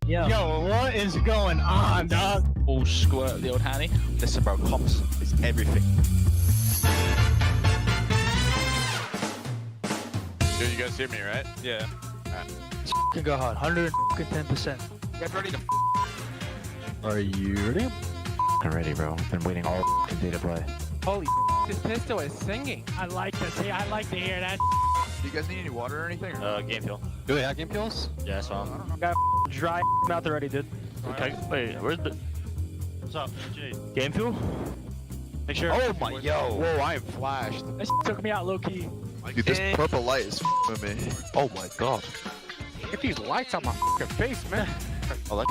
Yo, what is going on, dog? All squirt the old Hanny. Listen, bro, comps is everything. Dude, you guys hear me, right? Yeah. Can go hard, 110%. You guys ready to Are you ready? I'm ready, bro. Been waiting all day to play. Holy this pistol is singing. I like to see, I like to hear that. Do you guys need any water or anything? Game fuel. Do we have game fuels? Yeah, that's fine. Got dry mouth already, dude. Okay, wait, where's the... What's up, G? Game fuel? Make sure. Oh my, yo. Whoa, I am flashed. That took me out low-key. Dude, this purple light is with me. Oh my god. Get these lights on my fucking face, man. Oh, that's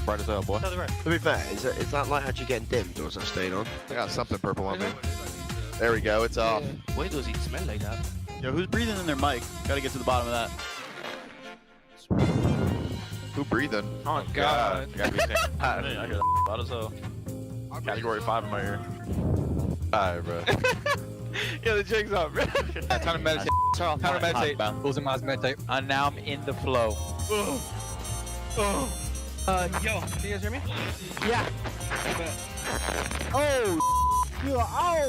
bright as hell, boy. To be fair, is that light actually getting dimmed or is that staying on? I got something purple on me. There we go, it's off. Why does it smell like that? Yo, who's breathing in their mic? Gotta get to the bottom of that. Who breathing? Oh my god. I gotta be saying. I hear that loud as hell. Category 5 in my ear. Alright, bro. Yeah, the jig's up, bro. Time to meditate. Time to meditate. Closing my eyes, meditate. And now I'm in the flow. Yo, Can you guys hear me? yeah. Oh, you are,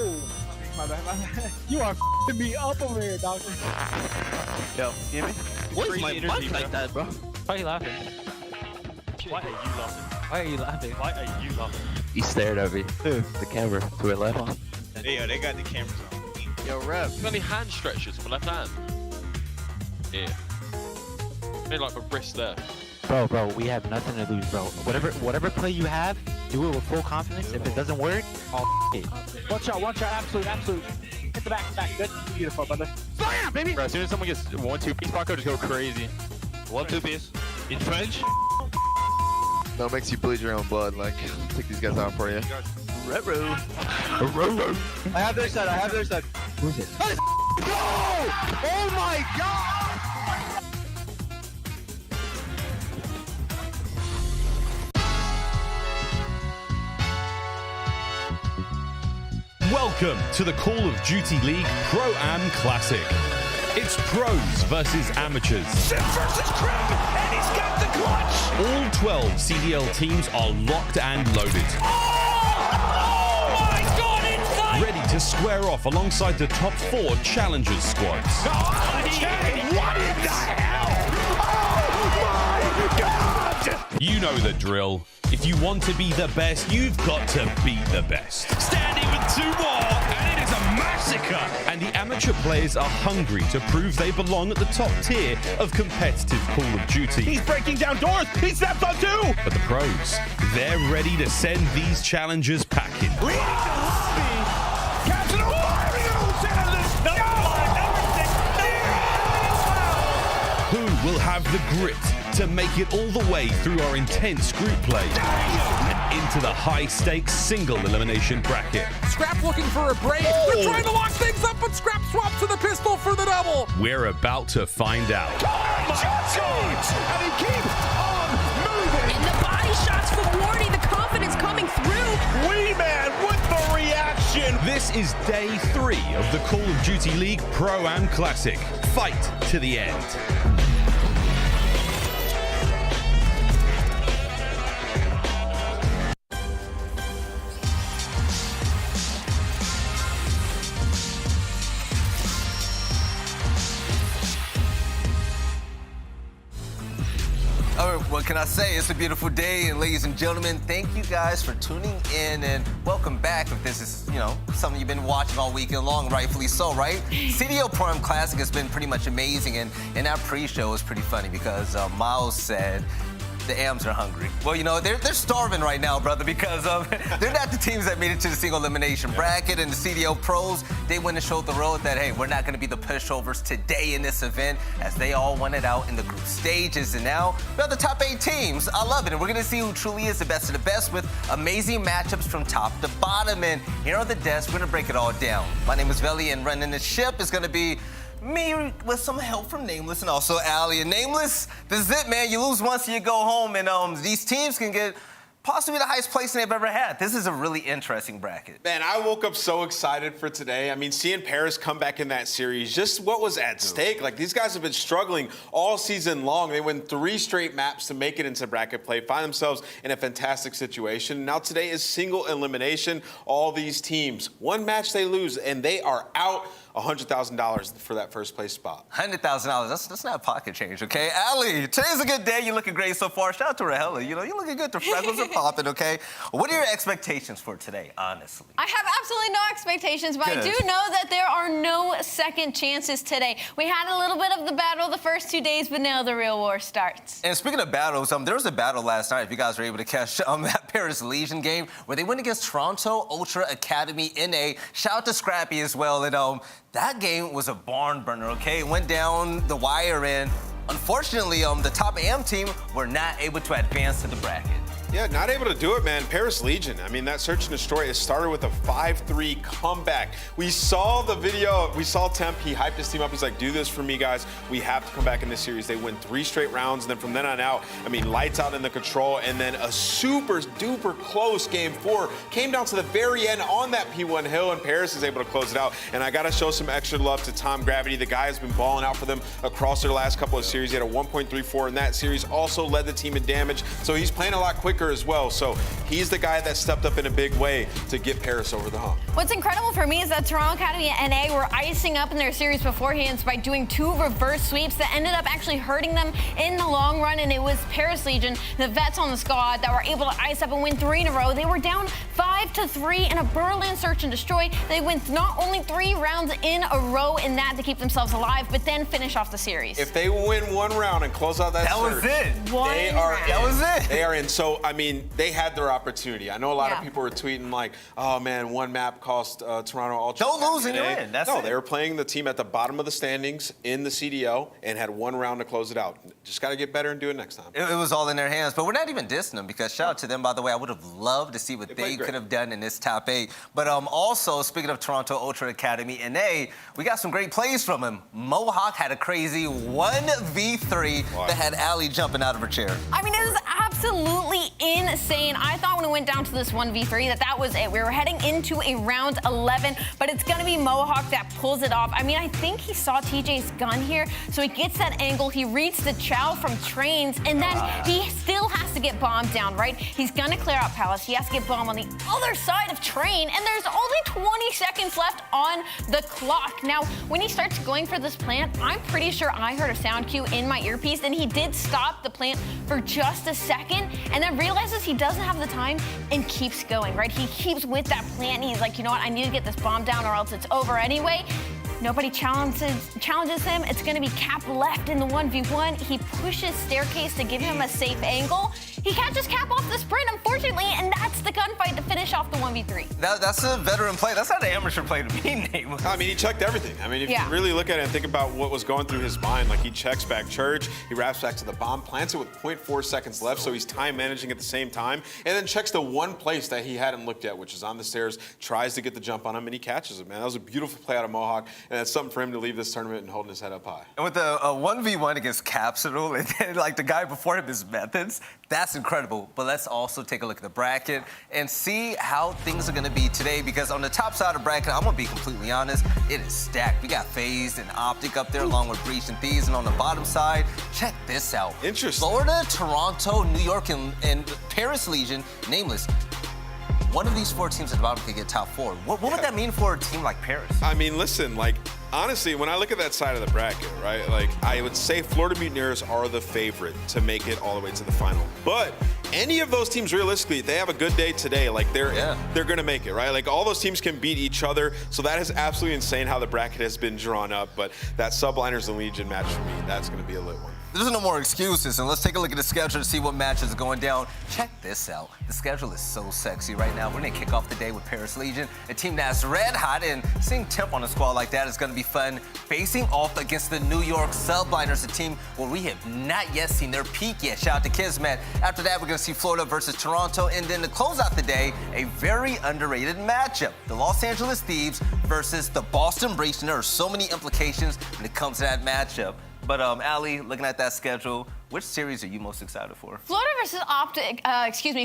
My bad, my bad. you are f***ing me up over here, dog. Yo, you hear me? What is my mic like that, bro? Why are you laughing? Why are you laughing? Why are you laughing? Why are you laughing? He stared at me. The camera to her left. Hey, yo, they got the cameras on. Yo, Rev. You got any hand stretches for left hand? Yeah. Maybe like for wrist there. Bro, we have nothing to lose, bro. Whatever play you have, do it with full confidence. If it doesn't work, I'll it. One shot, absolute. Hit the back, good. Beautiful, brother. Bam, baby. Bro, as soon as someone gets 1-2 piece, Paco, just go crazy. 1-2 piece. In French? No, it makes you bleed your own blood. Like, I'll take these guys out for you. I have their side, Who's it? Oh my god! Welcome to the Call of Duty League Pro-Am Classic. It's pros versus amateurs. Sim versus Krim, and he's got the clutch. All 12 CDL teams are locked and loaded. Oh my god, inside! Ready to square off alongside the top 4 challengers squads. Okay, what in the hell? Oh my god! You know the drill. If you want to be the best, you've got to beat the best. Standing with 2 more, and it is a massacre. And the amateur players are hungry to prove they belong at the top tier of competitive Call of Duty. He's breaking down doors. He snaps on 2. But the pros, they're ready to send these challengers packing. Leading to lobby. Captain Warriors and this Who will have the grit to make it all the way through our intense group play and into the high-stakes single elimination bracket? Scrap looking for a break. They're trying to lock things up, but Scrap swaps to the pistol for the double. We're about to find out. and he keeps on moving. And the body shots from Wardy, the confidence coming through. Wee Man with the reaction. This is day 3 of the Call of Duty League Pro-Am Classic. Fight to the end. What can I say? It's a beautiful day, and ladies and gentlemen, thank you guys for tuning in and welcome back. If this is, something you've been watching all weekend long, rightfully so, right? CDL Pro Classic has been pretty much amazing, and our pre-show was pretty funny because Miles said the AMs are hungry. Well, they're starving right now, brother, because they're not the teams that made it to the single elimination bracket, and the CDL Pros, they went and showed the road that, hey, we're not going to be the pushovers today in this event, as they all won it out in the group stages. And now we have the top 8 teams. I love it, and we're going to see who truly is the best of the best with amazing matchups from top to bottom. And here on the desk, we're going to break it all down. My name is Veli, and running the ship is going to be me with some help from Nameless and also Allie. And Nameless, this is it, man. You lose once and you go home, and these teams can get possibly the highest placing they've ever had. This is a really interesting bracket. Man, I woke up so excited for today. I mean, seeing Paris come back in that series, just what was at stake. Like, these guys have been struggling all season long. They win 3 straight maps to make it into bracket play, find themselves in a fantastic situation. Now today is single elimination. All these teams, one match they lose, and they are out $100,000 for that first place spot. $100,000, that's not pocket change, okay? Allie, today's a good day. You're looking great so far. Shout out to Rahela. You know, you're looking good. The freckles are popping, okay? What are your expectations for today, honestly? I have absolutely no expectations, but I do know that there are no second chances today. We had a little bit of the battle the first 2 days, but now the real war starts. And speaking of battles, there was a battle last night, if you guys were able to catch that Paris Legion game, where they went against Toronto Ultra Academy NA. Shout out to Scrappy as well. And that game was a barn burner, okay? It went down the wire, and unfortunately, the top AM team were not able to advance to the bracket. Yeah, not able to do it, man. Paris Legion, I mean, that search and destroy, it started with a 5-3 comeback. We saw the video, we saw Temp, he hyped his team up. He's like, do this for me, guys. We have to come back in this series. They win 3 straight rounds, and then from then on out, I mean, lights out in the control, and then a super duper close game 4. Came down to the very end on that P1 hill, and Paris is able to close it out. And I gotta show some extra love to Tom Gravity. The guy has been balling out for them across their last couple of series. He had a 1.34 in that series, also led the team in damage, so he's playing a lot quicker as well. So he's the guy that stepped up in a big way to get Paris over the hump. What's incredible for me is that Toronto Academy and NA were icing up in their series beforehand by doing 2 reverse sweeps that ended up actually hurting them in the long run, and it was Paris Legion, the vets on the squad, that were able to ice up and win 3 in a row. They were down 5-3 in a Berlin search and destroy. They win not only 3 rounds in a row in that to keep themselves alive, but then finish off the series. If they win 1 round and close out that search, was it. That was it. They are in. So, I mean, they had their opportunity. I know a lot of people were tweeting like, oh man, 1 map cost Toronto Ultra. Don't lose and you win. No, they were playing the team at the bottom of the standings in the CDL and had 1 round to close it out. Just got to get better and do it next time. It was all in their hands, but we're not even dissing them, because shout out to them, by the way. I would have loved to see what they could have done in this top 8. But also, speaking of Toronto Ultra Academy NA, we got some great plays from him. Mohawk had a crazy 1v3 that had Allie jumping out of her chair. I mean, it was absolutely insane. I thought when it went down to this 1v3 that was it. We were heading into a round 11, but it's going to be Mohawk that pulls it off. I mean, I think he saw TJ's gun here, so he gets that angle. He reads the chow from trains, and then he still has to get bombed down, right? He's going to clear out Palace. He has to get bombed on the other side of train, and there's only 20 seconds left on the clock. Now, when he starts going for this plant, I'm pretty sure I heard a sound cue in my earpiece, and he did stop the plant for just a second, and then realizes he doesn't have the time and keeps going, right? He keeps with that plan. He's like, you know what? I need to get this bomb down or else it's over anyway. Nobody challenges him. It's going to be Cap left in the 1v1. He pushes Staircase to give him a safe angle. He catches Cap off the sprint, unfortunately, and that's the gunfight to finish off the 1v3. That's a veteran play. That's not an amateur play to me, Nate. I mean, he checked everything. I mean, if you really look at it and think about what was going through his mind, like he checks back Church, he wraps back to the bomb, plants it with 0.4 seconds left, so he's time managing at the same time, and then checks the one place that he hadn't looked at, which is on the stairs, tries to get the jump on him, and he catches it, man. That was a beautiful play out of Mohawk, and that's something for him to leave this tournament and holding his head up high. And with a 1v1 against Capsule, and then, like, the guy before him, his methods, that's incredible. But let's also take a look at the bracket and see how things are going to be today, because on the top side of the bracket, I'm going to be completely honest, it is stacked. We got Faze and OpTic up there along with Breach and Thieves, and on the bottom side, check this out. Interesting. Florida, Toronto, New York, and Paris Legion, nameless. One of these 4 teams at the bottom could get top 4. What would that mean for a team like Paris? I mean, listen, like, honestly, when I look at that side of the bracket, right, like, I would say Florida Mutineers are the favorite to make it all the way to the final. But any of those teams, realistically, they have a good day today. Like, they're going to make it, right? Like, all those teams can beat each other. So that is absolutely insane how the bracket has been drawn up. But that Subliners and Legion match for me, that's going to be a lit one. There's no more excuses, and let's take a look at the schedule to see what matches are going down. Check this out. The schedule is so sexy right now. We're going to kick off the day with Paris Legion, a team that's red hot, and seeing Temp on a squad like that is going to be fun. Facing off against the New York Subliners, a team where we have not yet seen their peak yet. Shout out to Kismet. After that, we're going to see Florida versus Toronto, and then to close out the day, a very underrated matchup. The Los Angeles Thieves versus the Boston Breach, and there are so many implications when it comes to that matchup. But Ali, looking at that schedule, which series are you most excited for? Florida versus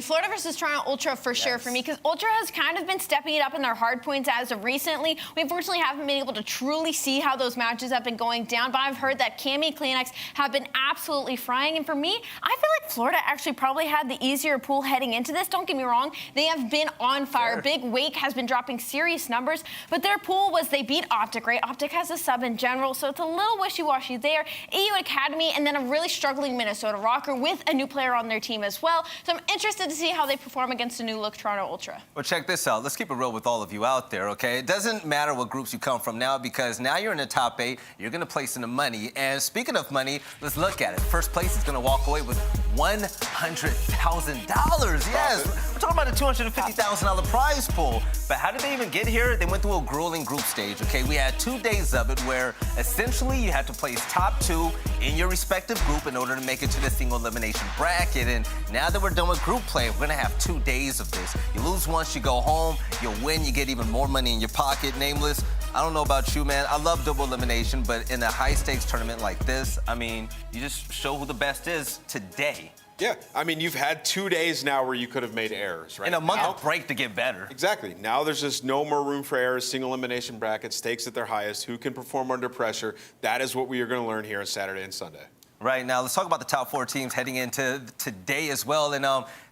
Florida versus Toronto Ultra for sure for me, because Ultra has kind of been stepping it up in their hard points as of recently. We unfortunately haven't been able to truly see how those matches have been going down, but I've heard that Cammy Kleenex have been absolutely frying, and for me, I feel like Florida actually probably had the easier pool heading into this. Don't get me wrong, they have been on fire. Sure. Big Wake has been dropping serious numbers, but their pool was they beat OpTic, right? OpTic has a sub in general, so it's a little wishy-washy there. EU Academy, and then a really struggling Minnesota ROKKR with a new player on their team as well. So I'm interested to see how they perform against the new look Toronto Ultra. Well, check this out. Let's keep it real with all of you out there, okay? It doesn't matter what groups you come from now, because now you're in the top 8. You're going to place in the money. And speaking of money, let's look at it. First place is going to walk away with $100,000. Yes, we're talking about a $250,000 prize pool. But how did they even get here? They went through a grueling group stage, okay? We had 2 days of it where essentially you had to place top 2 in your respective group in order to make it to the single elimination bracket. And now that we're done with group play, we're gonna have 2 days of this. You lose once, you go home. You win, you get even more money in your pocket. Nameless, I don't know about you, man. I love double elimination, but in a high-stakes tournament like this, I mean, you just show who the best is today. Yeah, I mean, you've had 2 days now where you could have made errors, right? And a month of break to get better. Exactly. Now there's just no more room for errors. Single elimination bracket, stakes at their highest. Who can perform under pressure? That is what we are going to learn here on Saturday and Sunday. Right, now let's talk about the top 4 teams heading into today as well. And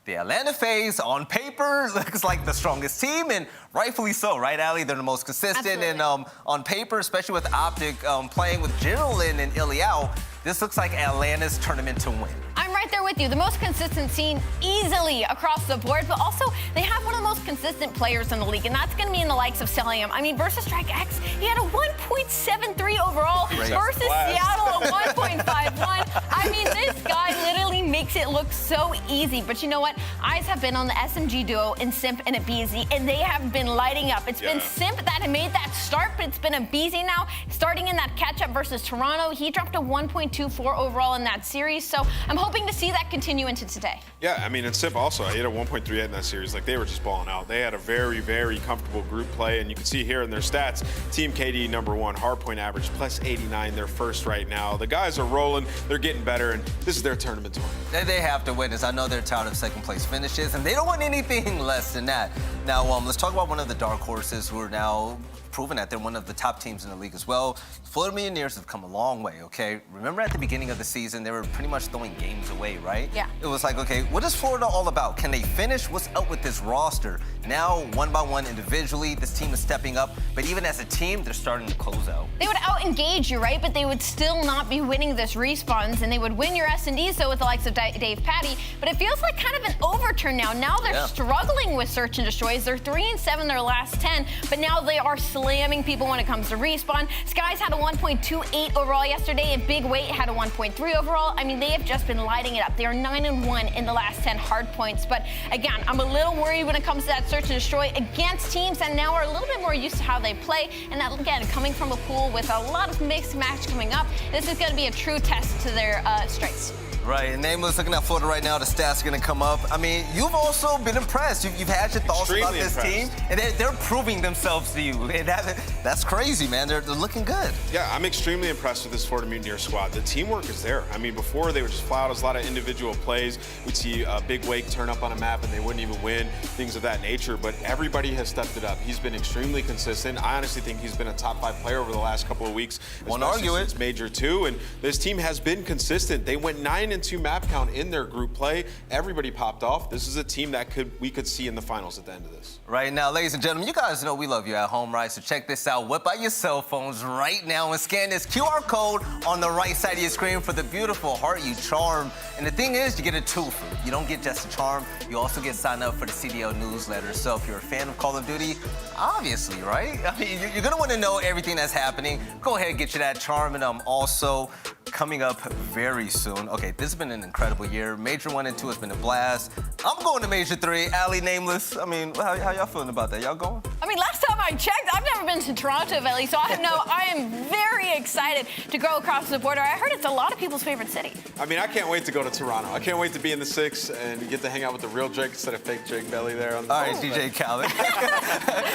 the Atlanta Faze, on paper, looks like the strongest team, and rightfully so, right, Ali? They're the most consistent. Absolutely. And on paper, especially with OpTic playing with Generalin and Iliao, this looks like Atlanta's tournament to win. I'm right there with you. The most consistent team easily across the board, but also they have one of the most consistent players in the league, and that's going to be in the likes of Celium. I mean, versus Strike X, he had a 1.73 overall versus Seattle a 1.51. I mean, this guy literally makes it look so easy. But you know what? Eyes have been on the SMG duo in Simp and a BZ, and they have been lighting up. It's been Simp that had made that start, but it's been a BZ now. Starting in that catch-up versus Toronto, he dropped a 1.24 overall in that series, so I'm hoping to see that continue into today. Yeah, I mean, and Simp also, he had a 1.38 in that series. Like, they were just balling out. They had a very, very comfortable group play, and you can see here in their stats, Team KD #1, hardpoint average, plus 89. They're first right now. The guys are rolling. They're getting better, and this is their tournament tournament. They have to win this. I know they're tired of second-place finishes, and they don't want anything less than that. Now, let's talk about one of the dark horses who are now proven that they're one of the top teams in the league as well. Florida Mutineers have come a long way, okay? Remember at the beginning of the season, they were pretty much throwing games away, right? Yeah. It was like, okay, what is Florida all about? Can they finish? What's up with this roster? Now, one by one individually, this team is stepping up, but even as a team, they're starting to close out. They would out-engage you, right? But they would still not be winning this respawns, and they would win your S&D, so with the likes of Dave Patty, but it feels like kind of an overturn now. Now they're struggling with search and destroys. They're 3-7 their last 10, but now they are slamming people when it comes to respawn. Skies had a 1.28 overall yesterday, and Big Weight had a 1.3 overall. I mean, they have just been lighting it up. They are 9-1 in the last 10 hard points. But again, I'm a little worried when it comes to that search and destroy against teams that now are a little bit more used to how they play. And that, again, coming from a pool with a lot of mixed match coming up, this is going to be a true test to their strengths. Right, and Nameless looking at Florida right now, the stats are going to come up. I mean, you've also been impressed. You've had your thoughts about this team, and they're proving themselves to you. And that's crazy, man. They're looking good. Yeah, I'm extremely impressed with this Florida Mutineer squad. The teamwork is there. I mean, before they would just fly out a lot of individual plays. We'd see a Big Wake turn up on a map and they wouldn't even win, things of that nature. But everybody has stepped it up. He's been extremely consistent. I honestly think he's been a top 5 player over the last couple of weeks. Won't argue it. It's Major 2, and this team has been consistent. They went 9-2 map count in their group play. Everybody popped off. This is a team that we could see in the finals at the end of this. Right now, ladies and gentlemen, you guys know we love you at home, right? So check this out. Whip out your cell phones right now and scan this QR code on the right side of your screen for the beautiful Heart You Charm. And the thing is, you get a twofer. You don't get just a charm. You also get signed up for the CDL newsletter. So if you're a fan of Call of Duty, obviously, right? I mean, you're going to want to know everything that's happening. Go ahead and get you that charm. And also coming up very soon. Okay, this has been an incredible year. Major 1 and 2 has been a blast. I'm going to Major 3. Ali, Nameless. I mean, how y'all feeling about that? Y'all going? I'm mean, last time I checked, I've never been to Toronto, Ellie, so I am very excited to go across the border. I heard it's a lot of people's favorite city. I mean, I can't wait to go to Toronto. I can't wait to be in the 6 and get to hang out with the real Drake instead of fake Drake Belly there. On the All right, DJ Khaled.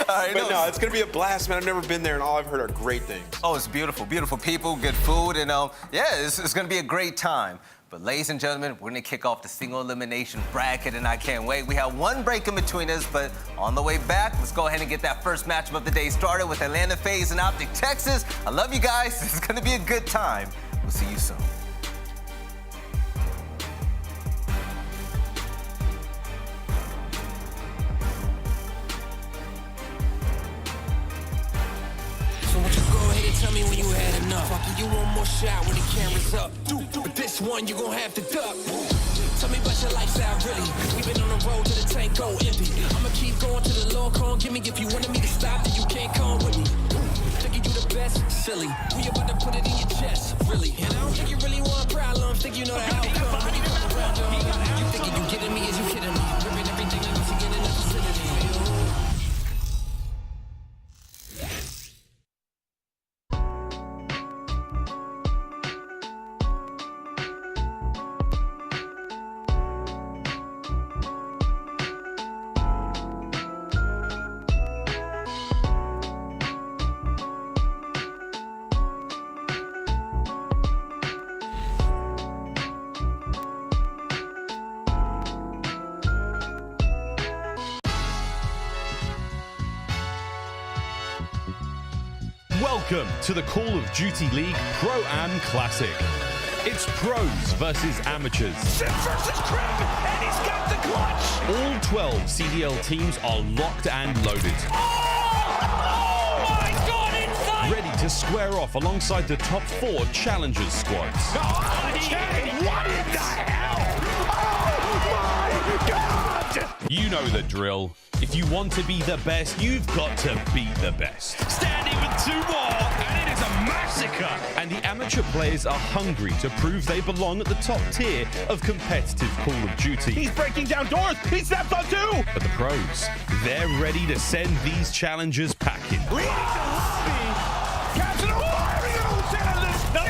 All right, but no, it's going to be a blast, man. I've never been there, and all I've heard are great things. Oh, it's beautiful. Beautiful people, good food, and yeah, it's going to be a great time. But ladies and gentlemen, we're going to kick off the single elimination bracket, and I can't wait. We have one break in between us, but on the way back, let's go ahead and get that first matchup of the day started with Atlanta Faze and OpTic, Texas. I love you guys. This is going to be a good time. We'll see you soon. Tell me when you had enough. I'll give you one more shot when the camera's up. But this one you gon' have to duck. Tell me about your lifestyle, really. We've been on the road to the tank go empty. I'ma keep going to the Lord, come give me. If you wanted me to stop, then you can't come with me. Thinking you the best, silly. We about to put it in your chest, really. And I don't think you really want problems. Think you know the outcome. When you come around, you thinking you kidding me? Is you kidding me? Ripping everything I need to get in the vicinity. Welcome to the Call of Duty League Pro-Am Classic. It's pros versus amateurs. Sim versus Krim, and he's got the clutch. All 12 CDL teams are locked and loaded. Oh my God, inside! Ready to square off alongside the top 4 challengers squads. Okay, what in the hell? Oh my God! You know the drill. If you want to be the best, you've got to be the best. Standing with 2 more, and it is a massacre. And the amateur players are hungry to prove they belong at the top tier of competitive Call of Duty. He's breaking down doors. He steps on 2. But the pros, they're ready to send these challengers packing. Leading to lobby. Captain Warriors in the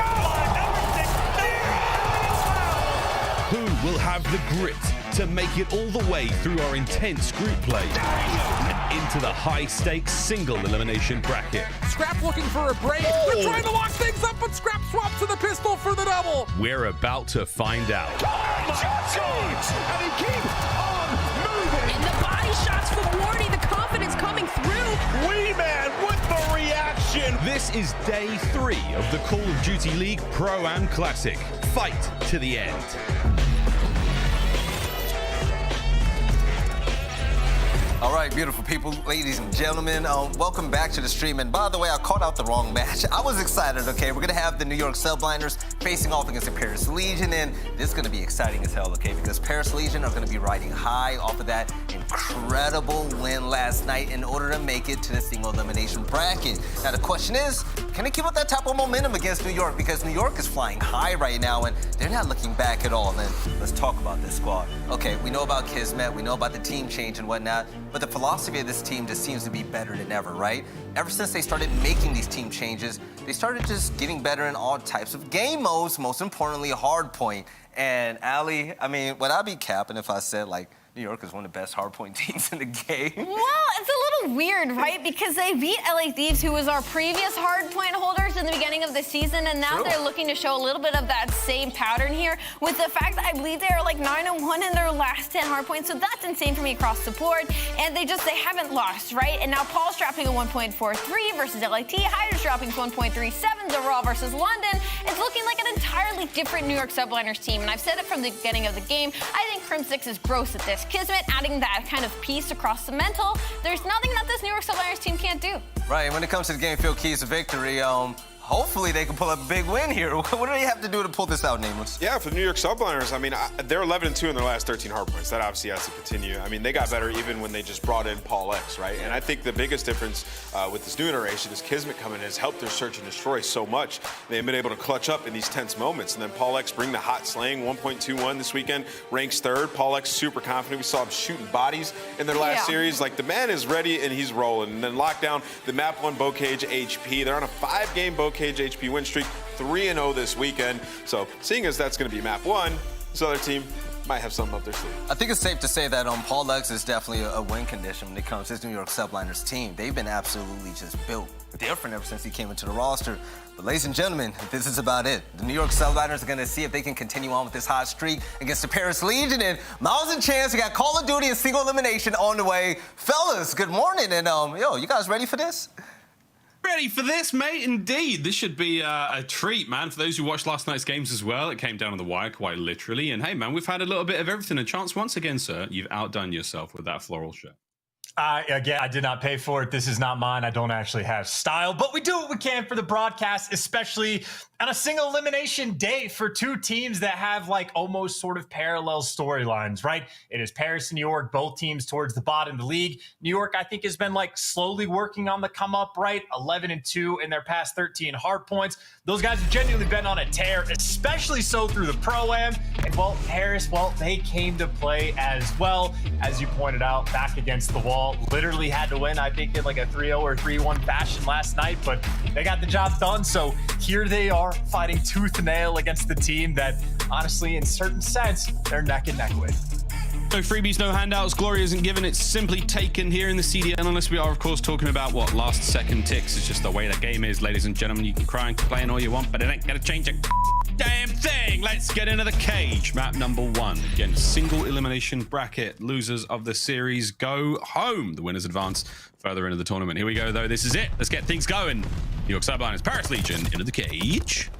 Who will have the grit to make it all the way through our intense group play and into the high-stakes single elimination bracket? Scrap looking for a break. They're trying to lock things up, but Scrap swaps to the pistol for the double. We're about to find out. and he keeps on moving. And the body shots from Wardy, the confidence coming through. Wee Man with the reaction. This is day 3 of the Call of Duty League Pro-Am Classic. Fight to the end. All right, beautiful people, ladies and gentlemen, welcome back to the stream. And by the way, I called out the wrong match. I was excited, okay? We're gonna have the New York Subliners facing off against the Paris Legion, and this is gonna be exciting as hell, okay? Because Paris Legion are gonna be riding high off of that incredible win last night in order to make it to the single elimination bracket. Now the question is, can they keep up that type of momentum against New York? Because New York is flying high right now, and they're not looking back at all. And let's talk about this squad. Okay, we know about Kismet, we know about the team change and whatnot, but the philosophy of this team just seems to be better than ever, right? Ever since they started making these team changes, they started just getting better in all types of game modes, most importantly, hardpoint. And Ali, I mean, would I be capping if I said, like, New York is one of the best hardpoint teams in the game? Well, it's a little weird, right? Because they beat LA Thieves, who was our previous hardpoint holders in the beginning of the season, and now they're looking to show a little bit of that same pattern here with the fact that I believe they are like 9-1 in their last 10 hardpoints, so that's insane for me across the board. And they haven't lost, right? And now Paul's dropping a 1.43 versus LIT, Hyder's dropping 1.37, Doral versus London. It's looking like an entirely different New York Subliners team, and I've said it from the beginning of the game. I think Crim 6 is gross at this. Kismet adding that kind of piece across the mental. There's nothing that this New York Subliners team can't do. Right, when it comes to the game field keys to victory, hopefully they can pull up a big win here. What do they have to do to pull this out, Nameless? Yeah, for the New York Subliners, I mean, they're 11-2 in their last 13 hard points. That obviously has to continue. I mean, they got better even when they just brought in Paul X, right? And I think the biggest difference with this new iteration is Kismet coming in has helped their search and destroy so much. They've been able to clutch up in these tense moments. And then Paul X bring the hot slaying, 1.21 this weekend, ranks third. Paul X super confident. We saw him shooting bodies in their last series. Like, the man is ready and he's rolling. And then Lockdown, the map 1 Bocage HP. They're on a 5-game Bocage HP win streak, 3-0 this weekend. So seeing as that's going to be map 1, this other team might have something up their sleeve. I think it's safe to say that Paul X is definitely a win condition when it comes to this New York Subliners team. They've been absolutely just built different ever since he came into the roster. But ladies and gentlemen, this is about it. The New York Subliners are going to see if they can continue on with this hot streak against the Paris Legion. And Miles and Chance, we got Call of Duty and single elimination on the way. Fellas, good morning. And yo, you guys ready for this? Ready for this, mate? Indeed. This should be a treat, man. For those who watched last night's games as well, it came down to the wire quite literally. And hey, man, we've had a little bit of everything. And Chance, once again, sir, you've outdone yourself with that floral shirt. Again, I did not pay for it. This is not mine. I don't actually have style, but we do what we can for the broadcast, especially on a single elimination day for two teams that have like almost sort of parallel storylines, right? It is Paris and New York, both teams towards the bottom of the league. New York, I think, has been like slowly working on the come up, right? 11-2 in their past 13 hard points. Those guys have genuinely been on a tear, especially so through the Pro-Am. And well, Paris, well, they came to play as well, as you pointed out, back against the wall. Literally had to win, I think, in like a 3-0 or 3-1 fashion last night, but they got the job done. So here they are fighting tooth and nail against the team that, honestly, in certain sense, they're neck and neck with. No freebies, no handouts. Glory isn't given. It's simply taken here in the CDL, unless we are, of course, talking about what last second ticks. It's just the way the game is, ladies and gentlemen. You can cry and complain all you want, but it ain't gonna change a damn thing. Let's get into the cage. Map number 1. Again, single elimination bracket. Losers of the series go home. The winners advance further into the tournament. Here we go, though. This is it. Let's get things going. New York Subliners, Paris Legion into the cage.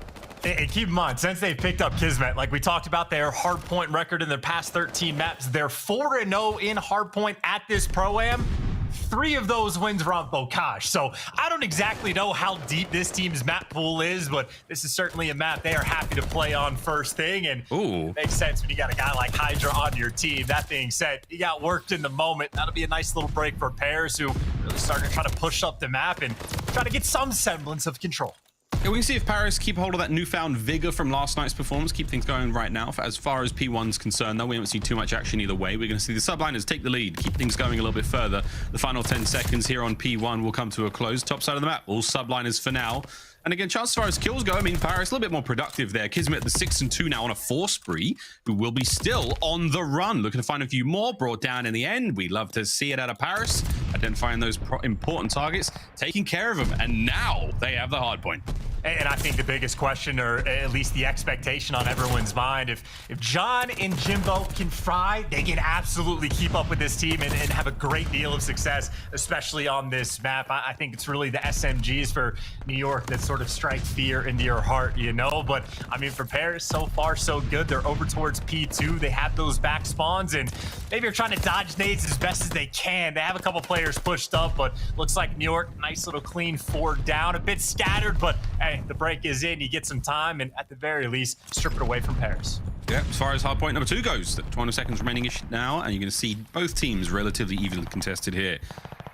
And keep in mind, since they've picked up Kismet, like we talked about their hardpoint record in their past 13 maps, they're 4-0 in hardpoint at this Pro-Am. 3 of those wins were on Bocage. So I don't exactly know how deep this team's map pool is, but this is certainly a map they are happy to play on first thing. And it makes sense when you got a guy like Hydra on your team. That being said, he got worked in the moment. That'll be a nice little break for Paris, who really started to try to push up the map and try to get some semblance of control. Yeah, we can see if Paris keep hold of that newfound vigor from last night's performance, keep things going right now. As far as P1's concerned, though, we haven't seen too much action either way. We're going to see the Subliners take the lead, keep things going a little bit further. The final 10 seconds here on P1 will come to a close. Top side of the map, all Subliners for now. And again, chance as far as kills go, I mean, Paris a little bit more productive there. Kismet, the 6-2 now on a 4 spree, who will be still on the run. Looking to find a few more brought down in the end. We love to see it out of Paris, identifying those important targets, taking care of them. And now they have the hard point. And I think the biggest question, or at least the expectation on everyone's mind, if John and Jimbo can fry, they can absolutely keep up with this team and have a great deal of success, especially on this map. I think it's really the SMGs for New York that sort of strike fear into your heart, you know? But, I mean, for Paris, so far, so good. They're over towards P2. They have those back spawns, and maybe they're trying to dodge nades as best as they can. They have a couple players pushed up, but looks like New York, nice little clean 4 down. A bit scattered, but, hey, the break is in. You get some time, and at the very least, strip it away from Paris. Yeah, as far as hardpoint number 2 goes, 20 seconds remaining-ish now, and you're going to see both teams relatively evenly contested here.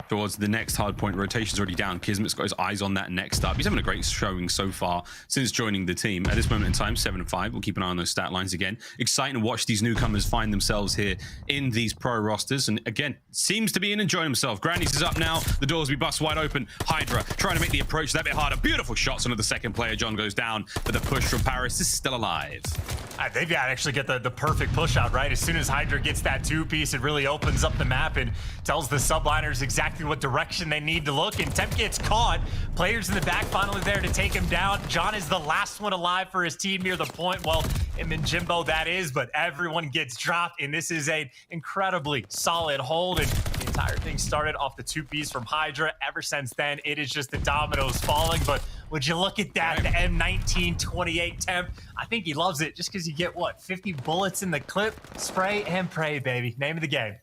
Towards the next hardpoint, rotation's already down. Kismet's got his eyes on that next up. He's having a great showing so far since joining the team. At this moment in time, 7-5. We'll keep an eye on those stat lines again. Exciting to watch these newcomers find themselves here in these pro rosters. And again, seems to be enjoying himself. Granny's is up now. The doors will be bust wide open. Hydra trying to make the approach that bit harder. Beautiful shots onto the second player. John goes down, but the push from Paris is still alive. They've got to actually get the perfect push out, right? As soon as Hydra gets that 2-piece, it really opens up the map and tells the Subliners exactly what direction they need to look. And Temp gets caught. Players in the back finally there to take him down. John is the last one alive for his team near the point. Well, him and Jimbo, that is, but everyone gets dropped. And this is an incredibly solid hold. And the entire thing started off the 2-piece from Hydra. Ever since then, it is just the dominoes falling. But would you look at that, the M1928 Temp? I think he loves it just because you get, what, 50 bullets in the clip? Spray and pray, baby. Name of the game.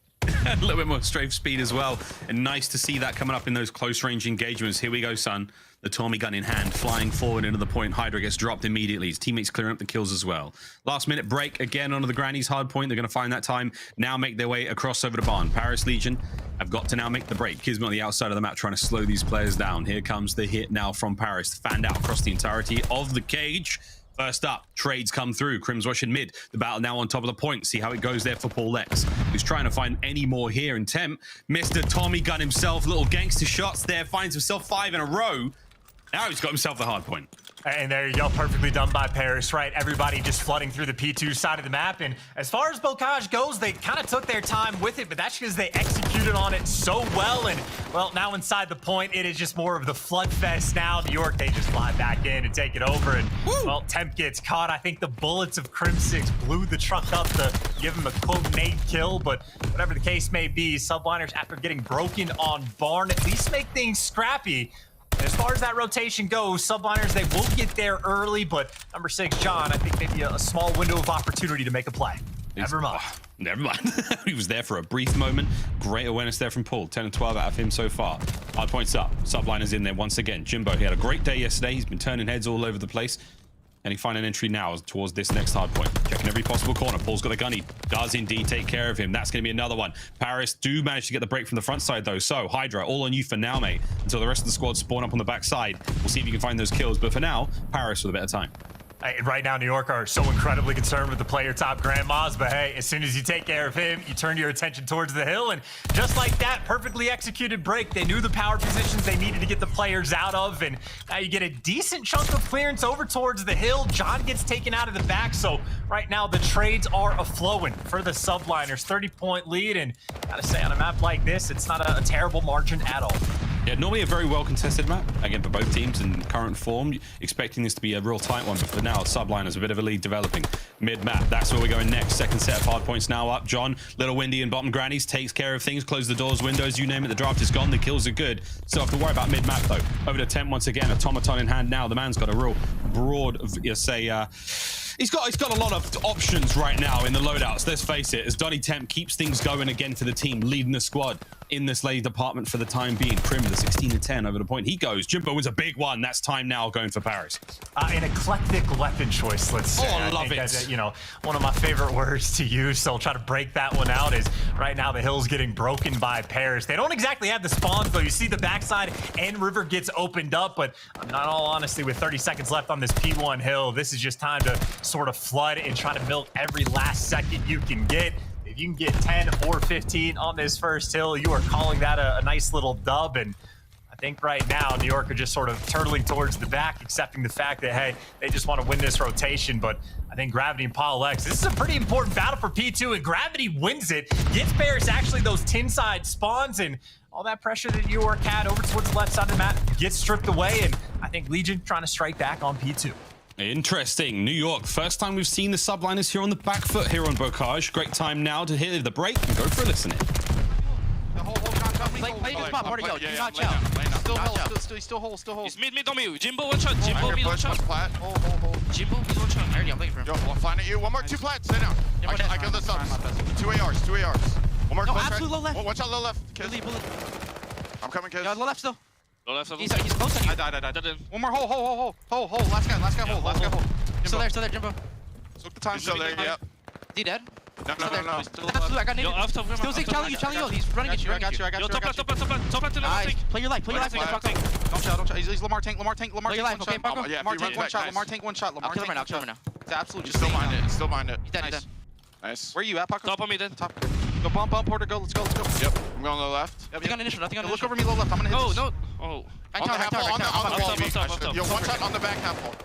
A little bit more strafe speed as well. And nice to see that coming up in those close range engagements. Here we go, son. the Tommy gun in hand, flying forward into the point. Hydra gets dropped immediately. His teammates clearing up the kills as well. Last minute break again onto the Granny's hard point. They're going to find that time, now make their way across over the barn. Paris Legion have got to now make the break. Kismet on the outside of the map trying to slow these players down. Here comes the hit now from Paris. Fanned out across the entirety of the cage. First up, trades come through. Crim's rushing mid. The battle now on top of the point. See how it goes there for Paul Lex, who's trying to find any more here in Temp. Mr. Tommy gun himself, little gangster shots there, finds himself 5 in a row. Now he's got himself the hard point. And there you go, perfectly done by Paris, right? Everybody just flooding through the P2 side of the map. And as far as ROKKR goes, they kind of took their time with it, but that's because they executed on it so well. And, well, now inside the point, it is just more of the flood fest now. New York, they just fly back in and take it over. And, well, Temp gets caught. I think the bullets of Crim 6 blew the truck up to give him a quote nade kill. But whatever the case may be, Subliners, after getting broken on Barn, at least make things scrappy. As far as that rotation goes, Subliners, they will get there early, but number 6, John, I think maybe a small window of opportunity to make a play. Never mind. Oh, never mind. He was there for a brief moment. Great awareness there from Paul. 10 and 12 out of him so far. Hard points up. Subliners in there once again. Jimbo, he had a great day yesterday. He's been turning heads all over the place. And he find an entry now towards this next hard point. Checking every possible corner. Paul's got a gun. He does indeed take care of him. That's going to be another one. Paris do manage to get the break from the front side, though. So, Hydra, all on you for now, mate. Until the rest of the squad spawn up on the back side. We'll see if you can find those kills. But for now, Paris with a better time. Right now, New York are so incredibly concerned with the player top Grandmas, but hey, as soon as you take care of him, you turn your attention towards the hill, and just like that, perfectly executed break. They knew the power positions they needed to get the players out of, and now you get a decent chunk of clearance over towards the hill. John gets taken out of the back, so right now the trades are a-flowing for the Subliners. 30-point lead, and gotta say, on a map like this, it's not a terrible margin at all. Yeah, normally a very well-contested map, again, for both teams in current form. Expecting this to be a real tight one, but for now, Subliners, a bit of a lead developing. Mid-map, that's where we're going next. Second set of hard points now up. John, little windy and bottom grannies, takes care of things, close the doors, windows, you name it, the draft is gone, the kills are good. So have to worry about mid-map, though. Over to Temp once again, automaton in hand now. The man's got a real broad, he's got a lot of options right now in the loadouts, let's face it, as Donny Temp keeps things going again for the team, leading the squad in this lane department for the time being. Crim with a 16 and 10 over the point. He goes. Jimbo wins a big one. That's time now going for Paris. An eclectic weapon choice, let's say. Oh, I love it. That, you know, one of my favorite words to use, so I'll try to break that one out, is right now the hill's getting broken by Paris. They don't exactly have the spawns, though. You see the backside and river gets opened up, but I mean, in all honesty, with 30 seconds left on this P1 hill, this is just time to sort of flood and try to milk every last second you can get. If you can get 10 or 15 on this first hill, you are calling that a nice little dub. And I think right now, New York are just sort of turtling towards the back, accepting the fact that, hey, they just want to win this rotation. But I think Gravity and Paul X, this is a pretty important battle for P2, and Gravity wins it, gets Paris actually those tin side spawns, and all that pressure that New York had over towards the left side of the map gets stripped away. And I think Legion trying to strike back on P2. Interesting. New York, first time we've seen the Subliners here on the back foot here on ROKKR. Great time now to hit the break and go for a listen in. Play this spot, party, yo. Do not chow. Still hold. He's mid on me. Jimbo one shot. Jimbo mid one shot. Hold. Jimbo mid one shot. I already, I'm looking for him. Yo, one flying at you. One more, 2 plats. Stay down. I got this up. 2 ARs. One more. No, absolute low left. Watch out, low left. Kids. Bullet. I'm coming, kids. Yo, low left still. Low left. He's close on you. I died. One more. Hold. Last guy, hold. Still there, Jimbo. Took the time. Still there, yep. Is he dead? No. Absolute, I got Yo, named. still Challenge you. He's running at you. I got you. Yo, top left to Nice. Play your life. Don't shot. He's Lamar tank. Play your life, okay, Paco? Yeah, Lamar tank one shot. I'll kill him right now. It's absolutely still mind it. He's dead. Nice. Where are you at, Paco? Top on me then. Top. Go bump, Porter, go. Let's go. Yep. I'm going to the left. Nothing on initial. Look over me low left. I'm gonna hit this. No. Oh. On the wall. Top. Yo, one shot on the back half wall.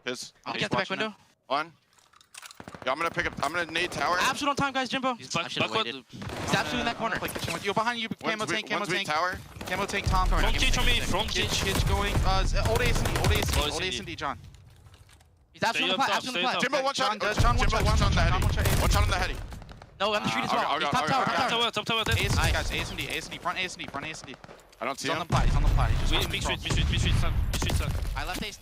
His. I'll get the back window. One. Yeah, I'm gonna nade tower. Absolute on time, guys, Jimbo. He's back. He's absolutely in that corner. Yo, behind you, camo tank. Camo tank, Tom. From Kitch on me. From Kitch going. Old AS&D, John. He's absolutely on the plat. Jimbo, one shot. John, one shot on the heady. One shot on the heady. No, on the street as well. He's top tower. Top tower. AS&D, front AS&D. I don't see him. He's on the plat. Big street, son.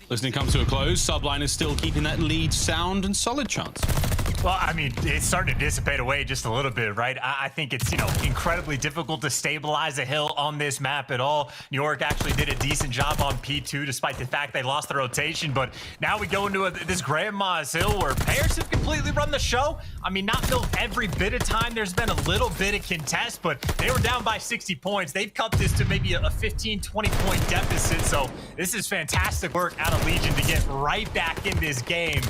Listening comes to a close. Subliners still keeping that lead sound and solid, Chance. Well, I mean, it's starting to dissipate away just a little bit, right? I think it's, incredibly difficult to stabilize a hill on this map at all. New York actually did a decent job on P2 despite the fact they lost the rotation, but now we go into this Grandma's Hill where Paris have completely run the show. I mean, not milk every bit of time. There's been a little bit of contest, but they were down by 60 points. They've cut this to maybe a 15, 20-point deficit, so this is fantastic work out of Legion to get right back in this game.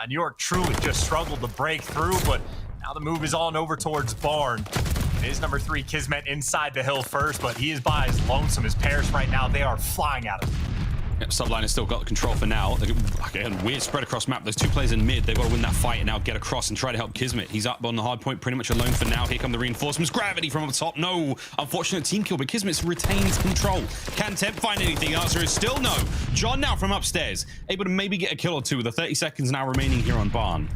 New York truly just struggled to break through, but now the move is on over towards Barn. It is number 3, Kismet, inside the hill first, but he is by as lonesome as Paris right now. They are flying at him. Yep, Subliners still got the control for now. Again, weird spread across map. There's 2 players in mid. They've got to win that fight and now get across and try to help Kismet. He's up on the hard point, pretty much alone for now. Here come the reinforcements. Gravity from up top. No. Unfortunate team kill, but Kismet retains control. Can Temp find anything? The answer is still no. John now from upstairs, able to maybe get a kill or 2 with the 30 seconds now remaining here on Barn.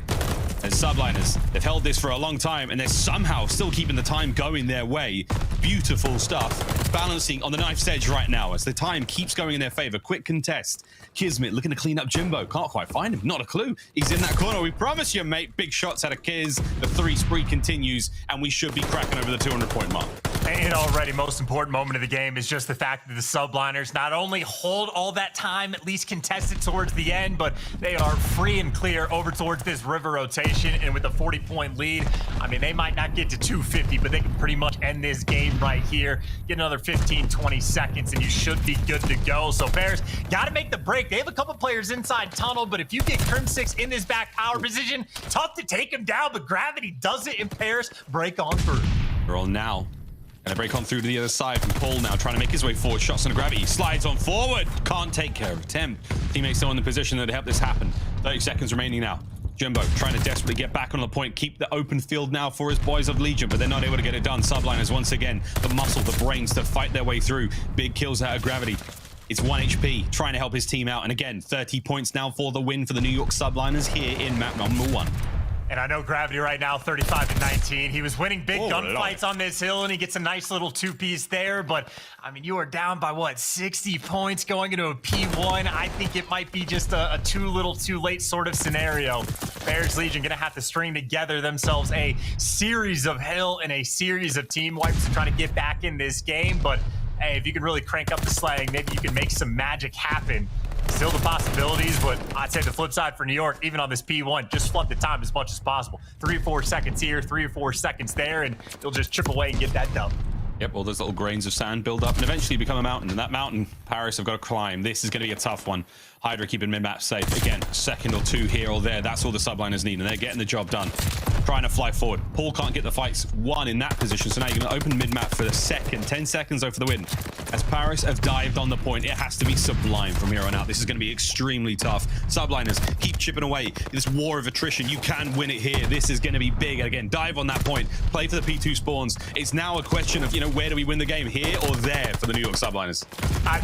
As Subliners, they've held this for a long time and they're somehow still keeping the time going their way. Beautiful stuff. Balancing on the knife's edge right now as the time keeps going in their favor. Quick contest. Kismet looking to clean up Jimbo. Can't quite find him. Not a clue. He's in that corner. We promise you, mate. Big shots out of Kiz. The 3 spree continues and we should be cracking over the 200-point mark. And already most important moment of the game is just the fact that the Subliners not only hold all that time, at least contested towards the end, but they are free and clear over towards this river rotation. And with a 40-point lead, I mean, they might not get to 250, but they can pretty much end this game right here. Get another 15, 20 seconds, and you should be good to go. So Bears got to make the break. They have a couple players inside tunnel, but if you get Crim6 in this back power position, tough to take him down, but Gravity does it, and Paris break on through. They're on now. And they break on through to the other side from Paul now, trying to make his way forward. Shots on Gravity. Slides on forward. Can't take care of Temp. Teammates still in the position to help this happen. 30 seconds remaining now. Jimbo trying to desperately get back on the point, keep the open field now for his boys of Legion, but they're not able to get it done. Subliners once again, the muscle, the brains to fight their way through. Big kills out of Gravity. It's 1 HP, trying to help his team out. And again, 30 points now for the win for the New York Subliners here in map number 1. And I know Gravity right now, 35-19. He was winning big gunfights on this hill, and he gets a nice little 2-piece there. But, I mean, you are down by, what, 60 points going into a P1. I think it might be just a too little, too late sort of scenario. Bears Legion going to have to string together themselves a series of hill and a series of team wipes to try to get back in this game. But, hey, if you can really crank up the slang, maybe you can make some magic happen. Still the possibilities, but I'd say the flip side for New York, even on this P1, just flood the time as much as possible. 3 or 4 seconds here, 3 or 4 seconds there, and they'll just chip away and get that dub. Yep, all those little grains of sand build up and eventually become a mountain. And that mountain, Paris have got to climb. This is going to be a tough one. Hydra keeping mid-map safe. Again, a second or 2 here or there. That's all the Subliners need, and they're getting the job done. Trying to fly forward. Paul can't get the fights won in that position, so now you're going to open mid-map for the second. 10 seconds though for the win. As Paris have dived on the point, it has to be sublime from here on out. This is going to be extremely tough. Subliners keep chipping away. This war of attrition, you can win it here. This is going to be big. And again, dive on that point. Play for the P2 spawns. It's now a question of, where do we win the game, here or there for the New York Subliners?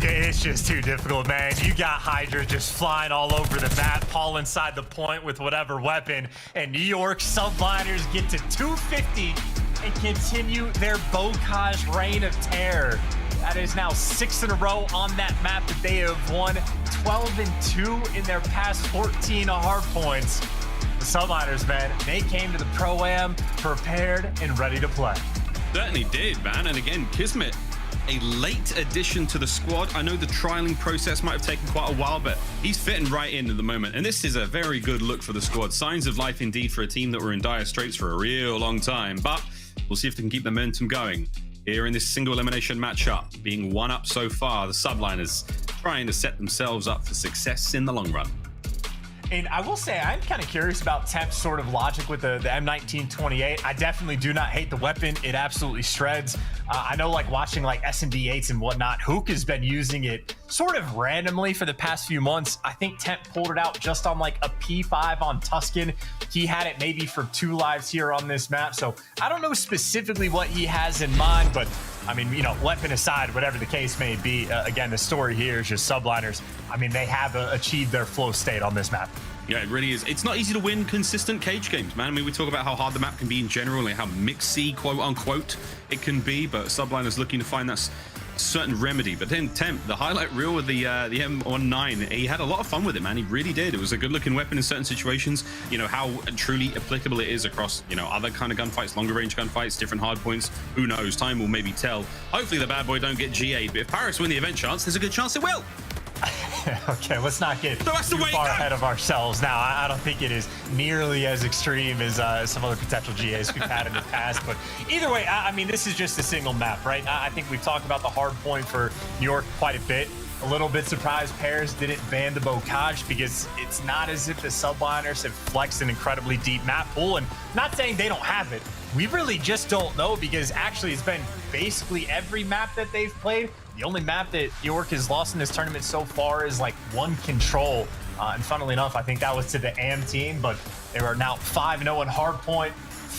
It's just too difficult, man. You got Hydra just flying all over the map, Paul inside the point with whatever weapon, and New York Subliners get to 250 and continue their Bocage reign of terror. That is now 6 in a row on that map that they have won, 12-2 in their past 14 hard points. The Subliners, man, they came to the Pro-Am prepared and ready to play. Certainly did, man. And again, Kismet, a late addition to the squad. I know the trialing process might have taken quite a while, but he's fitting right in at the moment. And this is a very good look for the squad. Signs of life indeed for a team that were in dire straits for a real long time. But we'll see if they can keep the momentum going here in this single elimination matchup. Being 1 up so far, the Subliners trying to set themselves up for success in the long run. And I will say, I'm kind of curious about Temp's sort of logic with the M1928. I definitely do not hate the weapon. It absolutely shreds. I know, like, watching, like, SMD8s and whatnot, Hook has been using it sort of randomly for the past few months. I think Temp pulled it out just on, like, a P5 on Tuscan. He had it maybe for 2 lives here on this map. So I don't know specifically what he has in mind, but I mean, weapon aside, whatever the case may be, again, the story here is just Subliners. I mean, they have achieved their flow state on this map. Yeah, it really is. It's not easy to win consistent cage games, man. I mean, we talk about how hard the map can be in general and how mixy, quote unquote, it can be, but Subliners looking to find that certain remedy. But then Temp, the highlight reel with the M19, he had a lot of fun with it, man. He really did. It was a good looking weapon in certain situations. You know, how truly applicable it is across, you know, other kind of gunfights, longer range gunfights, different hard points. Who knows? Time will maybe tell. Hopefully the bad boy don't get GA'd, but if Paris win the event chance, there's a good chance it will. Okay, let's not get too far ahead of ourselves now. I don't think it is nearly as extreme as some other potential GAs we've had in the past. But either way, I mean, this is just a single map, right? I think we've talked about the hard point for New York quite a bit. A little bit surprised Paris didn't ban the bocage because it's not as if the Subliners have flexed an incredibly deep map pool. And not saying they don't have it. We really just don't know because actually it's been basically every map that they've played. The only map that New York has lost in this tournament so far is like one control. And funnily enough, I think that was to the AM team, but they are now 5-0 in hardpoint,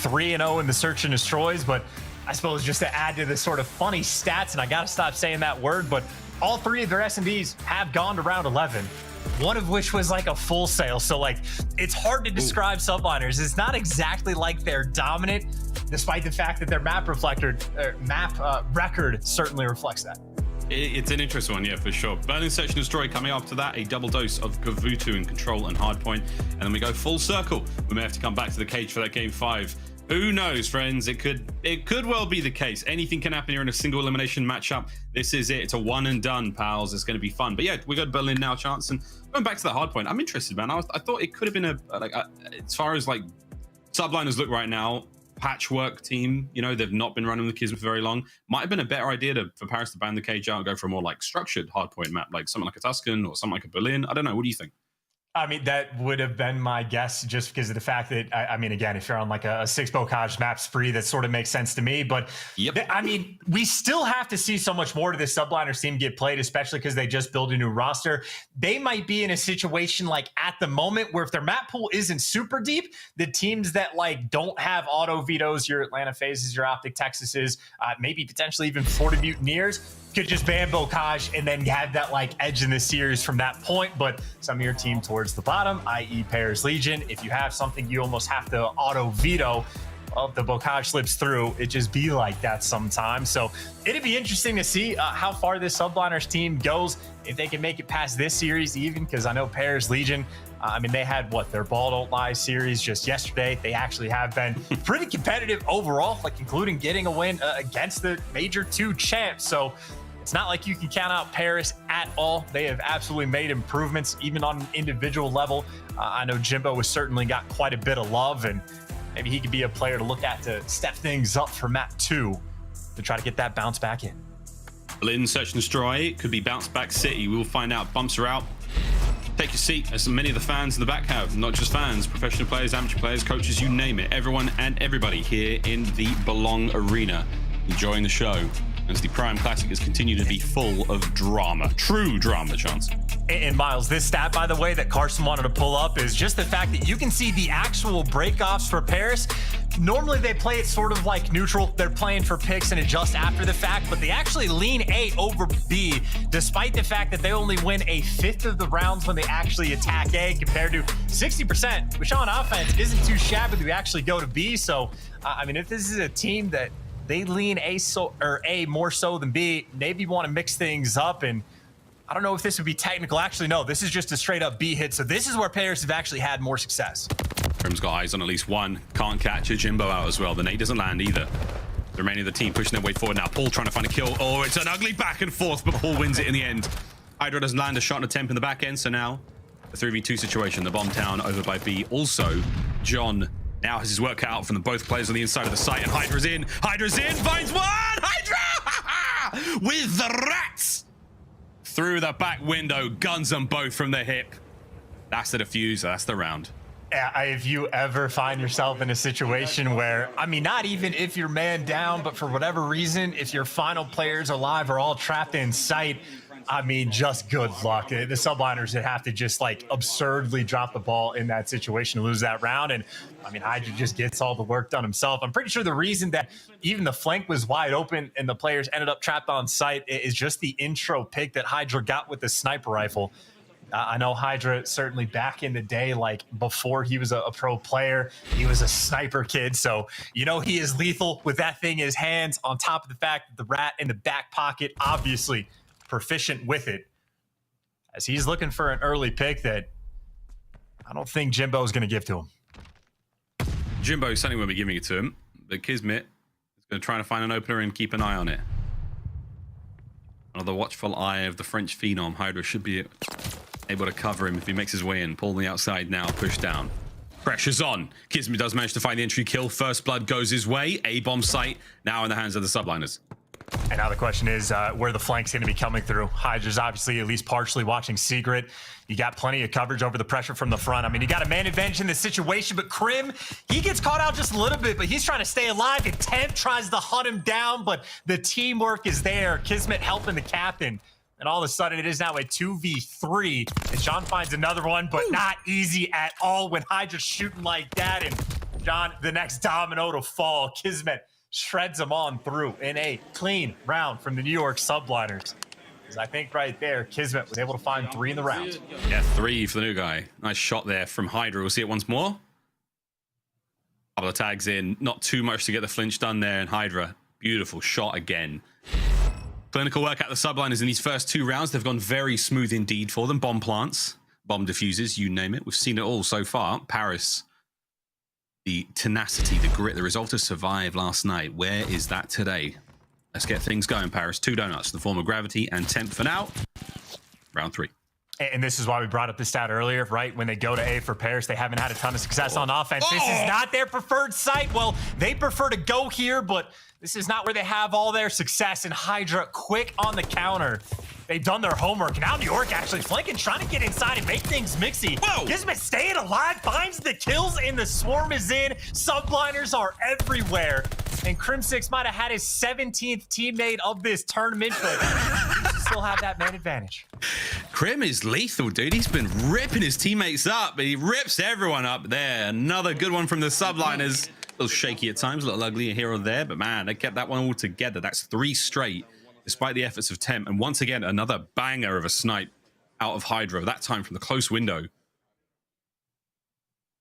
3-0 in the search and destroys. But I suppose just to add to the sort of funny stats, and I got to stop saying that word, but all 3 of their SMBs have gone to round 11. One of which was like a full sale. So like, it's hard to describe Subliners. It's not exactly like they're dominant, despite the fact that their map record certainly reflects that. It's an interesting one, yeah, for sure. Berlin Search and Destroy coming after that, a double dose of Gavutu in control and hardpoint. And then we go full circle. We may have to come back to the cage for that game 5. Who knows, friends? It could well be the case. Anything can happen here in a single elimination matchup. This is it. It's a one and done, pals. It's going to be fun. But yeah, we got Berlin now, chance. And going back to the hardpoint, I'm interested, man. I thought it could have been as far as like Subliners look right now, patchwork team, you know, they've not been running the kids for very long. Might have been a better idea for Paris to ban the cage out and go for a more like structured hardpoint map, like something like a Tuscan or something like a Berlin. I don't know. What do you think? I mean, that would have been my guess just because of the fact that, I mean, again, if you're on like a 6 bocage map spree, that sort of makes sense to me. But I mean, we still have to see so much more to this Subliners team get played, especially because they just built a new roster. They might be in a situation like at the moment where if their map pool isn't super deep, the teams that like don't have auto vetoes, your Atlanta Phases, your OpTic Texases, maybe potentially even Florida Mutineers, could just ban bocage and then have that like edge in the series from that point. But some of your team towards the bottom, i.e. Paris Legion, if you have something you almost have to auto veto, well, if the bocage slips through, it just be like that sometimes. So it'd be interesting to see how far this Subliners team goes, if they can make it past this series even, because I know Paris Legion, I mean, they had their Ball Don't Lie series just yesterday. They actually have been pretty competitive overall, like including getting a win against the Major 2 champs. So it's not like you can count out Paris at all. They have absolutely made improvements, even on an individual level. I know Jimbo has certainly got quite a bit of love, and maybe he could be a player to look at to step things up for map 2 to try to get that bounce back in. Berlin Search and Destroy could be bounce back city. We will find out. Bumps are out. Take your seat, as many of the fans in the back have. Not just fans, professional players, amateur players, coaches, you name it. Everyone and everybody here in the Belong Arena enjoying the show, as the Prime Classic has continued to be full of drama. True drama, Chance. And Miles, this stat, by the way, that Carson wanted to pull up is just the fact that you can see the actual breakoffs for Paris. Normally they play it sort of like neutral. They're playing for picks and adjust after the fact, but they actually lean A over B, despite the fact that they only win a 1/5 of the rounds when they actually attack A, compared to 60%, which on offense isn't too shabby to actually go to B. So, I mean, if this is a team that they lean A more so than B, maybe you want to mix things up. And I don't know if this would be technical. Actually, no, this is just a straight up B hit. So this is where Paris have actually had more success. Prim's got eyes on at least one. Can't catch a Jimbo out as well. The nade doesn't land either. The remaining of the team pushing their way forward now. Paul trying to find a kill. Oh, it's an ugly back and forth, but Paul wins it in the end. Hydra doesn't land a shot and a temp in the back end. So now the 3v2 situation. The bomb town over by B. Also, John now has his work cut out from both players on the inside of the site, and Hydra's in. Hydra's in, finds one! Hydra! With the rats! Through the back window, guns them both from the hip. That's the diffuser, that's the round. If you ever find yourself in a situation where, I mean, not even if you're man down, but for whatever reason, if your final players alive are all trapped in sight, I mean, just good luck. The Subliners would have to just like absurdly drop the ball in that situation to lose that round. And I mean, Hydra just gets all the work done himself. I'm pretty sure the reason that even the flank was wide open and the players ended up trapped on site is just the intro pick that Hydra got with the sniper rifle. I know Hydra certainly back in the day, like before he was a pro player, he was a sniper kid. So, you know, he is lethal with that thing in his hands, on top of the fact that the rat in the back pocket, obviously proficient with it. As he's looking for an early pick that I don't think Jimbo is going to give to him. Jimbo certainly won't be giving it to him, but Kismet is going to try to find an opener and keep an eye on it. Another watchful eye of the French phenom. Hydra should be able to cover him if he makes his way in. Pull on the outside now, push down. Pressure's on. Kismet does manage to find the entry kill. First blood goes his way. A-bomb site now in the hands of the Subliners. And now the question is where the flank's going to be coming through. Hydra's obviously at least partially watching Secret. You got plenty of coverage over the pressure from the front. I mean, you got a man advantage in this situation, but Krim, he gets caught out just a little bit, but he's trying to stay alive. And Temp tries to hunt him down, but the teamwork is there. Kismet helping the captain. And all of a sudden, it is now a 2v3. And John finds another one, but not easy at all when Hydra's shooting like that. And John, the next domino to fall. Kismet shreds them on through in a clean round from the New York Subliners. Because I think right there, Kismet was able to find 3 in the round. Yeah, 3 for the new guy. Nice shot there from Hydra. We'll see it once more. Couple of tags in. Not too much to get the flinch done there. And Hydra, beautiful shot again. Clinical work at the Subliners in these first 2 rounds. They've gone very smooth indeed for them. Bomb plants, bomb diffusers, you name it. We've seen it all so far. Paris, the tenacity, the grit, the resolve to survive last night. Where is that today? Let's get things going, Paris. 2 donuts, the form of Gravity and Temp for now. Round 3. And this is why we brought up the stat earlier, right? When they go to A for Paris, they haven't had a ton of success on offense. This is not their preferred site. Well, they prefer to go here, but this is not where they have all their success. And Hydra quick on the counter. They've done their homework. And now New York actually flanking, trying to get inside and make things mixy. Kismet staying alive, finds the kills, and the swarm is in. Subliners are everywhere. And Crim6 might have had his 17th teammate of this tournament, but he still have that man advantage. Krim is lethal, dude. He's been ripping his teammates up. He rips everyone up there. Another good one from the Subliners. A little shaky at times, a little ugly here or there, but man, they kept that one all together. That's 3 straight, despite the efforts of Temp. And once again, another banger of a snipe out of Hydra, that time from the close window.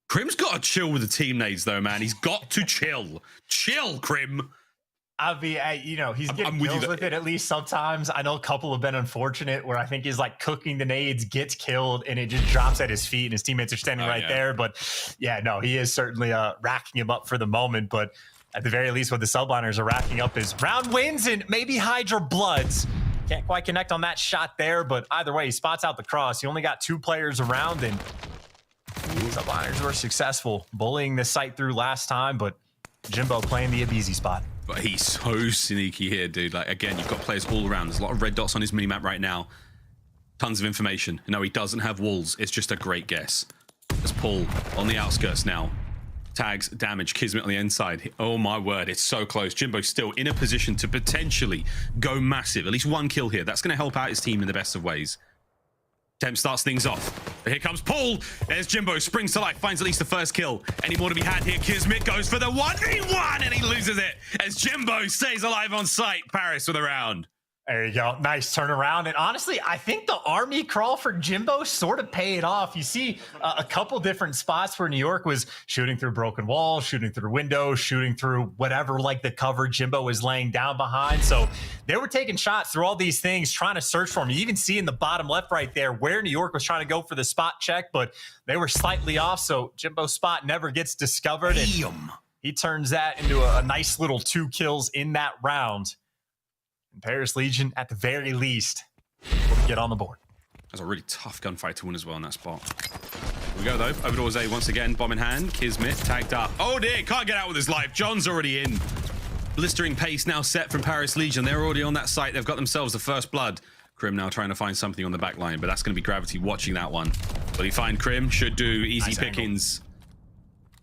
Krim's got to chill with the teammates, though, man. He's got to chill. Chill, Krim. I mean, you know, he's getting kills with it at least sometimes. I know a couple have been unfortunate where I think he's like cooking the nades, gets killed, and it just drops at his feet, and his teammates are standing right there. But yeah, no, he is certainly racking him up for the moment. But at the very least, what the Subliners are racking up is round wins and maybe Hydra bloods. Can't quite connect on that shot there, but either way, he spots out the cross. He only got 2 players around, and Subliners were successful bullying this site through last time, but Jimbo playing the Abizi spot. But he's so sneaky here, dude. Like, again, you've got players all around. There's a lot of red dots on his minimap right now. Tons of information. No, he doesn't have walls. It's just a great guess. Let's pull on the outskirts now. Tags, damage, Kismet on the inside. Oh my word, it's so close. Jimbo's still in a position to potentially go massive. At least 1 kill here. That's going to help out his team in the best of ways. Temp starts things off. But here comes Paul. There's Jimbo, springs to life, finds at least the first kill. Any more to be had here? Kismet goes for the 1v1 and he loses it as Jimbo stays alive on site. Paris with a round. There you go. Nice turnaround. And honestly, I think the army crawl for Jimbo sort of paid off. You see a couple different spots where New York was shooting through broken walls, shooting through windows, shooting through whatever, like the cover Jimbo was laying down behind. So they were taking shots through all these things, trying to search for him. You even see in the bottom left right there where New York was trying to go for the spot check, but they were slightly off. So Jimbo's spot never gets discovered. And he turns that into a nice little 2 kills in that round. Paris Legion, at the very least, will get on the board. That's a really tough gunfight to win as well in that spot. Here we go, though. Over towards A once again. Bomb in hand. Kismet tagged up. Oh, dear. Can't get out with his life. John's already in. Blistering pace now set from Paris Legion. They're already on that site. They've got themselves the first blood. Krim now trying to find something on the back line, but that's going to be Gravity watching that one. Will he find Krim? Should do. Easy nice pickings.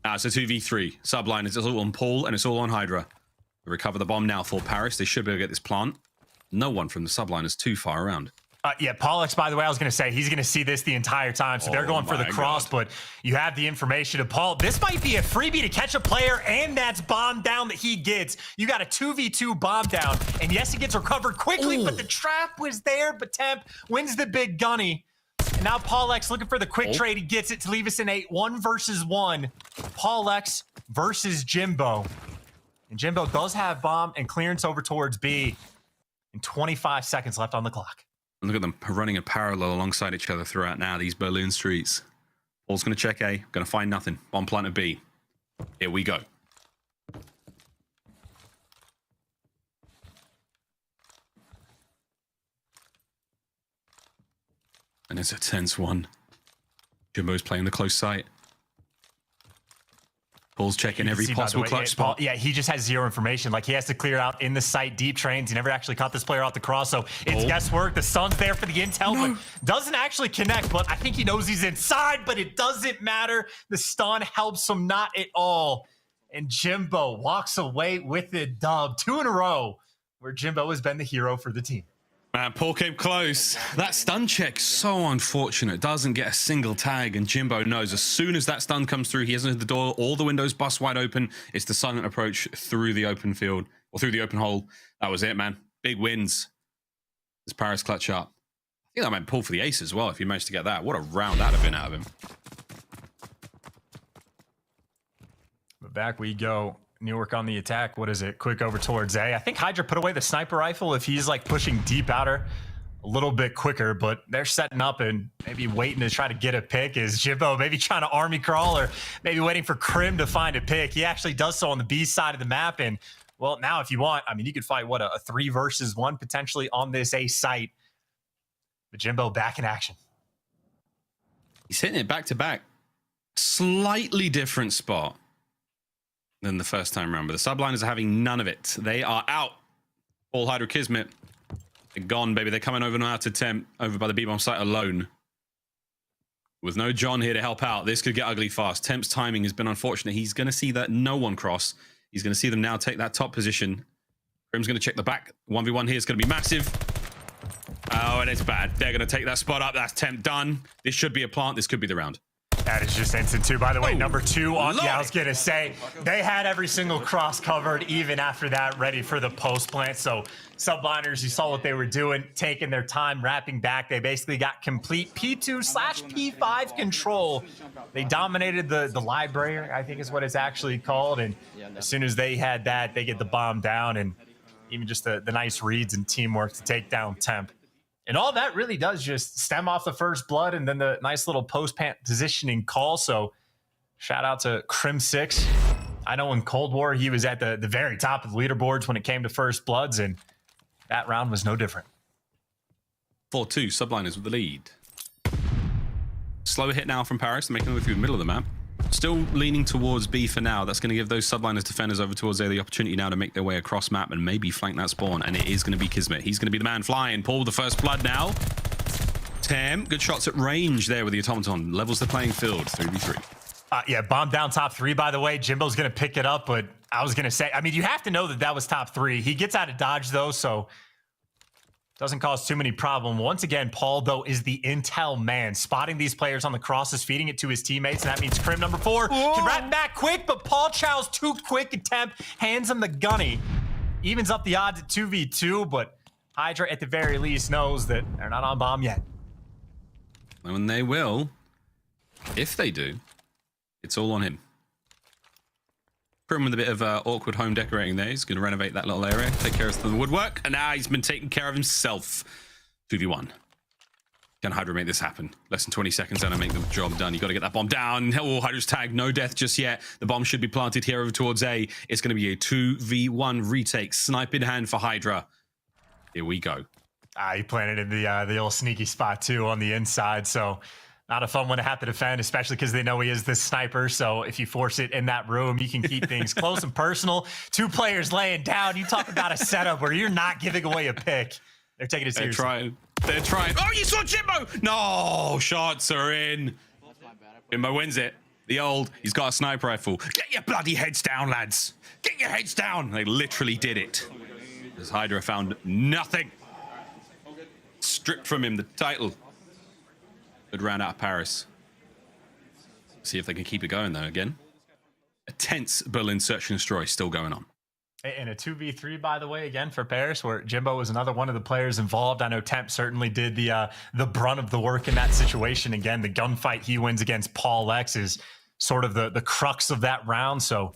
It's a 2v3. Subliners. It's all on Paul, and it's all on Hydra. We recover the bomb now for Paris. They should be able to get this plant. No one from the Subliners too far around. Yeah, Pollux, by the way, I was going to say, he's going to see this the entire time. So they're going for the cross, but you have the information of Paul. This might be a freebie to catch a player, and that's bomb down that he gets. You got a 2v2 bomb down, and yes, it gets recovered quickly, but the trap was there, but Temp wins the big gunny. And Now Paul X looking for the quick trade. He gets it to leave us in a 1v1. Paul X versus Jimbo. And Jimbo does have bomb and clearance over towards B. And 25 seconds left on the clock. Look at them running in parallel alongside each other throughout now, these Berlin streets. Paul's going to check A, going to find nothing. Bomb planted B. Here we go. And it's a tense one. Jimbo's playing the close sight. Paul's checking every possible clutch spot. Yeah, he just has zero information. Like, he has to clear out in the sight, deep trains. He never actually caught this player off the cross, so it's guesswork. The sun's there for the intel, but doesn't actually connect. But I think he knows he's inside, but it doesn't matter. The stun helps him not at all. And Jimbo walks away with the dub. 2 in a row where Jimbo has been the hero for the team. Man, Paul came close. That stun check, so unfortunate. Doesn't get a single tag, and Jimbo knows as soon as that stun comes through, he hasn't hit the door, all the windows bust wide open. It's the silent approach through the open field, or through the open hole. That was it, man. Big wins. Does Paris clutch up? I think that might pull for the ace as well, if he managed to get that. What a round that'd have been out of him. But back we go. Newark on the attack. What is it? Quick over towards A. I think Hydra put away the sniper rifle if he's like pushing deep outer a little bit quicker, but they're setting up and maybe waiting to try to get a pick. Is Jimbo maybe trying to army crawl or maybe waiting for Krim to find a pick? He actually does so on the B side of the map. And well, now if you want, I mean, you could fight what, a 3 versus 1 potentially on this A site. But Jimbo back in action. He's hitting it back to back. Slightly different spot than the first time around, but the Subliners are having none of it. They are out. All Hydra Kismet. They're gone, baby. They're coming over now to Temp, over by the B-bomb site alone. With no John here to help out, this could get ugly fast. Temp's timing has been unfortunate. He's going to see that no one cross. He's going to see them now take that top position. Grim's going to check the back. 1v1 here is going to be massive. Oh, and it's bad. They're going to take that spot up. That's Temp done. This should be a plant. This could be the round. That is just instant too. By the way, number 2 on. Yeah, I was gonna say they had every single cross covered, even after that, ready for the post plant. So Subliners, you saw what they were doing, taking their time, wrapping back. They basically got complete P2/P5 control. They dominated the library, I think is what it's actually called. And as soon as they had that, they get the bomb down, and even just the nice reads and teamwork to take down Temp. And all that really does just stem off the first blood and then the nice little post-pant positioning call. So shout out to Crim6. I know in Cold War, he was at the very top of the leaderboards when it came to first bloods, and that round was no different. 4-2, Subliners with the lead. Slower hit now from Paris, making their way through the middle of the map. Still leaning towards B for now. That's going to give those Subliners defenders over towards A the opportunity now to make their way across map and maybe flank that spawn. And it is going to be Kismet. He's going to be the man flying. Paul with the first blood now. Tem, good shots at range there with the automaton. Levels the playing field, 3v3. Yeah, bomb down top 3, by the way. Jimbo's going to pick it up, but I was going to say, I mean, you have to know that that was top 3. He gets out of dodge, though, so doesn't cause too many problems. Once again, Paul, though, is the intel man, spotting these players on the crosses, feeding it to his teammates, and that means Krim, number 4, can wrap back quick, but Paul Chow's too quick attempt, hands him the gunny, evens up the odds at 2v2, but Hydra, at the very least, knows that they're not on bomb yet. And they will. If they do, it's all on him. Krim with a bit of awkward home decorating there. He's going to renovate that little area, take care of the woodwork, and now he's been taking care of himself. 2v1. Can Hydra make this happen? Less than 20 seconds down and make the job done. You got to get that bomb down. Oh, Hydra's tagged. No death just yet. The bomb should be planted here over towards A. It's going to be a 2v1 retake. Snipe in hand for Hydra. Here we go. He planted in the old sneaky spot, too, on the inside, so not a fun one to have to defend, especially because they know he is the sniper. So if you force it in that room, you can keep things close and personal. 2 players laying down. You talk about a setup where you're not giving away a pick. They're taking it seriously. They're trying. Oh, you saw Jimbo! No, shots are in. Jimbo wins it. He's got a sniper rifle. Get your bloody heads down, lads. Get your heads down. They literally did it. As Hydra found nothing. Stripped from him the title. Good round out of Paris. See if they can keep it going, though, again. A tense Berlin search and destroy still going on. And a 2v3, by the way, again for Paris, where Jimbo was another one of the players involved. I know Temp certainly did the brunt of the work in that situation. Again, the gunfight he wins against Paul X is sort of the crux of that round. So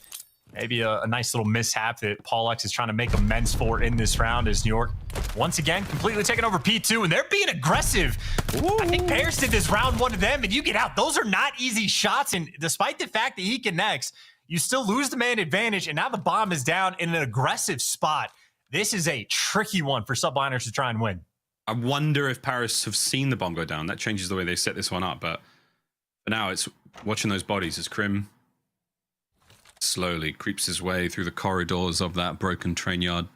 maybe a nice little mishap that Paul X is trying to make amends for in this round as New York, once again, completely taking over P2, and they're being aggressive. Ooh. I think Paris did this round one to them, and you get out. Those are not easy shots, and despite the fact that he connects, you still lose the man advantage, and now the bomb is down in an aggressive spot. This is a tricky one for Subliners to try and win. I wonder if Paris have seen the bomb go down. That changes the way they set this one up, but for now, it's watching those bodies as Crim slowly creeps his way through the corridors of that broken train yard.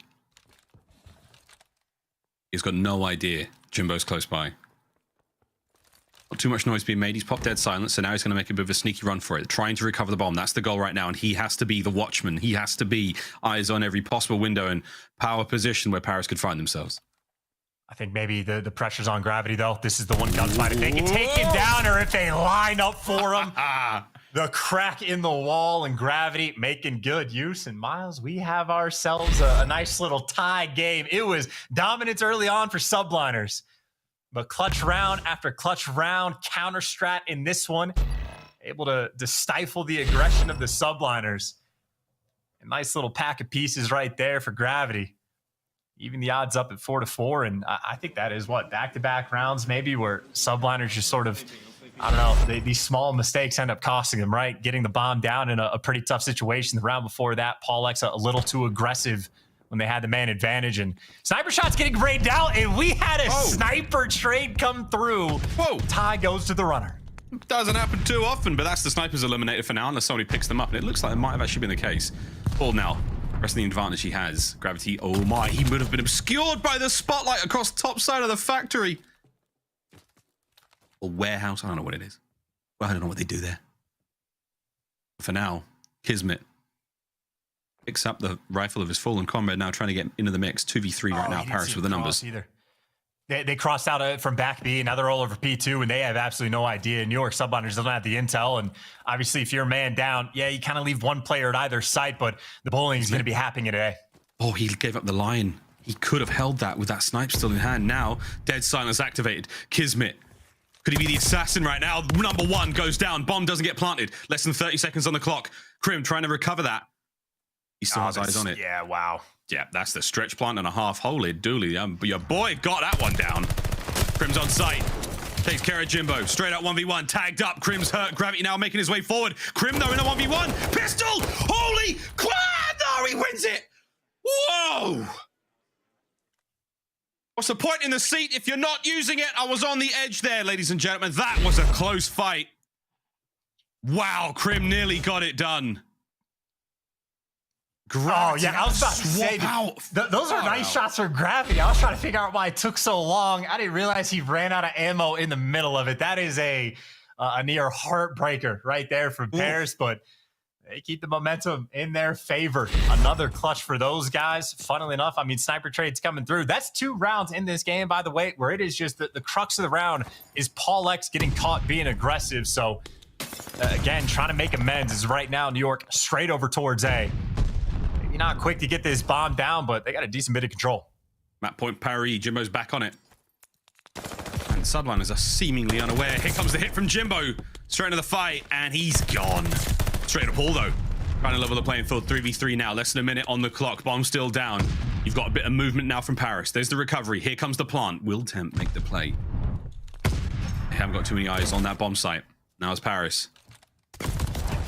He's got no idea Jimbo's close by. Not too much noise being made. He's popped dead silent, so now he's going to make a bit of a sneaky run for it, trying to recover the bomb. That's the goal right now, and he has to be the watchman. He has to be eyes on every possible window and power position where Paris could find themselves. I think maybe the pressure's on Gravity, though. This is the one gunfight. If they can take him down or if they line up for him, the crack in the wall and Gravity making good use. And Miles, we have ourselves a nice little tie game. It was dominance early on for Subliners. But clutch round after clutch round, counter strat in this one, able to stifle the aggression of the Subliners. A nice little pack of pieces right there for Gravity. Even the odds up at 4-4, and I think that is what, back-to-back rounds maybe where Subliners just sort of, I don't know, these small mistakes end up costing them, right? Getting the bomb down in a pretty tough situation. The round before that, Paul X a little too aggressive when they had the man advantage, and sniper shots getting rained out, and we had a sniper trade come through. Whoa. Tie goes to the runner. Doesn't happen too often, but that's the snipers eliminated for now, unless somebody picks them up, and it looks like it might have actually been the case. Ball now. Rest of the advantage he has. Gravity, oh my, he would have been obscured by the spotlight across the top side of the factory. Or warehouse, I don't know what it is. Well, I don't know what they do there. For now, Kismet picks up the rifle of his fallen comrade, now trying to get into the mix. 2v3 right now, Paris with the numbers. Either. They crossed out from back B, and now they're all over P2, and they have absolutely no idea. New York Subliners doesn't have the intel, and obviously if you're a man down, yeah, you kind of leave one player at either site, but the bullying is going to be happening today. Oh, he gave up the line. He could have held that with that snipe still in hand. Now, dead silence activated. Kismet. Could he be the assassin right now? Number one goes down. Bomb doesn't get planted. Less than 30 seconds on the clock. Crim trying to recover that. He still has eyes on it. Yeah, wow. Yeah, that's the stretch plant and a half. Holy dooly. Your boy got that one down. Crim's on site. Takes care of Jimbo. Straight out 1v1. Tagged up. Crim's hurt. Gravity now making his way forward. Crim, though, in a 1v1. Pistol! Holy crap! No, he wins it! Whoa! What's the point in the seat if you're not using it? I was on the edge there, ladies and gentlemen. That was a close fight. Wow, Crim nearly got it done. Gravity. Oh, yeah, I was about to say, those are nice shots for Gravity. I was trying to figure out why it took so long. I didn't realize he ran out of ammo in the middle of it. That is a near heartbreaker right there from Paris, but they keep the momentum in their favor. Another clutch for those guys. Funnily enough, I mean, sniper trades coming through. That's 2 rounds in this game, by the way, where it is just the crux of the round is Paul X getting caught being aggressive. So, again, trying to make amends is right now New York straight over towards A. Maybe not quick to get this bomb down, but they got a decent bit of control. Map point parry. Jimbo's back on it. And Subliners are seemingly unaware. Here comes the hit from Jimbo. Straight into the fight, and he's gone. Straight up Hall, though. Trying to level the playing field. 3v3 now. Less than a minute on the clock. Bomb still down. You've got a bit of movement now from Paris. There's the recovery. Here comes the plant. Will Temp make the play? They haven't got too many eyes on that bomb site. Now it's Paris.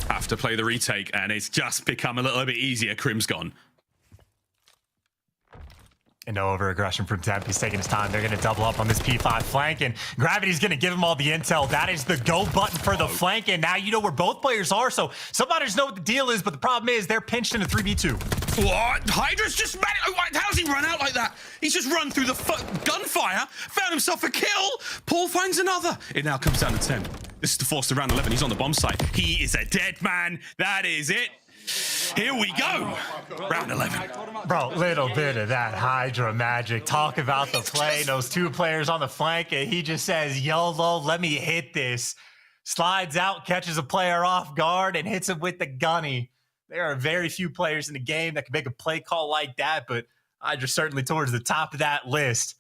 Have to play the retake, and it's just become a little bit easier. Crim's gone. And no over-aggression from Temp. He's taking his time. They're going to double up on this P5 flank, and Gravity's going to give him all the intel. That is the go button for the flank, and now you know where both players are, so somebody know what the deal is, but the problem is they're pinched in a 3v2. What? Hydra's just mad. How does he run out like that? He's just run through the gunfire, found himself a kill. Paul finds another. It now comes down to 10. This is the force to round 11. He's on the bomb site. He is a dead man. That is it. Here we go. Round 11. Bro, little bit of that Hydra magic. Talk about the play. Those 2 players on the flank, and he just says, YOLO, let me hit this. Slides out, catches a player off guard, and hits him with the gunny. there are very few players in the game that can make a play call like that, but Hydra certainly towards the top of that list.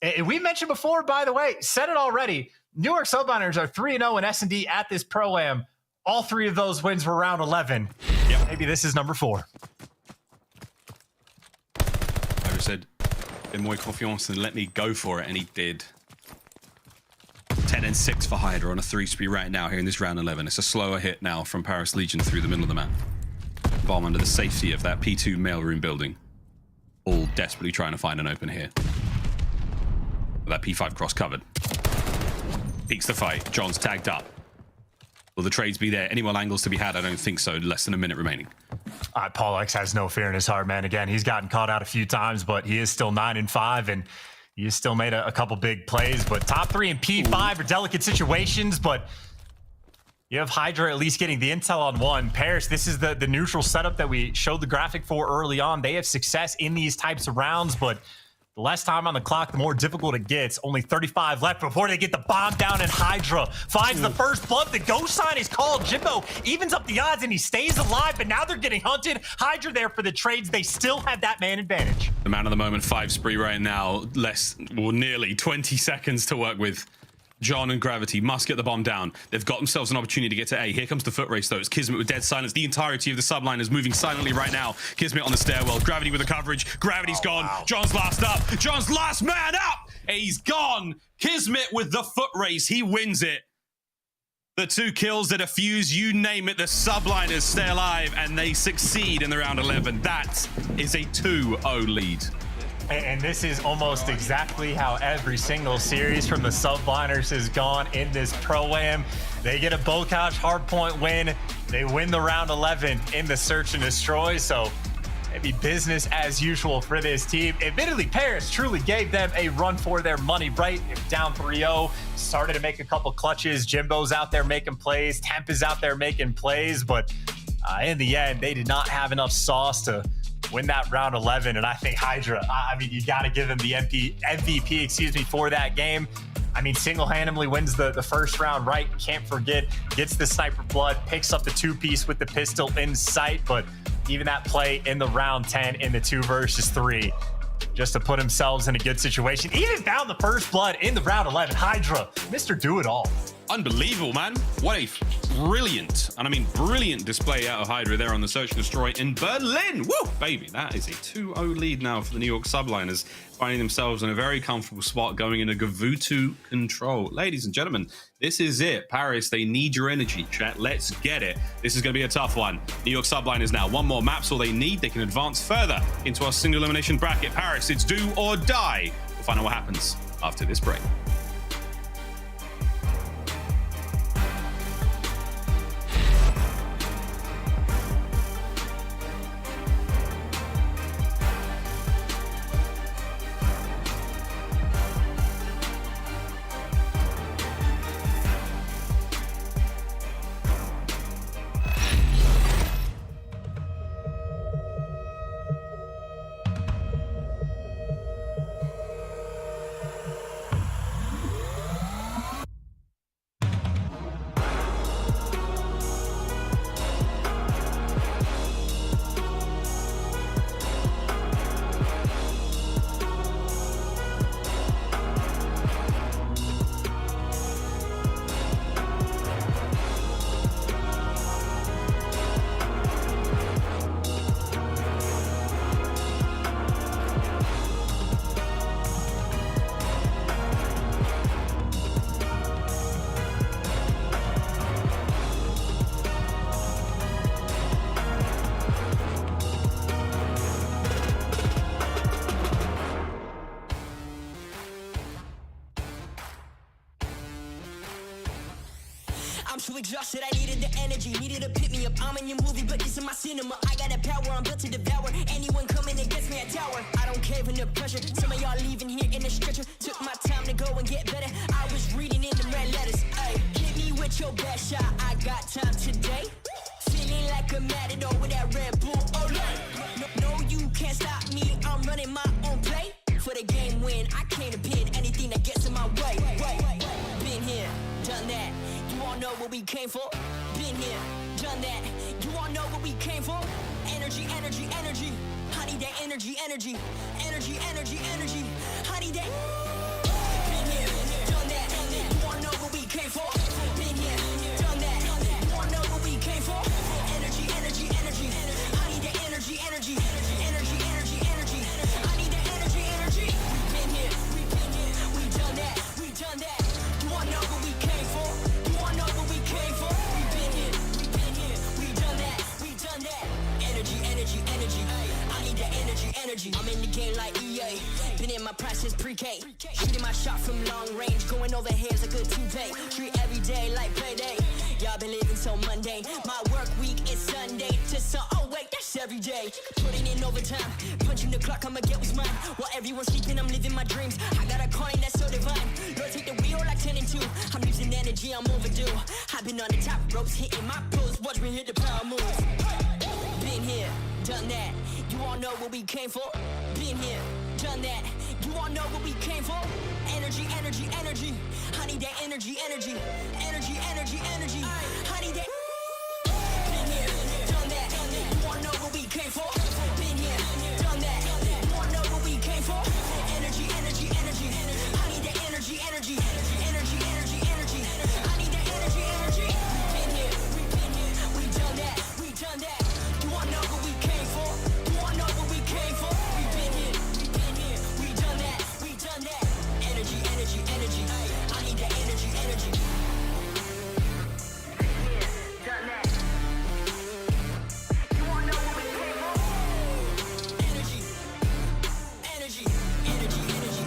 And we mentioned before, by the way, said it already, New York Subliners are 3-0 in S&D at this Pro-Am. All 3 of those wins were round 11. Yep. Maybe this is number 4. Hydra said, "Fais moi confiance and let me go for it," and he did. 10-6 for Hydra on a 3-spree right now here in this round 11. It's a slower hit now from Paris Legion through the middle of the map. Bomb under the safety of that P2 mailroom building. All desperately trying to find an open here. That P5 cross covered. Peeks the fight. John's tagged up. Will the trades be there? Any more angles to be had? I don't think so. Less than a minute remaining. Paul X has no fear in his heart, man. Again, he's gotten caught out a few times, but he is still 9-5, and he has still made a couple big plays. But top 3 and P5 are delicate situations, but you have Hydra at least getting the intel on one. Paris, this is the neutral setup that we showed the graphic for early on. They have success in these types of rounds, but the less time on the clock, the more difficult it gets. Only 35 left before they get the bomb down, and Hydra finds the first blood. The ghost sign is called. Jimbo evens up the odds, and he stays alive, but now they're getting hunted. Hydra there for the trades. They still have that man advantage. The man of the moment 5-spree right now. Nearly 20 seconds to work with. John and Gravity must get the bomb down. They've got themselves an opportunity to get to A. Here comes the foot race, though. It's Kismet with dead silence. The entirety of the Subliners moving silently right now. Kismet on the stairwell. Gravity with the coverage. Gravity's gone. Wow. John's last up. John's last man up. He's gone. Kismet with the foot race. He wins it. The 2 kills, the defuse, you name it. The Subliners stay alive, and they succeed in the round 11. That is a 2-0 lead. And this is almost exactly how every single series from the Subliners has gone in this Pro-Am. They get a Bocage hardpoint win. They win the round 11 in the search and destroy. So maybe business as usual for this team. Admittedly, Paris truly gave them a run for their money, right? Down 3-0, started to make a couple clutches. Jimbo's out there making plays. Temp is out there making plays. But in the end, they did not have enough sauce to win that round 11, and I think Hydra, I mean, you got to give him the MVP, for that game. I mean, single-handedly wins the first round, right? Can't forget, gets the sniper blood, picks up the 2-piece with the pistol in sight, but even that play in the round 10 in the 2 versus 3, just to put themselves in a good situation. Even down the first blood in the round 11, Hydra, Mr. Do-It-All. Unbelievable, man. What a brilliant, and I mean brilliant display out of Hydra there on the search and destroy in Berlin. Woo, baby, that is a 2-0 lead now for the New York Subliners, finding themselves in a very comfortable spot going into Gavutu control. Ladies and gentlemen, this is it. Paris, they need your energy, chat. Let's get it. This is going to be a tough one. New York Subliners now. 1 more map's all they need. They can advance further into our single elimination bracket. Paris, it's do or die. We'll find out what happens after this break. Exhausted, I needed the energy, needed to pick me up. I'm in your movie, but this is my cinema. I got the power, I'm built to devour. Anyone coming against me, a tower. I don't care for the pressure. Some of y'all leaving here in the stretcher. Took my time to go and get better. I was reading in the red letters. Ay, hit me with your best shot. I got time today. Feeling like a matador with that Red Bull. Oh, no, you can't stop me. I'm running my own play. For the game win, I can't depend anything that gets in my way. Been here, done that. You all know what we came for. Been here, done that. You all know what we came for. need that energy, energy, energy, energy, energy. I need that. Been here, done that. You wanna know what we came for? Been here, done that. You wanna know what we came for? Energy, energy, energy. I need that energy, energy, energy, energy, energy. I need that energy, energy. Been here, we done that, we done that. You wanna know what we came for? You wanna know what we came for? We been here, we done that, we done that. Energy, energy, energy. I need that energy, energy. I'm in the game like EA. Been in my process pre-K. Shooting my shot from long range. Going over heads like a toupee. Treat every day like payday. Y'all been living so mundane. My work week is Sunday to Sun. Oh wait, that's every day. Putting in overtime. Punching the clock, I'ma get what's mine. While everyone's sleeping, I'm living my dreams. I got a coin that's so divine. Lord, take the wheel like 10 and 2. I'm losing energy, I'm overdue. I've been on the top ropes, hitting my pulls. Watch me hit the power moves. Been here, done that. You all know what we came for. Been here, done that. You all know what we came for. Energy, energy, energy. I need that energy, energy, energy, energy, energy. I need that. Been here, done that. You all know what we came for. Been here, done that. You all know what we came for. Energy, energy, energy. I need that energy, energy, energy, energy, energy. I need that energy, energy. Been here, we done that, we done that. You all know what we came for. You all know what we came for. We been here, we done that, we done that. Energy, energy, energy. I need that energy, energy. Done that. You all know what we came for. Energy, energy, energy, energy, energy.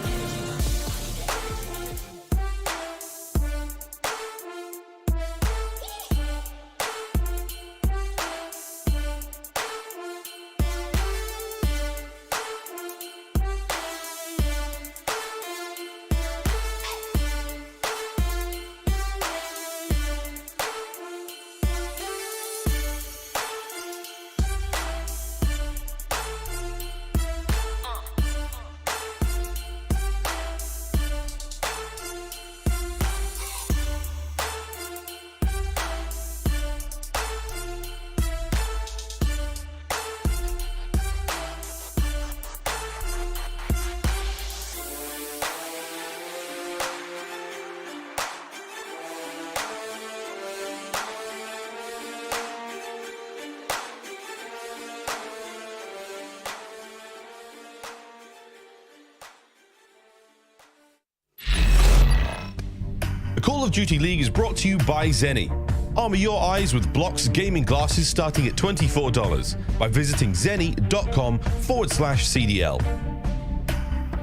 The Call of Duty League is brought to you by Zenni. Armor your eyes with Block's gaming glasses starting at $24 by visiting zenni.com/CDL.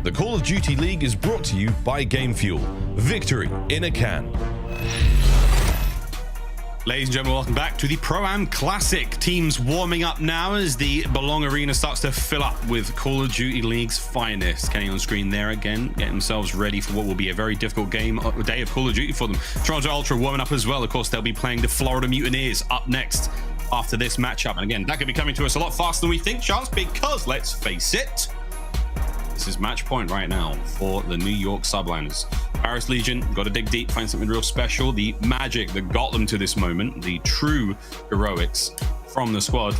The Call of Duty League is brought to you by Game Fuel. Victory in a can. Ladies and gentlemen, welcome back to the Pro-Am Classic. Teams warming up now as the Belong Arena starts to fill up with Call of Duty League's finest. Kenny on screen there again, getting themselves ready for what will be a very difficult day of Call of Duty for them. Toronto Ultra warming up as well. Of course, they'll be playing the Florida Mutineers up next after this matchup. And again, that could be coming to us a lot faster than we think, Chance, because let's face it, this is match point right now for the New York Subliners. Paris Legion, got to dig deep, find something real special. The magic that got them to this moment, the true heroics from the squad.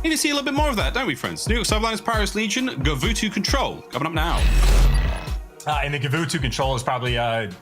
Need to see a little bit more of that, don't we, friends? New York Subliners, Paris Legion, Gavutu Control, coming up now. And the Gavutu Control is probably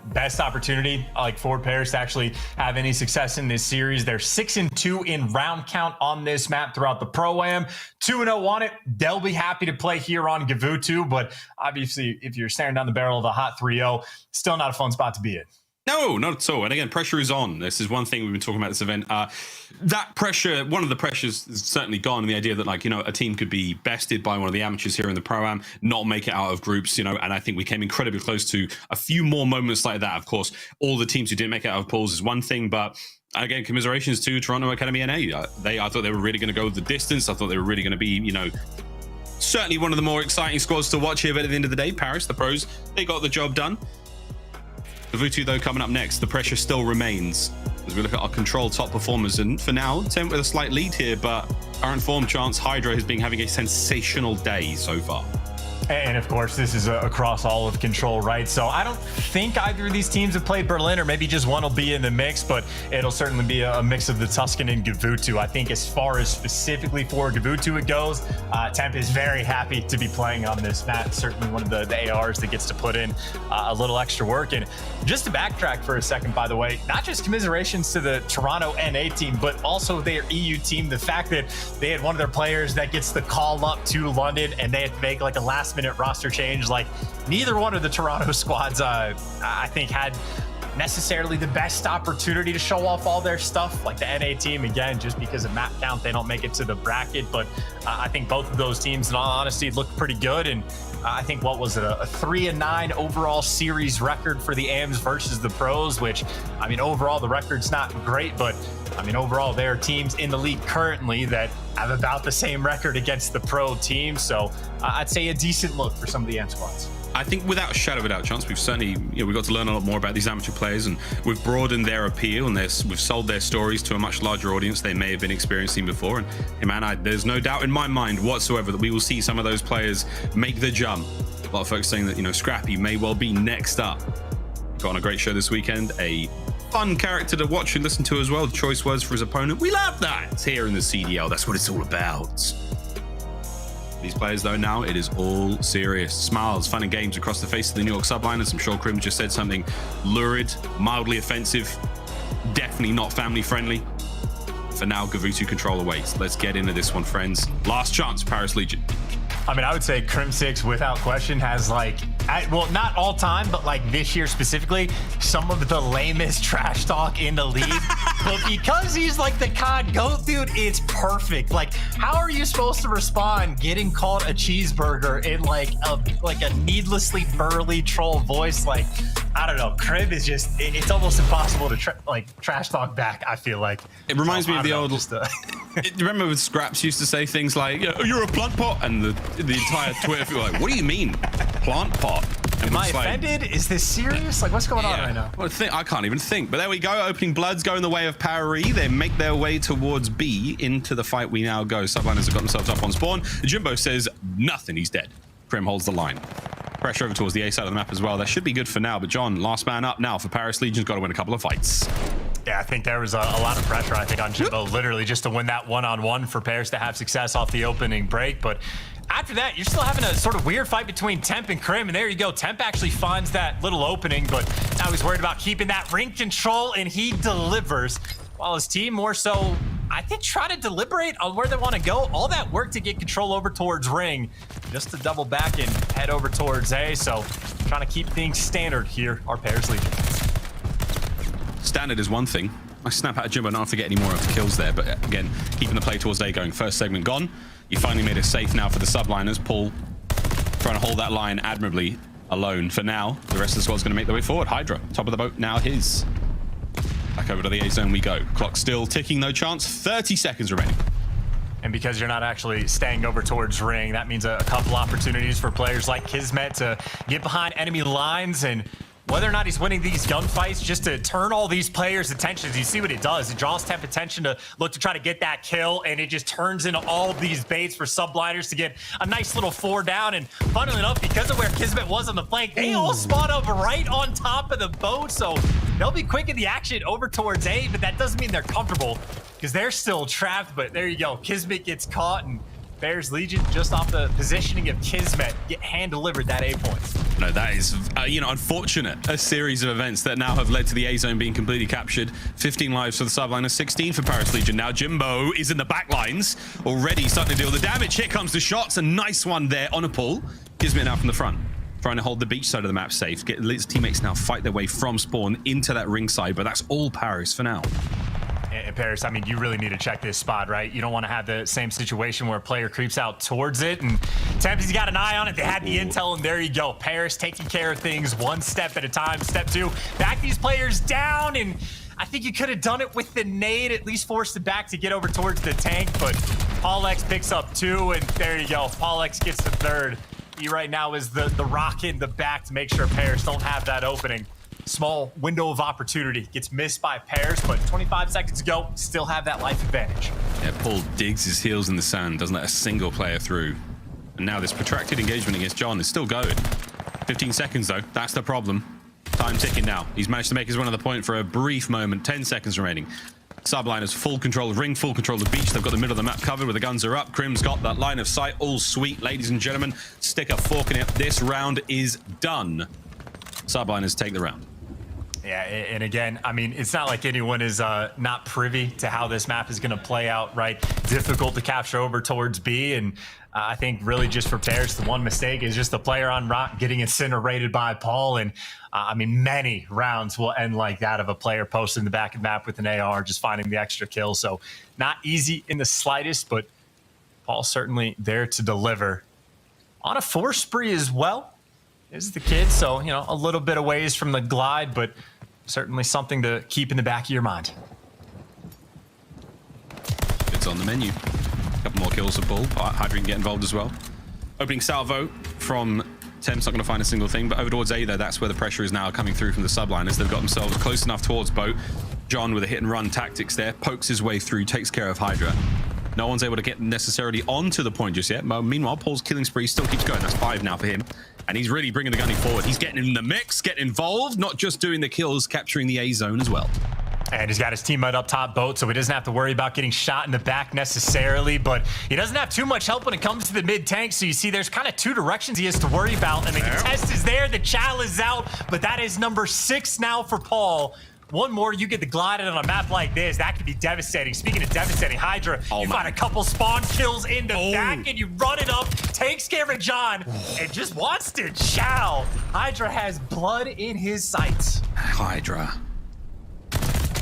best opportunity like for Paris to actually have any success in this series. They're 6-2 in round count on this map throughout the Pro-Am. 2-0 on it. They'll be happy to play here on Gavutu, but obviously if you're staring down the barrel of a hot 3-0, still not a fun spot to be in. No, not at all. And again, pressure is on. This is one thing we've been talking about this event. That pressure, one of the pressures is certainly gone. The idea that, like, you know, a team could be bested by one of the amateurs here in the Pro-Am, not make it out of groups, you know, and I think we came incredibly close to a few more moments like that. Of course, all the teams who didn't make it out of pools is one thing, but again, commiserations to Toronto Academy NA. I thought they were really going to go the distance. I thought they were really going to be, you know, certainly one of the more exciting squads to watch here. But at the end of the day, Paris, the pros, they got the job done. Gavutu, though, coming up next. The pressure still remains as we look at our control top performers. And for now, Tent with a slight lead here, but current form, Chance, Hydra has been having a sensational day so far. And of course, this is across all of Control, right? So I don't think either of these teams have played Berlin, or maybe just one will be in the mix, but it'll certainly be a mix of the Tuscan and Gavutu. I think as far as specifically for Gavutu it goes, Temp is very happy to be playing on this map. Certainly one of the ARs that gets to put in a little extra work. And just to backtrack for a second, by the way, not just commiserations to the Toronto NA team, but also their EU team. The fact that they had one of their players that gets the call up to London and they had to make like a last minute roster change. Like neither one of the Toronto squads, I think, had necessarily the best opportunity to show off all their stuff. Like the NA team, again, just because of map count, they don't make it to the bracket. But I think both of those teams, in all honesty, looked pretty good. And I think, what was it, a 3-9 overall series record for the AMs versus the Pros, which, I mean, overall, the record's not great, but I mean, overall, there are teams in the league currently that have about the same record against the Pro team. So I'd say a decent look for some of the AM squads. I think without a shadow of a doubt, Chance, we've certainly, we got to learn a lot more about these amateur players, and we've broadened their appeal, and we've sold their stories to a much larger audience they may have been experiencing before. And hey, man, there's no doubt in my mind whatsoever that we will see some of those players make the jump. A lot of folks saying that, Scrappy may well be next up. Got on a great show this weekend, a fun character to watch and listen to as well. The choice words for his opponent. We love that here in the CDL. That's what it's all about. These players, though, now it is all serious. Smiles, fun and games across the face of the New York Subliners. I'm sure Krim just said something lurid, mildly offensive, definitely not family friendly. For now, Gavutu control awaits. Let's get into this one, friends. Last chance, Paris Legion. I mean, I would say Crim6, without question, has well, not all time, but like this year specifically, some of the lamest trash talk in the league. But because he's like the COD GOAT, dude, it's perfect. Like, how are you supposed to respond getting called a cheeseburger in like a needlessly burly troll voice? Like, I don't know. Crib is just, it's almost impossible to trash talk back, I feel like. It reminds me of the old... Remember when Scraps used to say things like, you're a plant pot? And the entire Twitter feed like, what do you mean? Plant pot? And am I offended? Is this serious? Like, what's going on right now? Well, I can't even think. But there we go. Opening Bloods go in the way of Paris. They make their way towards B. Into the fight we now go. Subliners have got themselves up on spawn. Jimbo says nothing. He's dead. Krim holds the line. Pressure over towards the A side of the map as well. That should be good for now. But John, last man up now for Paris Legion's got to win a couple of fights. Yeah, I think there was a lot of pressure, I think, on Jimbo, literally just to win that one-on-one for Paris to have success off the opening break. But after that, you're still having a sort of weird fight between Temp and Krim, and there you go. Temp actually finds that little opening, but now he's worried about keeping that ring control, and he delivers. While his team more so, I think, try to deliberate on where they want to go. All that work to get control over towards ring, just to double back and head over towards A. So trying to keep things standard here, our Paris Legion. Standard is one thing. I snap out of Jimbo, not to get any more of the kills there, but again, keeping the play towards A going. First segment gone. You finally made it safe now for the Subliners. Paul trying to hold that line admirably alone for now. The rest of the squad's going to make their way forward. Hydra, top of the boat, now his. Back over to the A zone we go. Clock still ticking, no chance. 30 seconds remaining. And because you're not actually staying over towards ring, that means a couple opportunities for players like Kismet to get behind enemy lines, and whether or not he's winning these gunfights, just to turn all these players' attentions. You see what it does. It draws Temp attention to look to try to get that kill, and it just turns into all of these baits for Subliners to get a nice little 4 down. And funnily enough, because of where Kismet was on the flank, they all spawn up right on top of the boat. So they'll be quick in the action over towards A, but that doesn't mean they're comfortable because they're still trapped. But there you go. Kismet gets caught, and Bears Legion, just off the positioning of Kismet, get hand-delivered that A points. No, that is, unfortunate. A series of events that now have led to the A zone being completely captured. 15 lives for the Subliners, 16 for Paris Legion. Now Jimbo is in the back lines, already starting to deal the damage. Here comes the shots. A nice one there on a pull. Kismet now from the front, trying to hold the beach side of the map safe. Get his teammates now fight their way from spawn into that ring side, but that's all Paris for now. And Paris, I mean, you really need to check this spot, right? You don't want to have the same situation where a player creeps out towards it, and Tempy's got an eye on it. They had the intel, and there you go. Paris taking care of things one step at a time. Step 2, back these players down, and I think you could have done it with the nade, at least forced it back to get over towards the tank, but Paulex picks up 2, and there you go. Paulex gets the 3rd. He right now is the rock in the back to make sure Paris don't have that opening. Small window of opportunity gets missed by Paris, but 25 seconds to go, still have that life advantage. Yeah, Paul digs his heels in the sand, doesn't let a single player through. And now this protracted engagement against John is still going. 15 seconds though, that's the problem. Time ticking now. He's managed to make his run on the point for a brief moment. 10 seconds remaining. Subliners full control of ring, full control of the beach. They've got the middle of the map covered where the guns are up. Crim's got that line of sight. All sweet, ladies and gentlemen. Stick a fork in it. This round is done. Subliners take the round. Yeah, and again, I mean, it's not like anyone is not privy to how this map is going to play out, right? Difficult to capture over towards B, and I think really just for Paris, the one mistake is just the player on Rock getting incinerated by Paul, and I mean, many rounds will end like that of a player posting the back of the map with an AR, just finding the extra kill. So not easy in the slightest, but Paul's certainly there to deliver. On a 4 spree as well is the kid, so, you know, a little bit of ways from the glide, but certainly something to keep in the back of your mind. It's on the menu. A couple more kills for Bull. Hydra can get involved as well. Opening salvo from Temp's not going to find a single thing, but over towards A, though, that's where the pressure is now coming through from the Subliners. They've got themselves close enough towards Boat. John with a hit-and-run tactics there, pokes his way through, takes care of Hydra. No one's able to get necessarily onto the point just yet. Meanwhile, Paul's killing spree still keeps going. That's 5 now for him. And he's really bringing the gunning forward. He's getting in the mix, getting involved, not just doing the kills, capturing the A zone as well. And he's got his teammate up top, Boat, so he doesn't have to worry about getting shot in the back necessarily, but he doesn't have too much help when it comes to the mid-tank, so you see there's kind of 2 directions he has to worry about, and the contest is there, the chal is out, but that is number 6 now for Paul. One more, you get the glided on a map like this, that could be devastating. Speaking of devastating, Hydra, you find a couple spawn kills in the back, and you run it up, takes care of John, and just wants to chow. Hydra has blood in his sights. Hydra.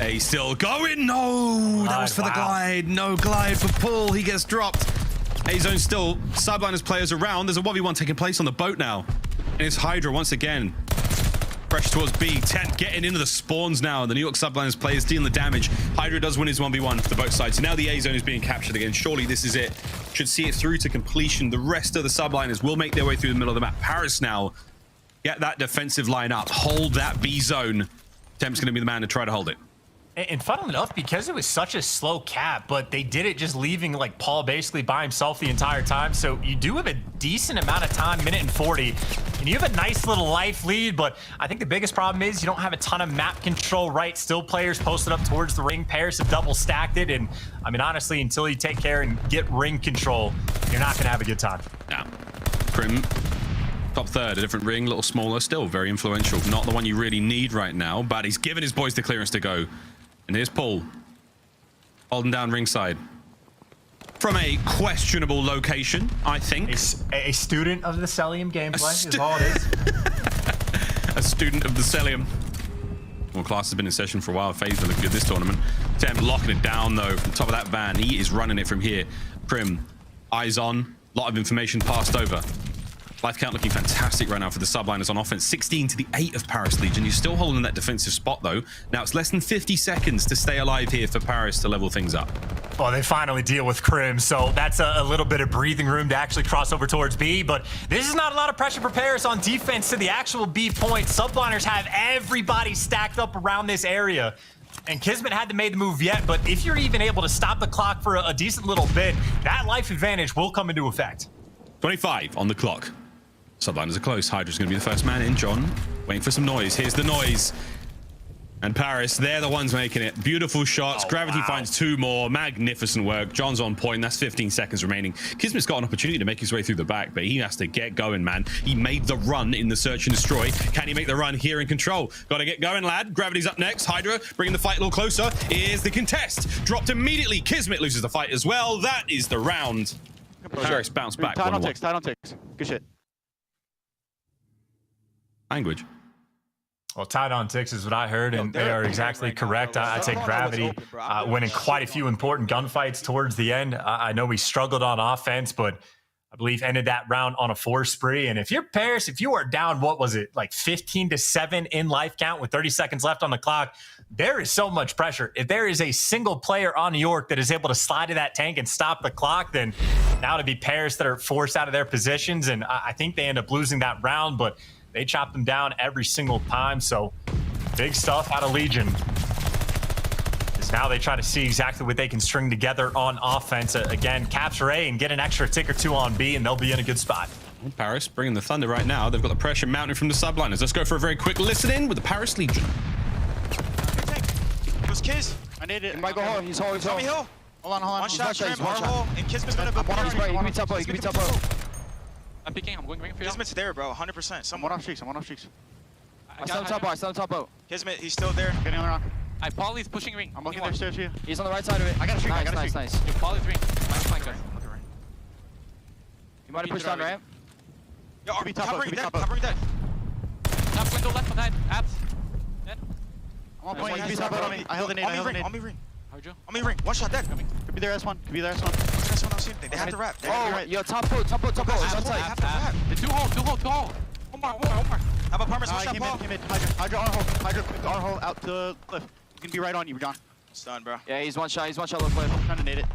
A still going. No, that was for the glide. No glide for Paul. He gets dropped. A-zone still. Subliners players around. There's a 1v1 taking place on the boat now. And it's Hydra once again. Fresh towards B. 10 getting into the spawns now. And the New York Subliners players dealing the damage. Hydra does win his 1v1 for the boat side. So now the A-zone is being captured again. Surely this is it. Should see it through to completion. The rest of the Subliners will make their way through the middle of the map. Paris now. Get that defensive line up. Hold that B zone. Temp's going to be the man to try to hold it. And funnily enough, because it was such a slow cap, but they did it just leaving like Paul basically by himself the entire time. So you do have a decent amount of time, 1:40, and you have a nice little life lead. But I think the biggest problem is you don't have a ton of map control, right? Still players posted up towards the ring. Paris have double stacked it. And I mean, honestly, until you take care and get ring control, you're not going to have a good time. Now, Prim, top third, a different ring, a little smaller, still very influential. Not the one you really need right now, but he's given his boys the clearance to go. And here's Paul, holding down ringside. From a questionable location, I think. A student of the Celium gameplay is all it is. A student of the Celium. Well, class has been in session for a while. Faze looking good this tournament. Temp locking it down, though, from the top of that van. He is running it from here. Prim, eyes on, a lot of information passed over. Life count looking fantastic right now for the Subliners on offense. 16 to the 8 of Paris Legion. You're still holding that defensive spot, though. Now it's less than 50 seconds to stay alive here for Paris to level things up. Well, they finally deal with Crim, so that's a little bit of breathing room to actually cross over towards B, but this is not a lot of pressure for Paris on defense to the actual B point. Subliners have everybody stacked up around this area. And Kismet hadn't made the move yet, but if you're even able to stop the clock for a decent little bit, that life advantage will come into effect. 25 on the clock. Subliners are close. Hydra's going to be the first man in. John waiting for some noise. Here's the noise. And Paris, they're the ones making it. Beautiful shots. Gravity finds 2 more. Magnificent work. John's on point. That's 15 seconds remaining. Kismet's got an opportunity to make his way through the back, but he has to get going, man. He made the run in the search and destroy. Can he make the run here in control? Got to get going, lad. Gravity's up next. Hydra bringing the fight a little closer. Here's the contest. Dropped immediately. Kismet loses the fight as well. That is the round. Paris bounce back. Tied on ticks. Good shit. Language. Well, tied on ticks is what I heard, and they are exactly correct. I take Gravity winning quite a few important gunfights towards the end. I know we struggled on offense, but I believe ended that round on a 4 spree. And if you're Paris, if you are down, what was it, like 15-7 in life count with 30 seconds left on the clock, there is so much pressure. If there is a single player on New York that is able to slide to that tank and stop the clock, then now to be Paris that are forced out of their positions. And I think they end up losing that round, but they chop them down every single time. So big stuff out of Legion. This So now they try to see exactly what they can string together on offense. Again, capture A and get an extra tick or two on B, and they'll be in a good spot. Paris bringing the thunder right now. They've got the pressure mounting from the subliners. Let's go for a very quick listen in with the Paris Legion. Who's Kiz? I need it. He might go home. He's home. Tommy Hill. Hold on. One shot, trim, hole, and Kismet's gonna go. Give me top out. I'm picking. I'm going green for you. Kismet's there, bro. 100%. Someone off streaks. I got top out. Kismet, he's still there. Getting on the rock. Polly's pushing green. I'm looking there, you. He's on the right side of it. I got a streak. Nice. Yo, Polly's green. Nice flank, guys. You might have pushed on ramp. Yo, Could be top covering out, dead. could be top out. Covering dead. Top window left behind. Abs. Dead. I'm on point. Could be top out on me. I held the nade. On me ring. How'd you? On me ring. One shot dead. Could be there S1. That's what I'm seeing. They have to wrap. Oh, yo, top boat. It's on site. The two hole. One more. How about Parmas? One shot, Came Paul. in. Hydra on hole. Hydra on hole out to the cliff. He's gonna be right on you, John. Stun, bro. Yeah, he's one shot low cliff. I'm trying to nade it.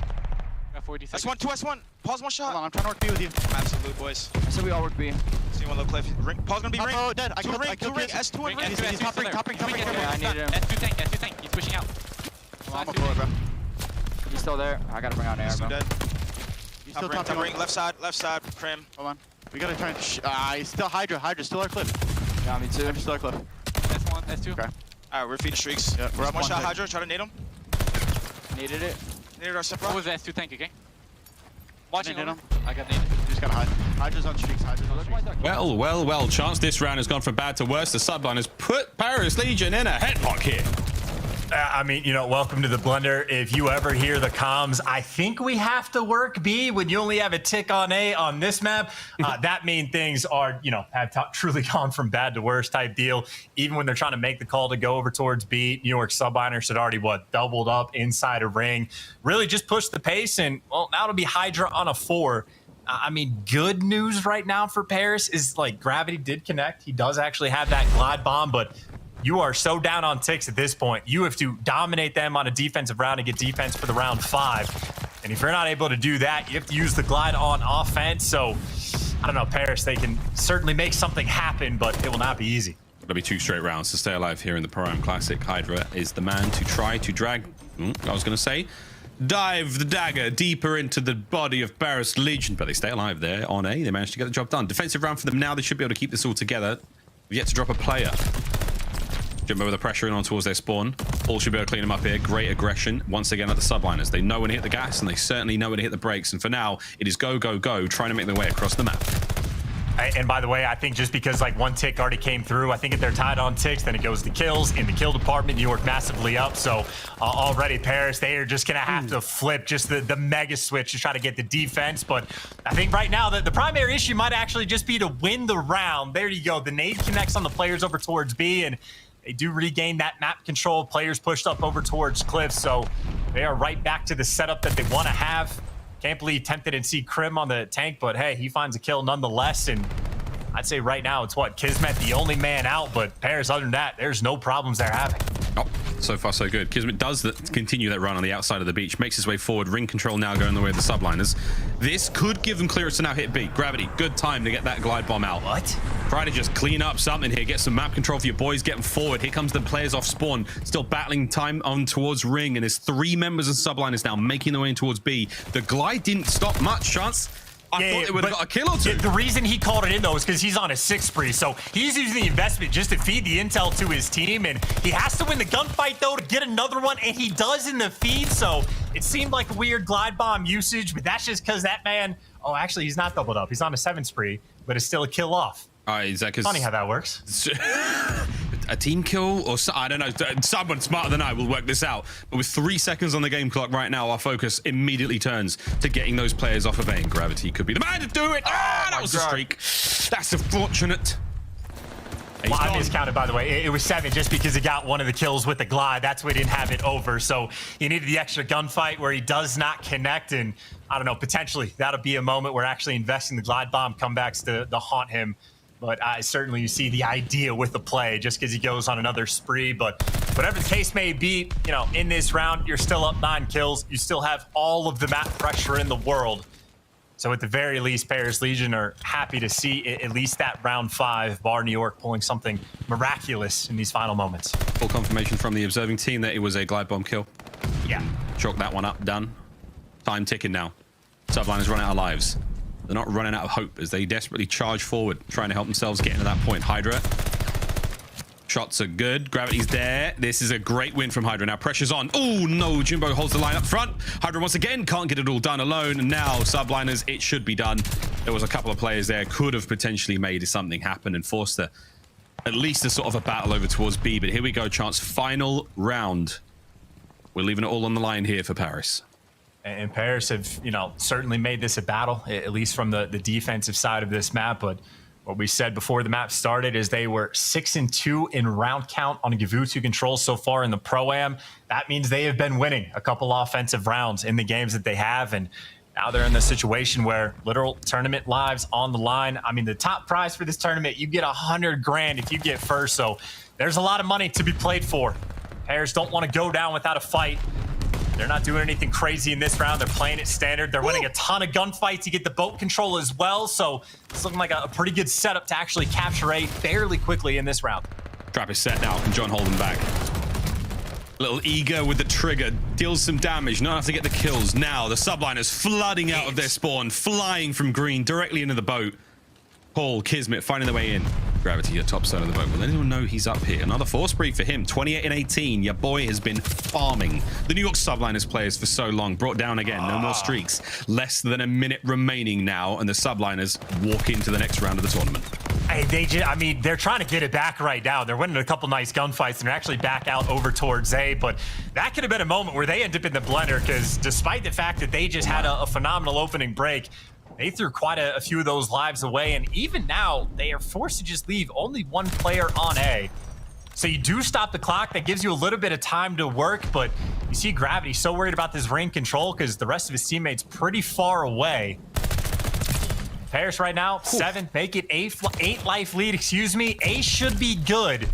Got 40 seconds. S1, 2 S1. Pause one shot. Hold on, I'm trying to work B with you. Absolute, boys. I said we all work B. See one low cliff. Ring. Paul's gonna be ring. Oh, dead. I Two killed ring. S2 and ring. He's top ring. Yeah, I needed him. S2 tank. He's pushing out. I'm a pull it, bro. He's still there. I gotta bring out air, bro. dead. He's still Top top ring. Left side. Crim. Hold on. We gotta try and he's still Hydra. Still our cliff. Yeah, me too. Hydra still our cliff. S1, S2. Okay. Alright, we're feeding streaks. Yeah, we're up one shot hit. Hydra. Try to nade him. Needed it. Needed our step What was the S2 tank, okay? Watching Nade him. him. I got naded. You just gotta hide. Hydra's on streaks. Well. Chance this round has gone from bad to worse. The subliners put Paris Legion in a headlock here. I mean, welcome to the blender. If you ever hear the comms, I think we have to work B when you only have a tick on A on this map. That mean things are, have truly gone from bad to worse type deal. Even when they're trying to make the call to go over towards B, New York Subliners had already, doubled up inside a ring. Really just pushed the pace, and, well, now it'll be Hydra on a 4. I mean, good news right now for Paris is, Gravity did connect. He does actually have that glide bomb, but you are so down on ticks at this point. You have to dominate them on a defensive round and get defense for the round 5. And if you're not able to do that, you have to use the glide on offense. So, I don't know, Paris, they can certainly make something happen, but it will not be easy. It'll be 2 straight rounds to stay alive here in the Pro Am Classic. Hydra is the man to try to drag, dive the dagger deeper into the body of Paris Legion, but they stay alive there on A. They managed to get the job done. Defensive round for them now. They should be able to keep this all together. We've yet to drop a player. Jumbo with the pressure in on towards their spawn. All should be able to clean them up here. Great aggression once again at the subliners. They know when to hit the gas, and they certainly know when to hit the brakes. And for now, it is go, trying to make their way across the map. And by the way, I think just because one tick already came through, I think if they're tied on ticks, then it goes to kills. In the kill department, New York massively up. So already Paris, they are just going to have to flip just the mega switch to try to get the defense. But I think right now the primary issue might actually just be to win the round. There you go. The nade connects on the players over towards B, and they do regain that map control. Players pushed up over towards Cliff, so they are right back to the setup that they want to have. Can't believe tempted and see Crim on the tank, but hey, he finds a kill nonetheless. And I'd say right now it's Kismet, the only man out, but Paris, other than that, there's no problems they're having. Oh, so far so good. Kismet does continue that run on the outside of the beach, makes his way forward. Ring control now going the way of the subliners. This could give them clearance to now hit B. Gravity, good time to get that glide bomb out. What? Try to just clean up something here, get some map control for your boys, get them forward. Here comes the players off spawn, still battling time on towards Ring, and there's 3 members of subliners now making their way in towards B. The glide didn't stop much, Chance. I thought they would have got a kill or 2. The reason he called it in, though, is because he's on a 6 spree. So he's using the investment just to feed the intel to his team. And he has to win the gunfight, though, to get another one. And he does in the feed. So it seemed like a weird glide bomb usage. But that's just because that man... Oh, actually, he's not doubled up. He's on a 7 spree, but it's still a kill off. Is that funny how that works? A team kill? Or I don't know. Someone smarter than I will work this out. But with 3 seconds on the game clock right now, our focus immediately turns to getting those players off of A. And Gravity could be the man to do it. That was a streak. That's unfortunate. Well, I miscounted, by the way. It was 7 just because he got one of the kills with the glide. That's why he didn't have it over. So he needed the extra gunfight where he does not connect. And I don't know, potentially that'll be a moment where actually investing the glide bomb comebacks to haunt him. But certainly you see the idea with the play just because he goes on another spree. But whatever the case may be, in this round, you're still up 9 kills. You still have all of the map pressure in the world. So at the very least, Paris Legion are happy to see at least that round 5, bar New York pulling something miraculous in these final moments. Full confirmation from the observing team that it was a glide bomb kill. Yeah. Chalk that one up. Done. Time ticking now. Subliners run out of lives. They're not running out of hope as they desperately charge forward, trying to help themselves get into that point. Hydra. Shots are good. Gravity's there. This is a great win from Hydra. Now pressure's on. Oh, no. Jimbo holds the line up front. Hydra once again can't get it all done alone. And now Subliners, it should be done. There was a couple of players there could have potentially made something happen and forced at least a sort of a battle over towards B. But here we go, chance. Final round. We're leaving it all on the line here for Paris. And Paris have, certainly made this a battle, at least from the defensive side of this map. But what we said before the map started is they were 6-2 in round count on Gavutu control so far in the Pro-Am. That means they have been winning a couple offensive rounds in the games that they have. And now they're in the situation where literal tournament lives on the line. I mean, the top prize for this tournament, you get 100 grand if you get first. So there's a lot of money to be played for. Paris don't want to go down without a fight. They're not doing anything crazy in this round. They're playing it standard. They're winning a ton of gunfights to get the boat control as well. So it's looking like a pretty good setup to actually capture A fairly quickly in this round. Trap is set now. Can John hold him back? A little eager with the trigger. Deals some damage. Not enough to get the kills. Now the Subliners flooding out of their spawn. Flying from green directly into the boat. Paul, Kismet finding their way in. Gravity, your top side of the boat. Will anyone know he's up here? Another force brief for him. 28 and 18. Your boy has been farming the New York Subliners players for so long. Brought down again. No more streaks. Less than a minute remaining now, and the Subliners walk into the next round of the tournament. Hey, they're trying to get it back right now. They're winning a couple nice gunfights, and they're actually back out over towards A. But that could have been a moment where they end up in the blender, because despite the fact that they just had a phenomenal opening break, they threw quite a few of those lives away, and even now, they are forced to just leave only one player on A. So you do stop the clock. That gives you a little bit of time to work, but you see Gravity so worried about this ring control because the rest of his teammates pretty far away. Paris right now, 7, make it 8 life lead, A should be good.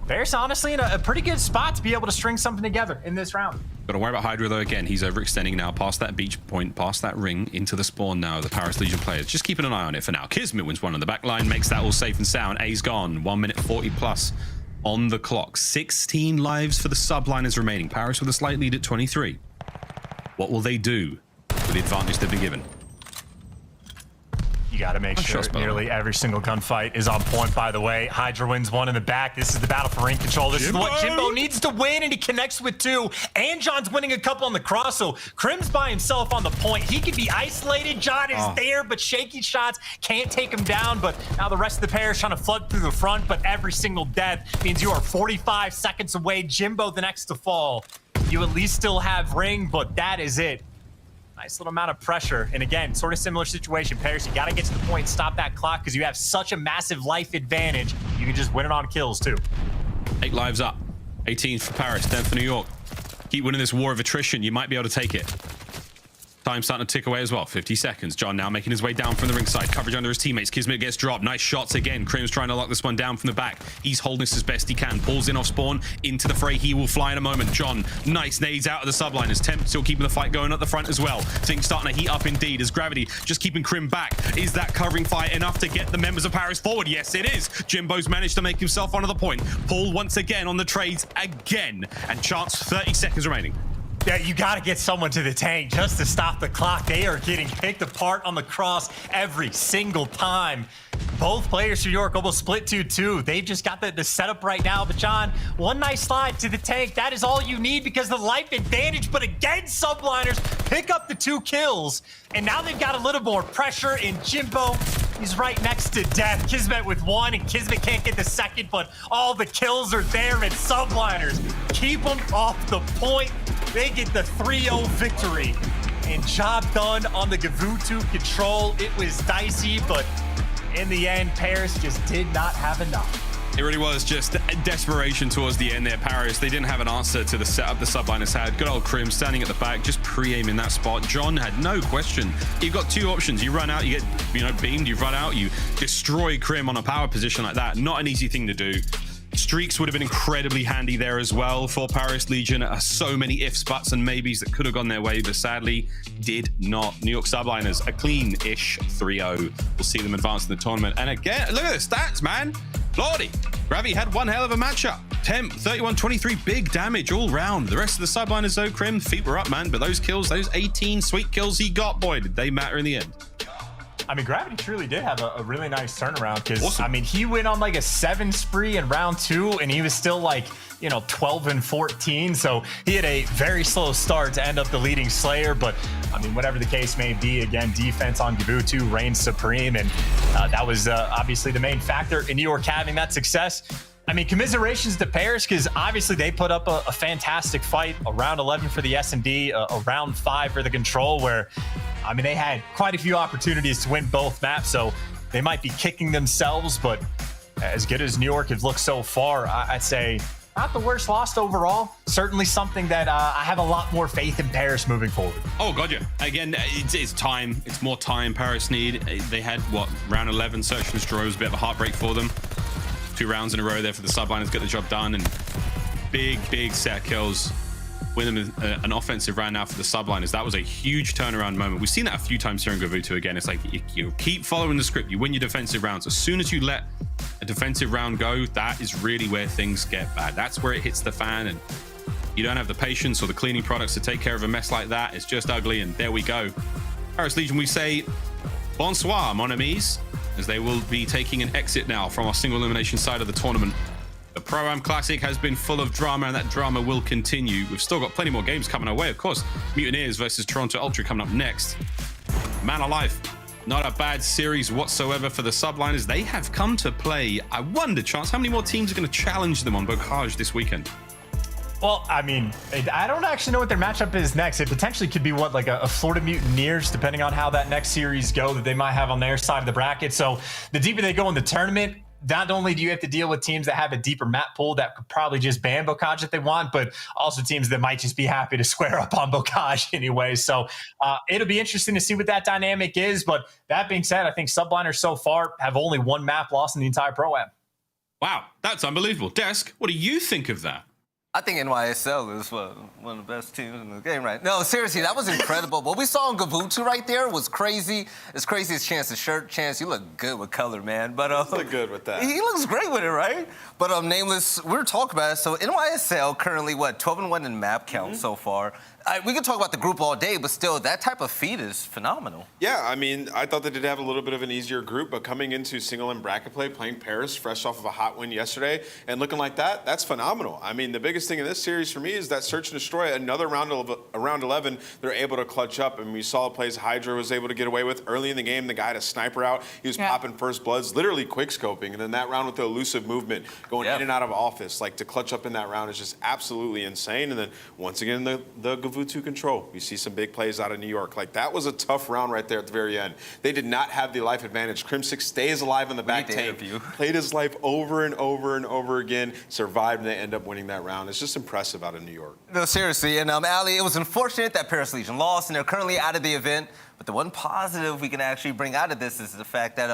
Paris honestly in a pretty good spot to be able to string something together in this round. Got to worry about Hydra though. Again, he's overextending now past that beach point, past that ring, into the spawn now. The Paris Legion players just keeping an eye on it for now. Kismet wins one on the back line, makes that all safe and sound. A's gone. 1 minute 40 plus on the clock. 16 lives for the Subliners remaining. Paris with a slight lead at 23. What will they do with the advantage they've been given? You got to make sure nearly every single gunfight is on point, by the way. Hydra wins one in the back. This is the battle for ring control. This is what Jimbo needs to win, and he connects with 2. And John's winning a couple on the cross, so Crim's by himself on the point. He can be isolated. John is there, but shaky shots can't take him down. But now the rest of the pair is trying to flood through the front, but every single death means you are 45 seconds away. Jimbo the next to fall. You at least still have ring, but that is it. Nice little amount of pressure. And again, sort of similar situation. Paris, you got to get to the point, stop that clock, because you have such a massive life advantage. You can just win it on kills, too. 8 lives up. 18 for Paris, 10 for New York. Keep winning this war of attrition. You might be able to take it. Time starting to tick away as well. 50 seconds. John now making his way down from the ringside. Coverage under his teammates. Kismet gets dropped. Nice shots again. Crim's trying to lock this one down from the back. He's holding this as best he can. Pulls in off spawn. Into the fray. He will fly in a moment. John, nice nades out of the Subliners. Temp still keeping the fight going at the front as well. Things starting to heat up indeed as Gravity just keeping Crim back. Is that covering fire enough to get the members of Paris forward? Yes, it is. Jimbo's managed to make himself onto the point. Paul once again on the trades again. And chance 30 seconds remaining. Yeah, you got to get someone to the tank just to stop the clock. They are getting picked apart on the cross every single time. Both players for New York almost split 2-2. They've just got the setup right now. But John, one nice slide to the tank. That is all you need because the life advantage. But again, Subliners pick up the 2 kills. And now they've got a little more pressure. And Jimbo, he's right next to death. Kismet with 1, and Kismet can't get the second. But all the kills are there. And Subliners keep them off the point. They get the 3-0 victory. And job done on the Gavutu control. It was dicey, but in the end, Paris just did not have enough. It really was just desperation towards the end there. Paris, they didn't have an answer to the setup the Subliners had. Good old Crim standing at the back, just pre-aiming that spot. John had no question. You've got 2 options. You run out, you get beamed, you run out, you destroy Crim on a power position like that. Not an easy thing to do. Streaks would have been incredibly handy there as well for Paris Legion. So many ifs, buts, and maybes that could have gone their way, but sadly did not. New York Subliners, a clean-ish 3-0. We'll see them advance in the tournament. And again, look at the stats, man. Lordy. Ravi had one hell of a matchup. Temp, 31-23, big damage all round. The rest of the Subliners, though, Crim, feet were up, man. But those kills, those 18 sweet kills he got, boy, did they matter in the end. I mean, Gravity truly did have a really nice turnaround because, awesome. I mean, he went on like a 7 spree in round 2 and he was still like, 12-14. So he had a very slow start to end up the leading Slayer. But, I mean, whatever the case may be, again, defense on Gavutu reigned supreme. And that was obviously the main factor in New York having that success. I mean, commiserations to Paris because obviously they put up a fantastic fight. A round 11 for the S&D, a round 5 for the Control where, I mean, they had quite a few opportunities to win both maps. So they might be kicking themselves, but as good as New York has looked so far, I'd say not the worst loss overall. Certainly something that I have a lot more faith in Paris moving forward. Oh, God, yeah. Again, it's time. It's more time Paris need. They had, round 11, Search and Destroy was a bit of a heartbreak for them. 2 rounds in a row there for the Subliners, get the job done, and big set kills. Win them an offensive round now for the Subliners. That was a huge turnaround moment. We've seen that a few times here in Gavutu again. It's like you keep following the script. You win your defensive rounds. As soon as you let a defensive round go, that is really where things get bad. That's where it hits the fan, and you don't have the patience or the cleaning products to take care of a mess like that. It's just ugly, and there we go. Paris Legion, we say bonsoir, mon amis, as they will be taking an exit now from our single elimination side of the tournament. The Pro-Am Classic has been full of drama, and that drama will continue. We've still got plenty more games coming our way, of course. Mutineers versus Toronto Ultra coming up next. Man alive, not a bad series whatsoever for the Subliners. They have come to play. I wonder, Chance, how many more teams are going to challenge them on ROKKR this weekend? Well, I mean, I don't actually know what their matchup is next. It potentially could be like a Florida Mutineers, depending on how that next series go that they might have on their side of the bracket. So the deeper they go in the tournament, not only do you have to deal with teams that have a deeper map pool that could probably just ban Bocage if they want, but also teams that might just be happy to square up on Bocage anyway. So it'll be interesting to see what that dynamic is. But that being said, I think Subliners so far have only 1 map lost in the entire Pro-Am. Wow, that's unbelievable. Desk, what do you think of that? I think NYSL is one of the best teams in the game, right? No, seriously, that was incredible. What we saw in Gavutu right there was crazy. As crazy as Chance's shirt. Chance, you look good with color, man. But you look good with that. He looks great with it, right? But Nameless, we were talking about it. So NYSL currently, 12-1 in map count so far. We could talk about the group all day, but still, that type of feat is phenomenal. Yeah, I mean, I thought they did have a little bit of an easier group, but coming into single and bracket play, playing Paris, fresh off of a hot win yesterday, and looking like that, that's phenomenal. I mean, the biggest thing in this series for me is that Search and Destroy, another round 11, they're able to clutch up, and we saw plays Hydra was able to get away with early in the game. The guy had a sniper out. He was popping first bloods, literally quick scoping, and then that round with the elusive movement, going in and out of office, like to clutch up in that round is just absolutely insane. And then once again, the Gavutu Control. We see some big plays out of New York. Like, that was a tough round right there at the very end. They did not have the life advantage. Crimsix stays alive in the back tank. Played his life over and over and over again, survived, and they end up winning that round. It's just impressive out of New York. No, seriously. And, Ali, it was unfortunate that Paris Legion lost, and they're currently out of the event. But the one positive we can actually bring out of this is the fact that,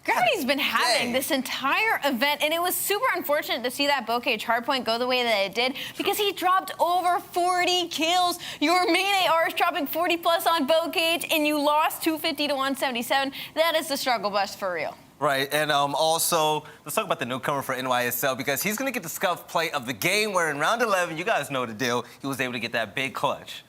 Gravity's been having this entire event, and it was super unfortunate to see that Bocage hardpoint go the way that it did because he dropped over 40 kills. Your main AR is dropping 40 plus on Bocage, and you lost 250 to 177. That is the struggle bus for real. Right, and also, let's talk about the newcomer for NYSL because he's going to get the scuff play of the game where in round 11, you guys know the deal, he was able to get that big clutch.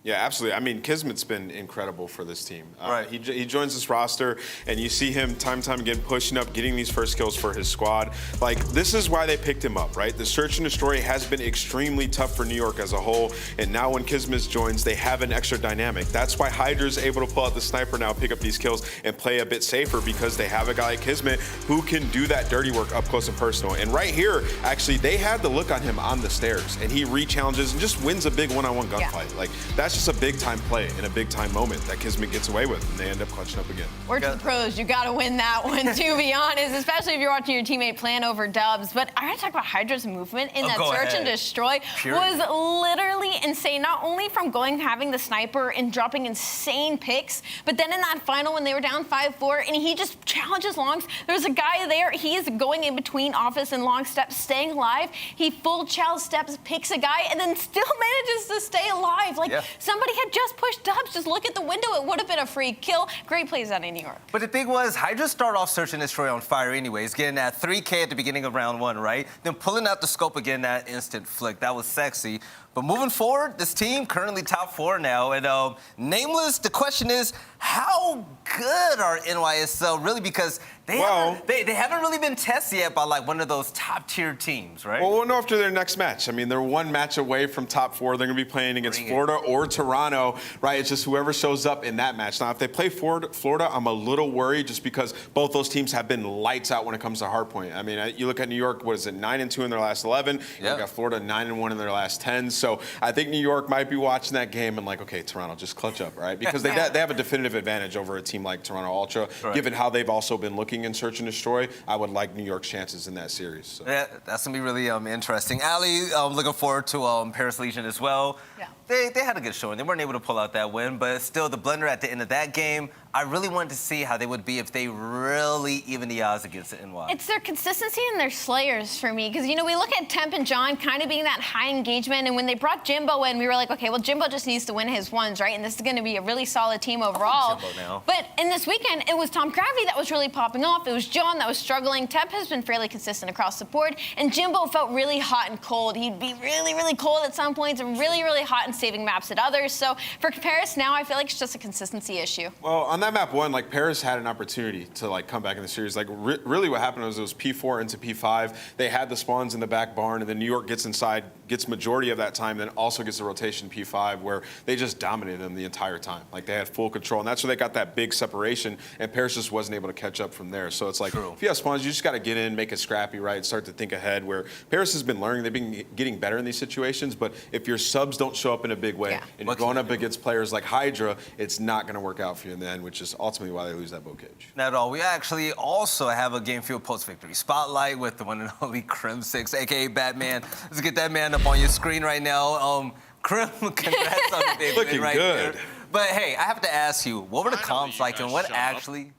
Yeah, absolutely. I mean, Kismet's been incredible for this team. Right. He joins this roster, and you see him time and time again pushing up, getting these first kills for his squad. Like, this is why they picked him up, right? The Search and Destroy has been extremely tough for New York as a whole, and now when Kismet joins, they have an extra dynamic. That's why Hydra's able to pull out the sniper now, pick up these kills, and play a bit safer because they have a guy like Kismet who can do that dirty work up close and personal. And right here, actually, they had the look on him on the stairs, and he re-challenges and just wins a big one-on-one gunfight. Like, that's just a big-time play and a big-time moment that Kismet gets away with, and they end up clutching up again. Word to the pros, you got to win that one, to be honest, especially if you're watching your teammate plan over dubs. But I got to talk about Hydra's movement in that Search and Destroy was literally insane, not only from having the sniper and dropping insane picks, but then in that final when they were down 5-4, and he just challenges longs. There's a guy there, he is going in between office and long steps, staying alive. He full chow steps, picks a guy, and then still manages to stay alive. Like, somebody had just pushed Dubs. Just look at the window. It would have been a free kill. Great plays out of New York. But the thing was, Hydra started off Search and Destroy on fire anyways, getting that 3K at the beginning of round 1, right? Then pulling out the scope again, that instant flick. That was sexy. But moving forward, this team currently top 4 now. And Nameless, the question is, how good are NYSL really? Because they haven't really been tested yet by like one of those top tier teams, right? Well, we'll know after their next match. I mean, they're one match away from top 4. They're going to be playing against Florida or Toronto, right? It's just whoever shows up in that match. Now, if they play Florida, I'm a little worried just because both those teams have been lights out when it comes to hardpoint. I mean, you look at New York, what is it, 9-2 in their last 11. You got Florida 9-1 in their last 10. So I think New York might be watching that game and like, okay, Toronto, just clutch up, right? Because they have a definitive advantage over a team like Toronto Ultra. Right. Given how they've also been looking in Search and Destroy, I would like New York's chances in that series. So. Yeah, that's going to be really interesting. Ali, looking forward to Paris Legion as well. Yeah. They had a good showing. They weren't able to pull out that win, but still the blender at the end of that game, I really wanted to see how they would be if they really even the odds against the NY. It's their consistency and their slayers for me, because, you know, we look at Temp and John kind of being that high engagement, and when they brought Jimbo in, we were like, okay, well, Jimbo just needs to win his ones, right? And this is going to be a really solid team overall. Jimbo now. But in this weekend, it was Tom Gravity that was really popping off. It was John that was struggling. Temp has been fairly consistent across the board, and Jimbo felt really hot and cold. He'd be really, really cold at some points and really, really hot and saving maps at others. So for Paris now, I feel like it's just a consistency issue. Well, on that map 1, like Paris had an opportunity to like come back in the series. Like really what happened was it was P4 into P5. They had the spawns in the back barn, and then New York gets inside, gets majority of that time, then also gets the rotation P5 where they just dominated them the entire time. Like they had full control, and that's where they got that big separation, and Paris just wasn't able to catch up from there. So it's like, if you have spawns, you just got to get in, make it scrappy, right? Start to think ahead, where Paris has been learning. They've been getting better in these situations, but if your subs don't show up in a big way, and you're going up against players like Hydra, it's not going to work out for you in the end, which is ultimately why they lose that boat cage. Not at all. We actually also have a Game Fuel post-victory spotlight with the one and only Crim6, a.k.a. Batman. Let's get that man up on your screen right now. Crim, congrats on the big win right there. But hey, I have to ask you, what were the comps like, and what actually...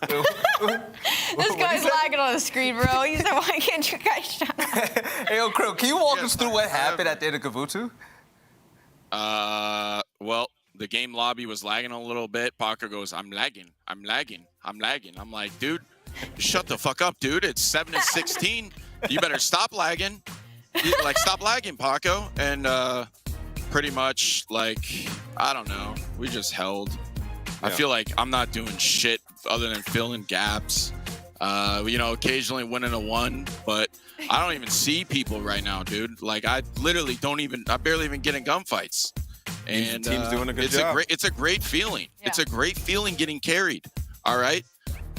This guy's lagging on the screen, bro. He said, why can't you guys shut up? Hey, yo, Crim, can you walk us through what happened at the end of Kavutu? Well, the game lobby was lagging a little bit. Parker goes, I'm lagging. I'm like, dude, shut the fuck up, dude. It's 7-16. You better stop lagging. Stop lagging, Paco. And pretty much, like, I don't know. We just held. I feel like I'm not doing shit other than filling gaps. You know, occasionally winning a 1, but I don't even see people right now, dude. Like, I barely even get in gunfights. And team's doing a good job. It's a great feeling. Yeah. It's a great feeling getting carried. All right.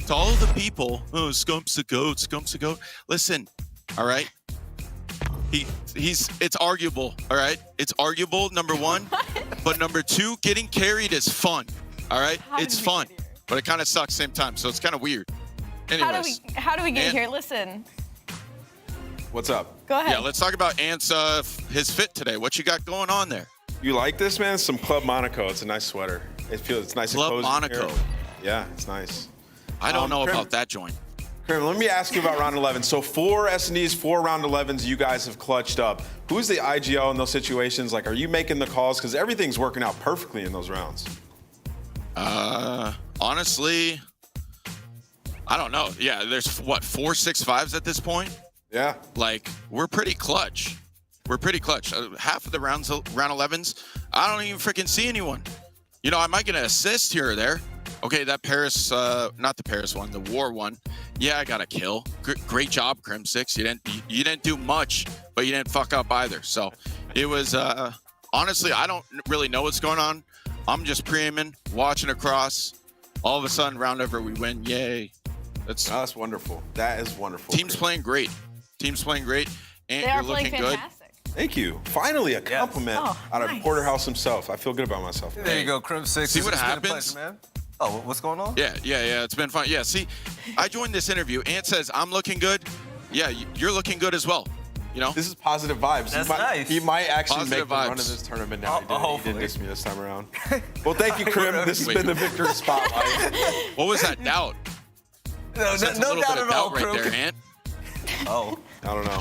To all the people, Scump's a goat. Listen, all right. It's arguable. All right. It's arguable, number 1, but number 2, getting carried is fun. All right. It's fun, but it kind of sucks same time. So it's kind of weird. Anyways, how do we get here? Listen. What's up? Go ahead. Yeah, let's talk about Ant's his fit today. What you got going on there? You like this, man? Some Club Monaco. It's a nice sweater. It's nice Club and cozy. Monaco. Here. Yeah, it's nice. I don't know about that joint. Krim, let me ask you about round 11. So 4 S&Ds, 4 round 11s you guys have clutched up. Who's the IGL in those situations? Like, are you making the calls? Because everything's working out perfectly in those rounds. Honestly, I don't know. Yeah, there's, 4 6-5s at this point? Yeah. Like, we're pretty clutch. Half of the round 11s, I don't even freaking see anyone. You know, I might get an assist here or there. Okay, that Paris, not the Paris one, the War one. Yeah, I got a kill. Great job, Crim6. You didn't do much, but you didn't fuck up either. So it was, honestly, I don't really know what's going on. I'm just pre-aiming, watching across. All of a sudden, round over, we win. Yay. That's wonderful. That is wonderful. Team's playing great. And you're looking good. Thank you. Finally, a compliment out of Porterhouse himself. I feel good about myself. There you go, Crim6. See what happens? Man. Oh, what's going on? Yeah. It's been fun. Yeah, see, I joined this interview. Ant says, I'm looking good. Yeah, you're looking good as well. You know? This is positive vibes. That's nice. He might actually positive make the run of this tournament now. He didn't diss me this time around. Well, thank you, Crim. This has been the victory spotlight. What was that doubt? No doubt at all, right there, Ant. Oh. I don't know.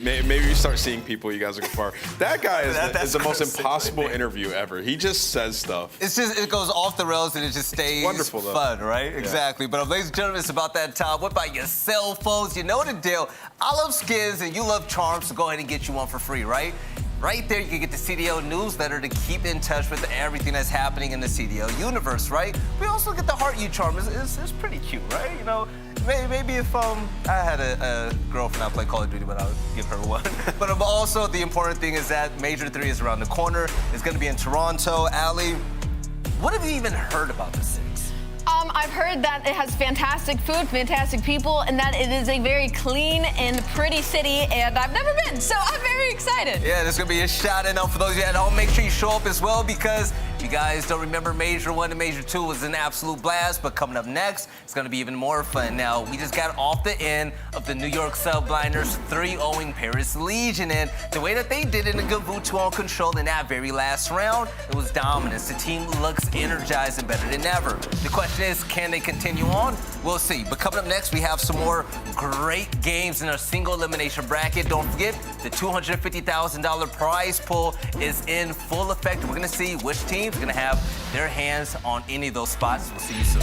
Maybe you start seeing people you guys are for. That guy is, That's the most gross. impossible interview ever. He just says stuff. It's just, it goes off the rails and it just stays wonderful, though. fun, right? Yeah. Exactly. But ladies and gentlemen, it's about that time. What about your cell phones? You know the deal. I love skins and you love charms, so go ahead and get you one for free, right? Right there, you can get the CDL newsletter to keep in touch with everything that's happening in the CDL universe, right? We also get the Heart You charm. It's pretty cute, right? You know, maybe if I had a girlfriend I play Call of Duty, but I would give her one. But also, the important thing is that Major 3 is around the corner. It's going to be in Toronto. Ali, what have you even heard about the city? I've heard that it has fantastic food, fantastic people, and that it is a very clean and pretty city, and I've never been, so I'm very excited. Yeah, there's gonna be a shout out for those of you at home. Make sure you show up as well, because if you guys don't remember, Major 1 and Major 2 was an absolute blast, but coming up next, it's gonna be even more fun. Now, we just got off the end of the New York Subliners 3-0ing Paris Legion, and the way that they did it in a good Vuitton control in that very last round, it was dominance. The team looks energized and better than ever. The question is, can they continue on? We'll see. But coming up next, we have some more great games in our single elimination bracket. Don't forget, the $250,000 prize pool is in full effect. We're gonna see which teams are gonna have their hands on any of those spots. We'll see you soon.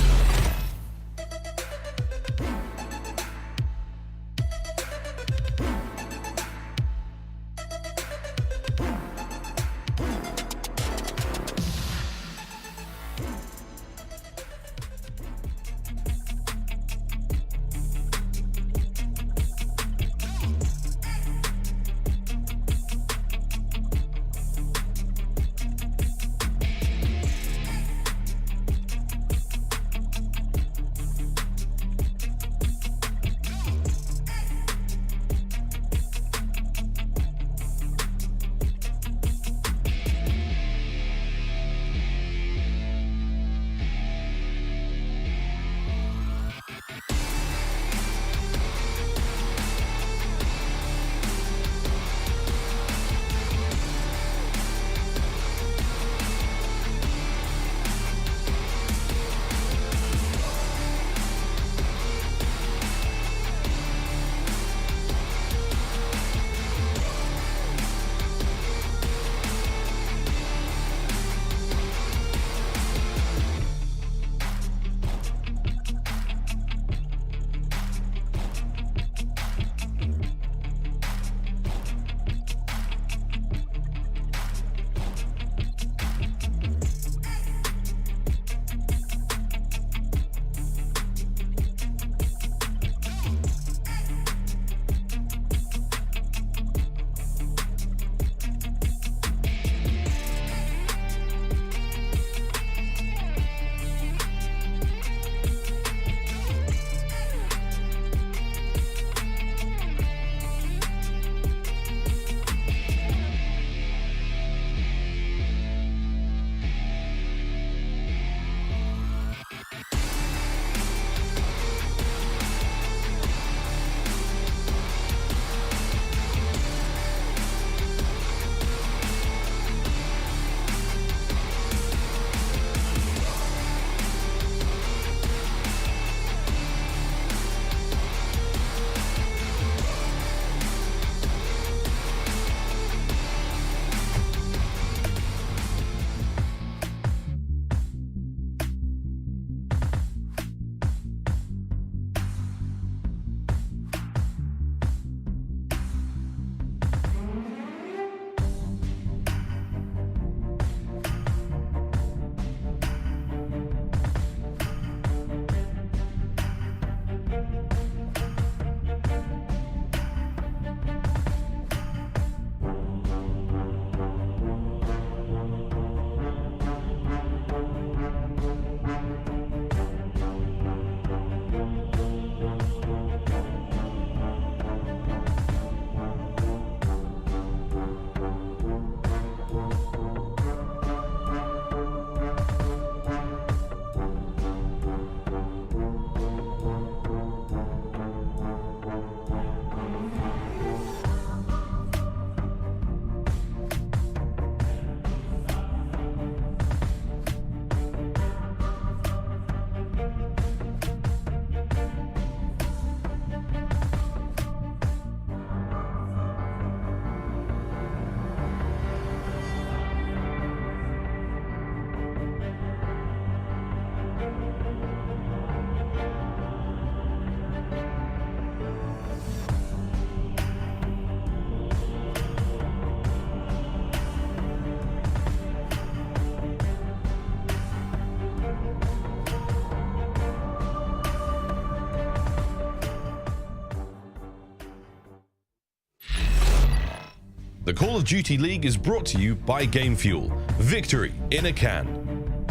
The Call of Duty League is brought to you by Game Fuel. Victory in a can.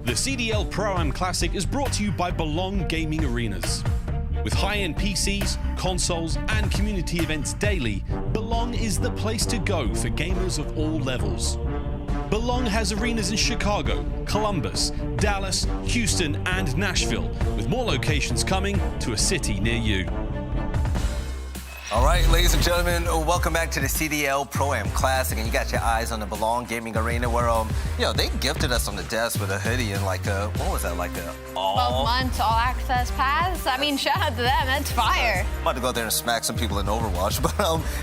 The CDL Pro-Am Classic is brought to you by Belong Gaming Arenas. With high-end PCs, consoles, and community events daily, Belong is the place to go for gamers of all levels. Belong has arenas in Chicago, Columbus, Dallas, Houston, and Nashville, with more locations coming to a city near you. All right, ladies and gentlemen, welcome back to the CDL Pro-Am Classic, and you got your eyes on the Belong Gaming Arena, where they gifted us on the desk with a hoodie and what was that, 12 months all access pass. I mean, shout out to them. That's fire. I'm about to go there and smack some people in Overwatch, but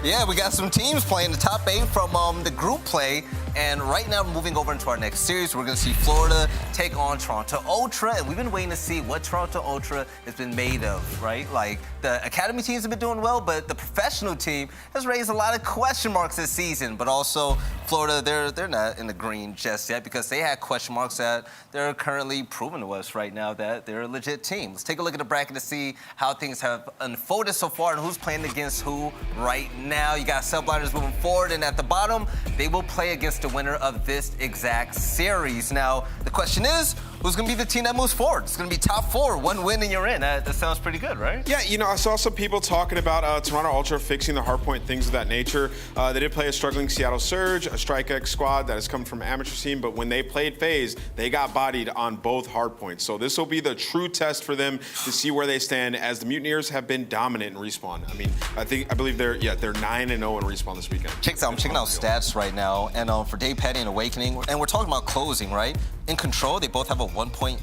yeah, we got some teams playing the top 8 from the group play. And right now, moving over into our next series, we're going to see Florida take on Toronto Ultra. And we've been waiting to see what Toronto Ultra has been made of, right? Like, the academy teams have been doing well, but the professional team has raised a lot of question marks this season. But also, Florida, they're not in the green just yet because they had question marks that they're currently proving to us right now that they're a legit team. Let's take a look at the bracket to see how things have unfolded so far and who's playing against who right now. You got Subliners moving forward, and at the bottom, they will play against the winner of this exact series. Now, the question is, who's going to be the team that moves forward? It's going to be top 4, 1 win and you're in. That sounds pretty good, right? Yeah, I saw some people talking about Toronto Ultra fixing the hardpoint, things of that nature. They did play a struggling Seattle Surge, a Strike X squad that has come from amateur scene, but when they played Faze, they got bodied on both hardpoints. So this will be the true test for them to see where they stand, as the Mutineers have been dominant in respawn. I mean, I believe they're 9-0 in respawn this weekend. I'm checking out stats right now, and for Dave Petty and Awakening, and we're talking about closing, right? In Control, they both have a 1.18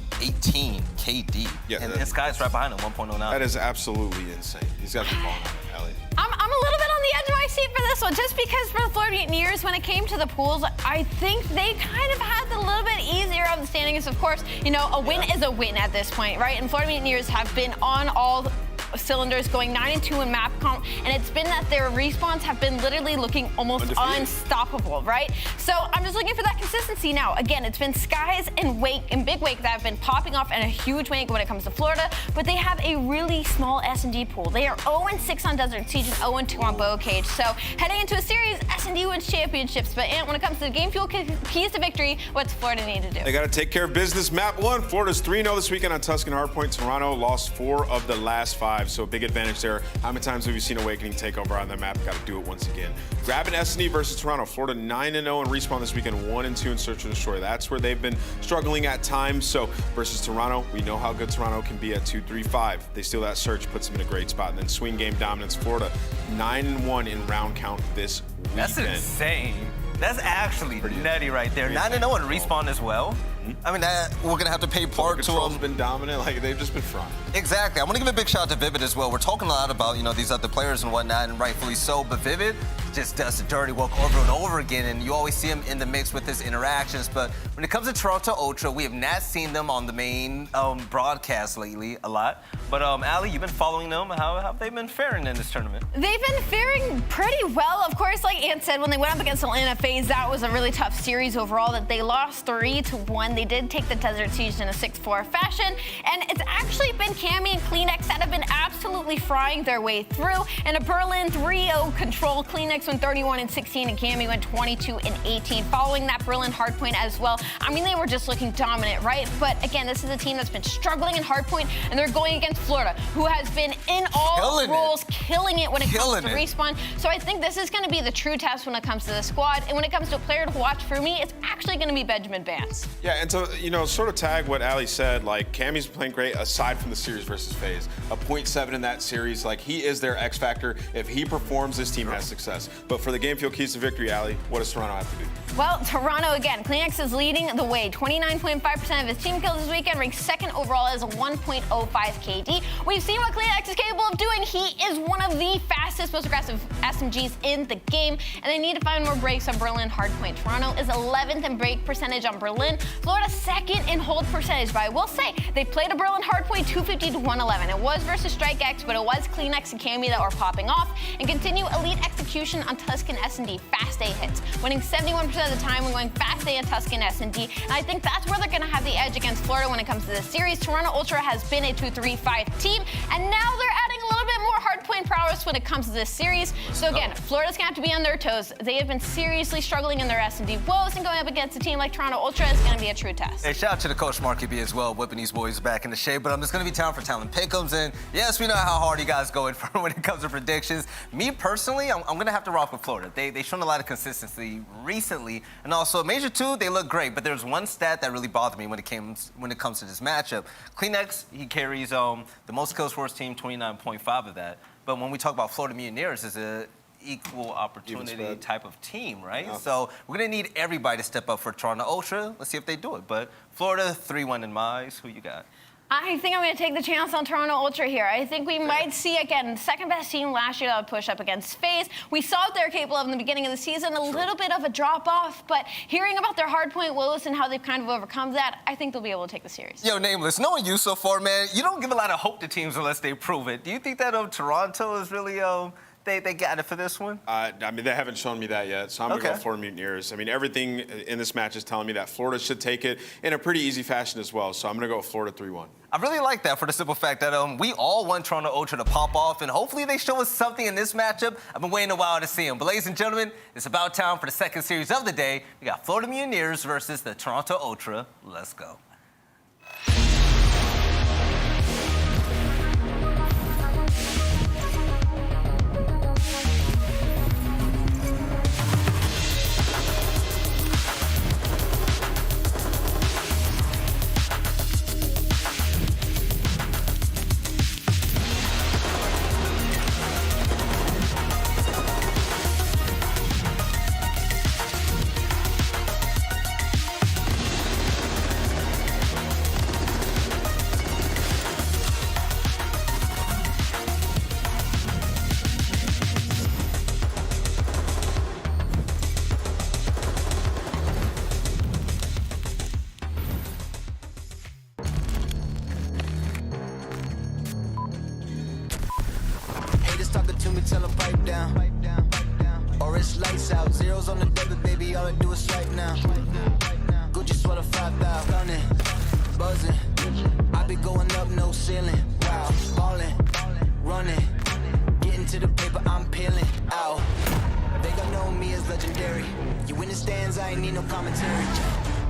KD. Yeah, and Sky's right behind him, 1.09. That is absolutely insane. He's got to be balling on it, Allie. I'm a little bit on the edge of my seat for this one, just because for the Florida Mutineers, when it came to the pools, I think they kind of had the little bit easier of the standings. Of course, a win is a win at this point, right? And Florida Mutineers have been on all cylinders, going 9-2 in map comp, and it's been that their respawns have been literally looking almost unstoppable, right? So I'm just looking for that consistency now. Again, it's been Skies and Wake and Big Wake that have been popping off, and a huge wake when it comes to Florida, but they have a really small S&D pool. They are 0-6 on Desert Siege and 0-2 on Bow Cage. So heading into a series, S&D wins championships, but when it comes to the Game Fuel keys to victory, what's Florida need to do? They got to take care of business. Map 1, Florida's 3-0 this weekend on Tuscan Hardpoint. Toronto lost 4 of the last 5. So a big advantage there. How many times have we seen Awakening take over on that map? Got to do it once again. Grabbing S&D versus Toronto. Florida 9-0 in respawn this weekend, 1-2 in Search and Destroy. That's where they've been struggling at times. So versus Toronto, we know how good Toronto can be at 2-3-5. They steal that Search, puts them in a great spot. And then swing game dominance. Florida 9-1 in round count this weekend. That's insane. That's actually nutty right there. 9-0 in respawn as well. I mean, we're going to have to pay part to them. Been dominant. They've just been frying. Exactly. I want to give a big shout out to Vivid as well. We're talking a lot about, these other players and whatnot, and rightfully so, but Vivid just does the dirty work over and over again, and you always see him in the mix with his interactions. But when it comes to Toronto Ultra, we have not seen them on the main broadcast lately a lot. But Allie, you've been following them. How have they been faring in this tournament? They've been faring pretty well. Of course, like Ant said, when they went up against Atlanta Faze, that was a really tough series overall that they lost 3-1. They did take the Desert Siege in a 6-4 fashion, and it's actually been Cammy and Kleenex that have been absolutely frying their way through. In a Berlin 3-0 control, Kleenex went 31-16 and Cammy went 22-18. Following that Berlin hardpoint as well, I mean, they were just looking dominant, right? But again, this is a team that's been struggling in hardpoint, and they're going against Florida, who has been in all roles, killing it when it comes to respawn. So I think this is going to be the true test when it comes to the squad, and when it comes to a player to watch for me, it's actually going to be Benjamin Vance. Yeah, and to sort of tag what Ali said, Cammy's playing great aside from the series versus Faze. A 0.7 in that series, he is their X factor. If he performs, this team has success. But for the Game Fuel keys to victory, Ali, what does Toronto have to do? Well, Toronto, again, Kleenex is leading the way. 29.5% of his team kills this weekend, ranked second overall as a 1.05 KD. We've seen what Kleenex is capable of doing. He is one of the fastest, most aggressive SMGs in the game, and they need to find more breaks on Berlin hardpoint. Toronto is 11th in break percentage on Berlin. Florida second in hold percentage, but I will say they played a Berlin hardpoint 250-111. It was versus Strike X, but it was Kleenex and Cammy that were popping off, and continue elite execution on Tuscan S&D, fast A hits, winning 71% of the time when going fast A on Tuscan S&D, and I think that's where they're going to have the edge against Florida when it comes to this series. Toronto Ultra has been a 2-3-5 team, and now they're adding a little bit more hardpoint scoring prowess when it comes to this series. So again, Florida's gonna have to be on their toes. They have been seriously struggling in their S&D woes, and going up against a team like Toronto Ultra is gonna be a true test. Hey, shout out to the coach Marky B as well, whipping these boys back in the shape. But it's gonna be time for talent pick'ems, and yes, we know how hard you guys go in for when it comes to predictions. Me personally, I'm gonna have to rock with Florida. They've shown a lot of consistency recently, and also Major 2, they look great. But there's one stat that really bothered me when it comes to this matchup. Kleenex, he carries the most kills for his team, 29.5 of that. But when we talk about Florida Mutineers, it's a equal opportunity type of team, right? Yeah. So we're gonna need everybody to step up for Toronto Ultra. Let's see if they do it. But Florida 3-1 in my eyes. Who you got? I think I'm going to take the chance on Toronto Ultra here. I think we might see, again, second best team last year that would push up against Faze. We saw what they're capable of in the beginning of the season, a little bit of a drop-off, but hearing about their hardpoint woes and how they've kind of overcome that, I think they'll be able to take the series. Yo, Nameless, knowing you so far, man, you don't give a lot of hope to teams unless they prove it. Do you think that Toronto is really... They got it for this one? I mean, they haven't shown me that yet, so I'm going to go Florida Mutineers. I mean, everything in this match is telling me that Florida should take it in a pretty easy fashion as well, so I'm going to go Florida 3-1. I really like that for the simple fact that we all want Toronto Ultra to pop off, and hopefully they show us something in this matchup. I've been waiting a while to see them. But ladies and gentlemen, it's about time for the second series of the day. We got Florida Mutineers versus the Toronto Ultra. Let's go. Tell them pipe down, or it's lights out. Zeros on the debit, baby, all I do is swipe now. Gucci sweater 5,000, gunning, buzzing. I be going up, no ceiling. Wow, ballin', running, getting to the paper, I'm peeling out. They gon' know me as legendary. You in the stands, I ain't need no commentary.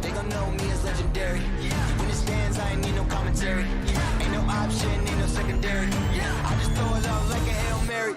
They gon' know me as legendary. You in the stands, I ain't need no commentary. Ain't no option, ain't no secondary. I just throw it out like a Hail Mary.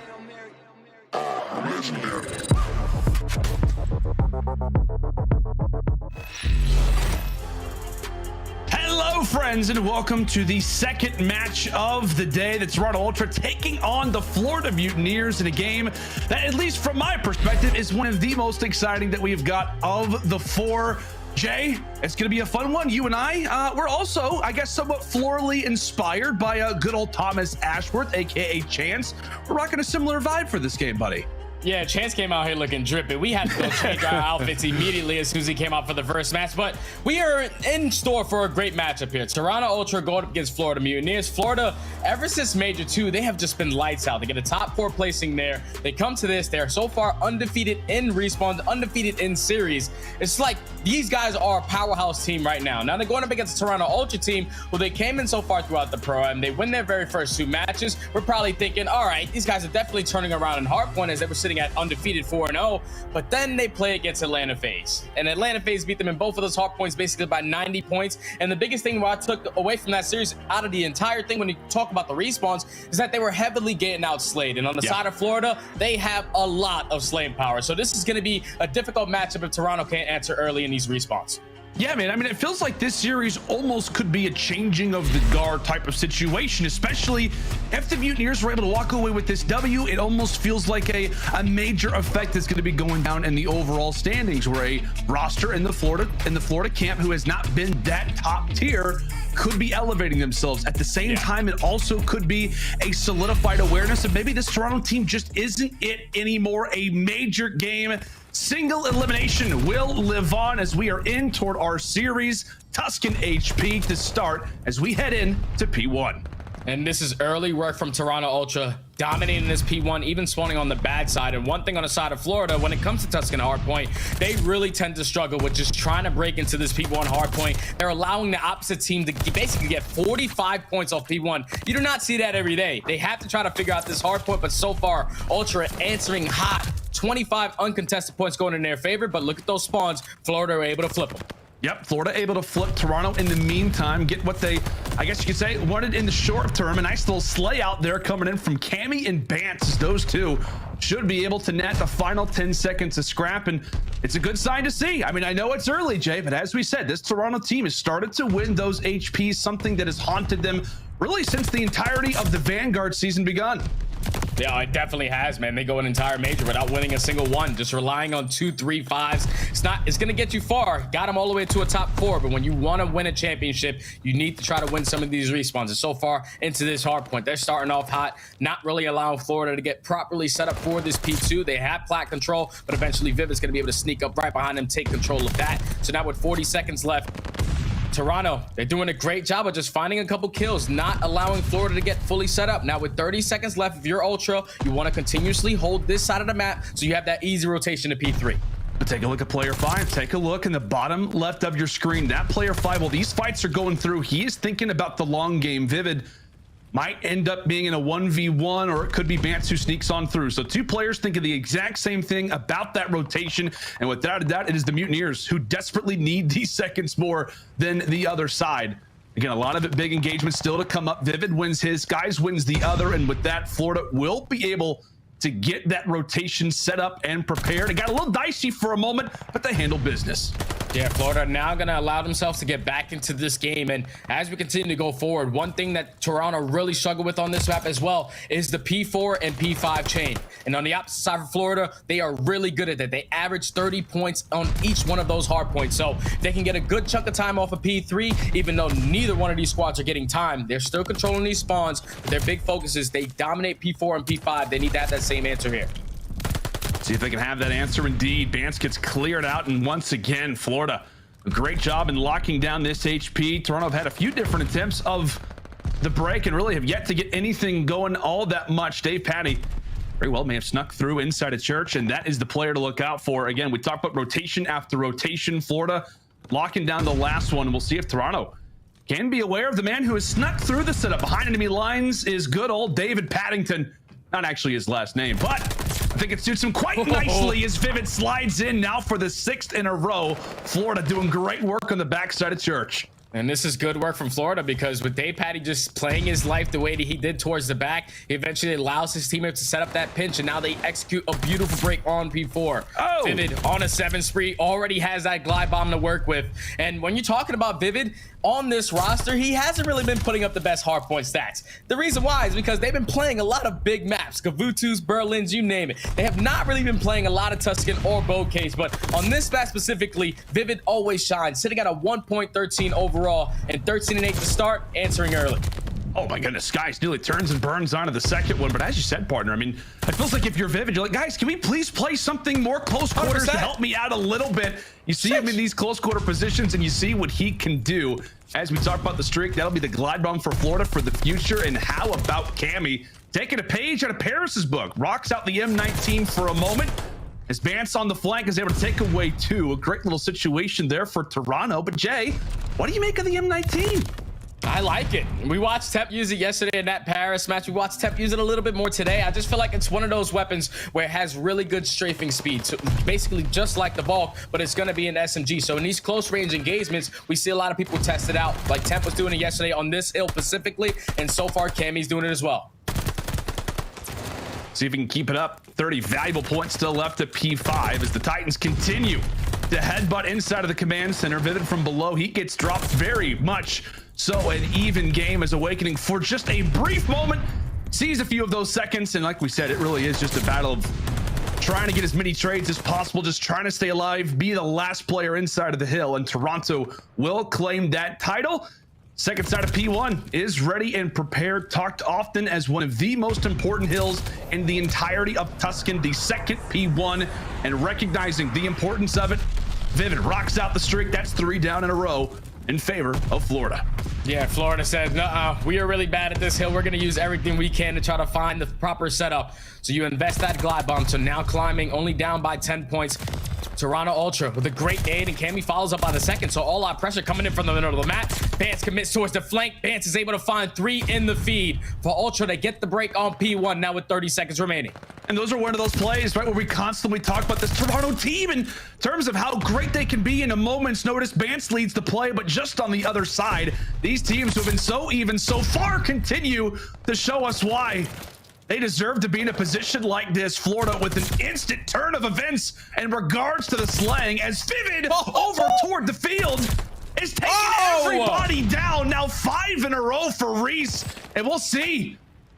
Hello, friends, and welcome to the second match of the day. The Toronto Ultra taking on the Florida Mutineers in a game that, at least from my perspective, is one of the most exciting that we've got of the four. Jay, it's going to be a fun one. You and we're also, I guess, somewhat florally inspired by good old Thomas Ashworth, aka Chance. We're rocking a similar vibe for this game, buddy. Yeah, Chance came out here looking dripping. We had to go change our outfits immediately as soon as he came out for the first match. But we are in store for a great matchup here. Toronto Ultra going up against Florida Mutineers. Florida, ever since Major 2, they have just been lights out. They get a top 4 placing there. They come to this. They're so far undefeated in respawns, undefeated in series. It's like these guys are a powerhouse team right now. Now they're going up against the Toronto Ultra team, who they came in so far throughout the Pro-Am. They win their very first 2 matches. We're probably thinking, all right, these guys are definitely turning around in hardpoint as they were sitting at undefeated 4-0, but then they play against Atlanta Faze, and Atlanta Faze beat them in both of those hard points basically by 90 points. And the biggest thing what I took away from that series out of the entire thing when you talk about the respawns is that they were heavily getting outslayed, and on the side of Florida they have a lot of slaying power. So this is going to be a difficult matchup if Toronto can't answer early in these respawns. Yeah, man. I mean, it feels like this series almost could be a changing of the guard type of situation, especially if the Mutineers were able to walk away with this W. It almost feels like a major effect that's going to be going down in the overall standings, where a roster in the Florida camp who has not been that top tier could be elevating themselves. At the same time, it also could be a solidified awareness of maybe this Toronto team just isn't it anymore. A major game. Single elimination will live on as we are in toward our series. Tuscan HP to start as we head in to P1. And this is early work from Toronto Ultra, dominating this P1, even spawning on the bad side. And one thing on the side of Florida, when it comes to Tuscan hardpoint, they really tend to struggle with just trying to break into this P1 hardpoint. They're allowing the opposite team to basically get 45 points off P1. You do not see that every day. They have to try to figure out this hardpoint, but so far, Ultra answering hot. 25 uncontested points going in their favor, but look at those spawns. Florida are able to flip them. Yep, Florida able to flip. Toronto in the meantime get what they, I guess you could say, wanted in the short term. A nice little slay out there coming in from Cammy and Bance. Those two should be able to net the final 10 seconds of scrap, and it's a good sign to see. I mean, I know it's early, Jay, but as we said, this Toronto team has started to win those HPs, something that has haunted them really since the entirety of the Vanguard season begun. Yeah, it definitely has, man. They go an entire major without winning a single one, just relying on 2, 3, 5s. It's going to get you far. Got them all the way to a top 4, but when you want to win a championship, you need to try to win some of these respawns. And so far into this hard point, they're starting off hot, not really allowing Florida to get properly set up for this P2. They have plat control, but eventually Vivid's going to be able to sneak up right behind them, take control of that. So now with 40 seconds left, Toronto, they're doing a great job of just finding a couple kills, not allowing Florida to get fully set up. Now with 30 seconds left, if you're Ultra, you want to continuously hold this side of the map so you have that easy rotation to P3. But take a look at player 5. Take a look in the bottom left of your screen. That player 5, while these fights are going through, he is thinking about the long game. Vivid might end up being in a 1v1, or it could be Bance who sneaks on through. So two players thinking the exact same thing about that rotation, and without a doubt, it is the Mutineers who desperately need these seconds more than the other side. Again, a lot of it, big engagement still to come up. Vivid wins his, Guys wins the other, and with that, Florida will be able to get that rotation set up and prepared. It got a little dicey for a moment, but they handle business. Yeah, Florida now going to allow themselves to get back into this game. And as we continue to go forward, one thing that Toronto really struggled with on this map as well is the P4 and P5 chain. And on the opposite side of Florida, they are really good at that. They average 30 points on each one of those hard points. So they can get a good chunk of time off of P3, even though neither one of these squads are getting time. They're still controlling these spawns, but their big focus is they dominate P4 and P5. They need to have that same answer here. See if they can have that answer indeed. Bance gets cleared out, and once again, Florida, a great job in locking down this HP. Toronto have had a few different attempts of the break and really have yet to get anything going all that much. Dave Patty very well may have snuck through inside a church, and that is the player to look out for. Again, we talked about rotation after rotation. Florida locking down the last one. We'll see if Toronto can be aware of the man who has snuck through the setup. Behind enemy lines is good old David Paddington. Not actually his last name, but I think it suits him quite nicely as Vivid slides in now for the 6th in a row. Florida doing great work on the backside of church. And this is good work from Florida, because with Dave Patty just playing his life the way that he did towards the back, he eventually allows his teammates to set up that pinch, and now they execute a beautiful break on P4. Oh. Vivid on a 7 spree already has that glide bomb to work with. And when you're talking about Vivid on this roster, he hasn't really been putting up the best hardpoint stats. The reason why is because they've been playing a lot of big maps, Kavutus, Berlins, you name it. They have not really been playing a lot of Tuscan or Bouquets, but on this map specifically, Vivid always shines, sitting at a 1.13 overall and 13-8 to start, answering early. Oh my goodness, Guys nearly turns and burns onto the second one, but as you said, partner, I mean, it feels like if you're Vivid, you're like, guys, can we please play something more close quarters 100%. To help me out a little bit? You see him in these close quarter positions, and you see what he can do. As we talk about the streak, that'll be the glide bomb for Florida for the future. And how about Cammy taking a page out of Paris's book? Rocks out the M19 for a moment, as Bance on the flank is able to take away 2. A great little situation there for Toronto. But Jay, what do you make of the M19? I like it. We watched Tep use it yesterday in that Paris match. We watched Tep use it a little bit more today. I just feel like it's one of those weapons where it has really good strafing speed. So basically just like the Valk, but it's going to be an SMG. So in these close range engagements, we see a lot of people test it out. Like Temp was doing it yesterday on this hill specifically, and so far Cammy's doing it as well. See if he can keep it up. 30 valuable points still left at P5 as the Titans continue to headbutt inside of the command center. Vivid from below, he gets dropped very much. So an even game as Awakening for just a brief moment sees a few of those seconds, and like we said, it really is just a battle of trying to get as many trades as possible, just trying to stay alive, be the last player inside of the hill, and Toronto will claim that title. Second side of P1 is ready and prepared, talked often as one of the most important hills in the entirety of Tuscan, the second P1, and recognizing the importance of it, Vivid rocks out the streak. That's 3 down in a row in favor of Florida. Yeah, Florida says, nuh-uh, we are really bad at this hill. We're going to use everything we can to try to find the proper setup. So you invest that glide bomb. So now climbing, only down by 10 points. Toronto Ultra with a great nade, and Cammy follows up on the second. So all our pressure coming in from the middle of the map. Bance commits towards the flank. Bance is able to find 3 in the feed for Ultra to get the break on P1 now with 30 seconds remaining. And those are one of those plays, right, where we constantly talk about this Toronto team in terms of how great they can be in a moment's notice. Bance leads the play, but just on the other side, these teams who have been so even so far continue to show us why they deserve to be in a position like this. Florida with an instant turn of events in regards to the slaying as Vivid over toward the field is taking everybody down. Now 5 in a row for Reese, and we'll see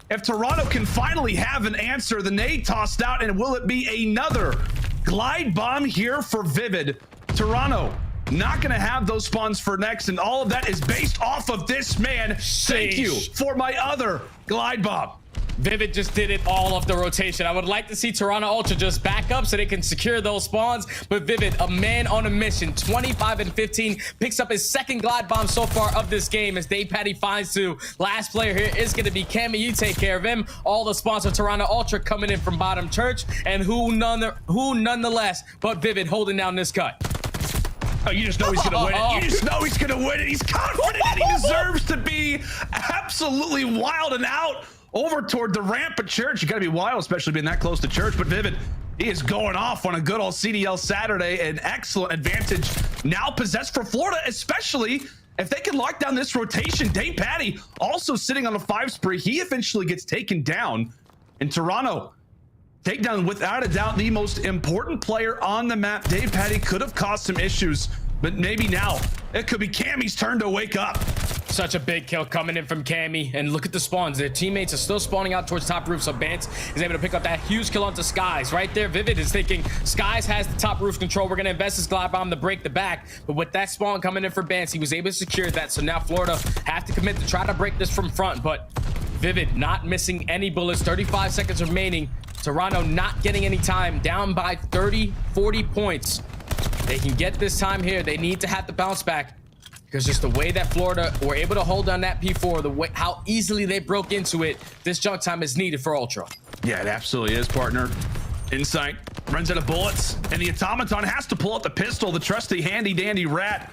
if Toronto can finally have an answer. The nade tossed out, and will it be another glide bomb here for Vivid? Toronto not gonna have those spawns for next, and all of that is based off of this man. Thank you for my other glide bomb. Vivid just did it all off the rotation. I would like to see Toronto Ultra just back up so they can secure those spawns, but Vivid, a man on a mission, 25 and 15, picks up his second glide bomb so far of this game as Dave Patty finds 2. Last player here is going to be Cammy. You take care of him. All the spawns of Toronto Ultra coming in from bottom church, and who nonetheless but Vivid holding down this cut. Oh, you just know he's gonna win it. You just know he's gonna win it. He's confident and he deserves to be absolutely wild and out over toward the ramp at church. You gotta be wild, especially being that close to church. But Vivid, he is going off on a good old CDL Saturday. An excellent advantage now possessed for Florida, especially if they can lock down this rotation. Dave Patty also sitting on a 5 spree. He eventually gets taken down. In Toronto, takedown without a doubt the most important player on the map. Dave Patty could have caused some issues, but maybe now it could be Cammy's turn to wake up. Such a big kill coming in from Cammy, and look at the spawns. Their teammates are still spawning out towards top roof, so Bance is able to pick up that huge kill onto Skies. Right there, Vivid is thinking Skies has the top roof control. We're going to invest his glide bomb to break the back, but with that spawn coming in for Bance, he was able to secure that. So now Florida have to commit to try to break this from front, but Vivid not missing any bullets. 35 seconds remaining. Toronto not getting any time, down by 30-40 points. They can get this time here. They need to have to bounce back, because just the way that Florida were able to hold down that P4, the way how easily they broke into it, this jump time is needed for Ultra. Yeah, it absolutely is, partner. Insight runs out of bullets, and the Automaton has to pull out the pistol. The trusty handy dandy rat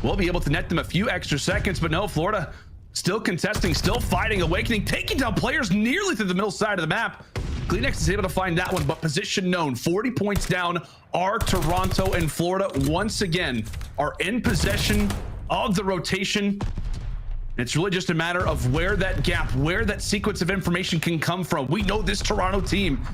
will be able to net them a few extra seconds, but no, Florida still contesting, still fighting. Awakening taking down players nearly to the middle side of the map. Kleenex is able to find that one, but position known. 40 points down are Toronto, and Florida once again are in possession of the rotation. It's really just a matter of where that gap, where that sequence of information can come from. We know this Toronto team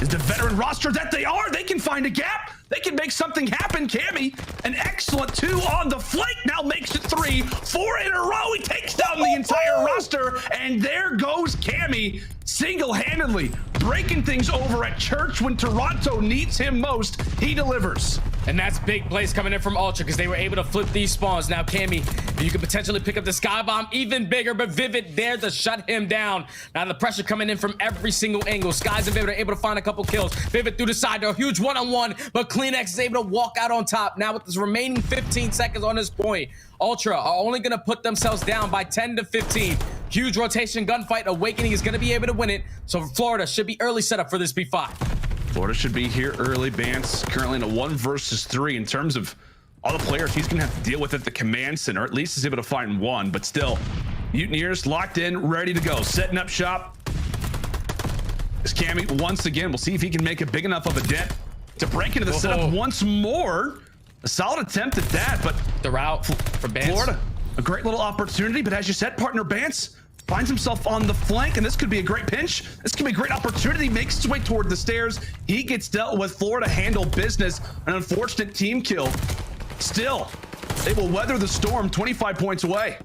is the veteran roster that they are. They can find a gap. They can make something happen. Cammy, an excellent 2 on the flank, now makes it 3, 4 in a row. He takes down the entire roster, and there goes Cammy single-handedly breaking things over at church when Toronto needs him most. He delivers. And that's big plays coming in from Ultra, because they were able to flip these spawns. Now Cammy, you could potentially pick up the sky bomb even bigger, but Vivid there to shut him down. Now the pressure coming in from every single angle. Skies and Vivid are able to find a couple kills. Vivid through the side door, huge one-on-one, but Kleenex is able to walk out on top. Now with this remaining 15 seconds on this point, Ultra are only going to put themselves down by 10 to 15. Huge rotation gunfight. Awakening is going to be able to win it, so Florida should be early setup for this P5. Florida should be here early. Bance currently in a 1 versus 3 in terms of all the players he's gonna have to deal with at the command center. At least he's able to find 1, but still, Mutineers locked in, ready to go, setting up shop. This Cammy once again, we'll see if he can make a big enough of a dent to break into the setup once more. A solid attempt at that, but the route for Bance. Florida, a great little opportunity, but as you said, partner, Bance finds himself on the flank, and this could be a great pinch. This could be a great opportunity. Makes his way toward the stairs. He gets dealt with. Florida handle business. An unfortunate team kill. Still, they will weather the storm. 25 points away.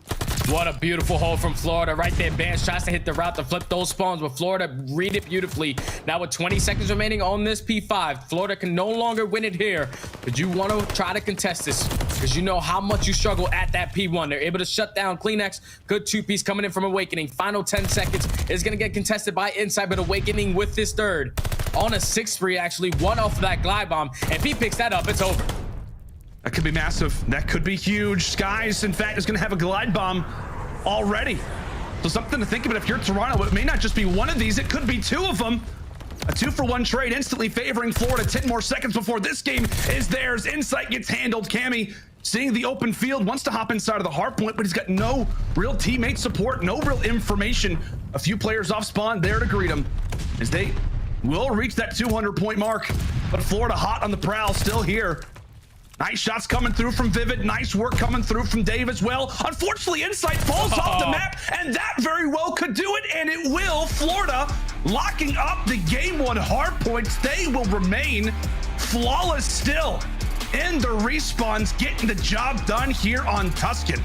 What a beautiful hold from Florida right there. Bance tries to hit the route to flip those spawns, but Florida read it beautifully. Now with 20 seconds remaining on this P5, Florida can no longer win it here, but you want to try to contest this because you know how much you struggle at that P1. They're able to shut down Kleenex. Good 2-piece coming in from Awakening. Final 10 seconds is going to get contested by Inside, but Awakening with this third on a 6 spree, actually, 1 off of that glide bomb. If he picks that up, it's over. That could be massive. That could be huge. Skies, in fact, is going to have a glide bomb already. So something to think about if you're Toronto. It may not just be one of these. It could be two of them. A 2-for-1 trade instantly favoring Florida. 10 more seconds before this game is theirs. Insight gets handled. Cammy, seeing the open field, wants to hop inside of the hard point, but he's got no real teammate support, no real information. A few players off spawn there to greet him as they will reach that 200-point mark. But Florida hot on the prowl, still here. Nice shots coming through from Vivid. Nice work coming through from Dave as well. Unfortunately, Insight falls off the map, and that very well could do it, and it will. Florida locking up the game one hard points. They will remain flawless still in the respawns, getting the job done here on Tuscan.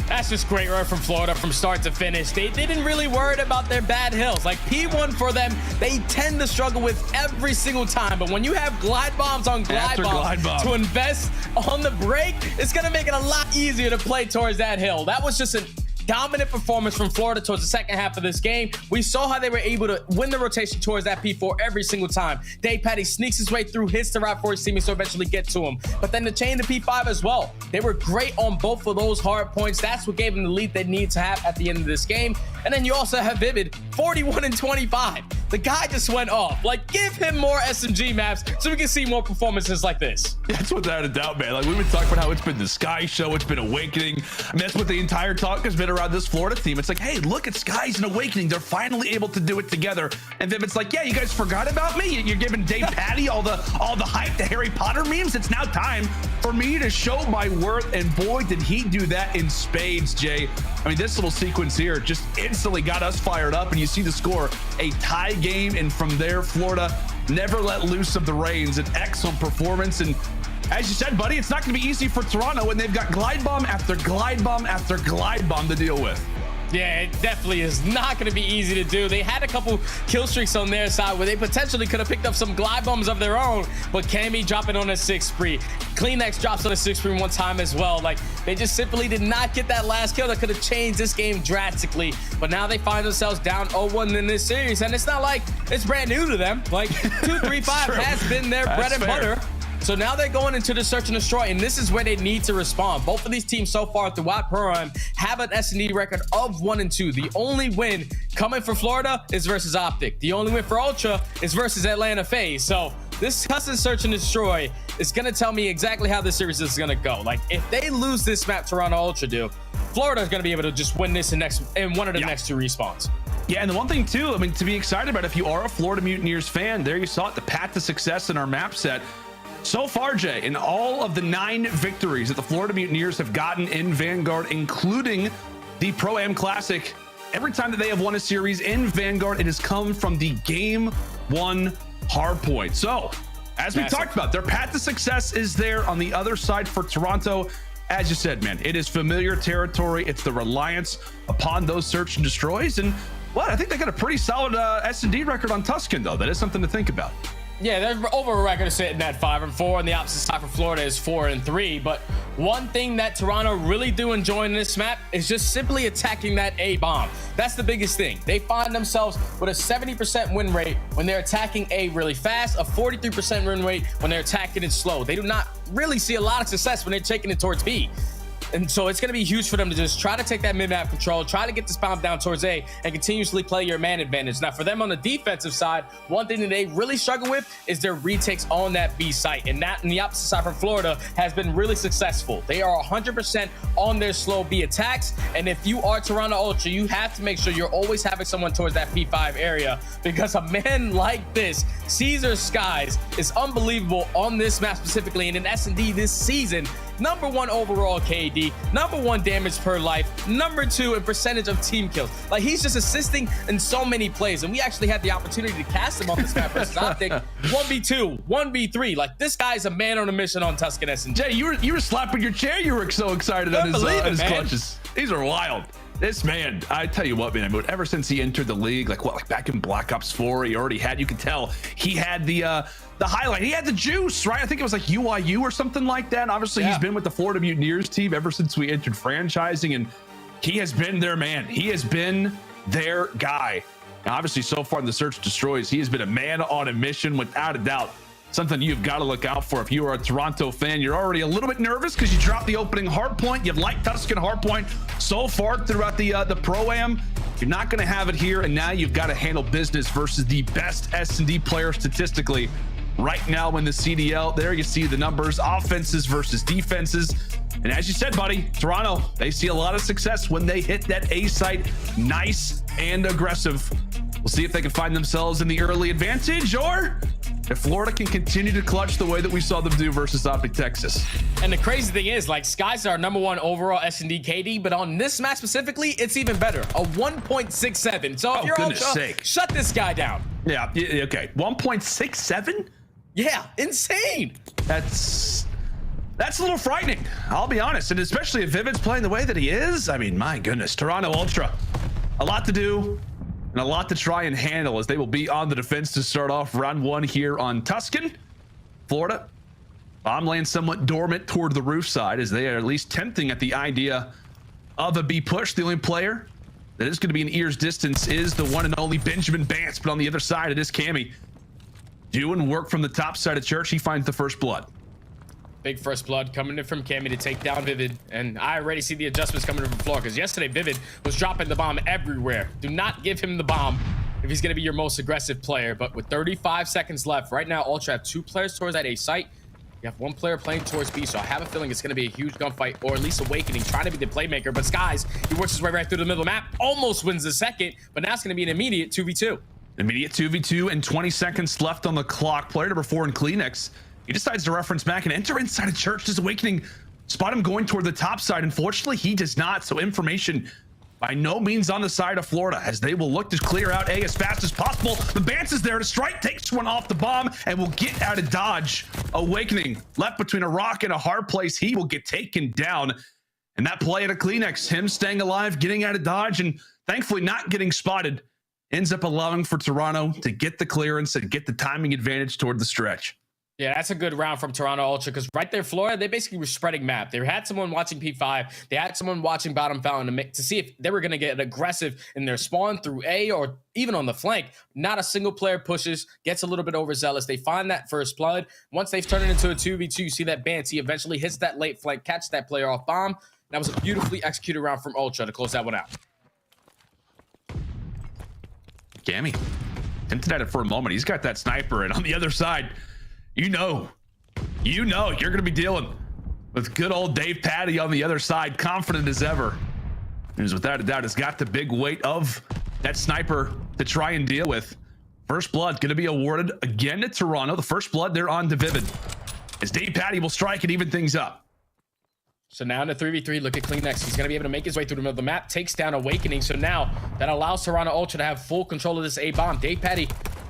That's just great work from Florida from start to finish. They didn't really worry about their bad hills. Like P1 for them, they tend to struggle with every single time. But when you have glide bombs on glide bombs to invest on the break, it's going to make it a lot easier to play towards that hill. That was just a dominant performance from Florida towards the second half of this game. We saw how they were able to win the rotation towards that P4 every single time. Dave Patty sneaks his way through, hits the route for his teammates to eventually get to him. But then the chain to P5 as well. They were great on both of those hard points. That's what gave them the lead they need to have at the end of this game. And then you also have Vivid, 41 and 25. The guy just went off. Like, give him more SMG maps so we can see more performances like this. That's without a doubt, man. Like, we've been talking about how it's been the Sky Show, it's been Awakening. I mean, that's what the entire talk has been around this Florida team. It's like, hey, look at Skies and Awakening. They're finally able to do it together. And Vivid's like, yeah, you guys forgot about me? You're giving Dave Patty all the hype, the Harry Potter memes? It's now time for me to show my worth. And boy, did he do that in spades, Jay. I mean, this little sequence here just instantly got us fired up. And you see the score, a tie game. And from there, Florida never let loose of the reins. An excellent performance. And as you said, buddy, it's not going to be easy for Toronto when they've got glide bomb after glide bomb after glide bomb to deal with. Yeah, it definitely is not going to be easy to do. They had a couple kill streaks on their side where they potentially could have picked up some glide bombs of their own, but Cammy dropping on a 6 spree. Kleenex drops on a 6 spree one time as well. Like, they just simply did not get that last kill that could have changed this game drastically. But now they find themselves down 0-1 in this series, and it's not like it's brand new to them. Like, 2-3-5 has been their bread and butter. So now they're going into the search and destroy, and this is where they need to respond. Both of these teams so far throughout Prime have an S&D record of 1-2. The only win coming for Florida is versus OpTic. The only win for Ultra is versus Atlanta Faze. So this custom search and destroy is going to tell me exactly how this series is going to go. Like, if they lose this map, Toronto Ultra do, Florida is going to be able to just win this in one of the next two respawns. Yeah, and the one thing too, I mean, to be excited about, if you are a Florida Mutineers fan, there you saw it, the path to success in our map set. So far, Jay, in all of the 9 victories that the Florida Mutineers have gotten in Vanguard, including the Pro-Am Classic, every time that they have won a series in Vanguard, it has come from the game 1 hardpoint. So, as we talked about, their path to success is there on the other side for Toronto. As you said, man, it is familiar territory. It's the reliance upon those search and destroys. And, well, I think they got a pretty solid S&D record on Tuscan, though. That is something to think about. Yeah, their overall record is sitting at 5-4, and the opposite side for Florida is 4-3. But one thing that Toronto really do enjoy in this map is just simply attacking that A bomb. That's the biggest thing. They find themselves with a 70% win rate when they're attacking A really fast, a 43% win rate when they're attacking it slow. They do not really see a lot of success when they're taking it towards B. And so it's going to be huge for them to just try to take that mid-map control, try to get this bomb down towards A, and continuously play your man advantage. Now, for them on the defensive side, one thing that they really struggle with is their retakes on that B site. And that, in the opposite side for Florida, has been really successful. They are 100% on their slow B attacks. And if you are Toronto Ultra, you have to make sure you're always having someone towards that P5 area, because a man like this, Caesar Skies, is unbelievable on this map specifically. And in S&D this season, #1 overall KD, #1 damage per life, #2 in percentage of team kills. Like, he's just assisting in so many plays, and we actually had the opportunity to cast him on this map versus OpTic. 1v2, 1v3. Like, this guy's a man on a mission on Tuscan S&D. Jay, you were slapping your chair. You were so excited on his clutches. These are wild. This man, I tell you what, man, I mean, ever since he entered the league, like back in Black Ops 4, he already had, you could tell he had the highlight. He had the juice, right? I think it was like UIU or something like that. And obviously, he's been with the Florida Mutineers team ever since we entered franchising, and he has been their man. He has been their guy. Now, obviously, so far in the search destroys, he has been a man on a mission without a doubt. something you've got to look out for if you are a Toronto fan. You're already a little bit nervous because you dropped the opening hard point. You've liked Tuscan hard point so far throughout the Pro-Am. You're not going to have it here, and now you've got to handle business versus the best S&D player statistically right now in the CDL. There you see the numbers, offenses versus defenses. And as you said, buddy, Toronto, they see a lot of success when they hit that A site nice and aggressive. We'll see if they can find themselves in the early advantage, or if Florida can continue to clutch the way that we saw them do versus OpTic Texas. And the crazy thing is, like, Sky's our #1 overall S&D KD, but on this match specifically, it's even better. A 1.67. So if you're goodness Ultra, sake. shut this guy down. Yeah, okay. 1.67? Yeah, insane. That's a little frightening, I'll be honest. And especially if Vivid's playing the way that he is. I mean, my goodness, Toronto Ultra. A lot to do and a lot to try and handle as they will be on the defense to start off round 1 here on Tuscan. Florida, bomb laying somewhat dormant toward the roof side as they are at least tempting at the idea of a B push. The only player that is going to be in ear's distance is the one and only Benjamin Bance, but on the other side it is Cammy. Doing work from the top side of church. He finds the first blood. Big first blood coming in from Cammy to take down Vivid. And I already see the adjustments coming in from Floor, because yesterday Vivid was dropping the bomb everywhere. Do not give him the bomb if he's going to be your most aggressive player. But with 35 seconds left, right now, Ultra have 2 players towards that A site. You have 1 player playing towards B, so I have a feeling it's going to be a huge gunfight, or at least Awakening trying to be the playmaker. But Skies, he works his way right through the middle of the map, almost wins the second, but now it's going to be an immediate 2v2. Immediate 2v2 and 20 seconds left on the clock. Player number 4 in Kleenex. He decides to reference back and enter inside of church. Does Awakening spot him going toward the top side? Unfortunately, he does not. So information by no means on the side of Florida as they will look to clear out A as fast as possible. The Bance is there to strike, takes one off the bomb, and will get out of dodge. Awakening left between a rock and a hard place. He will get taken down. And that play at a Kleenex, him staying alive, getting out of dodge, and thankfully not getting spotted, ends up allowing for Toronto to get the clearance and get the timing advantage toward the stretch. Yeah, that's a good round from Toronto Ultra, because right there, Florida, they basically were spreading map. They had someone watching P5. They had someone watching bottom fountain to see if they were going to get aggressive in their spawn through A or even on the flank. Not a single player pushes, gets a little bit overzealous. They find that first blood. Once they've turned it into a 2v2, you see that Bance. He eventually hits that late flank, catches that player off bomb. That was a beautifully executed round from Ultra to close that one out. Gammy hinted at it for a moment. He's got that sniper, and on the other side, you know you're going to be dealing with good old Dave Patty on the other side, confident as ever. And without a doubt, has got the big weight of that sniper to try and deal with. First blood going to be awarded again to Toronto. The first blood they're on to Vivid, as Dave Patty will strike and even things up. So now in the 3v3, look at Kleenex. He's going to be able to make his way through the middle of the map, takes down Awakening. So now that allows Toronto Ultra to have full control of this A bomb. Dave Patty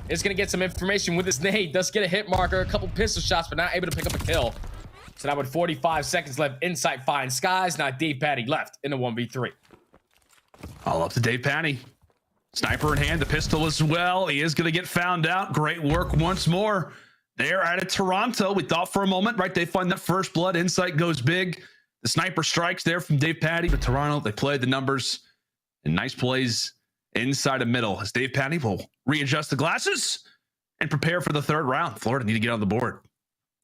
is going to get some information with his nade. Does get a hit marker, a couple pistol shots, but not able to pick up a kill. So now with 45 seconds left, Insight finds Skies. Now Dave Patty left in a 1v3. All up to Dave Patty. Sniper in hand, the pistol as well. He is going to get found out. Great work once more. They're out of Toronto. We thought for a moment, right? They find that first blood. Insight goes big. The sniper strikes there from Dave Patty, but Toronto, they played the numbers and nice plays inside of middle as Dave Patty will readjust the glasses and prepare for the third round. Florida need to get on the board.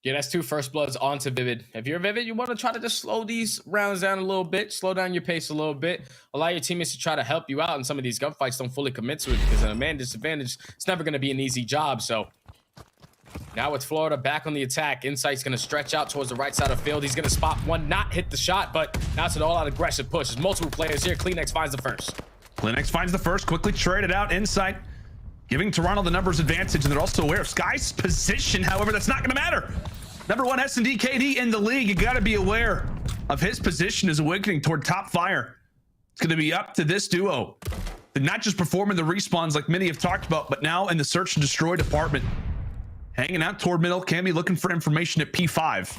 Yeah, that's 2 first bloods onto Vivid. If you're Vivid, you want to try to just slow these rounds down a little bit, slow down your pace a little bit, allow your teammates to try to help you out in some of these gunfights. Don't fully commit to it, because in a man disadvantage, it's never going to be an easy job. So now with Florida back on the attack, Insight's going to stretch out towards the right side of the field. He's going to spot one, not hit the shot, but now it's an all-out aggressive push. There's multiple players here. Kleenex finds the first. Kleenex finds the first, quickly traded out. Insight giving Toronto the numbers advantage, and they're also aware of Sky's position. However, that's not going to matter. #1 S&D KD in the league. You got to be aware of his position as Awakening toward top fire. It's going to be up to this duo to not just perform in the respawns like many have talked about, but now in the search and destroy department. Hanging out toward middle. Cammy looking for information at P5.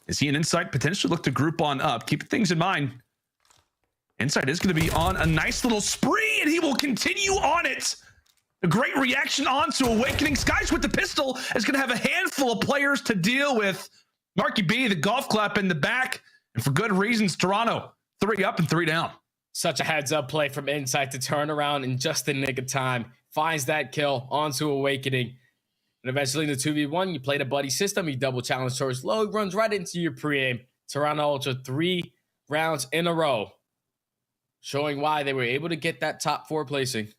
Is he an Insight? Potentially look to group on up. Keep things in mind. Insight is going to be on a nice little spree, and he will continue on it. A great reaction onto Awakening. Skies with the pistol is going to have a handful of players to deal with. Marky B, the golf clap in the back. And for good reasons, Toronto, 3 up and 3 down. Such a heads-up play from Insight to turn around in just the nick of time. Finds that kill onto Awakening. And eventually in the 2v1, you play the buddy system, you double challenge towards low, runs right into your pre-aim. Toronto Ultra 3 rounds in a row, showing why they were able to get that top 4 placing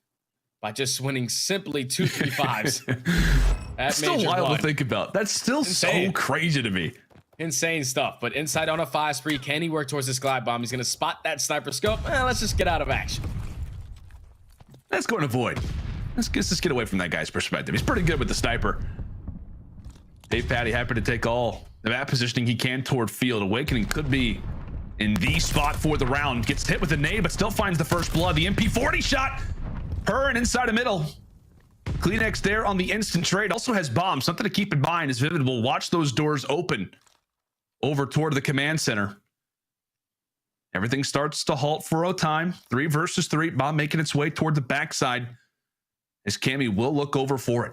by just winning simply 2 3-5s. That's still wild to think about. That's still insane. So crazy to me. Insane stuff. But inside on a 5 spree, can he work towards this glide bomb? He's going to spot that sniper scope. Let's just get out of action. Let's go and avoid. Let's just get away from that guy's perspective. He's pretty good with the sniper. Dave Patty happy to take all the map positioning he can toward field. Awakening could be in the spot for the round. Gets hit with a nade, but still finds the first blood. The MP40 shot. Purring inside the middle. Kleenex there on the instant trade. Also has bombs. Something to keep in mind is Vivid will watch those doors open over toward the command center. Everything starts to halt for a time. 3 versus 3. Bomb making its way toward the backside. As Cammy will look over for it.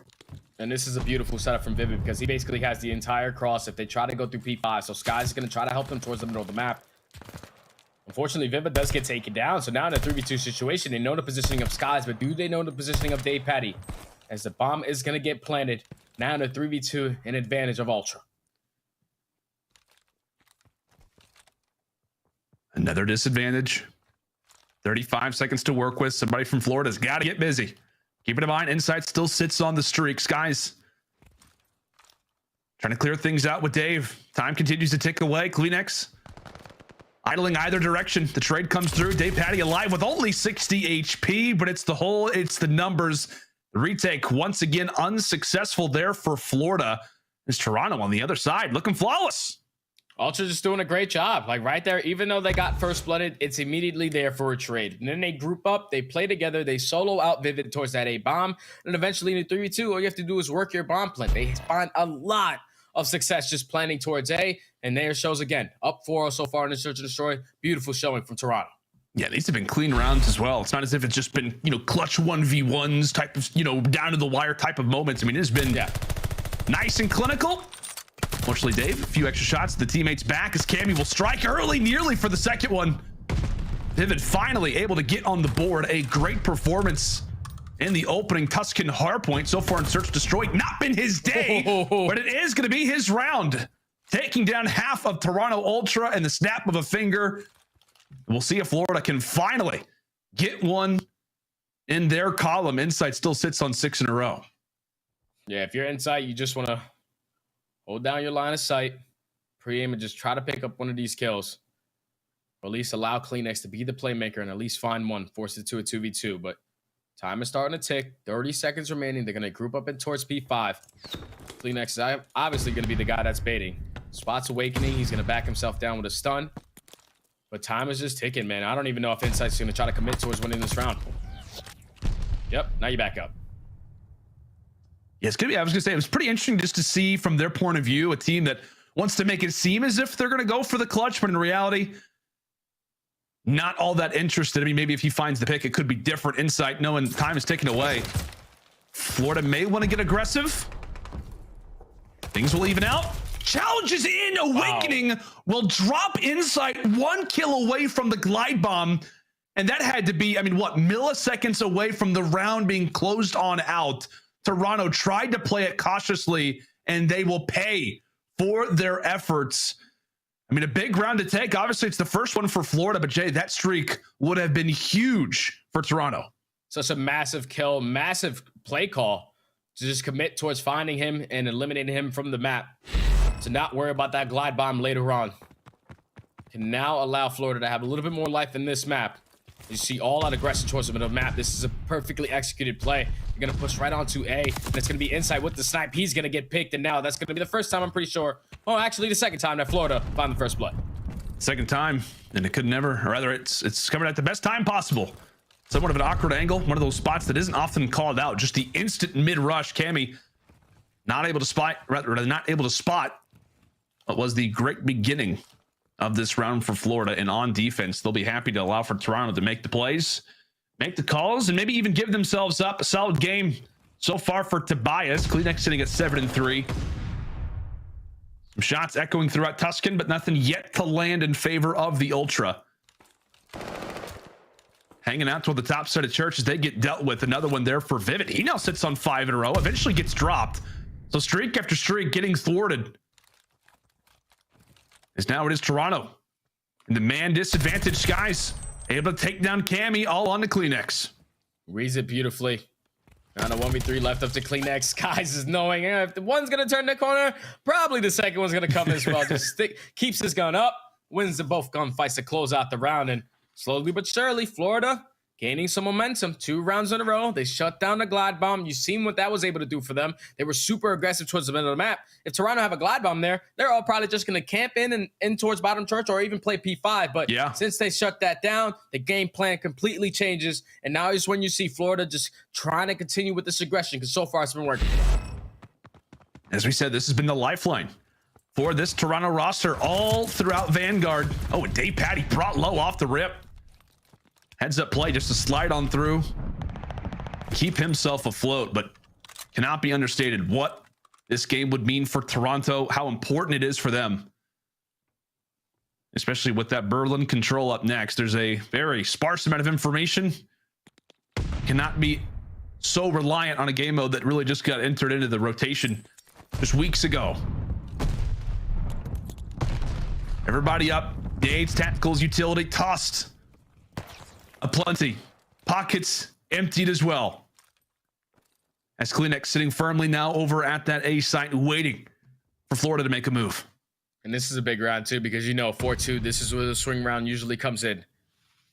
And this is a beautiful setup from Vivid because he basically has the entire cross if they try to go through P5. So Skies is going to try to help them towards the middle of the map. Unfortunately, Vivid does get taken down. So now in a 3v2 situation, they know the positioning of Skies, but do they know the positioning of Dave Patty? As the bomb is going to get planted. Now in a 3v2, an advantage of Ultra. Another disadvantage. 35 seconds to work with. Somebody from Florida's got to get busy. Keep it in mind, Insight still sits on the streak. Skies trying to clear things out with Dave. Time continues to tick away. Kleenex idling either direction. The trade comes through. Dave Patty alive with only 60 HP, but it's the numbers. The retake once again unsuccessful there for Florida. There's Toronto on the other side looking flawless. Ultra just doing a great job. Like right there, even though they got first blooded, it's immediately there for a trade. And then they group up, they play together, they solo out Vivid towards that A bomb. And eventually in the 3v2, all you have to do is work your bomb plant. They find a lot of success just planning towards A. And there shows again, up 4-0 so far in the Search and Destroy. Beautiful showing from Toronto. Yeah, these have been clean rounds as well. It's not as if it's just been, clutch 1v1s type of, down to the wire type of moments. I mean, it's been nice and clinical. Fortunately, Dave, a few extra shots. The teammates back as Cammy will strike early, nearly for the second one. Vivid finally able to get on the board. A great performance in the opening Tuscan hardpoint. So far in Search Destroy, not been his day, but it is going to be his round. Taking down half of Toronto Ultra in the snap of a finger. We'll see if Florida can finally get one in their column. Insight still sits on 6 in a row. Yeah, if you're Insight, you just want to hold down your line of sight, pre-aim, and just try to pick up one of these kills. Or at least allow Kleenex to be the playmaker and at least find one, force it to a 2v2. But time is starting to tick. 30 seconds remaining. They're going to group up in towards P5. Kleenex is obviously going to be the guy that's baiting. Spot's awakening. He's going to back himself down with a stun. But time is just ticking, man. I don't even know if Insight's going to try to commit towards winning this round. Yep, now you back up. Yeah, it's gonna be, I was going to say, it was pretty interesting just to see from their point of view, a team that wants to make it seem as if they're going to go for the clutch, but in reality, not all that interested. I mean, maybe if he finds the pick, it could be different. Insight, knowing time is ticking away. Florida may want to get aggressive. Things will even out. Challenges in. Awakening will drop Insight 1 kill away from the glide bomb. And that had to be, I mean, what, milliseconds away from the round being closed on out. Toronto tried to play it cautiously, and they will pay for their efforts. I mean, a big round to take. Obviously, it's the first one for Florida, but Jay, that streak would have been huge for Toronto. Such a massive kill, massive play call to just commit towards finding him and eliminating him from the map. To not worry about that glide bomb later on. Can now allow Florida to have a little bit more life in this map. You see all out aggression towards the middle of the map. This is a perfectly executed play. You're going to push right onto A, and it's going to be Insight with the snipe. He's going to get picked, and now that's going to be the first time, I'm pretty sure. Oh, actually, the second time that Florida found the first blood. Second time, and it could never, or rather, it's coming at the best time possible. Somewhat of an awkward angle, one of those spots that isn't often called out. Just the instant mid-rush. Cammy not able to spot, rather not able to spot what was the great beginning of this round for Florida. And on defense, they'll be happy to allow for Toronto to make the plays, make the calls, and maybe even give themselves up. A solid game so far for Tobias. Kleenex sitting at 7-3. Some shots echoing throughout Tuscan, but nothing yet to land in favor of the Ultra. Hanging out toward the top side of Church as they get dealt with. Another one there for Vivid. He now sits on 5 in a row, eventually gets dropped. So streak after streak getting thwarted. As now it is Toronto. And the man disadvantaged Skies able to take down Cammy all on the Kleenex. Reads it beautifully. On a 1v3 left up to Kleenex. Skies is knowing if the one's going to turn the corner, probably the second one's going to come as well. Just keeps his gun up, wins the both gunfights to close out the round. And slowly but surely, Florida gaining some momentum. 2 rounds in a row. They shut down the glide bomb. You've seen what that was able to do for them. They were super aggressive towards the middle of the map. If Toronto have a glide bomb there, they're all probably just going to camp in towards bottom church or even play P5. But since they shut that down, the game plan completely changes. And now is when you see Florida just trying to continue with this aggression, because so far it's been working. As we said, this has been the lifeline for this Toronto roster all throughout Vanguard. Oh, and Dave Patty brought low off the rip. Heads up play just to slide on through, keep himself afloat, but cannot be understated what this game would mean for Toronto, how important it is for them, especially with that Berlin control up next. There's a very sparse amount of information. Cannot be so reliant on a game mode that really just got entered into the rotation just weeks ago. Everybody up. Nades, tacticals, utility tossed. Aplenty. Pockets emptied as well. As Kleenex sitting firmly now over at that A site, waiting for Florida to make a move. And this is a big round too, because 4-2, this is where the swing round usually comes in.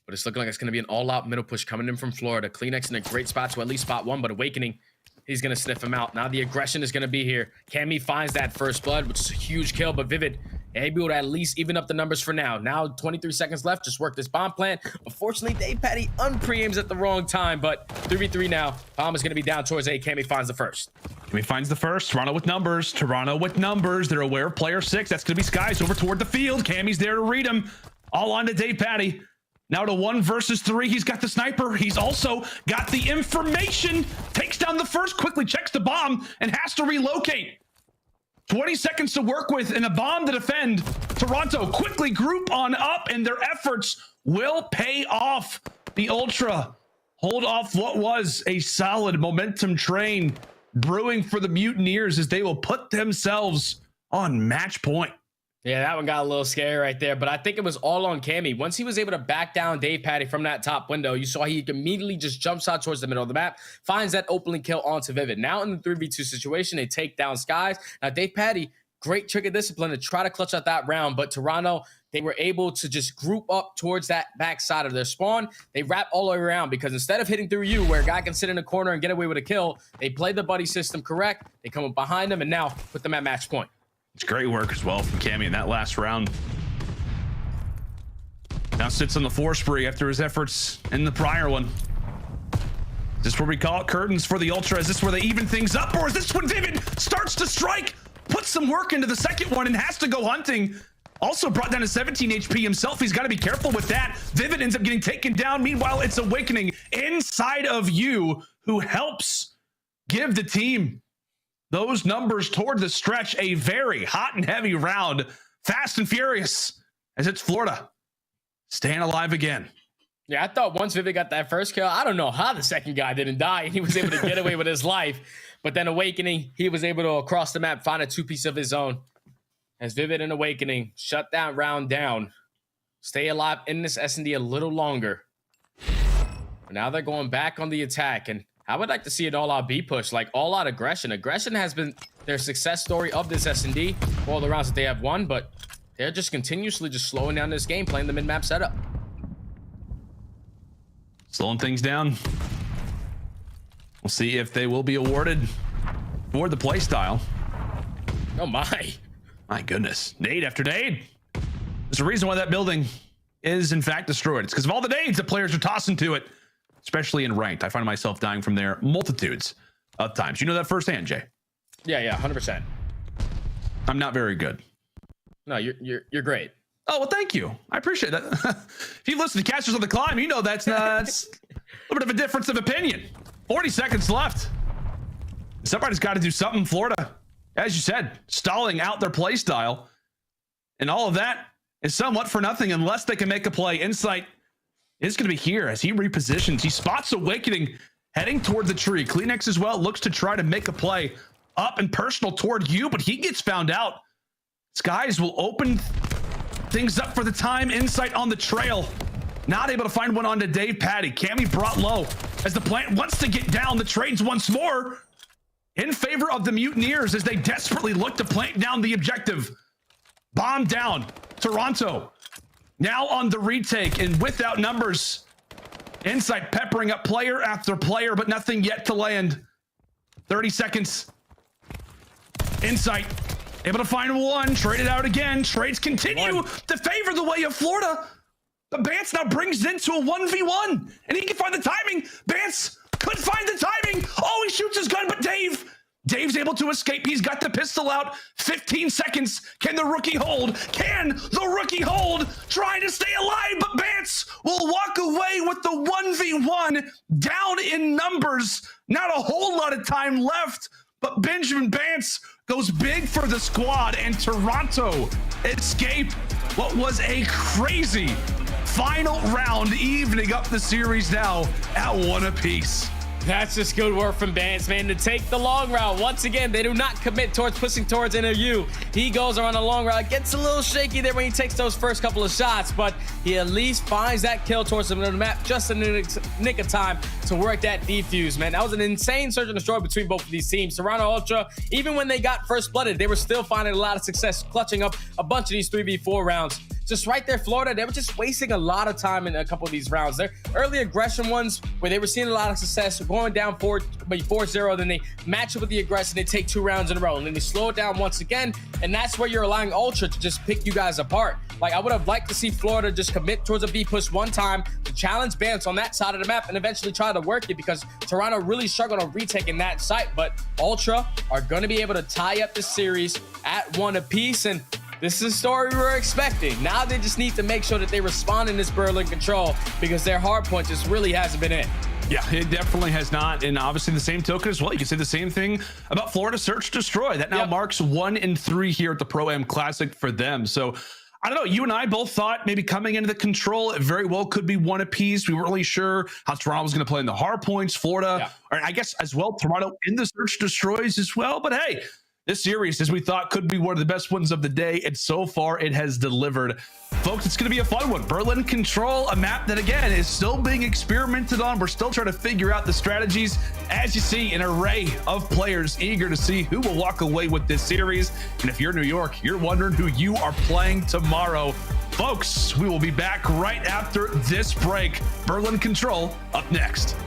But it's looking like it's going to be an all-out middle push coming in from Florida. Kleenex in a great spot to at least spot one, but Awakening, he's going to sniff him out. Now the aggression is going to be here. Cammy finds that first blood, which is a huge kill, but Vivid able to at least even up the numbers for now. Now 23 seconds left. Just work this bomb plant. Unfortunately, Dave Patty unpreaims at the wrong time, but 3v3 now. Bomb is going to be down towards A. Cammy finds the first. Cammy finds the first. Toronto with numbers. They're aware of player 6. That's going to be Skies over toward the field. Cammy's there to read him. All on to Dave Patty. Now to 1 versus 3. He's got the sniper. He's also got the information. Takes down the first, quickly checks the bomb, and has to relocate. 20 seconds to work with and a bomb to defend. Toronto quickly group on up, and their efforts will pay off. The Ultra hold off what was a solid momentum train brewing for the Mutineers as they will put themselves on match point. Yeah, that one got a little scary right there, but I think it was all on Cammy. Once he was able to back down Dave Patty from that top window, you saw he immediately just jumps out towards the middle of the map, finds that opening kill onto Vivid. Now in the 3v2 situation, they take down Skies. Now Dave Patty, great trick of discipline to try to clutch out that round, but Toronto, they were able to just group up towards that backside of their spawn. They wrap all the way around, because instead of hitting through you where a guy can sit in a corner and get away with a kill, they played the buddy system correct. They come up behind them and now put them at match point. It's great work as well from Cammy in that last round. Now sits on the 4 spree after his efforts in the prior one. Is this where we call it curtains for the Ultra? Is this where they even things up? Or is this when Vivid starts to strike, puts some work into the second one and has to go hunting? Also brought down to 17 HP himself. He's got to be careful with that. Vivid ends up getting taken down. Meanwhile, it's Awakening inside of you who helps give the team those numbers toward the stretch. A very hot and heavy round. Fast and furious as it's Florida staying alive again. Yeah, I thought once Vivid got that first kill, I don't know how the second guy didn't die, and he was able to get away with his life. But then Awakening, he was able to, across the map, find a 2-piece of his own. As Vivid and Awakening shut that round down, stay alive in this S&D a little longer. But now they're going back on the attack, and I would like to see an all-out B push, like all-out aggression. Aggression has been their success story of this S&D for all the rounds that they have won, but they're just continuously just slowing down this game, playing the mid-map setup. Slowing things down. We'll see if they will be awarded for the play style. Oh my. My goodness. Nade after nade. There's a reason why that building is in fact destroyed. It's because of all the nades that players are tossing to it, especially in ranked. I find myself dying from there multitudes of times. You know that firsthand, Jay? Yeah, 100%. I'm not very good. No, you're great. Oh, well, thank you. I appreciate that. If you listen to Casters on the Climb, you know that's a little bit of a difference of opinion. 40 seconds left. Somebody's got to do something. Florida, as you said, stalling out their play style. And all of that is somewhat for nothing unless they can make a play. Insight is going to be here as he repositions. He spots Awakening heading toward the tree. Kleenex as well looks to try to make a play up and personal toward you, but he gets found out. Skies will open things up for the time. Insight on the trail. Not able to find one onto Dave Patty. Cammy brought low as the plant wants to get down. The trades once more in favor of the Mutineers as they desperately look to plant down the objective. Bomb down. Toronto now on the retake and without numbers. Insight peppering up player after player, but nothing yet to land. 30 seconds. Insight able to find one. Trade it out again. Trades continue to favor the way of Florida. But Bance now brings it into a 1v1. And he can find the timing. Bance could find the timing. Oh, he shoots his gun, but Dave's able to escape. He's got the pistol out. 15 seconds. Can the rookie hold? Can the rookie hold? Trying to stay alive, but Bance will walk away with the 1v1 down in numbers. Not a whole lot of time left, but Benjamin Bance goes big for the squad, and Toronto escape what was a crazy final round, evening up the series now at 1 apiece. That's just good work from Bance, man, to take the long route. Once again, they do not commit towards pushing towards NOU. He goes around the long route, gets a little shaky there when he takes those first couple of shots, but he at least finds that kill towards the middle of the map just in the nick of time to work that defuse, man. That was an insane search and destroy between both of these teams. Toronto Ultra, even when they got first blooded, they were still finding a lot of success clutching up a bunch of these 3v4 rounds. Just right there, Florida, they were just wasting a lot of time in a couple of these rounds. Their early aggression ones where they were seeing a lot of success, going down 4-0, then they match up with the aggression, they take 2 rounds in a row, and then they slow it down once again, and that's where you're allowing Ultra to just pick you guys apart. Like, I would have liked to see Florida just commit towards a B push one time to challenge Bance on that side of the map and eventually try to work it, because Toronto really struggled on retaking that site, but Ultra are going to be able to tie up the series at 1 apiece, and this is the story we were expecting. Now they just need to make sure that they respond in this Berlin control, because their hard point just really hasn't been it. Yeah, it definitely has not. And obviously the same token as well, you can say the same thing about Florida Search Destroy. That now marks 1 and 3 here at the Pro-Am Classic for them. So I don't know, you and I both thought maybe coming into the control, it very well could be 1 apiece. We weren't really sure how Toronto was going to play in the hard points. Florida, or I guess as well, Toronto in the Search Destroys as well. But hey, this series, as we thought, could be one of the best ones of the day, and so far it has delivered. Folks, it's going to be a fun one. Berlin Control, a map that, again, is still being experimented on. We're still trying to figure out the strategies. As you see, an array of players eager to see who will walk away with this series. And if you're New York, you're wondering who you are playing tomorrow. Folks, we will be back right after this break. Berlin Control up next.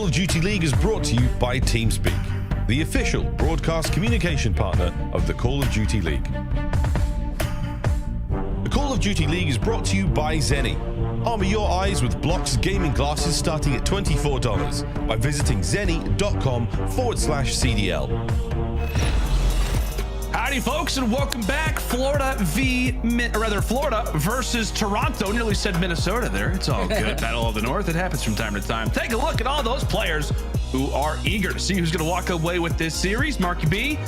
Call of Duty League is brought to you by TeamSpeak, the official broadcast communication partner of the Call of Duty League. The Call of Duty League is brought to you by Zenni. Armor your eyes with Blox gaming glasses starting at $24 by visiting zenni.com/CDL. Howdy, folks, and welcome back. Florida versus Toronto. Nearly said Minnesota there. It's all good. Battle of the North. It happens from time to time. Take a look at all those players who are eager to see who's going to walk away with this series. Marky B,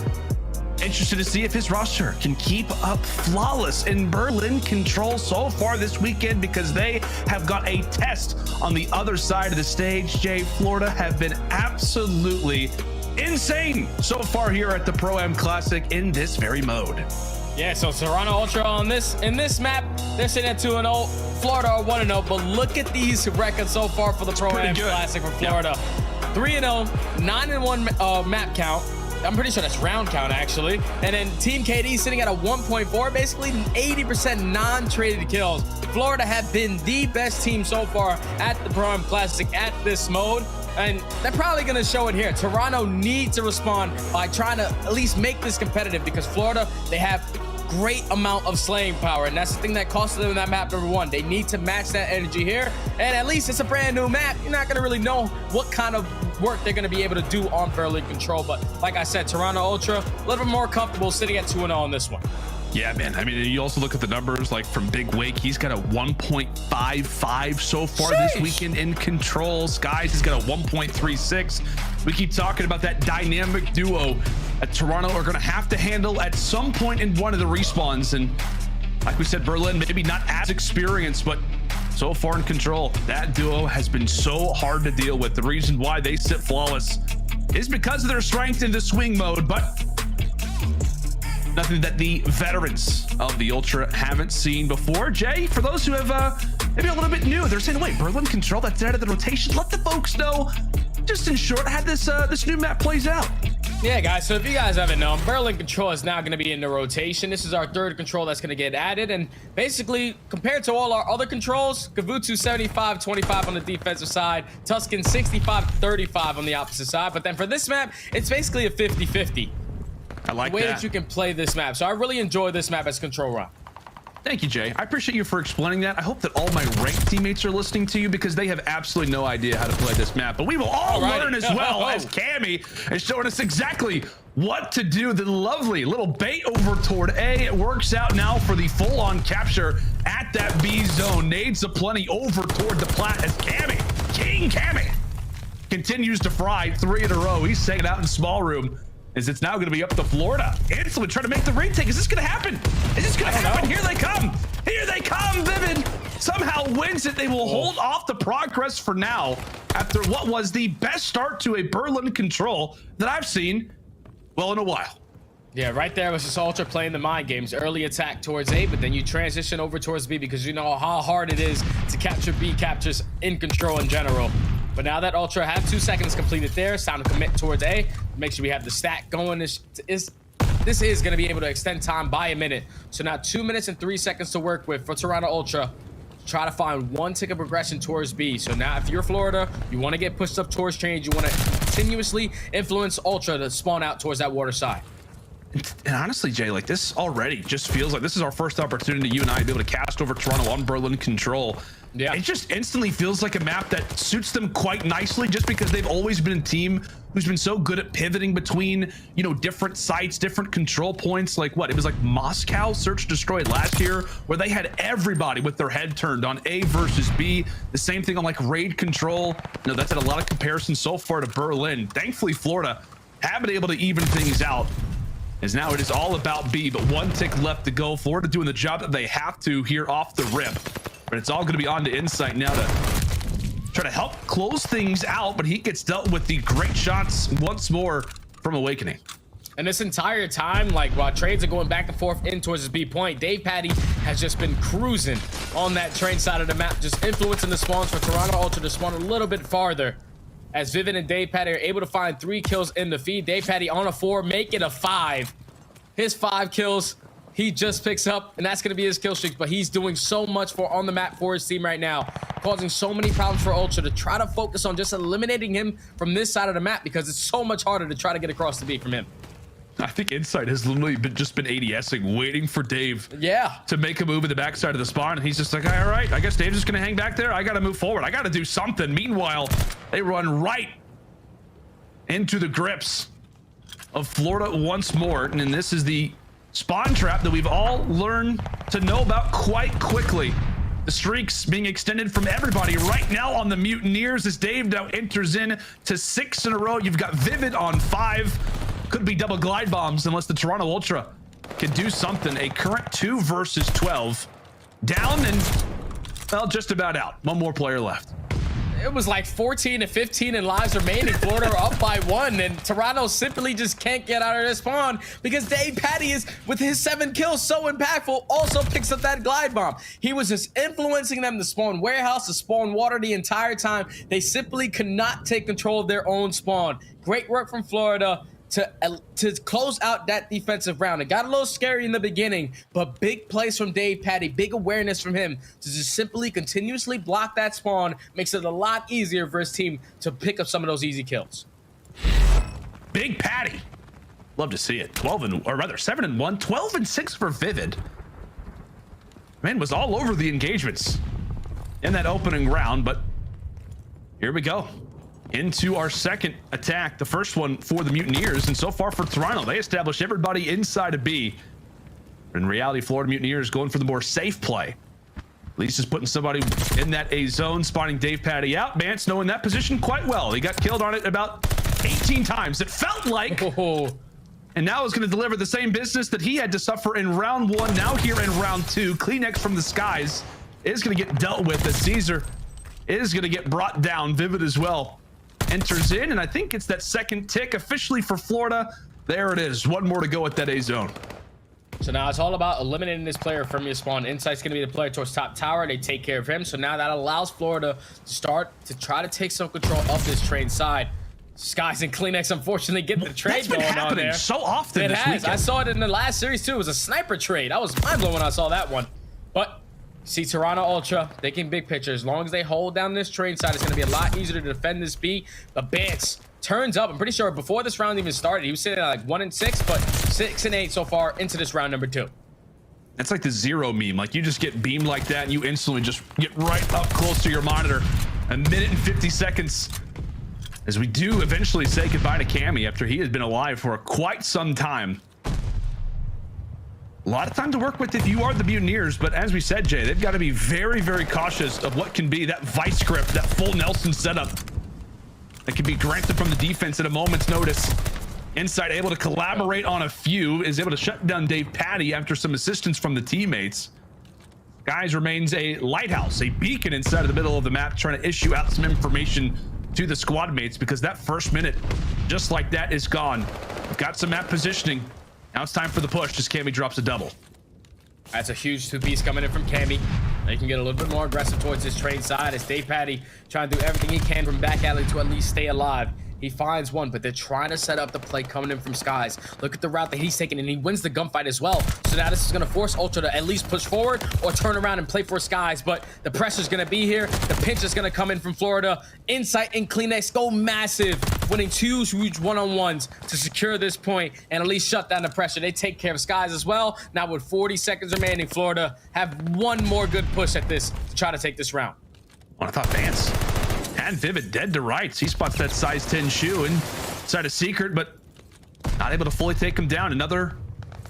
interested to see if his roster can keep up flawless in Berlin control so far this weekend, because they have got a test on the other side of the stage. Jay, Florida have been absolutely insane so far here at the Pro-Am Classic in this very mode. Yeah, so Toronto Ultra in this map, they're sitting at 2-0. Florida are 1-0, but look at these records so far for the Pro-Am Classic for Florida. 3-0, 9-1 map count. I'm pretty sure that's round count, actually. And then Team KD sitting at a 1.4, basically 80% non-traded kills. Florida have been the best team so far at the Pro-Am Classic at this mode. And they're probably going to show it here. Toronto needs to respond by trying to at least make this competitive, because Florida, they have great amount of slaying power, and that's the thing that cost them in that map number 1. They need to match that energy here, and at least it's a brand new map. You're not going to really know what kind of work they're going to be able to do on Berlin control, but like I said, Toronto Ultra a little bit more comfortable sitting at 2-0 on this one. Yeah, man. I mean, you also look at the numbers, like from Big Wake, he's got a 1.55 so far this weekend in control. Skies has got a 1.36. We keep talking about that dynamic duo that Toronto are going to have to handle at some point in one of the respawns. And like we said, Berlin, maybe not as experienced, but so far in control, that duo has been so hard to deal with. The reason why they sit flawless is because of their strength in the swing mode, but nothing that the veterans of the Ultra haven't seen before. Jay, for those who have maybe a little bit new, they're saying, wait, Berlin control, that's out of the rotation. Let the folks know, just in short, how this new map plays out. Yeah, guys, so if you guys haven't known, Berlin control is now going to be in the rotation. This is our third control that's going to get added, and basically, compared to all our other controls, Kavutu 75-25 on the defensive side, Tuscan 65-35 on the opposite side, but then for this map, it's basically a 50-50. I like the way that you can play this map. So I really enjoy this map as control run. Thank you, Jay. I appreciate you for explaining that. I hope that all my ranked teammates are listening to you, because they have absolutely no idea how to play this map. But we will all learn as well, as Cammy is showing us exactly what to do. The lovely little bait over toward A. It works out now for the full-on capture at that B zone. Nades aplenty over toward the plat as Cammy, King Cammy, continues to fry 3 in a row. He's saying it out in small room, as it's now going to be up to Florida. Instantly trying to make the retake. Is this going to happen? Is this going to happen? Here they come. Here they come. Vivid somehow wins it. They will hold off the progress for now after what was the best start to a Berlin control that I've seen, well, in a while. Yeah, right there was this Ultra playing the mind games. Early attack towards A, but then you transition over towards B, because you know how hard it is to capture B captures in control in general. But now that Ultra have 2 seconds completed there, it's time to commit towards A. Make sure we have the stack going. This is going to be able to extend time by a minute. So now 2 minutes and 3 seconds to work with for Toronto Ultra. Try to find 1 tick of progression towards B. So now if you're Florida, you want to get pushed up towards change. You want to continuously influence Ultra to spawn out towards that water side. And honestly, Jay, like, this already just feels like this is our first opportunity, you and I, to be able to cast over Toronto on Berlin control. Yeah, it just instantly feels like a map that suits them quite nicely, just because they've always been a team who's been so good at pivoting between, you know, different sites, different control points. Like what? It was like Moscow Search and Destroy last year, where they had everybody with their head turned on A versus B. The same thing on like raid control. You know, that's had a lot of comparisons so far to Berlin. Thankfully, Florida have been able to even things out, as now it is all about B, but 1 tick left to go. Florida doing the job that they have to here off the rip. But it's all going to be on to Insight now to try to help close things out, but he gets dealt with the great shots once more from Awakening. And this entire time, like while trades are going back and forth in towards his B point, Dave Patty has just been cruising on that train side of the map, just influencing the spawns for Toronto Ultra to spawn a little bit farther. As Vivid and Dave Patty are able to find 3 kills in the feed. Dave Patty on a 4, make it a 5. His 5 kills, he just picks up, and that's going to be his kill streak. But he's doing so much for on the map for his team right now, causing so many problems for Ultra to try to focus on just eliminating him from this side of the map, because it's so much harder to try to get across the B from him. I think Insight has literally just been ADSing, waiting for Dave to make a move in the backside of the spawn. And he's just like, all right, I guess Dave's just going to hang back there. I got to move forward. I got to do something. Meanwhile, they run right into the grips of Florida once more. And this is the spawn trap that we've all learned to know about quite quickly. The streaks being extended from everybody right now on the Mutineers as Dave now enters in to 6 in a row. You've got Vivid on 5. Could be double glide bombs unless the Toronto Ultra can do something. A current 2 versus 12. Down and, well, just about out. One more player left. It was like 14 to 15 in lives remaining. Florida are up by 1, and Toronto simply just can't get out of their spawn because Dave Patty is, with his 7 kills, so impactful, also picks up that glide bomb. He was just influencing them to spawn warehouse, to spawn water the entire time. They simply could not take control of their own spawn. Great work from Florida to close out that defensive round. It got a little scary in the beginning, but big plays from Dave Patty, big awareness from him to just simply continuously block that spawn makes it a lot easier for his team to pick up some of those easy kills. Big Patty. Love to see it. 7 and 1, 12 and 6 for Vivid. Man was all over the engagements in that opening round, but here we go. Into our second attack, the first one for the Mutineers, and so far for Toronto, they established everybody inside of B. In reality, Florida Mutineers going for the more safe play. At least is putting somebody in that A zone, spotting Dave Patty out. Bance knowing that position quite well. He got killed on it about 18 times, it felt like. And now is going to deliver the same business that he had to suffer in round 1. Now here in round 2, Kleenex from the skies is going to get dealt with as Caesar is going to get brought down. Vivid as well enters in, and I think it's that second tick officially for Florida. There it is. One more to go at that A zone. So now it's all about eliminating this player from your spawn. Insight's going to be the player towards top tower. They take care of him. So now that allows Florida to start to try to take some control of this train side. Skies and Kleenex unfortunately get the trade going on there. So often it this has. weekend. I saw it in the last series too. It was a sniper trade. I was mind blown when I saw that one. But see, Toronto Ultra, they can big picture. As long as they hold down this train side, it's going to be a lot easier to defend this B. But Bance turns up. I'm pretty sure before this round even started, he was sitting at like 1 and 6, but 6 and 8 so far into this round number 2. That's like the Zero meme. Like, you just get beamed like that and you instantly just get right up close to your monitor. 1 minute and 50 seconds. As we do eventually say goodbye to Cammy after he has been alive for quite some time. A lot of time to work with if you are the Mutineers, but as we said, Jay, they've got to be very, very cautious of what can be that vice grip, that full Nelson setup that can be granted from the defense at a moment's notice. Insight able to collaborate on a few, is able to shut down Dave Patty after some assistance from the teammates. Guys remains a lighthouse, a beacon inside of the middle of the map, trying to issue out some information to the squad mates, because that first minute, just like that, is gone. We've got some map positioning. Now it's time for the push as Cammy drops a double. That's a huge 2-piece coming in from Cammy. They can get a little bit more aggressive towards this train side as Dave Patty trying to do everything he can from back alley to at least stay alive. He finds one, but they're trying to set up the play coming in from Skies. Look at the route that he's taking, and he wins the gunfight as well. So now this is going to force Ultra to at least push forward or turn around and play for Skies. But the pressure's going to be here. The pinch is going to come in from Florida. Insight and Kleenex go massive, winning 2 huge one-on-ones to secure this point and at least shut down the pressure. They take care of Skies as well. Now with 40 seconds remaining, Florida have one more good push at this to try to take this round. Well, I thought Vance and Vivid dead to rights. He spots that size 10 shoe inside a secret, but not able to fully take him down. Another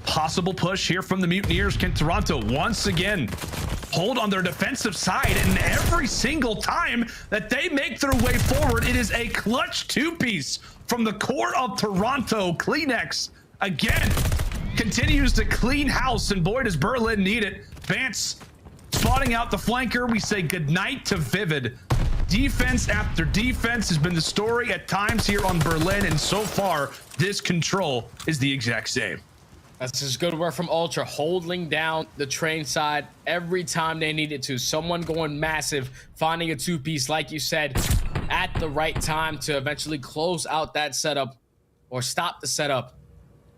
possible push here from the Mutineers. Can Toronto once again hold on their defensive side? And every single time that they make their way forward, it is a clutch 2-piece from the core of Toronto. Kleenex again continues to clean house, and boy does Berlin need it. Vance spotting out the flanker. We say goodnight to Vivid. Defense after defense has been the story at times here on Berlin, and so far this control is the exact same. That's just good work from Ultra, holding down the train side every time they needed to. Someone going massive, finding a 2-piece, like you said, at the right time to eventually close out that setup or stop the setup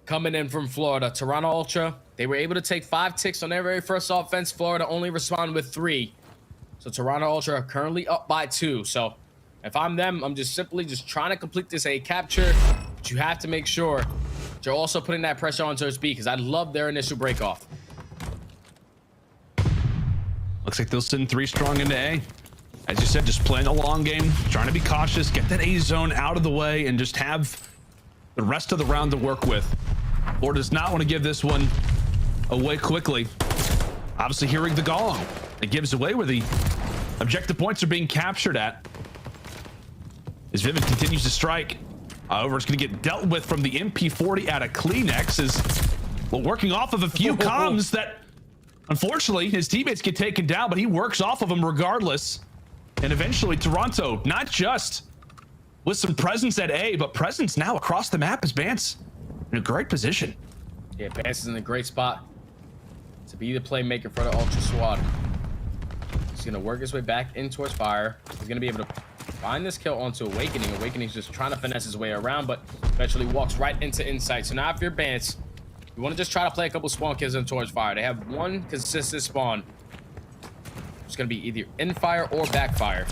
coming in from Florida. Toronto Ultra, They were able to take 5 ticks on their very first offense. Florida only responded with 3. So Toronto Ultra are currently up by 2. So if I'm them, I'm just simply trying to complete this A capture. But you have to make sure that you're also putting that pressure on towards B, because I love their initial break off. Looks like they'll send 3 strong into A. As you said, just playing a long game, trying to be cautious, get that A zone out of the way, and just have the rest of the round to work with. Florida does not want to give this one away quickly. Obviously hearing the gong, it gives away where the objective points are being captured at. As Vivid continues to strike. However, it's going to get dealt with from the MP40 out of Kleenex, is well, working off of a few comms that unfortunately his teammates get taken down, but he works off of them regardless. And eventually Toronto, not just with some presence at A, but presence now across the map, as Bance in a great position. Yeah, Bance is in a great spot to be the playmaker for the Ultra Squad. He's going to work his way back in towards Fire. He's going to be able to find this kill onto Awakening. Awakening's just trying to finesse his way around, but eventually walks right into Insight. So now if you're Bance, you want to just try to play a couple spawn kills in towards Fire. They have one consistent spawn. It's going to be either in Fire or backfire.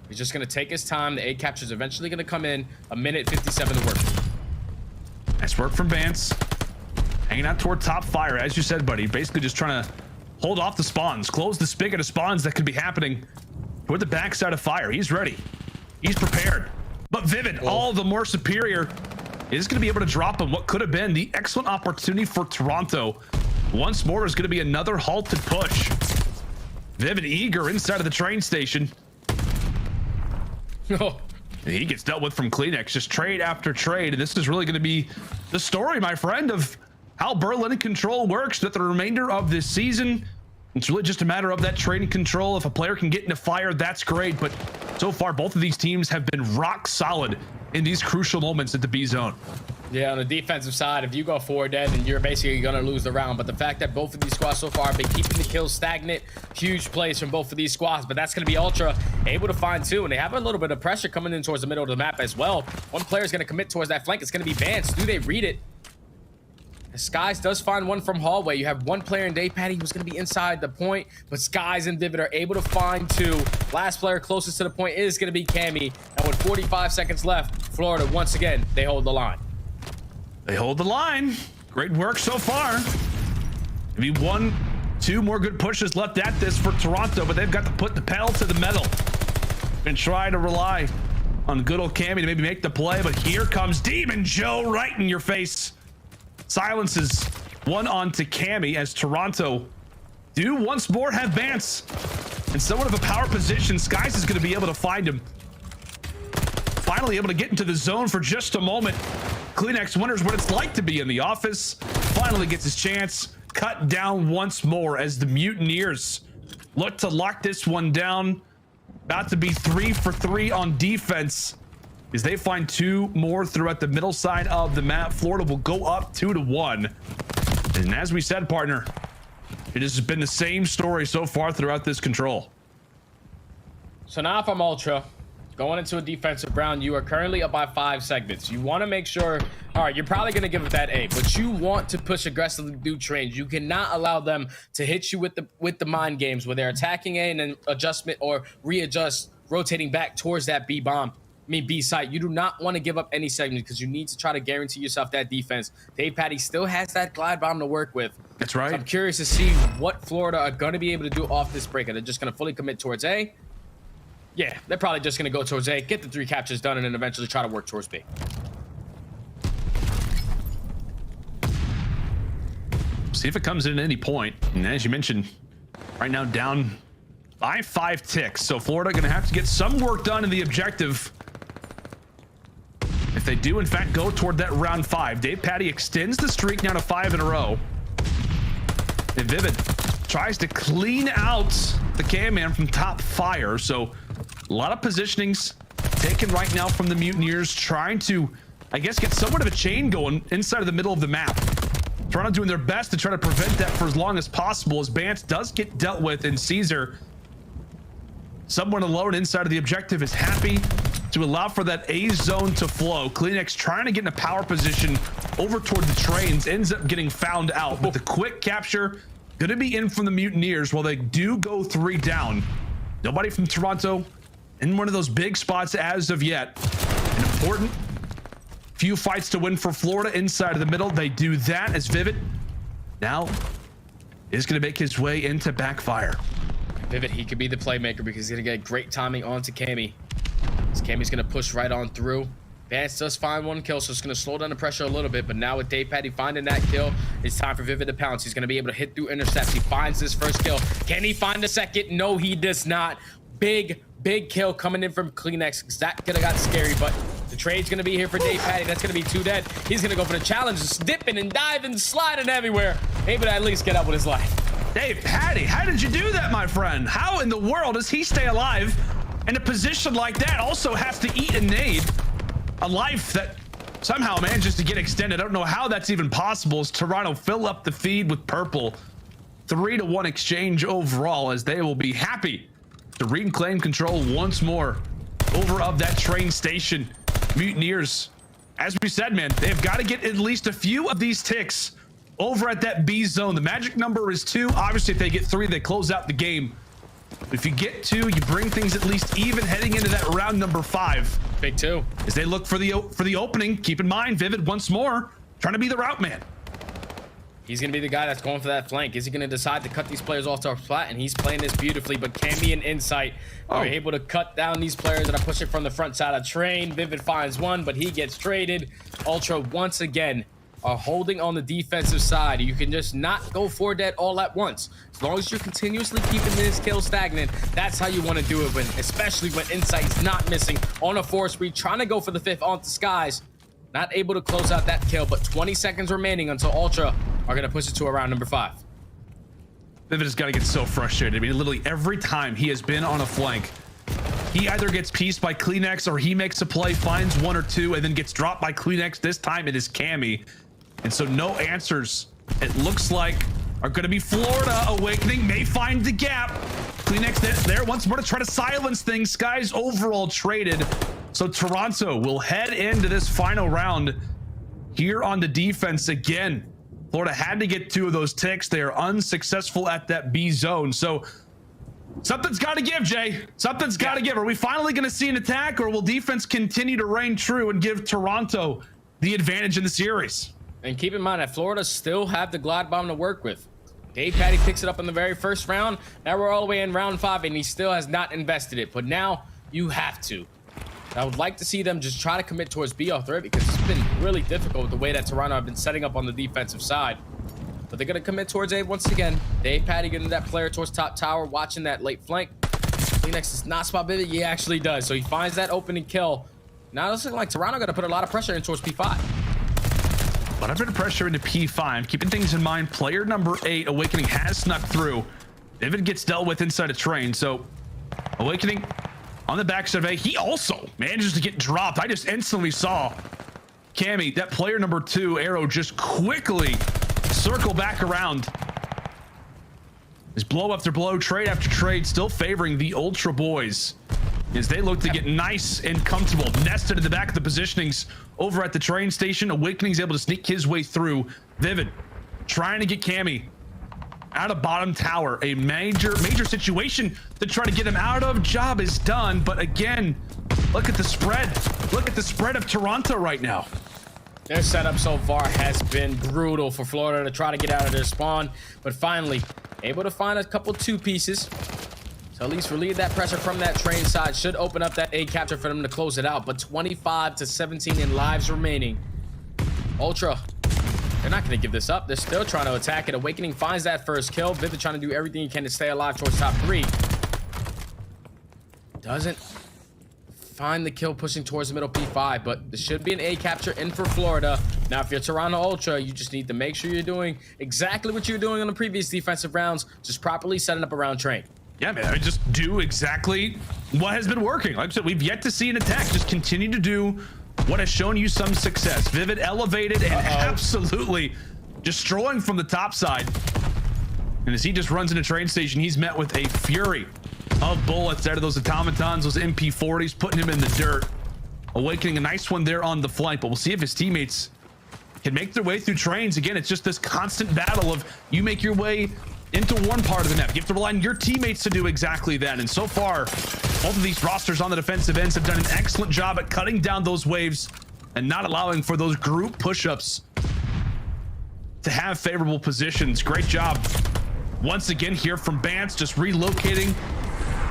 He's just going to take his time. The A capture is eventually going to come in. 1:57 to work. Nice work from Bance. Hanging out toward top Fire, as you said, buddy. Basically just trying to hold off the spawns, close the spigot of spawns that could be happening toward the backside of Fire. He's ready. He's prepared. But Vivid, all the more superior, is going to be able to drop him what could have been the excellent opportunity for Toronto. Once more is going to be another halted push. Vivid eager inside of the train station. He gets dealt with from Kleenex, just trade after trade. And this is really going to be the story, my friend, of how Berlin and Control works with the remainder of this season. It's really just a matter of that trading control. If a player can get into Fire, that's great. But so far, both of these teams have been rock solid in these crucial moments at the B zone. Yeah, on the defensive side, if you go 4 dead, then you're basically going to lose the round. But the fact that both of these squads so far have been keeping the kills stagnant, huge plays from both of these squads. But that's going to be Ultra able to find 2, and they have a little bit of pressure coming in towards the middle of the map as well. One player is going to commit towards that flank. It's going to be Vance. Do they read it? Skies does find one from hallway. You have one player in Day Patty who's going to be inside the point, but Skies and Vivid are able to find 2. Last player closest to the point is going to be Cammy. And with 45 seconds left, Florida, once again, they hold the line. They hold the line. Great work so far. Maybe 1, 2 more good pushes left at this for Toronto, but they've got to put the pedal to the metal and try to rely on good old Cammy to maybe make the play. But here comes Demon Joe right in your face. Silences one onto Cammy as Toronto do once more have Vance in somewhat of a power position. Skies is going to be able to find him. Finally able to get into the zone for just a moment. Kleenex wonders what it's like to be in the office. Finally gets his chance. Cut down once more as the Mutineers look to lock this one down. About to be 3 for 3 on defense as they find 2 more throughout the middle side of the map. Florida will go up 2-1. And as we said, partner, it has been the same story so far throughout this control. So now if I'm Ultra, going into a defensive round, you are currently up by 5 segments. You want to make sure, all right, you're probably going to give it that A, but you want to push aggressively through trains. You cannot allow them to hit you with the mind games where they're attacking A and then adjustment or readjust, rotating back towards that B site. You do not want to give up any segment because you need to try to guarantee yourself that defense. Dave Patty still has that glide bomb to work with. That's right. So I'm curious to see what Florida are going to be able to do off this break. Are they just going to fully commit towards A? Yeah, they're probably just going to go towards A, get the 3 captures done, and then eventually try to work towards B. See if it comes in at any point. And as you mentioned, right now down by 5 ticks. So Florida going to have to get some work done in the objective. If they do, in fact, go toward that round 5, Dave Patty extends the streak now to 5 in a row. And Vivid tries to clean out the Cam Man from top Fire. So a lot of positionings taken right now from the Mutineers, trying to, I guess, get somewhat of a chain going inside of the middle of the map. Toronto doing their best to try to prevent that for as long as possible, as Bance does get dealt with, and Caesar, someone alone inside of the objective, is happy to allow for that A zone to flow. Kleenex trying to get in a power position over toward the trains, ends up getting found out. But the quick capture going to be in from the Mutineers while they do go 3 down. Nobody from Toronto in one of those big spots as of yet. An important few fights to win for Florida inside of the middle. They do that as Vivid now is going to make his way into backfire. Vivid, he could be the playmaker because he's going to get great timing onto Cammy. Cammy's going to push right on through. Vance does find 1 kill, so it's going to slow down the pressure a little bit. But now with Dave Patty finding that kill, it's time for Vivid to pounce. He's going to be able to hit through intercepts. He finds his first kill. Can he find a second? No, he does not. Big kill coming in from Kleenex. That could have got scary, but the trade's going to be here for Dave Patty. That's going to be 2 dead. He's going to go for the challenge, just dipping and diving, sliding everywhere. Able to at least get up with his life. Dave Patty, how did you do that, my friend? How in the world does he stay alive in a position like that? Also has to eat a nade. A life that somehow manages to get extended. I don't know how that's even possible as Toronto fill up the feed with purple. 3-1 exchange overall as they will be happy to reclaim control once more over of that train station. Mutineers, as we said, man, they've got to get at least a few of these ticks over at that B zone. The magic number is 2. Obviously, if they get 3, they close out the game. If you get 2, you bring things at least even heading into that round number 5. Big 2. As they look for the opening, keep in mind, Vivid once more trying to be the route man. He's going to be the guy that's going for that flank. Is he going to decide to cut these players off to our flat? And he's playing this beautifully, but Cammy and Insight are able to cut down these players that are pushing from the front side of train. Vivid finds 1, but he gets traded. Ultra once again are holding on the defensive side. You can just not go 4 dead all at once. As long as you're continuously keeping this kill stagnant, that's how you want to do it, especially when Insight's not missing on a 4 spree, trying to go for the 5th onto Skies. Not able to close out that kill, but 20 seconds remaining until Ultra are going to push it to around number 5. Vivid has got to get so frustrated. I mean, literally every time he has been on a flank, he either gets pieced by Kleenex or he makes a play, finds 1 or 2, and then gets dropped by Kleenex. This time it is Cammy. And so no answers, it looks like, are going to be Florida. Awakening may find the gap. Kleenex there once more to try to silence things. Skies overall traded. So Toronto will head into this final round here on the defense again. Florida had to get 2 of those ticks. They are unsuccessful at that B zone. So something's got to give, Jay. Something's got to give. Are we finally going to see an attack, or will defense continue to reign true and give Toronto the advantage in the series? And keep in mind that Florida still have the glide bomb to work with. Dave Patty picks it up in the very first round. Now we're all the way in round 5, and he still has not invested it. But now you have to. I would like to see them just try to commit towards B off threat, because it's been really difficult with the way that Toronto have been setting up on the defensive side. But they're going to commit towards A once again. Dave Patty getting that player towards top tower, watching that late flank. Kleenex does not spot Vivid. He actually does. So he finds that opening kill. Now it's looking like Toronto got to put a lot of pressure in towards P5. A lot of bit of pressure into P5. Keeping things in mind, player number 8, Awakening, has snuck through. Vivid gets dealt with inside a train. So Awakening on the backside of A. He also manages to get dropped. I just instantly saw Cammy, that player number 2, Arrow, just quickly circle back around. As blow after blow, trade after trade, still favoring the Ultra boys as they look to get nice and comfortable, nested in the back of the positionings over at the train station. Awakening's able to sneak his way through. Vivid trying to get Cammy out of bottom tower. A major situation to try to get him out of. Job is done, but again, look at the spread. Look at the spread of Toronto right now. Their setup so far has been brutal for Florida to try to get out of their spawn, but finally able to find a couple 2 pieces. So at least relieve that pressure from that train side. Should open up that A capture for them to close it out. But 25-17 in lives remaining. Ultra, they're not going to give this up. They're still trying to attack it. Awakening finds that first kill. Vivid trying to do everything he can to stay alive towards top 3. Doesn't find the kill, pushing towards the middle P5. But there should be an A capture in for Florida. Now, if you're Toronto Ultra, you just need to make sure you're doing exactly what you were doing on the previous defensive rounds. Just properly setting up around train. Yeah, man, I just do exactly what has been working. Like I said, we've yet to see an attack. Just continue to do what has shown you some success. Vivid elevated and absolutely destroying from the top side. And as he just runs into train station, he's met with a fury of bullets out of those automatons, those MP40s, putting him in the dirt. Awakening a nice one there on the flank, but we'll see if his teammates can make their way through trains. Again, it's just this constant battle of you make your way into one part of the map. You have to rely on your teammates to do exactly that. And so far, both of these rosters on the defensive ends have done an excellent job at cutting down those waves and not allowing for those group push-ups to have favorable positions. Great job once again here from Bance, just relocating,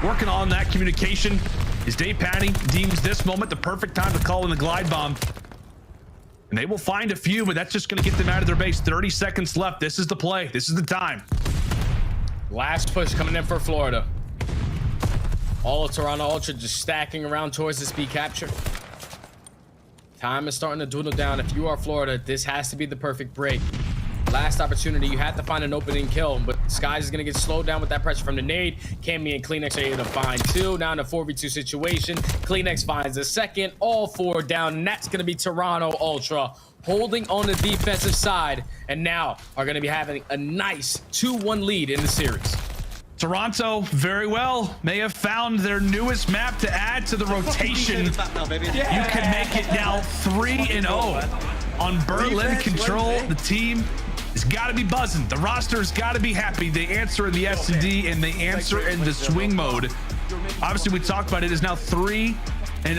working on that communication. As Dave Patty deems this moment the perfect time to call in the glide bomb. And they will find a few, but that's just going to get them out of their base. 30 seconds left. This is the play. This is the time. Last push coming in for Florida. All of Toronto Ultra just stacking around towards this B capture. Time is starting to dwindle down. If you are Florida, this has to be the perfect break. Last opportunity, you had to find an opening kill, but Skies is going to get slowed down with that pressure from the nade. Cammy and Kleenex are able to find two. Now in a 4v2 situation, Kleenex finds the second. All four down, and that's going to be Toronto Ultra holding on the defensive side, and now are going to be having a nice 2-1 lead in the series. Toronto, very well, may have found their newest map to add to the rotation. You can make it now 3-0 on Berlin Control. The team has got to be buzzing. The roster has got to be happy. They answer in the S&D and they answer in the swing mode. Obviously, we talked about it. Is now 3-0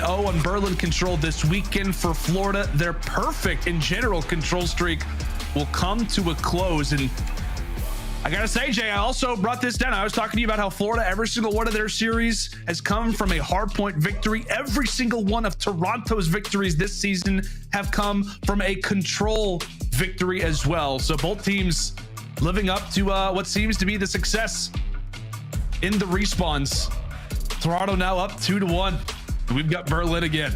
on Berlin Control this weekend for Florida. Their perfect in general control streak will come to a close. And I gotta say, Jay, I also brought this down. I was talking to you about how Florida, every single one of their series has come from a hardpoint victory. Every single one of Toronto's victories this season have come from a control victory as well. So both teams living up to what seems to be the success in the respawns. Toronto now up 2-1. We've got Berlin again.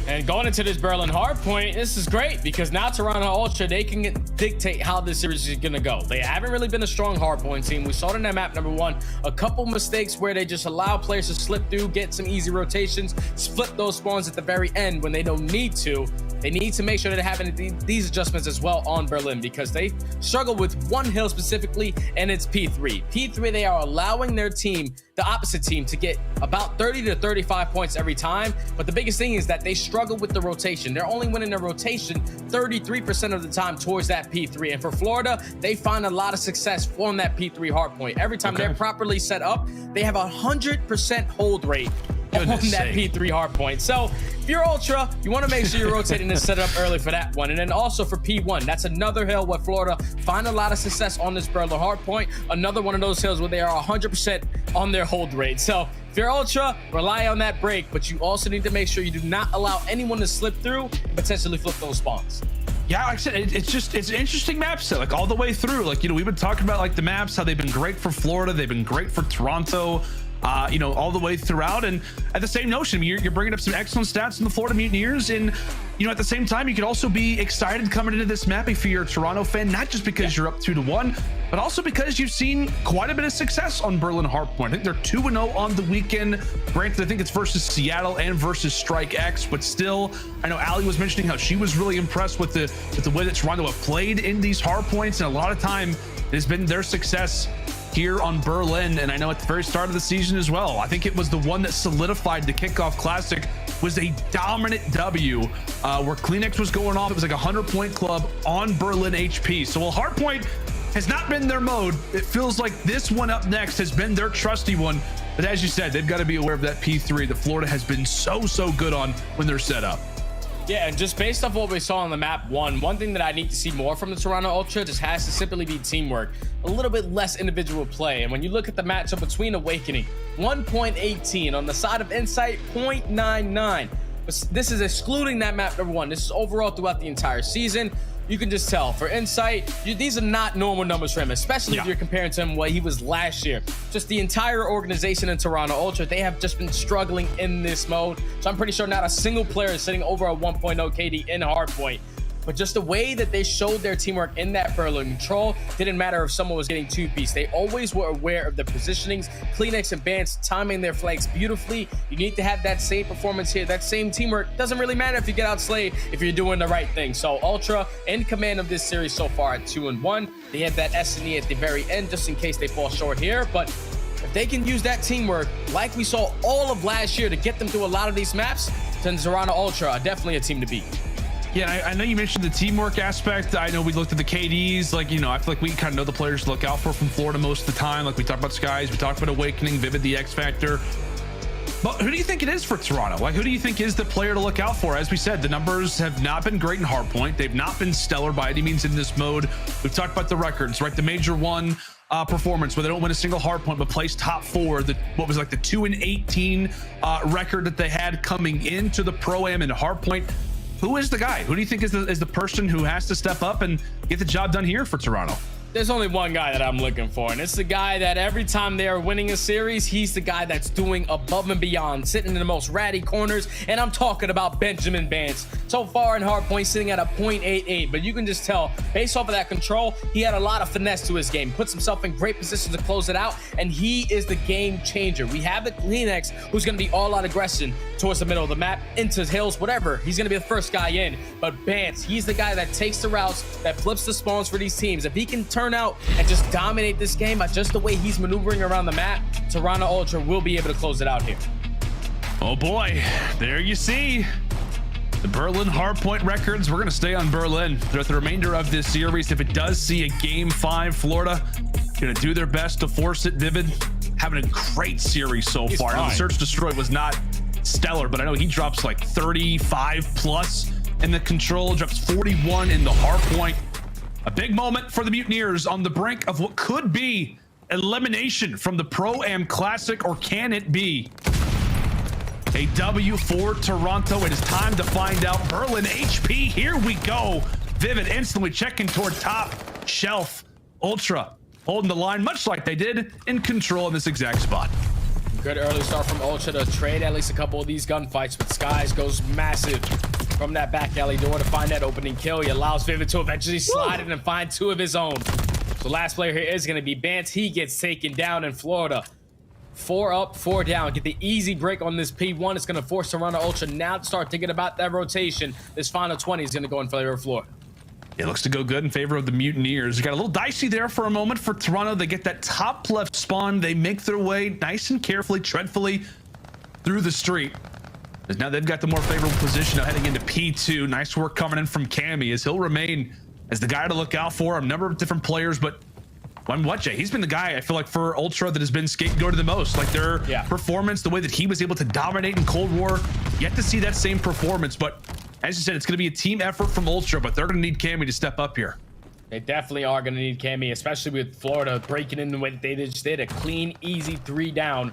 And going into this Berlin hardpoint, this is great because now Toronto Ultra, they can dictate how this series is going to go. They haven't really been a strong hardpoint team. We saw it in that map number one. A couple mistakes where they just allow players to slip through, get some easy rotations, split those spawns at the very end when they don't need to. They need to make sure that they're having these adjustments as well on Berlin because they struggle with one hill specifically, and it's P3. P3, they are allowing their team, the opposite team, to get about 30 to 35 points every time. But the biggest thing is that they struggle with the rotation. They're only winning their rotation 33% of the time towards that P3. And for Florida, they find a lot of success on that P3 hardpoint. Every time they're properly set up, they have a 100% hold rate on that P3 hardpoint. So if you're Ultra, you want to make sure you're rotating and set up early for that one. And then also for P1, that's another hill where Florida find a lot of success on this Berlin hardpoint. Another one of those hills where they are 100% on their hold rate. So if you're Ultra, rely on that break, but you also need to make sure you do not allow anyone to slip through and potentially flip those spawns. Yeah, like I said, it's an interesting map set, like all the way through. Like, you know, we've been talking about like the maps, how they've been great for Florida, they've been great for Toronto, you know, all the way throughout. And at the same notion, you're bringing up some excellent stats in the Florida Mutineers. And, you know, at the same time, you could also be excited coming into this map if you're a Toronto fan, not just because you're up 2-1, but also because you've seen quite a bit of success on Berlin hardpoint. I think they're 2-0 on the weekend. Granted, I think it's versus Seattle and versus Strike X, but still, I know Ali was mentioning how she was really impressed with the way that Toronto have played in these hardpoints, and a lot of time it has been their success here on Berlin. And I know at the very start of the season as well, I think it was the one that solidified the kickoff classic, was a dominant W where Kleenex was going off. It was like a 100-point club on Berlin HP. So while hardpoint has not been their mode, it feels like this one up next has been their trusty one. But as you said, they've got to be aware of that P3 that Florida has been so good on when they're set up. Yeah, and just based off what we saw on the map one thing that I need to see more from the Toronto Ultra just has to simply be teamwork, a little bit less individual play. And when you look at the matchup between Awakening, 1.18 on the side of Insight, 0.99. This is excluding that map number one. This is overall throughout the entire season. You can just tell for Insight, these are not normal numbers for him, especially if you're comparing to him what he was last year. Just the entire organization in Toronto Ultra, they have just been struggling in this mode. So I'm pretty sure not a single player is sitting over a 1.0 KD in hardpoint. But just the way that they showed their teamwork in that Berlin Control, didn't matter if someone was getting two-piece. They always were aware of the positionings. Kleenex and Bance timing their flanks beautifully. You need to have that same performance here, that same teamwork. Doesn't really matter if you get outslayed if you're doing the right thing. So Ultra in command of this series so far at 2-1. They have that S&E at the very end just in case they fall short here. But if they can use that teamwork like we saw all of last year to get them through a lot of these maps, then Toronto Ultra are definitely a team to beat. Yeah, I know you mentioned the teamwork aspect. I know we looked at the KDs. Like, you know, I feel like we kind of know the players to look out for from Florida most of the time. Like, we talked about Skies, we talked about Awakening, Vivid, the X Factor. But who do you think it is for Toronto? Like, who do you think is the player to look out for? As we said, the numbers have not been great in Hardpoint. They've not been stellar by any means in this mode. We've talked about the records, right? The Major 1 performance where they don't win a single Hardpoint but place top 4. What was like the 2-18 record that they had coming into the Pro-Am in Hardpoint. Who is the guy? Who do you think is the person who has to step up and get the job done here for Toronto? There's only one guy that I'm looking for, and it's the guy that every time they are winning a series, he's the guy that's doing above and beyond, sitting in the most ratty corners, and I'm talking about Benjamin Bance. So far in Hardpoint, sitting at a .88, but you can just tell, based off of that control, he had a lot of finesse to his game, puts himself in great positions to close it out, and he is the game changer. We have the Kleenex, who's going to be all out aggression towards the middle of the map, into hills, whatever. He's going to be the first guy in, but Bance, he's the guy that takes the routes, that flips the spawns for these teams. If he can turn out and just dominate this game by just the way he's maneuvering around the map, Toronto Ultra will be able to close it out here. Oh boy, there you see the Berlin Hardpoint records. We're going to stay on Berlin throughout the remainder of this series. If it does see a Game 5, Florida going to do their best to force it. Vivid having a great series so far. Now, the Search Destroy was not stellar, but I know he drops like 35 plus in the control, drops 41 in the Hardpoint. A big moment for the Mutineers on the brink of what could be elimination from the Pro-Am Classic, or can it be a W for Toronto? It is time to find out. Berlin HP, here we go. Vivid instantly checking toward top shelf. Ultra holding the line, much like they did in control in this exact spot. Good early start from Ultra to trade at least a couple of these gunfights, but Skies goes massive from that back alley door to find that opening kill. He allows Vivid to eventually slide in and find 2 of his own. So last player here is going to be Bance. He gets taken down in Florida. 4 up, 4 down. Get the easy break on this P1. It's going to force Toronto Ultra now to start thinking about that rotation. This final 20 is going to go in favor of Florida. It looks to go good in favor of the Mutineers. Got a little dicey there for a moment for Toronto. They get that top left spawn. They make their way nice and carefully, treadfully through the street. Now they've got the more favorable position of heading into P2. Nice work coming in from Cammy, as he'll remain as the guy to look out for. A number of different players, but Jay, he's been the guy I feel like for Ultra that has been scapegoated the most. Like their performance, the way that he was able to dominate in Cold War, yet to see that same performance. But as you said, it's going to be a team effort from Ultra, but they're going to need Cammy to step up here. They definitely are going to need Cammy, especially with Florida breaking in the way that they just did. A clean, easy 3 down.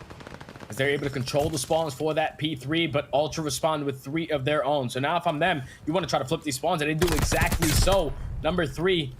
As they're able to control the spawns for that P3, but Ultra respond with 3 of their own. So now if I'm them, you want to try to flip these spawns, and they do exactly so. Number 3,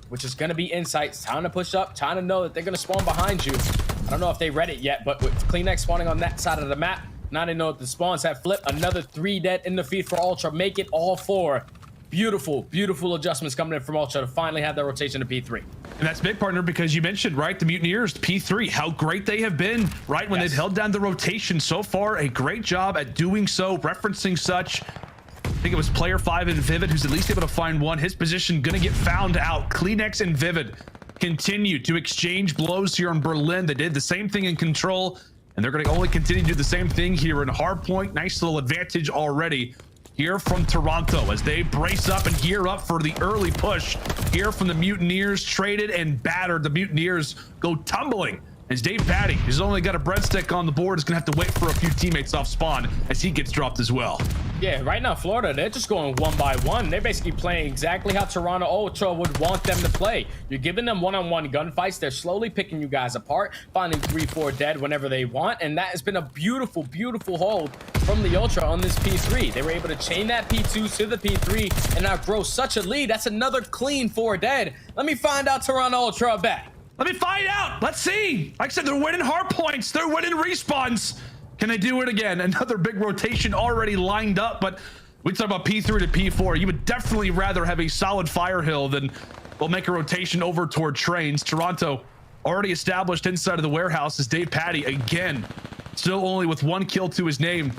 which is going to be Insight. It's time to push up, time to know that they're going to spawn behind you. I don't know if they read it yet, but with Kleenex spawning on that side of the map, now they know that the spawns have flipped. Another 3 dead in the feed for Ultra. Make it all 4. Beautiful, beautiful adjustments coming in from Ultra to finally have that rotation to P3. And that's big, partner, because you mentioned, right, the Mutineers, P3, how great they have been, right, when they've held down the rotation so far. A great job at doing so, referencing such. I think it was player 5 in Vivid who's at least able to find one. His position going to get found out. Kleenex and Vivid continue to exchange blows here in Berlin. They did the same thing in Control, and they're going to only continue to do the same thing here in Hardpoint. Nice little advantage already here from Toronto as they brace up and gear up for the early push here from the Mutineers. Traded and battered. The Mutineers go tumbling as Dave Patty, who's only got a breadstick on the board, is going to have to wait for a few teammates off spawn as he gets dropped as well. Yeah, right now, Florida, they're just going 1 by 1. They're basically playing exactly how Toronto Ultra would want them to play. You're giving them one-on-one gunfights. They're slowly picking you guys apart, finding 3-4 dead whenever they want, and that has been a beautiful, beautiful hold from the Ultra on this P3. They were able to chain that P2 to the P3 and now grow such a lead. That's another clean 4 dead. Let me find out Toronto Ultra are back. Let me find out. Let's see. Like I said, they're winning hard points. They're winning respawns. Can they do it again? Another big rotation already lined up, but we talk about P3 to P4. You would definitely rather have a solid fire hill than we'll make a rotation over toward trains. Toronto already established inside of the warehouse as Dave Patty, again, still only with 1 kill to his name.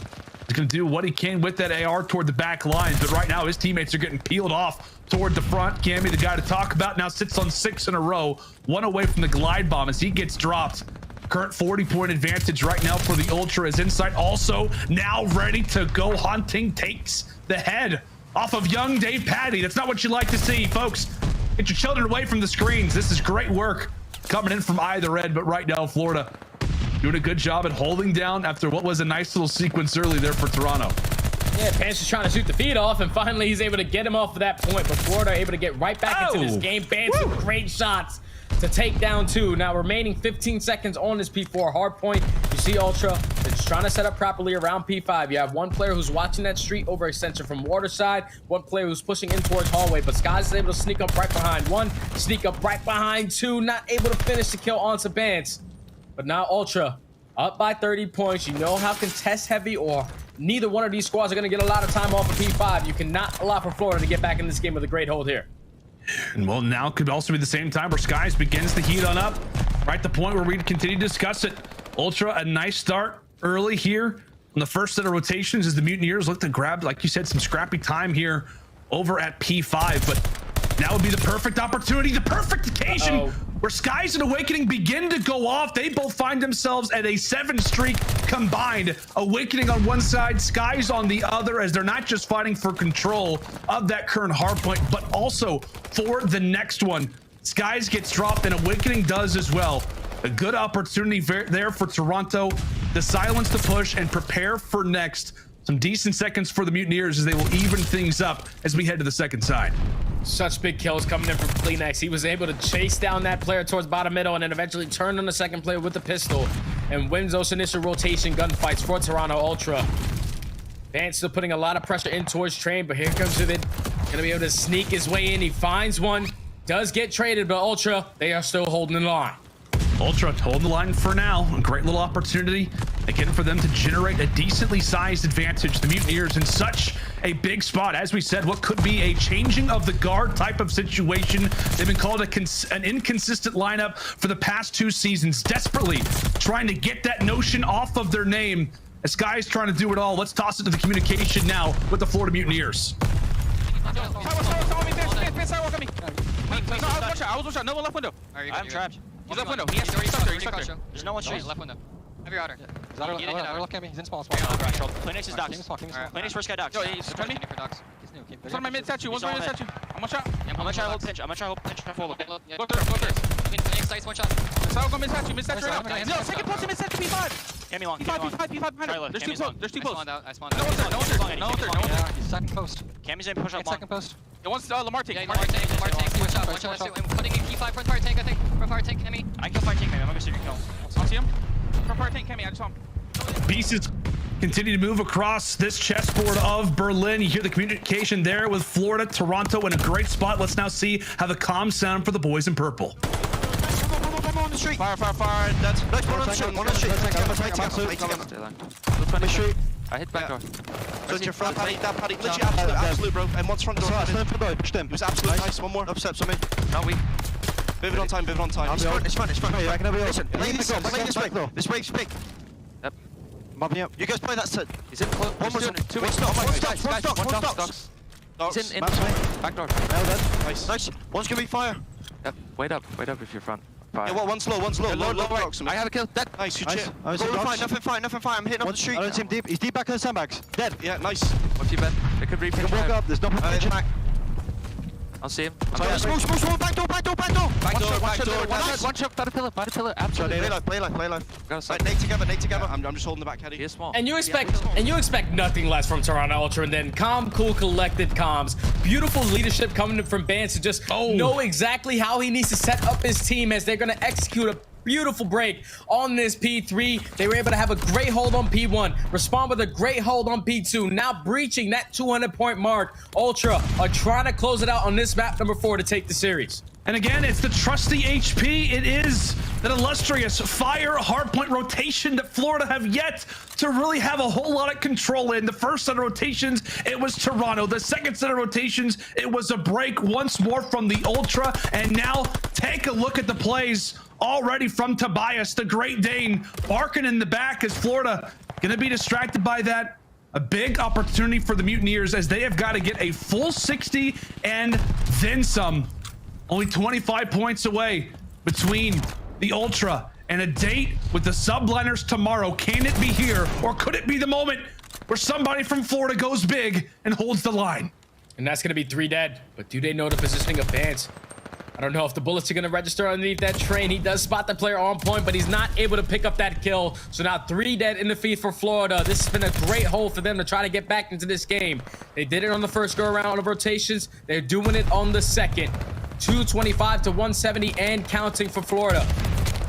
He's going to do what he can with that AR toward the back lines, but right now his teammates are getting peeled off toward the front. Cammy, the guy to talk about, now sits on 6 in a row, 1 away from the glide bomb as he gets dropped. Current 40-point advantage right now for the Ultra as Insight also now ready to go hunting, takes the head off of young Dave Patty. That's not what you like to see, folks. Get your children away from the screens. This is great work coming in from either end, but right now Florida doing a good job at holding down after what was a nice little sequence early there for Toronto. Yeah, Pants is trying to shoot the feed off, and finally he's able to get him off of that point, but Florida able to get right back into this game. Pants with great shots to take down 2. Now remaining 15 seconds on this P4 hard point. You see Ultra, they're just trying to set up properly around P5. You have one player who's watching that street over extension from Waterside, one player who's pushing in towards hallway, but Skies is able to sneak up right behind 1, sneak up right behind 2, not able to finish the kill on Sabance. But now Ultra up by 30 points. You know how contest heavy or neither one of these squads are going to get a lot of time off of P5. You cannot allow for Florida to get back in this game with a great hold here. And well, now could also be the same time where Skies begins to heat on up. Right at the point where we continue to discuss it. Ultra, a nice start early here on the first set of rotations as the Mutineers look to grab, like you said, some scrappy time here over at P5. But now would be the perfect opportunity, the perfect occasion where Skies and Awakening begin to go off. They both find themselves at a 7 streak combined. Awakening on one side, Skies on the other, as they're not just fighting for control of that current hardpoint, but also for the next one. Skies gets dropped and Awakening does as well. A good opportunity there for Toronto to silence the push and prepare for next. Some decent seconds for the Mutineers as they will even things up as we head to the second side. Such big kills coming in from Kleenex. He was able to chase down that player towards bottom middle and then eventually turned on the second player with the pistol and wins those initial rotation gunfights for Toronto Ultra. Vance still putting a lot of pressure in towards Train, but here comes Vivid. Gonna be able to sneak his way in. He finds one, does get traded, but Ultra, they are still holding the line. Ultra hold the line for now. A great little opportunity again for them to generate a decently sized advantage. The Mutineers in such a big spot. As we said, what could be a changing of the guard type of situation. They've been called an inconsistent lineup for the past 2 seasons, desperately trying to get that notion off of their name. As Sky's trying to do it all, let's toss it to the communication now with the Florida Mutineers. No left window. I'm trapped. He's left window. He's stuck there. There's no one straight. Left window. Heavy outer. Look at me. He's in small. Kleenex is docks. Kleenex first guy docks. Yo, he's turning me. He's on my mid statue. One's my mid statue. I'm one shot. I'm gonna try to hold pinch. I'm gonna try to hold pinch. Forward. Look there. Kleenex sights, one shot. I'll go mid statue. Mid statue right now. No, second post mid statue P5. Cammy long. P5 behind it. There's 2 posts. There's 2 posts. I spawned out. No one's there. He's second post. Cammy's in push up long. Second post. It wants Lamar tank. Yeah, Lamar tank. One shot. I'm putting in P5 front fire tank, I think. Front fire tank, Cammy. I can kill fire tank, maybe. I'm gonna see your kill. I'll see him. Front fire tank, Cammy. I just saw him. Pieces continue to move across this chessboard of Berlin. You hear the communication there with Florida, Toronto in a great spot. Let's now see how the comms sound for the boys in purple. On the street. Fire. That's one on the street. One on the street. I hit back door. So it's your front, Paddy. That Paddy. Literally absolute, bro. And one's front door. It was absolute nice. One more. Upsteps on me. Not weak. Vivid on time. It's front. Listen, play this break. This break's big. Yep. Mobbing up. You guys play that set. He's in close. One stop. He's in back door. Nice. One's gonna be fire. Yep. Wait up if you're front. Yeah, well, one's low. Low rocks. I have a kill. Dead. Nice, good shit. Nothing fine. I'm hitting on the street. I don't see him deep. He's deep back in the sandbags. Dead. Yeah, nice. What's your bed? They could repeat. Walk up. There's no pitch back. I'll see him. Smoke. Back door. One shot. By the pillar. Absolutely. Play life. Right, nade together. I'm just holding the back heady. He is small. And you expect nothing less from Toronto Ultra, and then calm, cool, collected comms. Beautiful leadership coming from Vance to just know exactly how he needs to set up his team as they're going to execute a beautiful break on this P3. They were able to have a great hold on P1, respond with a great hold on P2, now breaching that 200-point mark. Ultra are trying to close it out on this map number 4 to take the series. And again, it's the trusty HP. It is that illustrious fire hardpoint rotation that Florida have yet to really have a whole lot of control in. The first set of rotations, it was Toronto. The second set of rotations, it was a break once more from the Ultra. And now take a look at the plays already from Tobias, the Great Dane, barking in the back as Florida going to be distracted by that. A big opportunity for the Mutineers as they have got to get a full 60 and then some. Only 25 points away between the Ultra and a date with the Subliners tomorrow. Can it be here, or could it be the moment where somebody from Florida goes big and holds the line? And that's going to be 3 dead. But do they know the positioning of Faze? I don't know if the bullets are going to register underneath that train. He does spot the player on point, but he's not able to pick up that kill. So now 3 dead in the feed for Florida. This has been a great hole for them to try to get back into this game. They did it on the first go around of rotations. They're doing it on the second. 225 to 170 and counting for Florida.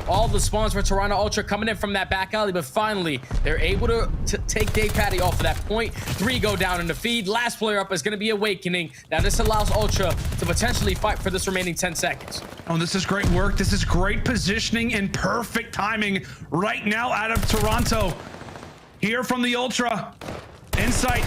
All the spawns for Toronto Ultra coming in from that back alley, but finally they're able to take Dave Patty off of that point. 3 go down in the feed. Last player up is going to be Awakening. Now this allows Ultra to potentially fight for this remaining 10 seconds. Oh, this is great work. This is great positioning and perfect timing right now out of Toronto. Here from the Ultra. Insight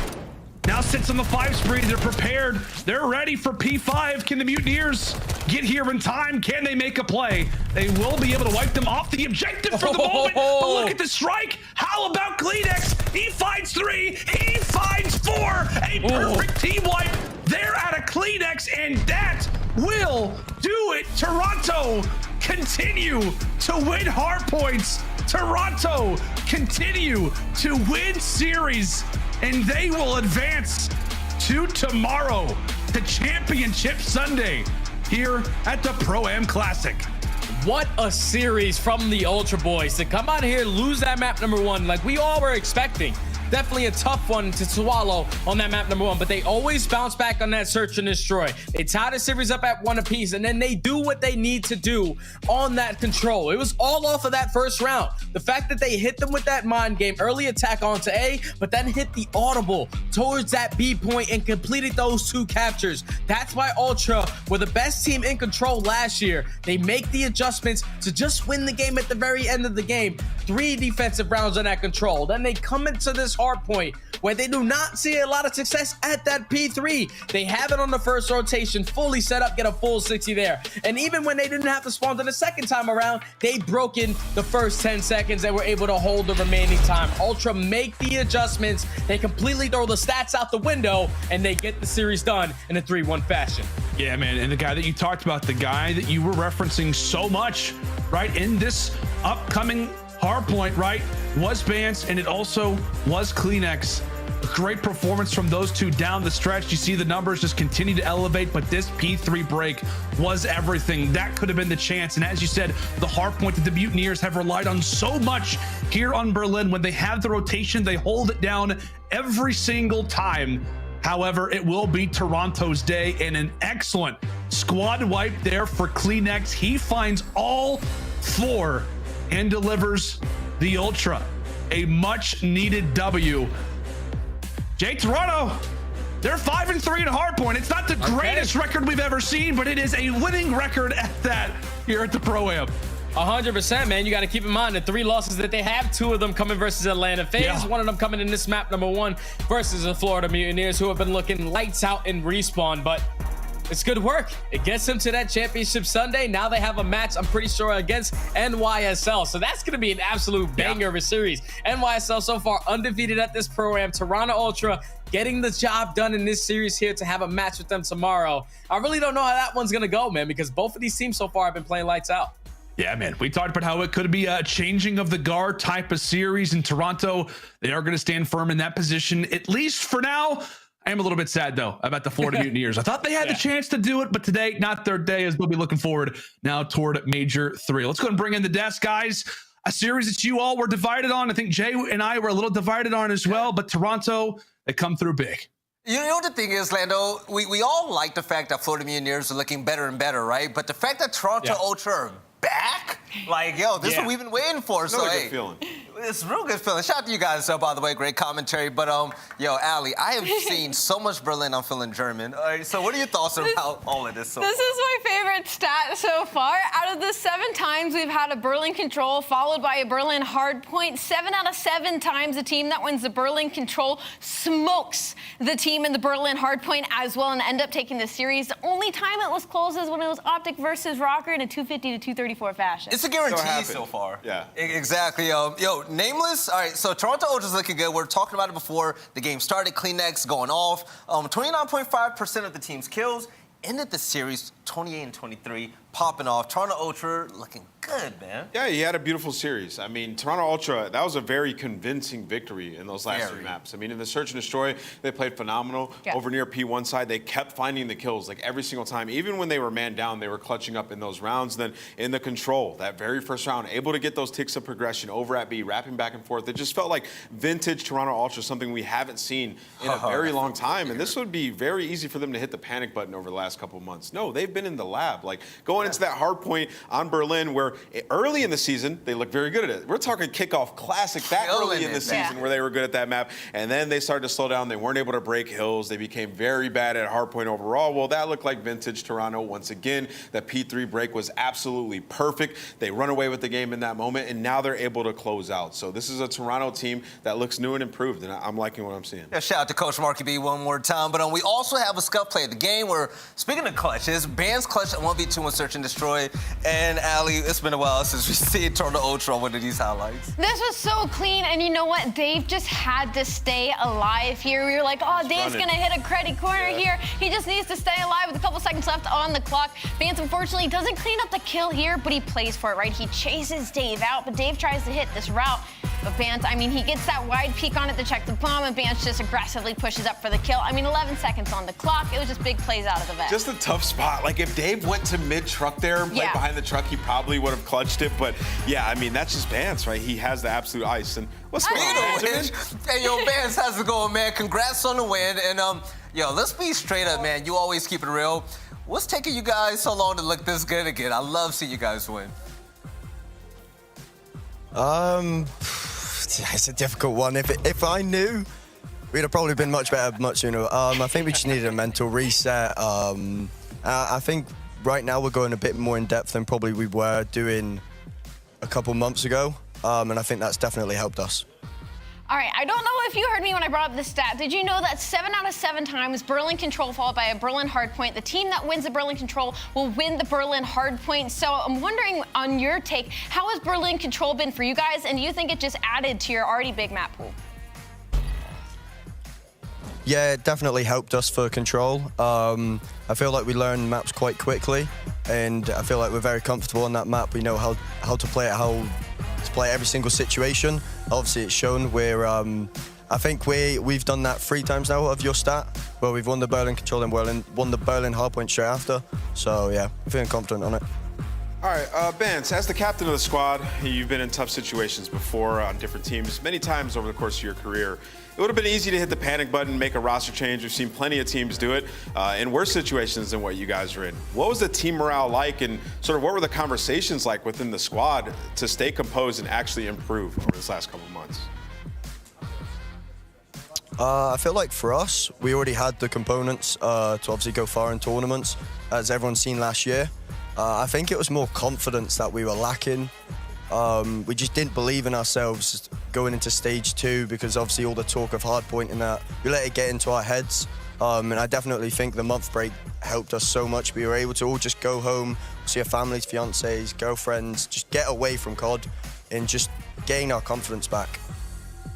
now sits on the 5 spree. They're prepared. They're ready for P5. Can the Mutineers get here in time? Can they make a play? They will be able to wipe them off the objective for the moment. But look at the strike. How about Kleenex? He finds 3. He finds 4. A perfect team wipe there at a Kleenex, and that will do it. Toronto continue to win hard points. Toronto continue to win series, and they will advance to tomorrow, to Championship Sunday here at the Pro-Am Classic. What a series from the Ultra Boys to come out here, lose that map number 1 like we all were expecting. Definitely a tough one to swallow on that map number 1, but they always bounce back on that search and destroy. They tie the series up at 1 apiece, and then they do what they need to do on that control. It was all off of that first round. The fact that they hit them with that mind game, early attack onto A, but then hit the audible towards that B point and completed those 2 captures. That's why Ultra were the best team in control last year. They make the adjustments to just win the game at the very end of the game. 3 defensive rounds on that control. Then they come into this hard point where they do not see a lot of success at that P3. They have it on the first rotation, fully set up, get a full 60 there. And even when they didn't have to spawn to the second time around, they broke in the first 10 seconds and were able to hold the remaining time. Ultra make the adjustments. They completely throw the stats out the window, and they get the series done in a 3-1 fashion. Yeah, man, and the guy that you talked about, the guy that you were referencing so much, right, in this upcoming hardpoint, right, was Bance, and it also was Kleenex. A great performance from those 2 down the stretch. You see the numbers just continue to elevate, but this P3 break was everything. That could have been the chance. And as you said, the hardpoint that the Mutineers have relied on so much here on Berlin. When they have the rotation, they hold it down every single time. However, it will be Toronto's day, and an excellent squad wipe there for Kleenex. He finds all 4 and delivers the Ultra a much needed W. Jay, Toronto, they're 5-3 in hardpoint. It's not the greatest record we've ever seen, but it is a winning record at that here at the Pro-Am. 100%, man. You got to keep in mind the 3 losses that they have, 2 of them coming versus Atlanta Faze, 1 of them coming in this map number 1 versus the Florida Mutineers, who have been looking lights out in respawn, but it's good work. It gets them to that Championship Sunday. Now they have a match, I'm pretty sure, against NYSL. So that's going to be an absolute banger of a series. NYSL so far undefeated at this Pro-Am. Toronto Ultra getting the job done in this series here to have a match with them tomorrow. I really don't know how that one's going to go, man, because both of these teams so far have been playing lights out. Yeah, man. We talked about how it could be a changing of the guard type of series in Toronto. They are going to stand firm in that position, at least for now. I am a little bit sad, though, about the Florida Mutineers. I thought they had the chance to do it, but today, not their day, as we'll be looking forward now toward Major 3. Let's go and bring in the desk, guys. A series that you all were divided on. I think Jay and I were a little divided on as well, but Toronto, they come through big. You know, the thing is, Lando, we all like the fact that Florida Mutineers are looking better and better, right? But the fact that Toronto Ultra are back, like, yo, this is what we've been waiting for. It's really good feeling. It's a real good feeling. Shout out to you guys, by the way. Great commentary. But, yo, Ali, I have seen so much Berlin, I'm feeling German. All right, so what are your thoughts about all of this? This is my favorite stat so far. Out of the 7 times we've had a Berlin control followed by a Berlin hardpoint, 7 out of 7 times the team that wins the Berlin control smokes the team in the Berlin hardpoint as well and end up taking the series. The only time it was close is when it was OpTic versus ROKKR in a 250 to 234 fashion. It's a guarantee so far. Yeah. Exactly. Yo, Nameless. All right, so Toronto Ultra's looking good. We were talking about it before the game started. Kleenex going off. 29.5% of the team's kills. Ended the series 28-23. popping off. Toronto Ultra looking good, man. Yeah, he had a beautiful series. I mean, Toronto Ultra, that was a very convincing victory in those last 3 maps. I mean, in the Search and Destroy, they played phenomenal. Yeah. Over near P1 side, they kept finding the kills, like every single time. Even when they were man down, they were clutching up in those rounds. Then in the Control, that very first round, able to get those ticks of progression over at B, wrapping back and forth. It just felt like vintage Toronto Ultra, something we haven't seen in a very long time. And this would be very easy for them to hit the panic button over the last couple of months. No, they've been in the lab. Like going into that hard point on Berlin, where early in the season, they looked very good at it. We're talking kickoff classic that early in the season where they were good at that map. And then they started to slow down. They weren't able to break hills. They became very bad at hardpoint overall. Well, that looked like vintage Toronto once again. That P3 break was absolutely perfect. They run away with the game in that moment, and now they're able to close out. So this is a Toronto team that looks new and improved, and I'm liking what I'm seeing. Yeah, shout out to Coach Marky B one more time. But we also have a scuff play at the game where, speaking of clutches, Band's clutch at 1v2 on Search and Destroy. And Ali, it's been a while since we see Toronto Ultra on one of these highlights. This was so clean, and you know what? Dave just had to stay alive here. We were like, oh, Dave's gonna hit a credit corner here. He just needs to stay alive with a couple seconds left on the clock. Vance, unfortunately, doesn't clean up the kill here, but he plays for it, right? He chases Dave out, but Dave tries to hit this route. But Vance, I mean, he gets that wide peek on it to check the bomb, and Vance just aggressively pushes up for the kill. I mean, 11 seconds on the clock. It was just big plays out of the vet. Just a tough spot. Like, if Dave went to mid-truck there and played behind the truck, he probably would have clutched it. But, yeah, I mean, that's just Vance, right? He has the absolute ice. And what's going on, Benjamin? Hey, yo, Vance, how's it going, man? Congrats on the win. And, yo, let's be straight up, man. You always keep it real. What's taking you guys so long to look this good again? I love seeing you guys win. It's a difficult one. If I knew, we'd have probably been much better much sooner. I think we just needed a mental reset. I think right now we're going a bit more in depth than probably we were doing a couple months ago, and I think that's definitely helped us. All right, I don't know if you heard me when I brought up this stat. Did you know that 7 out of 7 times Berlin Control followed by a Berlin hardpoint, the team that wins the Berlin Control will win the Berlin hardpoint? So I'm wondering, on your take, how has Berlin Control been for you guys, and do you think it just added to your already big map pool? Yeah, it definitely helped us for Control. I feel like we learn maps quite quickly, and I feel like we're very comfortable on that map. We know how to play it, how to play every single situation. Obviously, it's shown. I think we've done that 3 times now of your stat, where we've won the Berlin Control and won the Berlin hardpoint straight after. So yeah, I'm feeling confident on it. All right, Vance, as the captain of the squad, you've been in tough situations before on different teams many times over the course of your career. It would have been easy to hit the panic button, make a roster change. We've seen plenty of teams do it in worse situations than what you guys are in. What was the team morale like, and sort of what were the conversations like within the squad to stay composed and actually improve over this last couple of months? I feel like for us, we already had the components to obviously go far in tournaments, as everyone's seen last year. I think it was more confidence that we were lacking. We just didn't believe in ourselves going into stage 2, because obviously all the talk of hardpoint and that, we let it get into our heads. And I definitely think the month break helped us so much. We were able to all just go home, see our families, fiancés, girlfriends, just get away from COD and just gain our confidence back.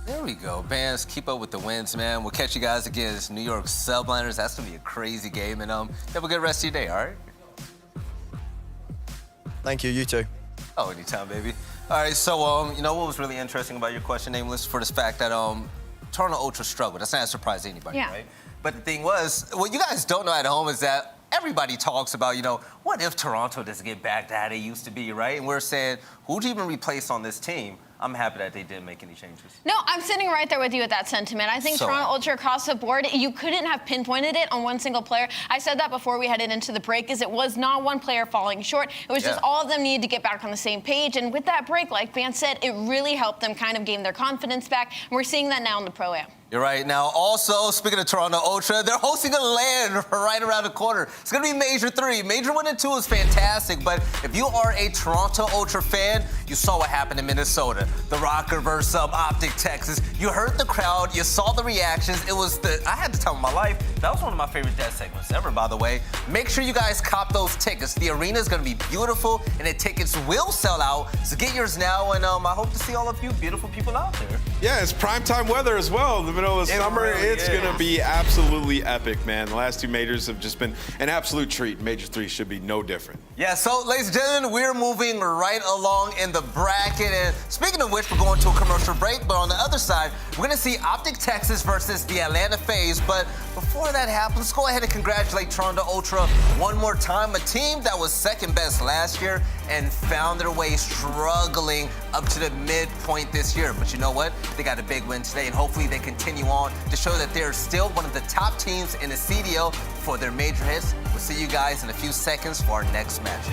There we go. Bands, keep up with the wins, man. We'll catch you guys against New York Subliners. That's going to be a crazy game. And have a good rest of your day, all right? Thank you, you too. Oh, anytime, baby. All right, so, you know what was really interesting about your question, Nameless, for this fact that Toronto Ultra struggled. That's not a surprise to anybody, right? But the thing was, what you guys don't know at home is that everybody talks about, you know, what if Toronto doesn't get back to how they used to be, right? And we're saying, who'd you even replace on this team? I'm happy that they didn't make any changes. No, I'm sitting right there with you with that sentiment. I think Toronto Ultra across the board, you couldn't have pinpointed it on one single player. I said that before we headed into the break, is it was not one player falling short. It was just all of them needed to get back on the same page. And with that break, like Vance said, it really helped them kind of gain their confidence back. And we're seeing that now in the Pro-Am. You're right. Now, also, speaking of Toronto Ultra, they're hosting a LAN right around the corner. It's going to be Major 3. Major 1 and 2 is fantastic, but if you are a Toronto Ultra fan, weekend, you saw what happened in Minnesota. The ROKKR versus OpTic Texas. You heard the crowd, you saw the reactions. It was I had to tell my life, that was one of my favorite death segments ever, by the way. Make sure you guys cop those tickets. The arena is gonna be beautiful and the tickets will sell out. So get yours now, and I hope to see all of you beautiful people out there. Yeah, it's primetime weather as well in the middle of the summer. Really it's is. gonna be absolutely epic, man. The last 2 majors have just been an absolute treat. Major 3 should be no different. Yeah, so ladies and gentlemen, we're moving right along in the bracket. And speaking of which, we're going to a commercial break. But on the other side, we're going to see OpTic Texas versus the Atlanta Faze. But before that happens, let's go ahead and congratulate Toronto Ultra one more time. A team that was second best last year and found their way struggling up to the midpoint this year. But you know what? They got a big win today, and hopefully they continue on to show that they're still one of the top teams in the CDL for their major hits. We'll see you guys in a few seconds for our next match.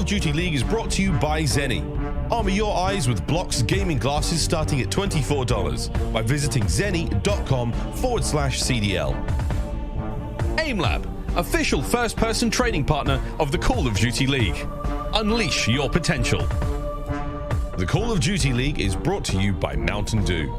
of Duty League is brought to you by Zenni. Armor your eyes with Block's gaming glasses starting at $24 by visiting zenni.com/CDL. AimLab, official first-person training partner of the Call of Duty League. Unleash your potential. The Call of Duty League is brought to you by Mountain Dew.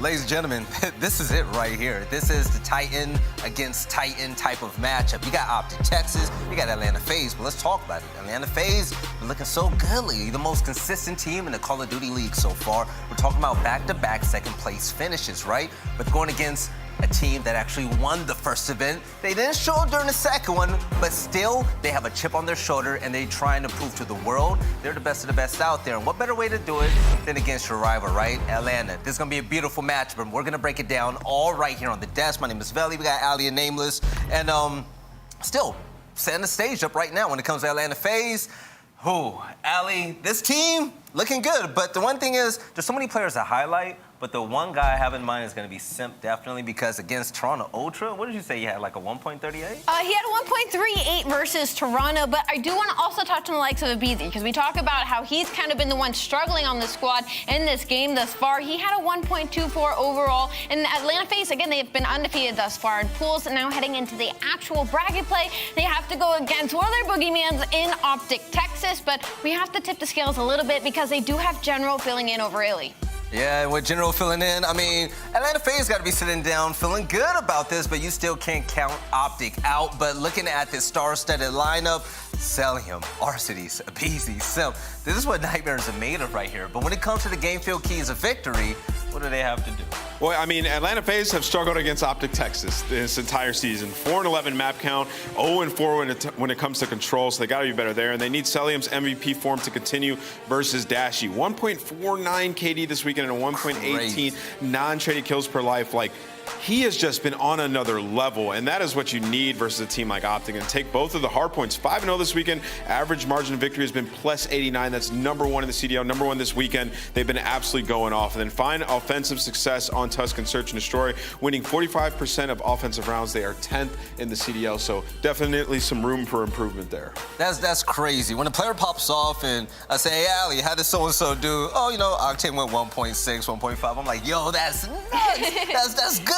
Ladies and gentlemen, this is it right here. This is the Titan against Titan type of matchup. You got OpTic Texas, you got Atlanta Faze, but let's talk about it. Atlanta Faze, they're looking so good lately. The most consistent team in the Call of Duty League so far. We're talking about back-to-back second place finishes, right? But going against a team that actually won the first event. They didn't show during the second one, but still, they have a chip on their shoulder and they're trying to prove to the world they're the best of the best out there. And what better way to do it than against your rival, right? Atlanta. This is gonna be a beautiful match, but we're gonna break it down all right here on the desk. My name is Veli, we got Ali and Nameless, and still setting the stage up right now when it comes to Atlanta Faze. Ali, this team looking good, but the one thing is, there's so many players to highlight. But the one guy I have in mind is going to be Simp, definitely, because against Toronto Ultra, what did you say? You had like a 1.38? He had a 1.38 versus Toronto, but I do want to also touch on the likes of Abizi, because we talk about how he's kind of been the one struggling on the squad in this game thus far. He had a 1.24 overall, and Atlanta Faze, again, they've been undefeated thus far in pools, and now heading into the actual bracket play, they have to go against one of their boogeymans in OpTic Texas, but we have to tip the scales a little bit because they do have General filling in over Illy. Yeah, and with General filling in, I mean, Atlanta Faze got to be sitting down feeling good about this, but you still can't count OpTic out. But looking at this star-studded lineup, Celium, Arcides, Abizi, Simp, this is what Nightmares are made of right here. But when it comes to the game field keys of victory, what do they have to do? Well, I mean, Atlanta Faze have struggled against OpTic Texas this entire season. 4-11 map count, 0-4 when it comes to control, so they got to be better there. And they need Celium's MVP form to continue versus Dashy. 1.49 KD this weekend and a 1.18 non-traded kills per life. Like, he has just been on another level, and that is what you need versus a team like OpTic. And take both of the hard points. 5-0 this weekend. Average margin of victory has been plus 89. That's number one in the CDL. Number one this weekend. They've been absolutely going off. And then find offensive success on Tuscan Search and Destroy, winning 45% of offensive rounds. They are 10th in the CDL, so definitely some room for improvement there. That's crazy. When a player pops off and I say, hey, Ali, how did so-and-so do? Oh, you know, Octane went 1.6, 1.5. I'm like, yo, that's nuts. That's good.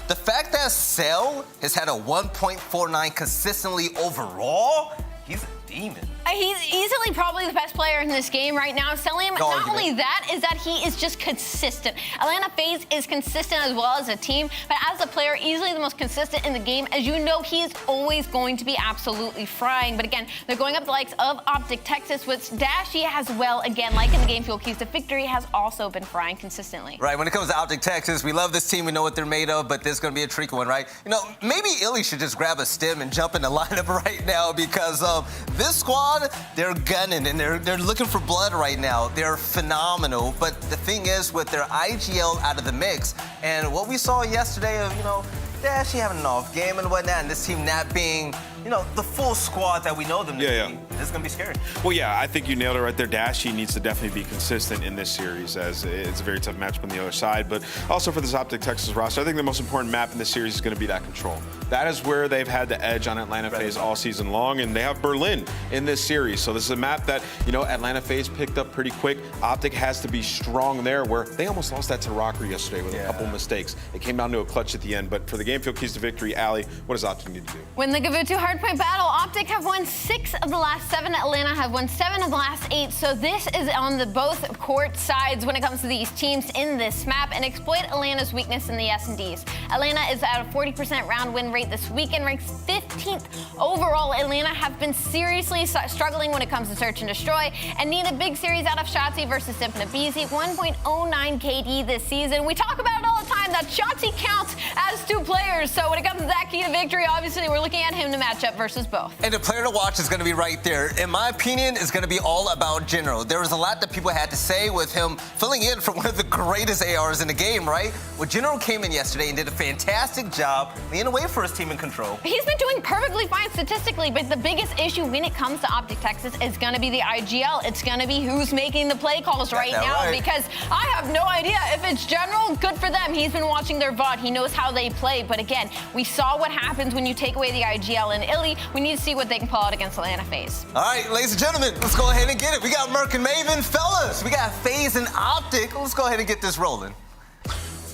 The fact that Cell has had a 1.49 consistently overall, he's a demon. He's easily probably the best player in this game right now. Celium, not only that, is that he is just consistent. Atlanta Faze is consistent as well as a team, but as a player, easily the most consistent in the game. As you know, he is always going to be absolutely frying. But again, they're going up the likes of OpTic Texas, which Dashy as well, again, like in the game fuel keys to victory, has also been frying consistently. Right, when it comes to OpTic Texas, we love this team, we know what they're made of, but this is going to be a tricky one, right? You know, maybe Illy should just grab a stem and jump in the lineup right now because this squad, they're gunning and they're looking for blood right now. They're phenomenal, but the thing is with their IGL out of the mix and what we saw yesterday of, you know, Dashy having an off game and whatnot, and this team not being, you know, the full squad that we know them to be. This is going to be scary. Well, yeah, I think you nailed it right there. Dashy needs to definitely be consistent in this series as it's a very tough matchup on the other side. But also for this OpTic Texas roster, I think the most important map in this series is going to be that control. That is where they've had the edge on Atlanta Faze all season long, and they have Berlin in this series. So this is a map that, you know, Atlanta Faze picked up pretty quick. OpTic has to be strong there, where they almost lost that to ROKKR yesterday with a couple mistakes. It came down to a clutch at the end. But for the game field keys to victory, Ali, what does OpTic need to do? Win the Gavutu hardpoint battle. OpTic have won 6 of the last 7. Atlanta have won 7 of the last 8. So this is on the both court sides when it comes to these teams in this map and exploit Atlanta's weakness in the S&Ds. Atlanta is at a 40% round win rate this weekend, ranks 15th overall. Atlanta have been seriously struggling when it comes to search and destroy and need a big series out of Shotzi versus Simp and Abizi. 1.09 KD this season. We talk about it all the time. that Shotzi counts as 2 players. So when it comes to that key to victory, obviously we're looking at him to match up versus both. And the player to watch is going to be right there. In my opinion, it's going to be all about General. There was a lot that people had to say with him filling in for one of the greatest ARs in the game, right? Well, General came in yesterday and did a fantastic job leading away for his team in control. He's been doing perfectly fine statistically, but the biggest issue when it comes to OpTic Texas is going to be the IGL. It's going to be who's making the play calls right now, because I have no idea if it's General. Good for them. He's been watching their VOD. He knows how they play. But again, we saw what happens when you take away the IGL and Illy. We need to see what they can pull out against Atlanta Faze. All right, ladies and gentlemen, let's go ahead and get it. We got Merc and Maven. Fellas, we got Faze and OpTic. Let's go ahead and get this rolling.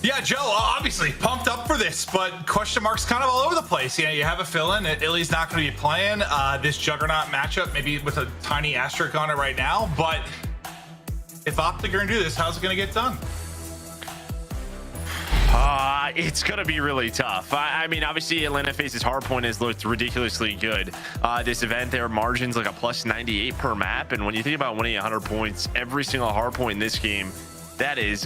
Yeah, Joe, obviously pumped up for this, but question marks kind of all over the place. You know, you have a fill-in. Illy's not going to be playing this Juggernaut matchup, maybe with a tiny asterisk on it right now. But if OpTic are going to do this, how's it going to get done? It's going to be really tough. I mean, obviously, Atlanta Faze's hardpoint has looked ridiculously good. This event, their margin's like a plus 98 per map. And when you think about winning 100 points, every single hardpoint in this game, that is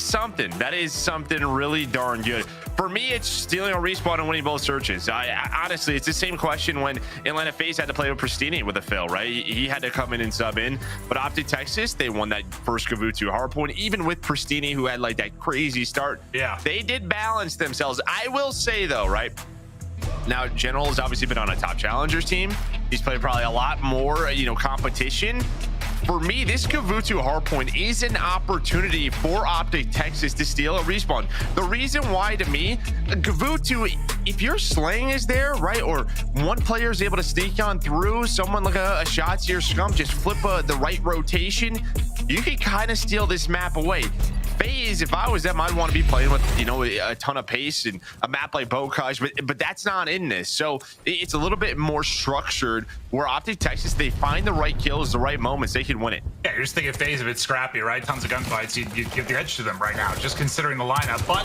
something. That is something really darn good. For me, it's stealing a respawn and winning both searches. Honestly, it's the same question when Atlanta Faze had to play with Pristini with a fill, right? He had to come in and sub in. But OpTic Texas, they won that first Kavutu hardpoint, even with Pristini, who had like that crazy start. Yeah. They did balance themselves. I will say, though, right? Now, General has obviously been on a top challengers team. He's played probably a lot more, competition. For me, this Kavutu hardpoint is an opportunity for OpTic Texas to steal a respawn. The reason why, to me, Kavutu, if your slaying is there, right, or one player is able to sneak on through, someone like a Shotzi or Scum, just flip the right rotation, you can kind of steal this map away. Faze, if I was them, I'd want to be playing with, a ton of pace and a map like Bokaj, but that's not in this. So it's a little bit more structured where OpTic Texas, they find the right kills, the right moments, they can win it. Yeah, you're just thinking Faze a bit scrappy, right? Tons of gunfights. You'd give the edge to them right now, just considering the lineup. But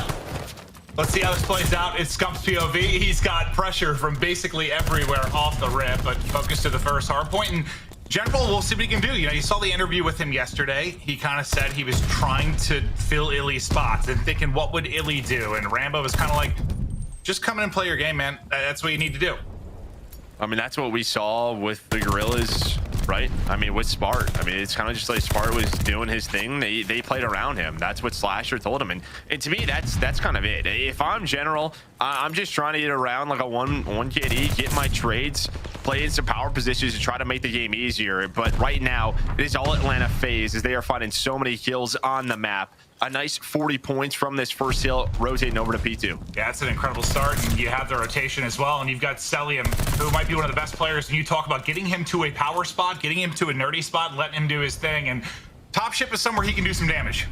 let's see how this plays out. It's Scump's POV. He's got pressure from basically everywhere off the rip, but focused to the first hardpoint. And General, we'll see what he can do. You saw the interview with him yesterday. He kind of said he was trying to fill Illy's spots and thinking, what would Illy do? And Rambo was kind of like, just come in and play your game, man. That's what you need to do. I mean, that's what we saw with the Guerrillas, right? I mean, with Spart. I mean, it's kind of just like Spart was doing his thing. They played around him. That's what Slasher told him. And to me, that's kind of it. If I'm General, I'm just trying to get around like a one KD, get my trades, play in some power positions to try to make the game easier. But right now, it is all Atlanta Faze as they are finding so many kills on the map. A nice 40 points from this first hill, rotating over to P2. Yeah, it's an incredible start, and you have the rotation as well, and you've got Celium, who might be one of the best players, and you talk about getting him to a power spot, getting him to a nerdy spot, letting him do his thing, and Top Ship is somewhere he can do some damage.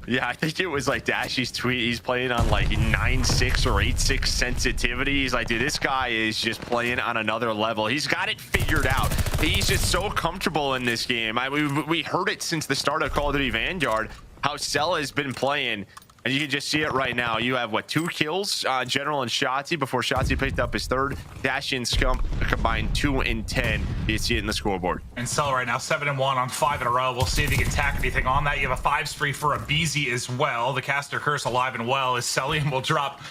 Yeah, I think it was like Dashy's tweet. He's playing on like 9.6 or 8.6 sensitivity. He's like, dude, this guy is just playing on another level. He's got it figured out. He's just so comfortable in this game. We heard it since the start of Call of Duty Vanguard, how Sella has been playing, and you can just see it right now. You have, 2 kills, General and Shotzi, before Shotzi picked up his third. Dashy and Scump combined 2 and 10. You see it in the scoreboard. And Sella right now, 7-1 on 5 in a row. We'll see if he can tack anything on that. You have a 5 spree for a BZ as well. The Caster Curse alive and well, as Celium will drop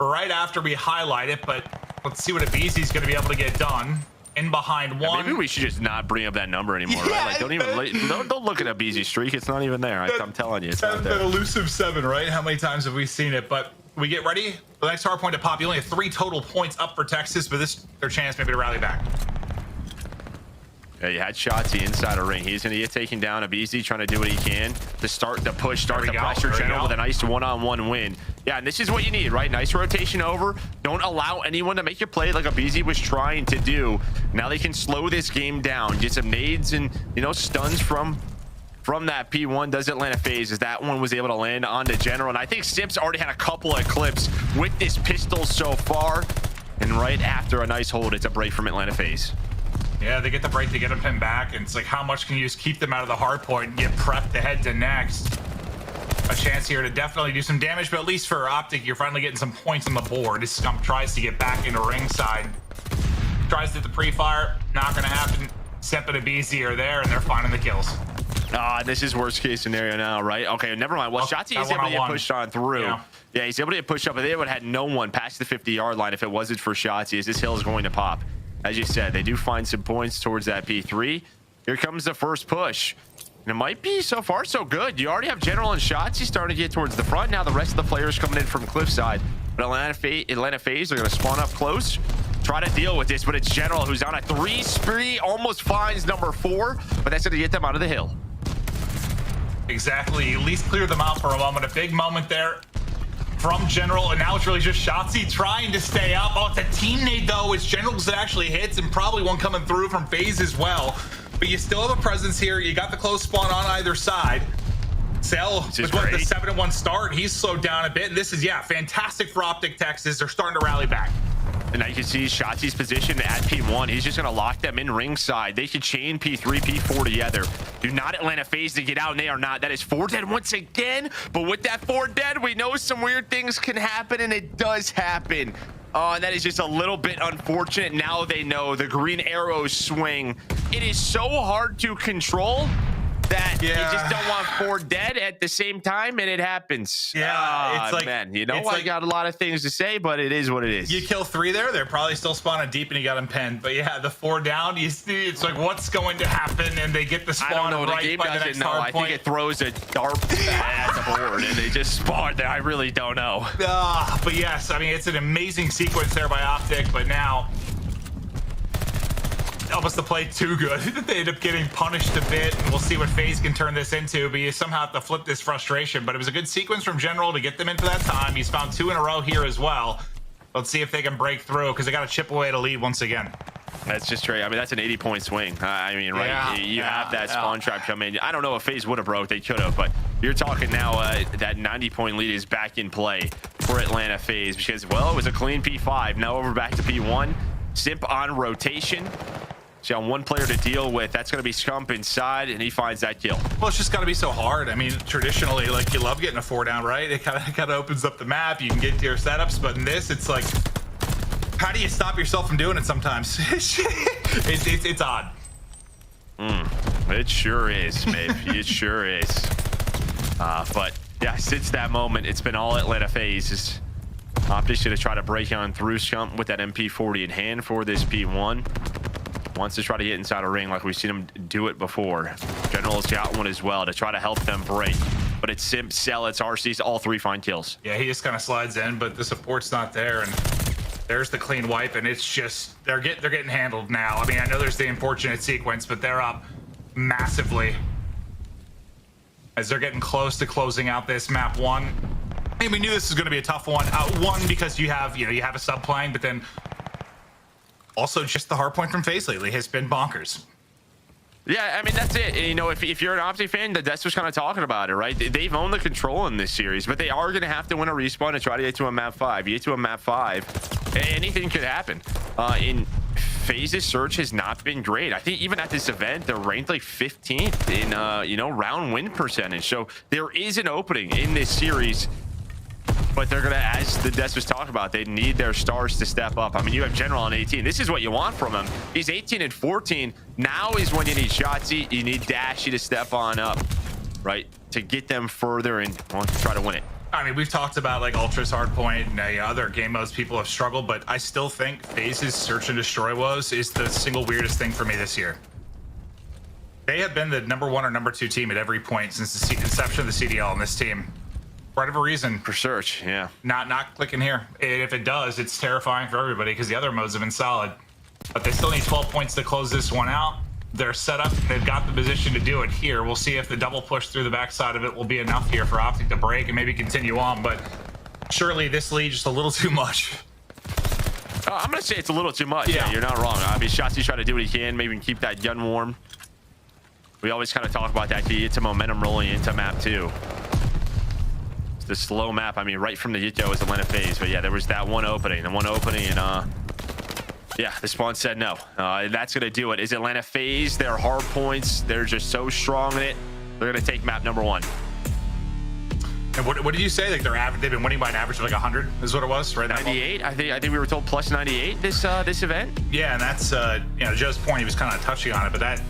right after we highlight it, but let's see what a BZ is going to be able to get done. In behind one. Maybe we should just not bring up that number anymore, yeah, right? Like, don't look at a BZ streak. It's not even there. I'm telling you, it's not there. That elusive 7, right? How many times have we seen it? But we get ready. The next hard point to pop. You only have 3 total points up for Texas, but this is their chance maybe to rally back. Yeah, you had Shotzi inside a ring. He's going to get taken down. A BZ trying to do what he can to start the push, start the pressure. General with a nice one-on-one win. Yeah, and this is what you need, right? Nice rotation over. Don't allow anyone to make you play like a BZ was trying to do. Now they can slow this game down. Get some nades and, stuns from that P1. Does Atlanta Faze as that one was able to land onto General. And I think Sips already had a couple of clips with this pistol so far. And right after a nice hold, it's a break from Atlanta Faze. Yeah, they get the break to get him pinned back, and it's like, how much can you just keep them out of the hard point and get prepped to head to next? A chance here to definitely do some damage, but at least for OpTic, you're finally getting some points on the board. This Scump tries to get back into ringside. Tries to hit the pre-fire, not gonna happen. Semp and a BZ are there, and they're finding the kills. This is worst case scenario now, right? Okay, never mind. Well, Shotzi is able to get pushed on through. Yeah, he's able to get pushed up, but they would have had no one past the 50-yard line if it wasn't for Shotzi, as this hill is going to pop. As you said, they do find some points towards that P3. Here comes the first push. And it might be so far so good. You already have General and Shotzi starting to get towards the front. Now the rest of the players coming in from Cliffside. But Atlanta Faze are going to spawn up close. Try to deal with this, but it's General who's on a 3 spree, almost finds number 4, but that's going to get them out of the hill. Exactly. At least clear them out for a moment. A big moment there from General, and now it's really just Shotzi trying to stay up. Oh, it's a team nade, though. It's Generals that actually hits, and probably one coming through from Faze as well. But you still have a presence here. You got the close spawn on either side. Cell with the 7-1 start, he's slowed down a bit, and this is, fantastic for OpTic Texas. They're starting to rally back. And now you can see Shotzi's position at P1. He's just going to lock them in ringside. They can chain P3, P4 together. Do not Atlanta Faze to get out, and they are not. That is 4 dead once again. But with that 4 dead, we know some weird things can happen, and it does happen. And that is just a little bit unfortunate. Now they know the green arrows swing. It is so hard to control that you just don't want 4 dead at the same time, and it happens. It's like, man, I got a lot of things to say, but it is what it is. You kill 3 there, they're probably still spawning deep, and you got them pinned. But yeah, the 4 down, you see, it's like, what's going to happen? And they get the spawn I don't know. right The game by the doesn't next know. hard I point. think it throws a dart at the board, and they just spawn there. I really don't know. But yes, I mean, it's an amazing sequence there by OpTic, but now almost the play too good. They end up getting punished a bit, and we'll see what Faze can turn this into, but you somehow have to flip this frustration. But it was a good sequence from General to get them in for that time. He's found 2 in a row here as well. Let's see if they can break through, because they got to chip away at a lead once again. That's just true. I mean, that's an 80-point swing. I mean, right? You have that spawn trap come in. I don't know if Faze would have broke. They could have, but you're talking now that 90-point lead is back in play for Atlanta Faze, because, well, it was a clean P5. Now over back to P1. Simp on rotation. So on 1 player to deal with. That's going to be Scump inside, and he finds that kill. Well, it's just got to be so hard. I mean, traditionally, like, you love getting a 4 down, right? It kind of opens up the map. You can get to your setups, but in this, it's like, how do you stop yourself from doing it sometimes? it's odd. It sure is, babe. It sure is. But yeah, since that moment, it's been all Atlanta Faze. OpTic's going to try to break on through Scump with that MP40 in hand for this P1. Wants to try to get inside a ring like we've seen him do it before. General's got one as well to try to help them break. But it's Simp, Cell, it's RCs, all 3 find kills. Yeah, he just kind of slides in, but the support's not there, and there's the clean wipe, and it's just, they're getting handled now. I mean, I know there's the unfortunate sequence, but they're up massively as they're getting close to closing out this map 1. I mean, we knew this was going to be a tough one. 1, because you have a sub playing, but then also just the hard point from Faze lately has been bonkers. Yeah, I mean, that's it. And, if you're an OpTic fan, that's what's kind of talking about it, right? They've owned the control in this series, but they are going to have to win a respawn and try to get to a map 5. You get to a map 5, anything could happen. In Faze's search has not been great. I think even at this event, they're ranked like 15th in, round win percentage. So there is an opening in this series. But they're going to, as the Des was talking about, they need their stars to step up. I mean, you have General on 18. This is what you want from him. He's 18 and 14. Now is when you need Shotzi. You need Dashy to step on up, right? To get them further and try to win it. I mean, we've talked about like Ultra's hardpoint and other game modes people have struggled, but I still think Faze's search and destroy woes is the single weirdest thing for me this year. They have been the #1 or #2 team at every point since the inception of the CDL on this team. For whatever reason, for search, not clicking here. And if it does, it's terrifying for everybody because the other modes have been solid. But they still need 12 points to close this one out. They're set up. They've got the position to do it here. We'll see if the double push through the backside of it will be enough here for OpTic to break and maybe continue on. But surely this lead just a little too much. I'm going to say it's a little too much. Yeah, you're not wrong. I mean, Shotzi trying to do what he can, maybe keep that gun warm. We always kind of talk about that. You get some momentum rolling into map 2. The slow map, I mean, right from the get-go is Atlanta Faze, but yeah, there was that one opening, and yeah, the spawn said no. That's gonna do it. Is Atlanta Faze? Their hard points, they're just so strong in it. They're gonna take map #1. And what did you say? Like they've been winning by an average of like 100 is what it was, right? 98. I think we were told plus 98 this event. Yeah, and that's Joe's point. He was kind of touching on it, but that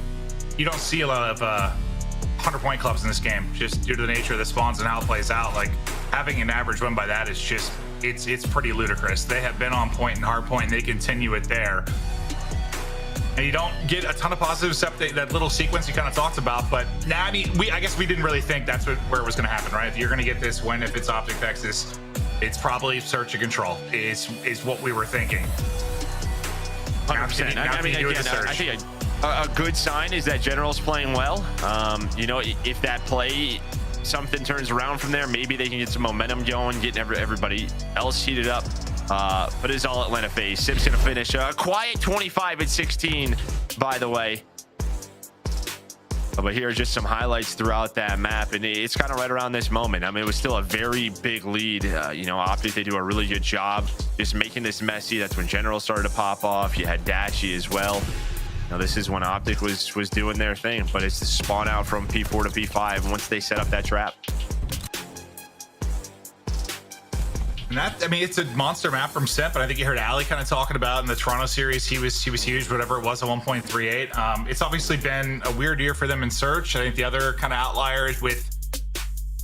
you don't see a lot of 100-point clubs in this game, just due to the nature of the spawns and how it plays out. Like, having an average win by that is just, it's pretty ludicrous. They have been on point and hard point, and they continue it there. And you don't get a ton of positives except that little sequence you kind of talked about. But now, I mean, I guess we didn't really think that's where it was going to happen, right? If you're going to get this win, if it's OpTic Texas, it's probably search and control is what we were thinking. 100%. I mean, again, I think a good sign is that General's playing well. You know, if that play, something turns around from there, maybe they can get some momentum going, getting everybody else heated up. But it's all Atlanta Faze. Sip's gonna finish a quiet 25-16, by the way. But here are just some highlights throughout that map, and it's kind of right around this moment. I mean, it was still a very big lead. You know, OpTic, they do a really good job just making this messy. That's when General started to pop off. You had Dashy as well. Now, this is when OpTic was doing their thing, but it's the spawn out from P4 to P5 once they set up that trap. And that, I mean, it's a monster map from Simp, but I think you heard Ali kind of talking about in the Toronto series. He was huge, whatever it was, at 1.38. It's obviously been a weird year for them in search. I think the other kind of outlier is with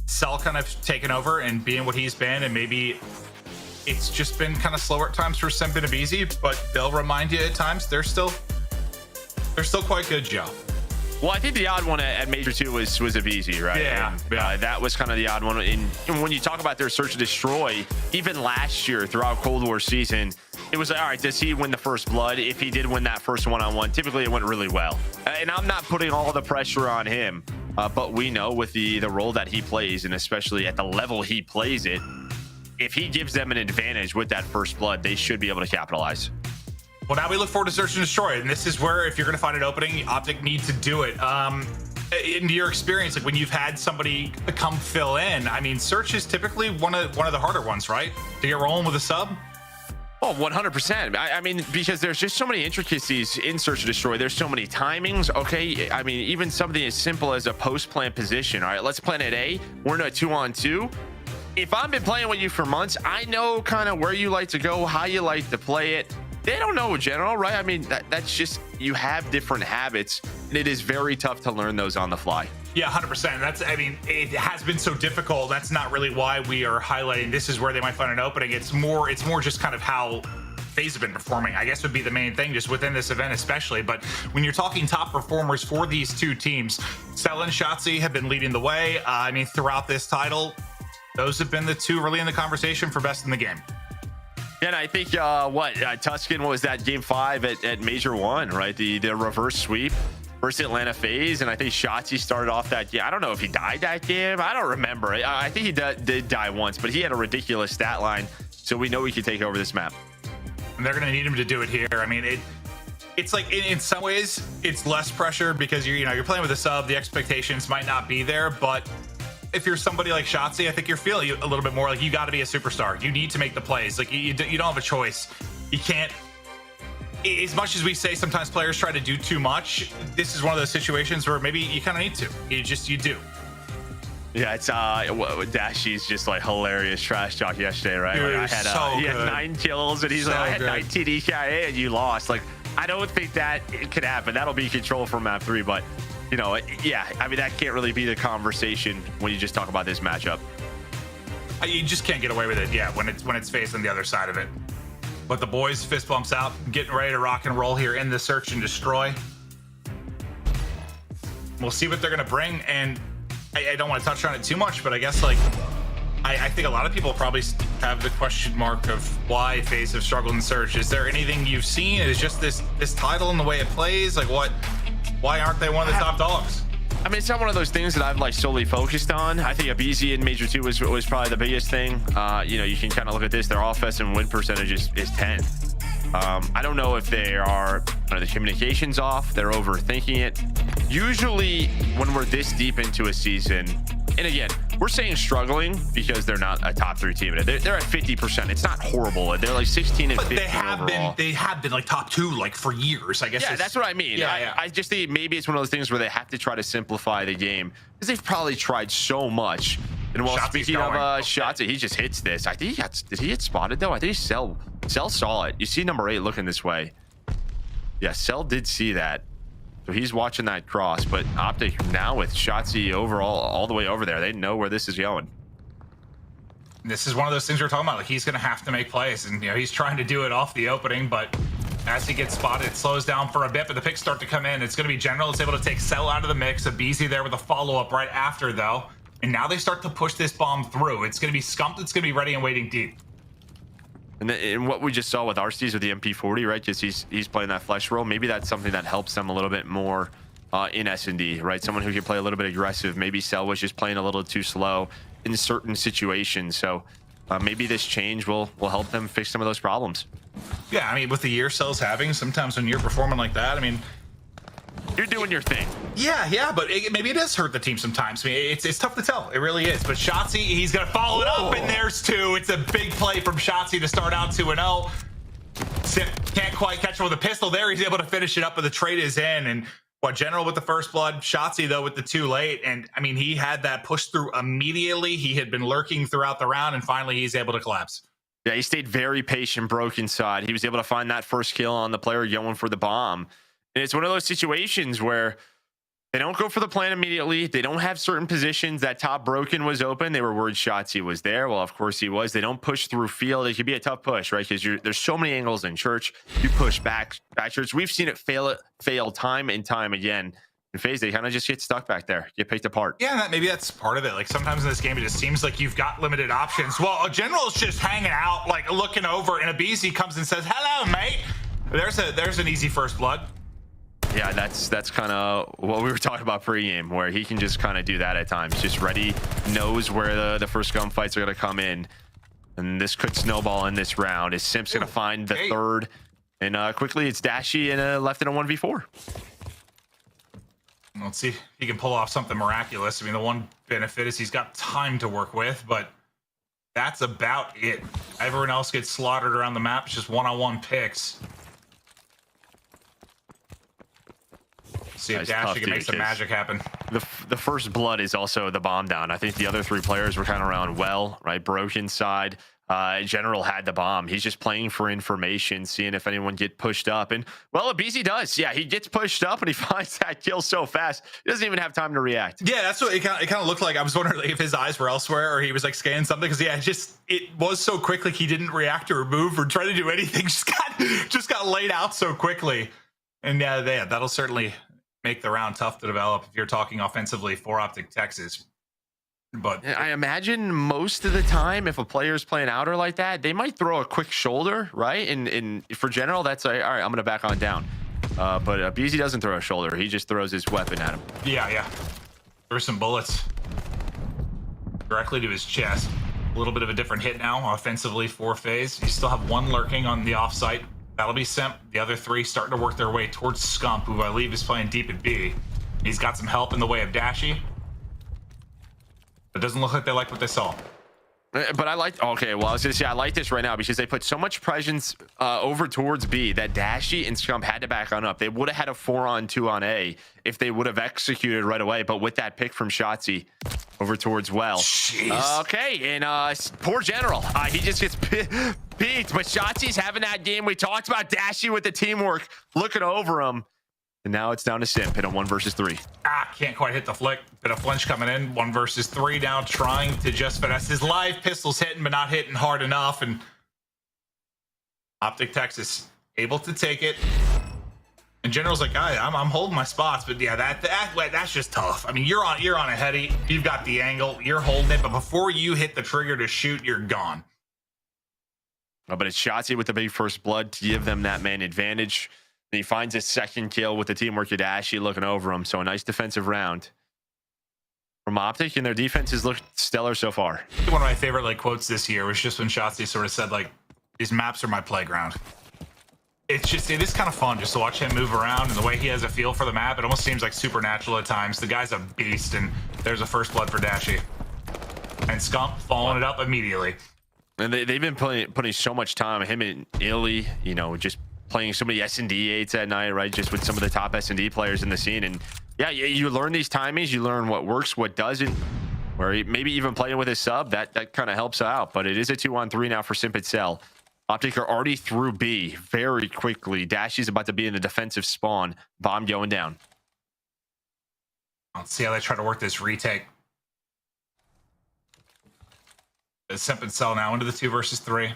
Cell kind of taking over and being what he's been, and maybe it's just been kind of slower at times for Simp and Abizi, but they'll remind you at times they're still quite good, Joe. Well, I think the odd one at Major 2 was Abizi, right? Yeah. And, that was kind of the odd one. And when you talk about their search and destroy, even last year throughout Cold War season, it was like, all right, does he win the first blood? If he did win that first one-on-one, typically it went really well. And I'm not putting all the pressure on him, but we know with the role that he plays, and especially at the level he plays it, if he gives them an advantage with that first blood, they should be able to capitalize. Well, now we look forward to Search and Destroy, and this is where, if you're going to find an opening, OpTic needs to do it. In your experience, like when you've had somebody come fill in, I mean, Search is typically one of the harder ones, right? To get rolling with a sub. Oh, 100%. I mean, because there's just so many intricacies in Search and Destroy. There's so many timings. Okay, I mean, even something as simple as a post-plant position. All right, let's plan at A. We're in a 2-on-2. If I've been playing with you for months, I know kind of where you like to go, how you like to play it. They don't know General, right? I mean, that's just, you have different habits, and it is very tough to learn those on the fly. Yeah, 100%. That's, I mean, it has been so difficult. That's not really why we are highlighting this is where they might find an opening. It's more just kind of how Faze have been performing, I guess, would be the main thing, just within this event especially. But when you're talking top performers for these two teams, Cell and Shotzzy have been leading the way. I mean, throughout this title, those have been the two really in the conversation for best in the game. And I think Tuscan was that game 5 at Major 1, right? The reverse sweep versus Atlanta Faze, and I think Shotzzy started off that game. I don't know if he died that game. I don't remember. I think he did die once, but he had a ridiculous stat line, so we know he could take over this map. And they're going to need him to do it here. I mean, it's like in some ways it's less pressure because you're playing with a sub. The expectations might not be there, but if you're somebody like Shotzzy, I think you're feeling a little bit more like you got to be a superstar. You need to make the plays. Like you don't have a choice. You can't. As much as we say sometimes players try to do too much, this is one of those situations where maybe you kind of need to. You do. Yeah, it's Dashy's just like hilarious trash talk yesterday, right? Dude, like he had 9 kills, and he's like, I had 19 EKIA, and you lost. Like, I don't think that it could happen. That'll be control from map 3, but. Yeah, I mean, that can't really be the conversation when you just talk about this matchup. You just can't get away with it, yeah, when it's facing the other side of it. But the boys fist bumps out, getting ready to rock and roll here in the Search and Destroy. We'll see what they're going to bring, and I don't want to touch on it too much, but I guess, like, I think a lot of people probably have the question mark of why Faze have struggled in Search. Is there anything you've seen? Is just this title and the way it plays? Like, what? Why aren't they one of the top dogs? I mean, it's not one of those things that I've like solely focused on. I think Abizi in Major 2 was probably the biggest thing. You can kind of look at this. Their offensive win percentage is 10. I don't know if they are the communications off. They're overthinking it. Usually, when we're this deep into a season, and again, we're saying struggling because they're not a top 3 team. They're at 50%. It's not horrible. They're like 16 and 15 overall. They have been like top 2 like for years, I guess. Yeah, that's what I mean. Yeah. I just think maybe it's one of those things where they have to try to simplify the game because they've probably tried so much. And while speaking of Shotzzy, he just hits this. I think did he get spotted though? I think Cell saw it. You see number 8 looking this way. Yeah, Cell did see that. So he's watching that cross, but OpTic now with Shotzzy overall all the way over there. They know where this is going. This is one of those things we're talking about. Like, he's going to have to make plays, and he's trying to do it off the opening, but as he gets spotted, it slows down for a bit, but the picks start to come in. It's going to be General that's able to take Cell out of the mix. Abizi there with a follow-up right after, though. And now they start to push this bomb through. It's going to be Scump that's going to be ready and waiting deep. And what we just saw with Arstees with the MP40, right? Just he's playing that flesh role. Maybe that's something that helps them a little bit more in S&D, right? Someone who can play a little bit aggressive. Maybe Cell was just playing a little too slow in certain situations. So maybe this change will help them fix some of those problems. Yeah, I mean, with the year Cell's having, sometimes when you're performing like that, I mean, you're doing your thing. Yeah, but maybe it does hurt the team sometimes. I mean, it's tough to tell. It really is. But Shotzzy, he's going to follow it up, and there's two. It's a big play from Shotzzy to start out 2-0. Sip can't quite catch him with a pistol there. He's able to finish it up, but the trade is in. And General with the first blood, Shotzzy, though, with the too late. And, I mean, he had that push through immediately. He had been lurking throughout the round, and finally he's able to collapse. Yeah, he stayed very patient, broke inside. He was able to find that first kill on the player going for the bomb. And it's one of those situations where they don't go for the plan immediately. They don't have certain positions. That top broken was open. They were worried Shotzzy was there. Well, of course he was. They don't push through field. It could be a tough push, right? Because there's so many angles in Church. You push back Church. We've seen it fail time and time again. In Faze, they kind of just get stuck back there, get picked apart. Yeah, maybe that's part of it. Like, sometimes in this game, it just seems like you've got limited options. Well, a General's just hanging out, like looking over, and Abizi comes and says, "Hello, mate." There's an easy first blood. Yeah, that's kind of what we were talking about pregame, where he can just kind of do that at times. Just ready, knows where the first gunfights are going to come in. And this could snowball in this round. Is Simp's going to find the third? And quickly, it's Dashy and left in a 1v4. Let's see if he can pull off something miraculous. I mean, the one benefit is he's got time to work with, but that's about it. Everyone else gets slaughtered around the map. It's just one-on-one picks. See if Dashy can make some magic happen. The first blood is also the bomb down. I think the other three players were kind of around well, right? Broke inside. General had the bomb. He's just playing for information, seeing if anyone get pushed up. And, well, Abizi does. Yeah, he gets pushed up, and he finds that kill so fast. He doesn't even have time to react. Yeah, that's what it kind of looked like. I was wondering if his eyes were elsewhere or he was, like, scanning something. Because, yeah, it was so quick. Like, he didn't react or move or try to do anything. Just got laid out so quickly. And, yeah, that'll certainly make the round tough to develop if you're talking offensively for OpTic Texas. But I imagine most of the time, if a player's playing outer like that, they might throw a quick shoulder, right? And for General, that's like, all right, I'm going to back on down. But Abizi doesn't throw a shoulder. He just throws his weapon at him. Yeah. There's some bullets directly to his chest. A little bit of a different hit now offensively for Faze. You still have one lurking on the offsite. That'll be Simp. The other three starting to work their way towards Scump, who I believe is playing deep at B. He's got some help in the way of Dashy. It doesn't look like they like what they saw. But I like, okay, well, I was going to say, I like this right now because they put so much presence over towards B that Dashy and Scump had to back on up. They would have had a 4-on-2 on A if they would have executed right away. But with that pick from Shotzzy over towards well. Jeez. Okay, and poor General. He just gets peaked. But Shotzi's having that game. We talked about Dashy with the teamwork, looking over him. And now it's down to Simp in a 1 versus 3. Can't quite hit the flick. Bit of flinch coming in. 1 versus 3 now, trying to just finesse his live pistols hitting, but not hitting hard enough. And OpTic Texas able to take it. And General's like, I'm holding my spots, but yeah, that's just tough. I mean, you're on a heady. You've got the angle. You're holding it, but before you hit the trigger to shoot, you're gone. But it's Shotzzy with the big first blood to give them that man advantage. And he finds his second kill with the teamwork of Dashy looking over him. So a nice defensive round from OpTic, and their defense has looked stellar so far. One of my favorite quotes this year was just when Shotzzy sort of said, these maps are my playground. It is kind of fun just to watch him move around and the way he has a feel for the map. It almost seems like supernatural at times. The guy's a beast, and there's a first blood for Dashy. And Scump following it up immediately. And they've been putting so much time, him and Illy, just playing so many S&D 8s at night, right? Just with some of the top S&D players in the scene. And yeah, you learn these timings, you learn what works, what doesn't, where maybe even playing with his sub, that kind of helps out. But it is a 2-on-3 now for Simp Cell. OpTic are already through B very quickly. Dashy's about to be in the defensive spawn. Bomb going down. Let's see how they try to work this retake. Simp and Cell now into the 2 versus 3.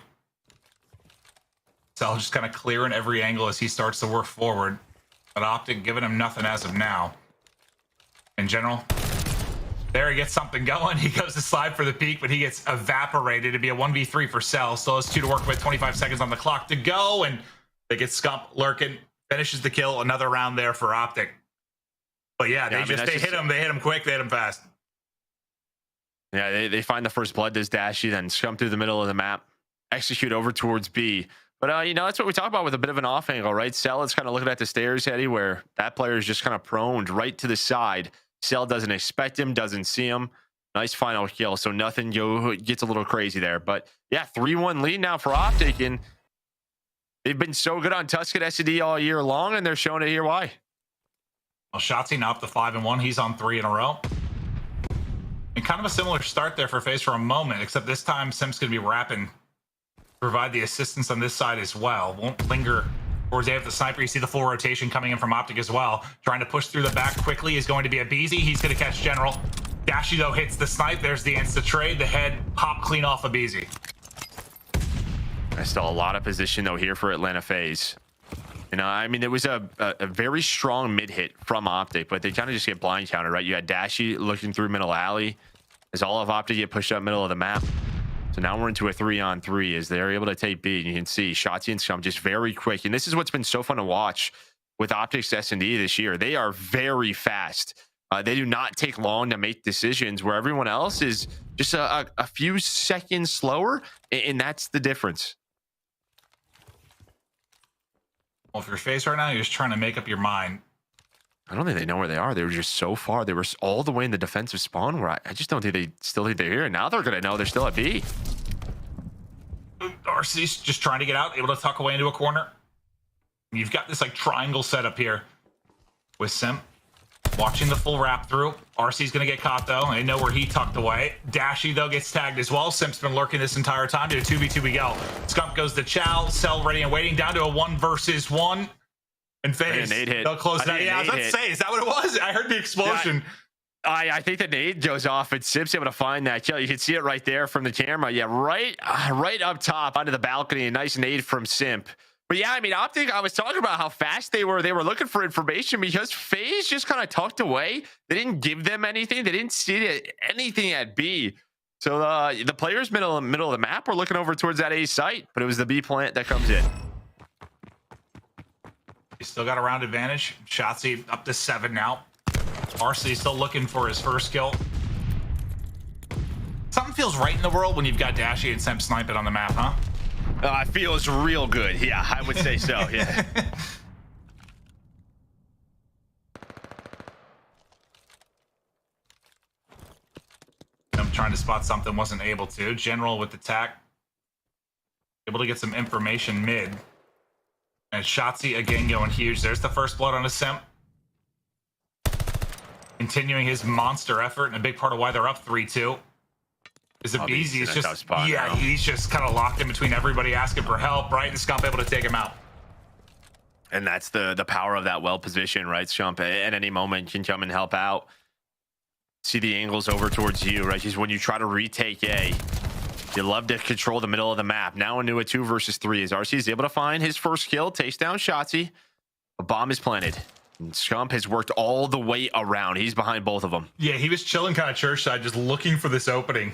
Cell just kind of clearing every angle as he starts to work forward. But OpTic giving him nothing as of now. In general, there he gets something going. He goes to slide for the peak, but he gets evaporated. It'd be a 1v3 for Cell. Still has 2 to work with, 25 seconds on the clock to go. And they get Scump lurking, finishes the kill. Another round there for OpTic. But yeah, they hit him. They hit him quick. They hit him fast. Yeah, they find the first blood, does Dashy, then Scump through the middle of the map, execute over towards B. But, you know, that's what we talk about with a bit of an off angle, right? Cell is kind of looking at the stairs, Eddie, where that player is just kind of proned right to the side. Cell doesn't expect him, doesn't see him. Nice final kill, so nothing gets a little crazy there. But, yeah, 3-1 lead now for OpTic, and they've been so good on Tuscan SED all year long, and they're showing it here why. Well, Shotzzy now up to 5-1. He's on 3 in a row. And kind of a similar start there for Faze for a moment, except this time Simp's going to be wrapping, provide the assistance on this side as well. Won't linger towards A with the sniper. You see the full rotation coming in from OpTic as well. Trying to push through the back quickly is going to be a Beezy. He's going to catch General. Dashy, though, hits the snipe. There's the insta trade. The head pop clean off of Beezy. There's still a lot of position, though, here for Atlanta Faze. You know, I mean, it was a very strong mid hit from OpTic, but they kind of just get blind counted, right? You had Dashy looking through middle alley as all of OpTic get pushed up middle of the map. So now we're into a 3-on-3 as they're able to take B. And you can see Shotzzy and Scump just very quick. And this is what's been so fun to watch with OpTic's S&D this year. They are very fast. They do not take long to make decisions where everyone else is just a few seconds slower. And that's the difference. Well, if you're Faze right now, you're just trying to make up your mind. I don't think they know where they are. They were just so far. They were all the way in the defensive spawn where I just don't think they still think they're here. Now they're going to know they're still at B. RC's just trying to get out, able to tuck away into a corner. You've got this like triangle setup here with Simp. Watching the full wrap through. RC's going to get caught, though. They know where he tucked away. Dashy, though, gets tagged as well. Simp's been lurking this entire time. To a 2v2 we go. Scump goes to Chow. Cell ready and waiting. Down to a 1 versus 1. And Faze, they'll close it out. Yeah, I was about to say, is that what it was? I heard the explosion. Yeah, I think the nade goes off, and Simp's able to find that kill. You can see it right there from the camera. Yeah, right up top onto the balcony. A nice nade from Simp. But yeah, I mean, OpTic, I was talking about how fast they were. They were looking for information because Faze just kind of tucked away. They didn't give them anything. They didn't see anything at B. So the players middle of the map were looking over towards that A site, but it was the B plant that comes in. He's still got a round advantage. Shotzzy up to 7 now. RC still looking for his first kill. Something feels right in the world when you've got Dashy and Simp sniping on the map, huh? It feels real good. Yeah, I would say so. Yeah. I'm trying to spot something, wasn't able to. General with the tack. Able to get some information mid. And Shotzzy again going huge. There's the first blood on a Simp. Continuing his monster effort, and a big part of why they're up 3-2. Is it easy? It's just he's just kind of locked in between everybody asking for help, right? And Scump able to take him out. And that's the power of that well position, right? Scump at any moment can come and help out. See the angles over towards you, right? Because when you try to retake A, you love to control the middle of the map. Now into a 2 versus 3 as RC is able to find his first kill, takes down Shotzzy. A bomb is planted. And Scump has worked all the way around. He's behind both of them. Yeah, he was chilling kind of church side, just looking for this opening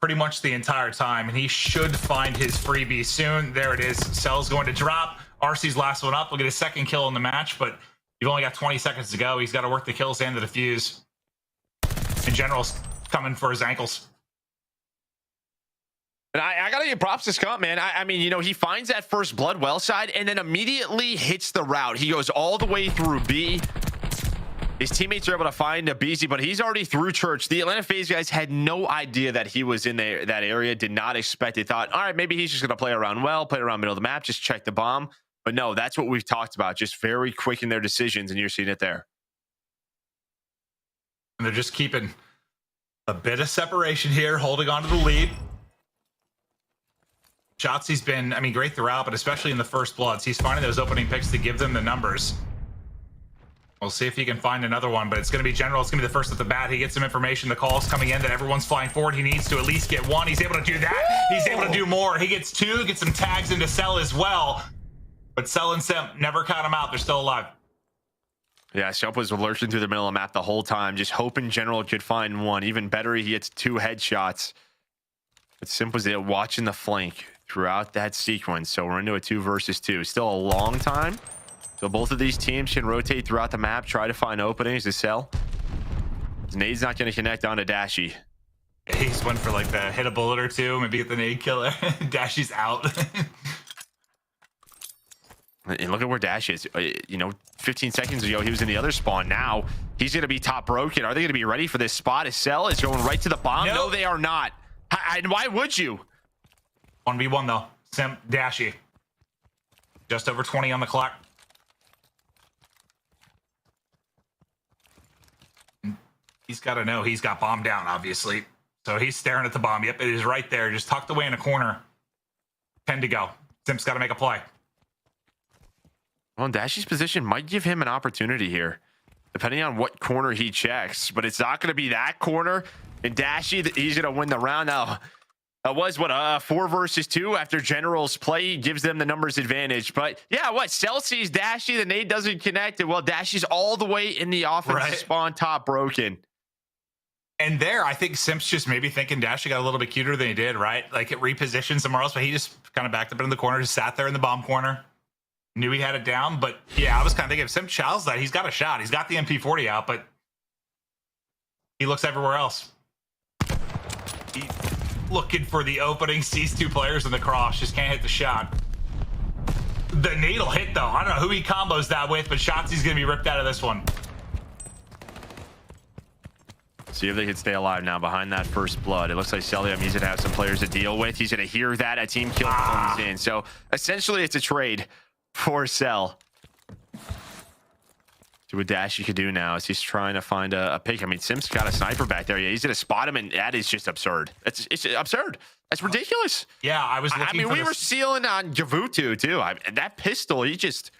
pretty much the entire time, and he should find his freebie soon. There it is. Cell's going to drop. RC's last one up. We'll get his second kill in the match, but you've only got 20 seconds to go. He's got to work the kills and the defuse. And General's coming for his ankles. And I gotta give props to Scump, man. I mean, you know, he finds that first blood well side and then immediately hits the route. He goes all the way through B. His teammates are able to find a Beezy, but he's already through church. The Atlanta Faze guys had no idea that he was in that area, did not expect it. Thought, all right, maybe he's just going to play around well, play around middle of the map, just check the bomb. But no, that's what we've talked about. Just very quick in their decisions, and you're seeing it there. And they're just keeping a bit of separation here, holding on to the lead. Shotzi's been, I mean, great throughout, but especially in the first bloods. He's finding those opening picks to give them the numbers. We'll see if he can find another one, but it's going to be General. It's going to be the first at the bat. He gets some information. The call's coming in that everyone's flying forward. He needs to at least get one. He's able to do that. He's able to do more. He gets two, gets some tags into Cell as well. But Cell and Simp never count him out. They're still alive. Yeah, Simp was lurching through the middle of the map the whole time, just hoping General could find one. Even better, he hits 2 headshots. But Simp was there watching the flank throughout that sequence. So we're into a 2 versus 2. Still a long time. So both of these teams can rotate throughout the map, try to find openings to sell. Nade's not going to connect onto Dashy. He just went for like the hit a bullet or two, maybe get the nade killer. Dashy's out. And look at where Dash is. 15 seconds ago, he was in the other spawn. Now he's going to be top broken. Are they going to be ready for this spot? His Cell is going right to the bomb. Nope. No, they are not. And why would you? 1v1 though. Simp, Dashy. Just over 20 on the clock. He's got to know he's got bomb down, obviously. So he's staring at the bomb. Yep, it is right there, just tucked away in a corner. 10 to go. Simp's got to make a play. Well, Dashy's position might give him an opportunity here, depending on what corner he checks. But it's not going to be that corner. And Dashy, he's going to win the round now. That was what, 4 versus 2 after General's play gives them the numbers advantage. But yeah, what, Cell sees Dashy, the nade doesn't connect. And well, Dashy's all the way in the offensive spawn, top broken. And there, I think Simp's just maybe thinking Dashy got a little bit cuter than he did, right? Like it repositioned somewhere else, but he just kind of backed up in the corner, just sat there in the bomb corner. Knew he had it down, but yeah, I was kind of thinking if Simp chows that, he's got a shot. He's got the MP40 out, but he looks everywhere else. He's looking for the opening, sees 2 players in the cross, just can't hit the shot. The nade'll hit though. I don't know who he combos that with, but Shotzi's gonna be ripped out of this one. See if they can stay alive now behind that first blood. It looks like Celium, he's going to have some players to deal with. He's going to hear that a team kill comes in. So essentially it's a trade for Cell. See what Dashy could do now is he's trying to find a pick. I mean, Sim's got a sniper back there. Yeah, he's going to spot him, and that is just absurd. It's absurd. That's ridiculous. Yeah, I was looking I mean, we were sealing on Gavutu too. That pistol, he just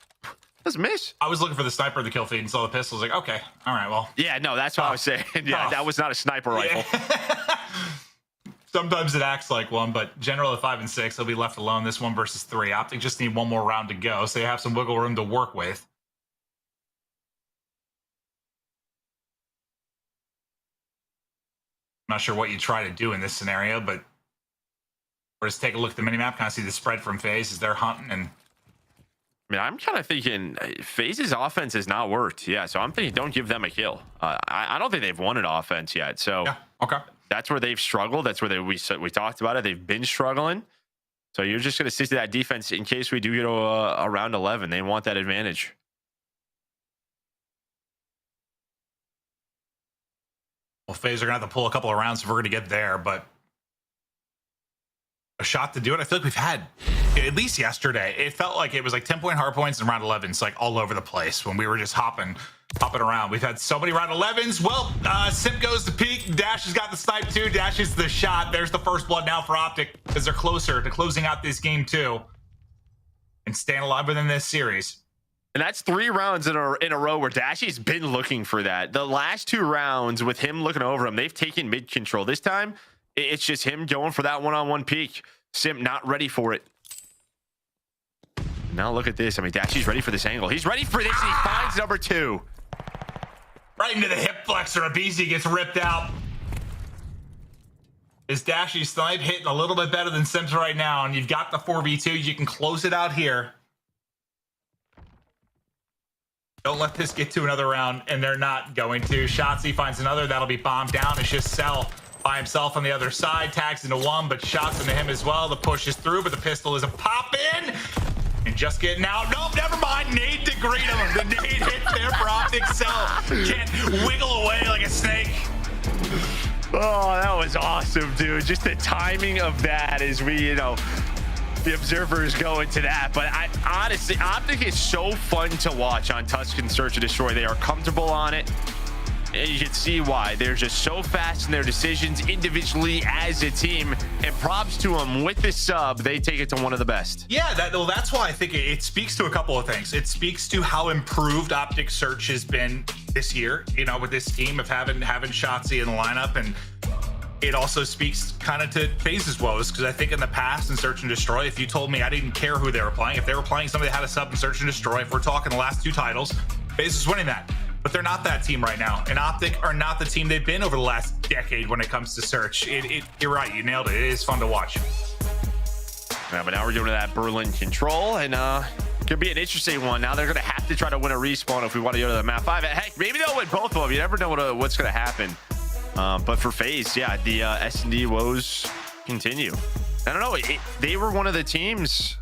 doesn't miss. I was looking for the sniper of the kill feed and saw the pistol. I was like, okay, all right, well. Yeah, no, that's what I was saying. Yeah, that was not a sniper rifle. Sometimes it acts like one, but General at 5 and 6, he'll be left alone. This 1 versus 3. OpTic just need one more round to go, so they have some wiggle room to work with. I'm not sure what you try to do in this scenario, but or just take a look at the minimap, kind of see the spread from Faze as they're hunting. And I mean, I'm kind of thinking Faze's offense has not worked. Yeah, so I'm thinking don't give them a kill. I don't think they've won an offense yet. So yeah, okay. That's where they've struggled. That's where we talked about it. They've been struggling. So you're just going to stick to that defense in case we do get a round 11. They want that advantage. Well, Faze are going to have to pull a couple of rounds if we're going to get there, but a shot to do it. I feel like we've had, at least yesterday, it felt like it was like 10-point hard points and round 11s, like all over the place when we were just hopping around. We've had so many round 11s. Well, Simp goes to peak. Dash has got the snipe too. Dash is the shot. There's the first blood now for OpTic as they're closer to closing out this game too and staying alive within this series. And that's 3 rounds in a row where Dashy's been looking for that. The last 2 rounds with him looking over him, they've taken mid control. This time, it's just him going for that one-on-one peek. Simp not ready for it. Now look at this. I mean, Dashy's ready for this angle. He's ready for this, and he finds number 2. Right into the hip flexor. Abizi gets ripped out. Is Dashy's snipe hitting a little bit better than Simp's right now? And you've got the 4v2. You can close it out here. Don't let this get to another round, and they're not going to. Shotzi finds another. That'll be bombed down. It's just Cell by himself on the other side. Tags into 1, but shots into him as well. The push is through, but the pistol is a pop-in. And just getting out. Nope, never mind. Nade to greet him. The nade hits there for OpTic. Cell can't wiggle away like a snake. Oh, that was awesome, dude. Just the timing of that as we, the observers go into that. But honestly, OpTic is so fun to watch on Tuscan Search and Destroy. They are comfortable on it. And you can see why. They're just so fast in their decisions individually as a team. And props to them with this sub. They take it to one of the best. Yeah, that's why I think it speaks to a couple of things. It speaks to how improved OpTic Search has been this year, you know, with this team of having Shotzi in the lineup. And it also speaks kind of to Faze's woes, because I think in the past in Search and Destroy, if you told me I didn't care who they were playing, if they were playing somebody that had a sub in Search and Destroy, if we're talking the last 2 titles, Faze is winning that. But they're not that team right now. And OpTic are not the team they've been over the last decade when it comes to Search. You're right, you nailed it. It is fun to watch. Yeah, but now we're doing that Berlin control, and could be an interesting one. Now they're going to have to try to win a respawn if we want to go to the map 5. Heck, maybe they'll win both of them. You never know what's going to happen. But for Faze, yeah, the S&D woes continue. I don't know. They were one of the teams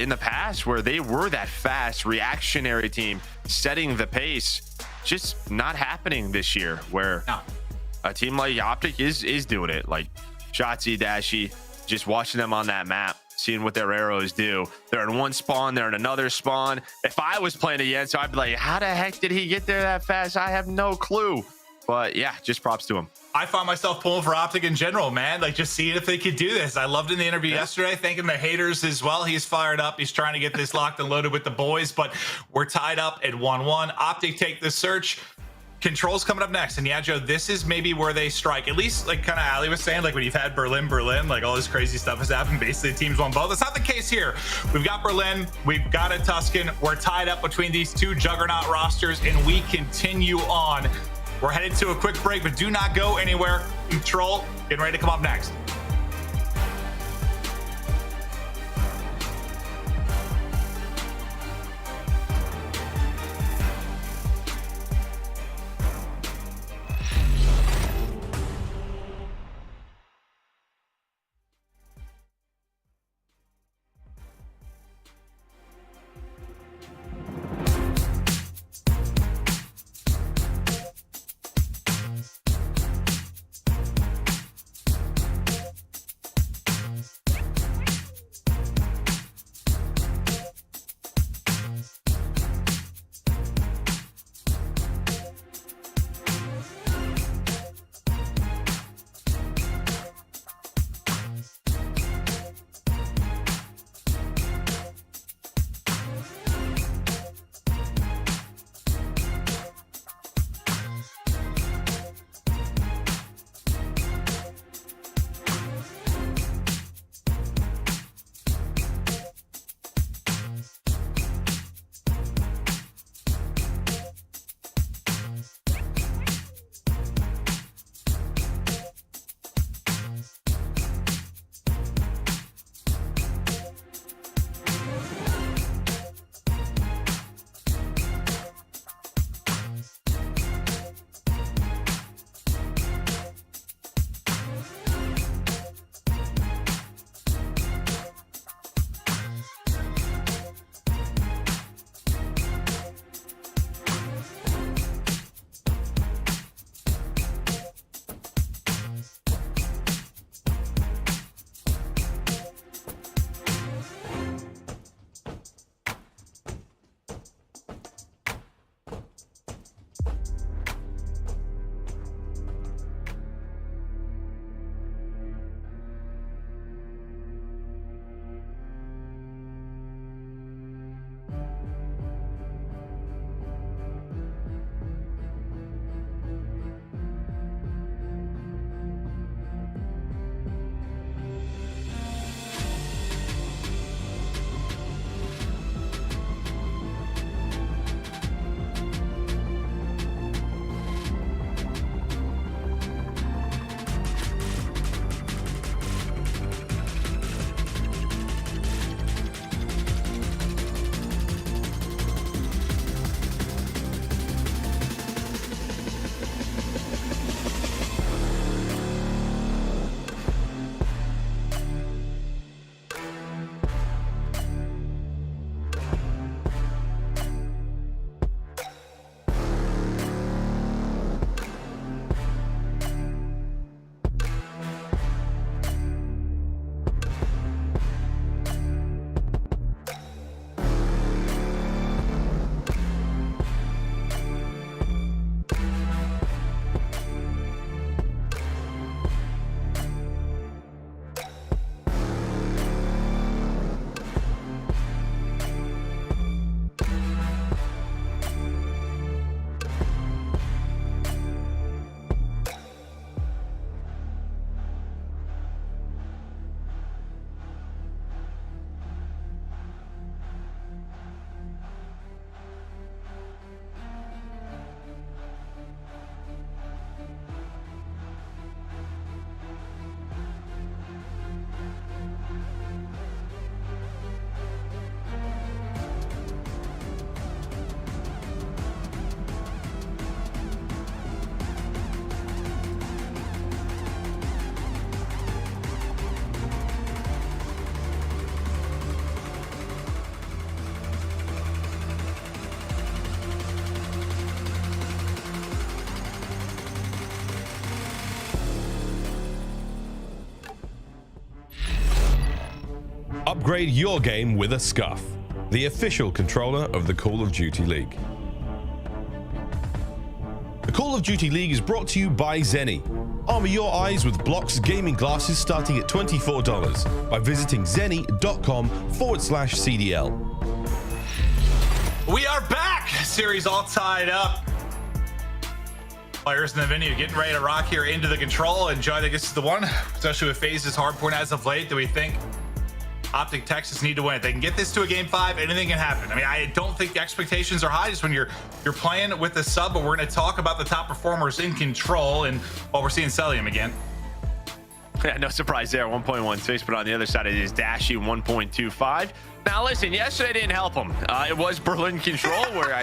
in the past where they were that fast reactionary team setting the pace. Just not happening this year, where a team like OpTic is doing it. Like Shotzi, Dashy, just watching them on that map, seeing what their arrows do. They're in one spawn, they're in another spawn. If I was playing against, I'd be like, how the heck did he get there that fast? I have no clue. But yeah, just props to him. I found myself pulling for OpTic in general, man. Like, just seeing if they could do this. I loved in the interview yesterday, thanking the haters as well. He's fired up. He's trying to get this locked and loaded with the boys, but we're tied up at 1-1. OpTic take the search. Control's coming up next. And yeah, Joe, this is maybe where they strike. At least, like kind of Ali was saying, like when you've had Berlin, like all this crazy stuff has happened. Basically, the teams won both. That's not the case here. We've got Berlin. We've got a Tuscan. We're tied up between these 2 juggernaut rosters, and we continue on. We're headed to a quick break, but do not go anywhere. Control, getting ready to come up next. Upgrade your game with a Scuff, the official controller of the Call of Duty League. The Call of Duty League is brought to you by Zenny. Armor your eyes with Block's gaming glasses starting at $24 by visiting zenny.com/CDL. We are back. Series all tied up. Players in the venue getting ready to rock here into the control. And Joe, I think this is the one, especially with Faze's hard point as of late, that we think OpTic Texas need to win. If they can get this to a game 5, anything can happen. I mean, I don't think the expectations are high just when you're playing with the sub, but we're going to talk about the top performers in control and while we're seeing Celium again. Yeah, no surprise there. 1.1 6, but on the other side it is Dashy 1.25. Now listen, yesterday didn't help him. It was Berlin control where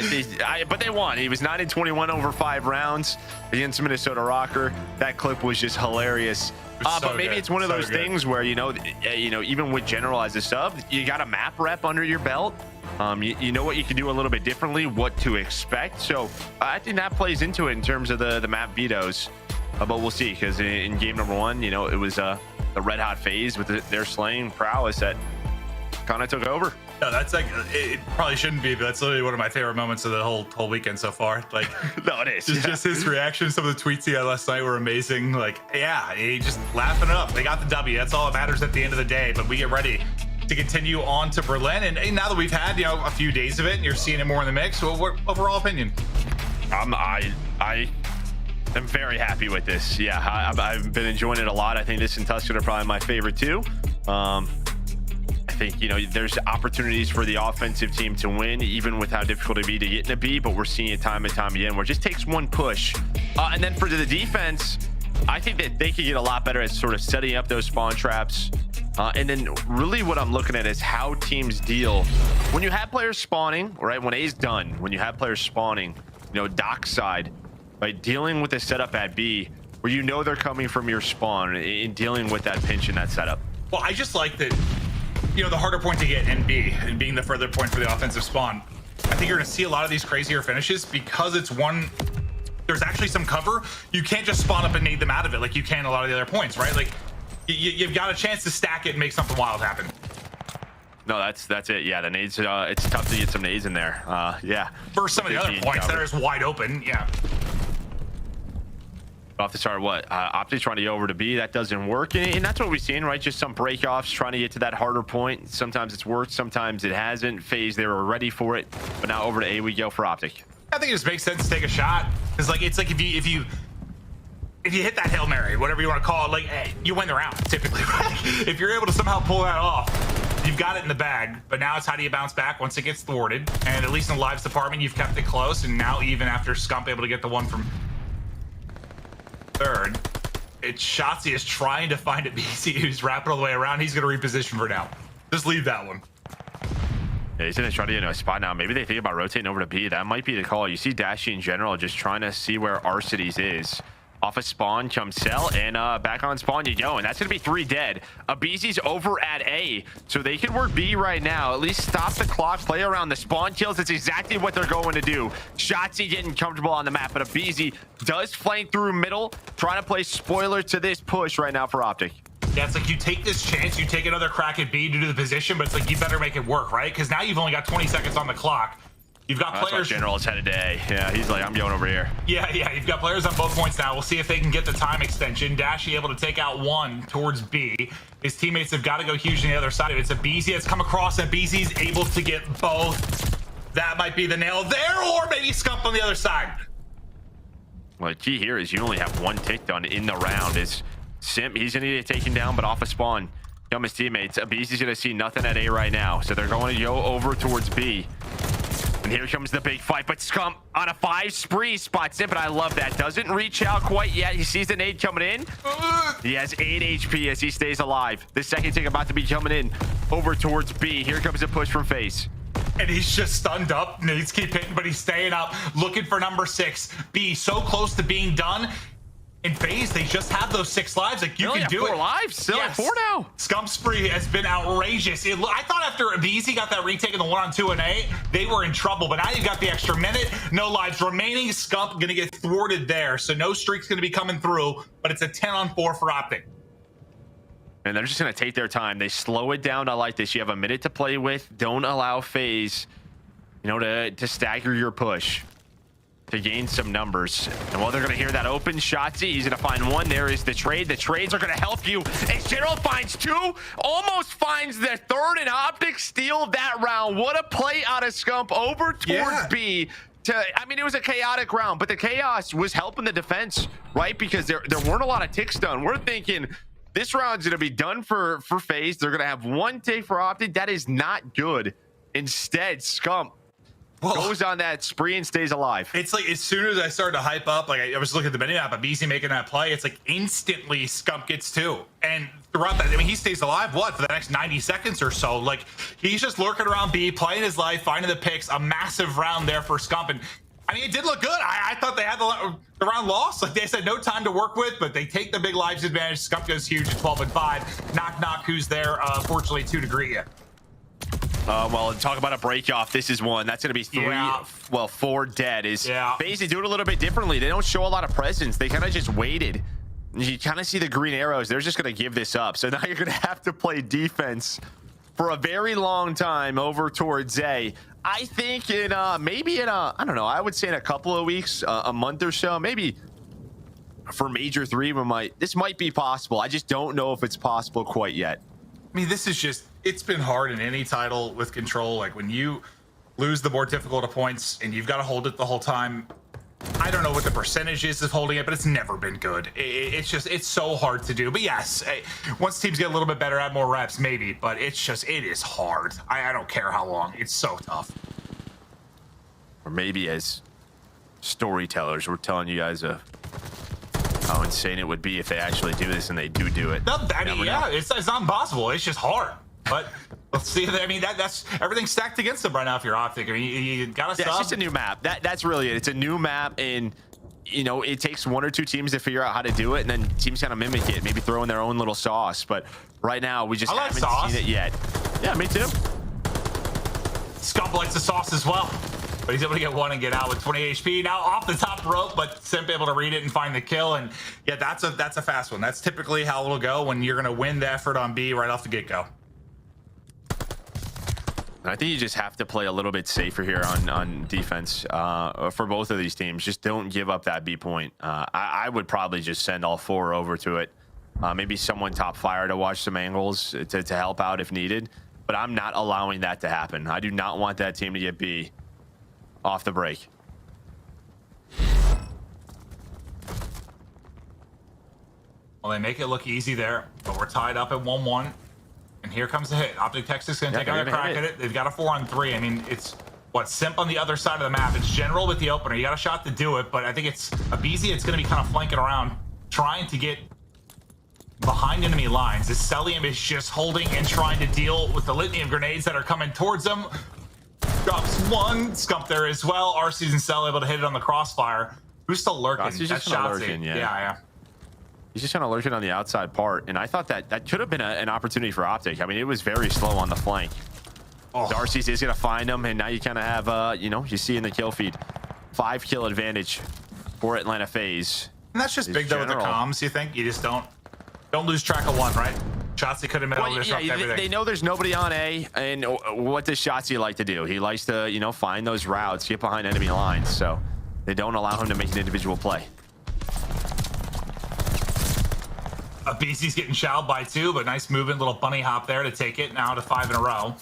but they won. He was 9-21 over 5 rounds against Minnesota ROKKR. That clip was just hilarious. But maybe it's one of those things where even with General as a sub, you got a map rep under your belt. You know what you can do a little bit differently, what to expect. So I think that plays into it in terms of the map vetoes. But we'll see, because in game number 1, it was the red hot Faze with their slaying prowess that kind of took over. No, that's like, it probably shouldn't be, but that's literally one of my favorite moments of the whole weekend so far. Like, no, it is. Just his reaction. Some of the tweets he had last night were amazing. Like, yeah, he just laughing it up. They got the W. That's all that matters at the end of the day. But we get ready to continue on to Berlin. And now that we've had, a few days of it and you're seeing it more in the mix, well, what overall opinion? I am very happy with this. Yeah, I've been enjoying it a lot. I think this and Tuscan are probably my favorite too. I think, there's opportunities for the offensive team to win, even with how difficult it be to get in a B, but we're seeing it time and time again where it just takes one push. And then for the defense, I think that they could get a lot better at sort of setting up those spawn traps. And then really what I'm looking at is how teams deal when you have players spawning, right? When A's done, when you have players spawning, dock side, right? Dealing with the setup at B, where they're coming from your spawn and dealing with that pinch in that setup. Well, I just like that, the harder point to get in B and being the further point for the offensive spawn. I think you're going to see a lot of these crazier finishes because there's actually some cover. You can't just spawn up and nade them out of it like you can a lot of the other points, right? Like, you've got a chance to stack it and make something wild happen. No, that's it. Yeah, the nades, it's tough to get some nades in there. Yeah. For some of the other points that are just wide open, yeah. Off the start, OpTic trying to go over to B. That doesn't work, and that's what we've seen, right? Just some breakoffs trying to get to that harder point. Sometimes it's worked, sometimes it hasn't. Faze, they were ready for it, but now over to A we go for OpTic. I think it just makes sense to take a shot, because it's like if you hit that Hail Mary, whatever you want to call it, hey, you win the round typically, right? If you're able to somehow pull that off, you've got it in the bag. But now it's how do you bounce back once it gets thwarted? And at least in the lives department, you've kept it close, and now even after Scump able to get the one from third, it's Shotzi is trying to find a BC who's wrapping all the way around. He's going to reposition for now. Just leave that one. Yeah, he's going to try to get into a spot now. Maybe they think about rotating over to B. That might be the call. You see Dashy in general just trying to see where Arcides is. Off a spawn comes Cell, and back on spawn you go, and that's going to be 3 dead. BZ's over at A, so they can work B right now. At least stop the clock, play around the spawn kills. That's exactly what they're going to do. Shotzi getting comfortable on the map, but BZ does flank through middle, trying to play spoiler to this push right now for OpTic. Yeah, it's like you take this chance, you take another crack at B due to the position, but it's like you better make it work, right? Because now you've only got 20 seconds on the clock. You've got players. That's why General is headed to A. Yeah, he's like, I'm going over here. Yeah, you've got players on both points now. We'll see if they can get the time extension. Dashy able to take out one towards B. His teammates have got to go huge on the other side. It's a BZ that's come across, and BZ's able to get both. That might be the nail there, or maybe Scump on the other side. Well, the key here is you only have 1 tick done in the round. Is Simp, he's going to get taken down, but off a spawn come his teammates. BZ's going to see nothing at A right now, so they're going to go over towards B. And here comes the big fight, but Scump on a 5 spree spots Simp, and I love that. Doesn't reach out quite yet. He sees the nade coming in. He has 8 HP as he stays alive. The second tick about to be coming in over towards B. Here comes a push from Faze. And he's just stunned up. Nades keep hitting, but he's staying up, looking for number 6. B so close to being done. In Faze, they just have those 6 lives. Like, you can do it. 4 lives. Still at 4 now. Scump spree has been outrageous. I thought after BZ got that retake in the 1-on-2 and A, they were in trouble. But now you've got the extra minute, no lives remaining. Scump going to get thwarted there. So no streak's going to be coming through, but it's a 10-on-4 for OpTic. And they're just going to take their time. They slow it down. I like this. You have a minute to play with. Don't allow Faze, you know, to stagger your push, to gain some numbers. And while they're going to hear that open, Shotzzy, he's going to find one. There is the trade. The trades are going to help you. As General finds two, almost finds the third, and OpTic steal that round. What a play out of Scump over towards B. I mean, it was a chaotic round, but the chaos was helping the defense, right? Because there weren't a lot of ticks done. We're thinking this round's going to be done for Faze. They're going to have one take for OpTic. That is not good. Instead, Scump goes on that spree and stays alive. It's like as soon as I started to hype up, like I was looking at the minimap of BZ making that play, it's like instantly Scump gets two. And throughout that, I mean, he stays alive, for the next 90 seconds or so. Like, he's just lurking around B, playing his life, finding the picks. A massive round there for Scump. And I mean, it did look good. I thought they had the round lost. Like they said, no time to work with, but they take the big lives advantage. Scump goes huge at 12-5. Knock, who's there? Fortunately, 2 to Guerrilla. Well, talk about a break off. This is one. That's going to be 3, well, 4 dead. Faze, they do it a little bit differently. They don't show a lot of presence. They kind of just waited. You kind of see the green arrows. They're just going to give this up. So now you're going to have to play defense for a very long time over towards A. I think in maybe in I don't know, I would say in a couple of weeks, a month or so, maybe for Major 3, this might be possible. I just don't know if it's possible quite yet. I mean, this is just, it's been hard in any title with Control. Like when you lose the more difficult of points and you've got to hold it the whole time. I don't know what the percentage is of holding it, but it's never been good. It's just, it's so hard to do. But yes, once teams get a little bit better, add more reps, maybe. But it's just, it is hard. I don't care how long. It's so tough. Or maybe as storytellers, we're telling you guys how insane it would be if they actually do this, and they do it. No, I mean, yeah, it's not impossible. It's just hard. But let's see. I mean, that's everything's stacked against them right now. If you're OpTic, I mean, you gotta stop. It's just a new map. That's really it. It's a new map, and you know, it takes 1 or 2 teams to figure out how to do it, and then teams kind of mimic it, maybe throw in their own little sauce. But right now, we just haven't seen it yet. Yeah, me too. Scump likes the sauce as well, but he's able to get one and get out with 20 HP. Now off the top rope, but Simp able to read it and find the kill. And yeah, that's a fast one. That's typically how it'll go when you're gonna win the effort on B right off the get-go. I think you just have to play a little bit safer here on defense for both of these teams. Just don't give up that B point. I would probably just send all 4 over to it. Maybe someone top fire to watch some angles to help out if needed. But I'm not allowing that to happen. I do not want that team to get B off the break. Well, they make it look easy there, but we're tied up at 1-1. And here comes the hit. OpTic Texas going to take another crack at it. They've got a 4-on-3. I mean, it's what, Simp on the other side of the map. It's General with the opener. You got a shot to do it, but I think it's a BZ. It's going to be kind of flanking around, trying to get behind enemy lines. This Celium is just holding and trying to deal with the litany of grenades that are coming towards them. Drops one. Scump there as well. RC's and Cell able to hit it on the crossfire. Who's still lurking? He's just lurking, yeah. He's just kind of lurking on the outside part, and I thought that could have been an opportunity for OpTic. I mean, it was very slow on the flank. Darcy's is going to find him, and now you kind of have, you know, you see in the kill feed, 5 kill advantage for Atlanta Faze. And that's just big though with the comms. You think you just don't lose track of one, right? Shotzzy could have made everything. They know there's nobody on A, and what does Shotzzy like to do? He likes to, you know, find those routes, get behind enemy lines, so they don't allow him to make an individual play. BC's getting shelled by 2, but nice movement, little bunny hop there to take it now to 5 in a row.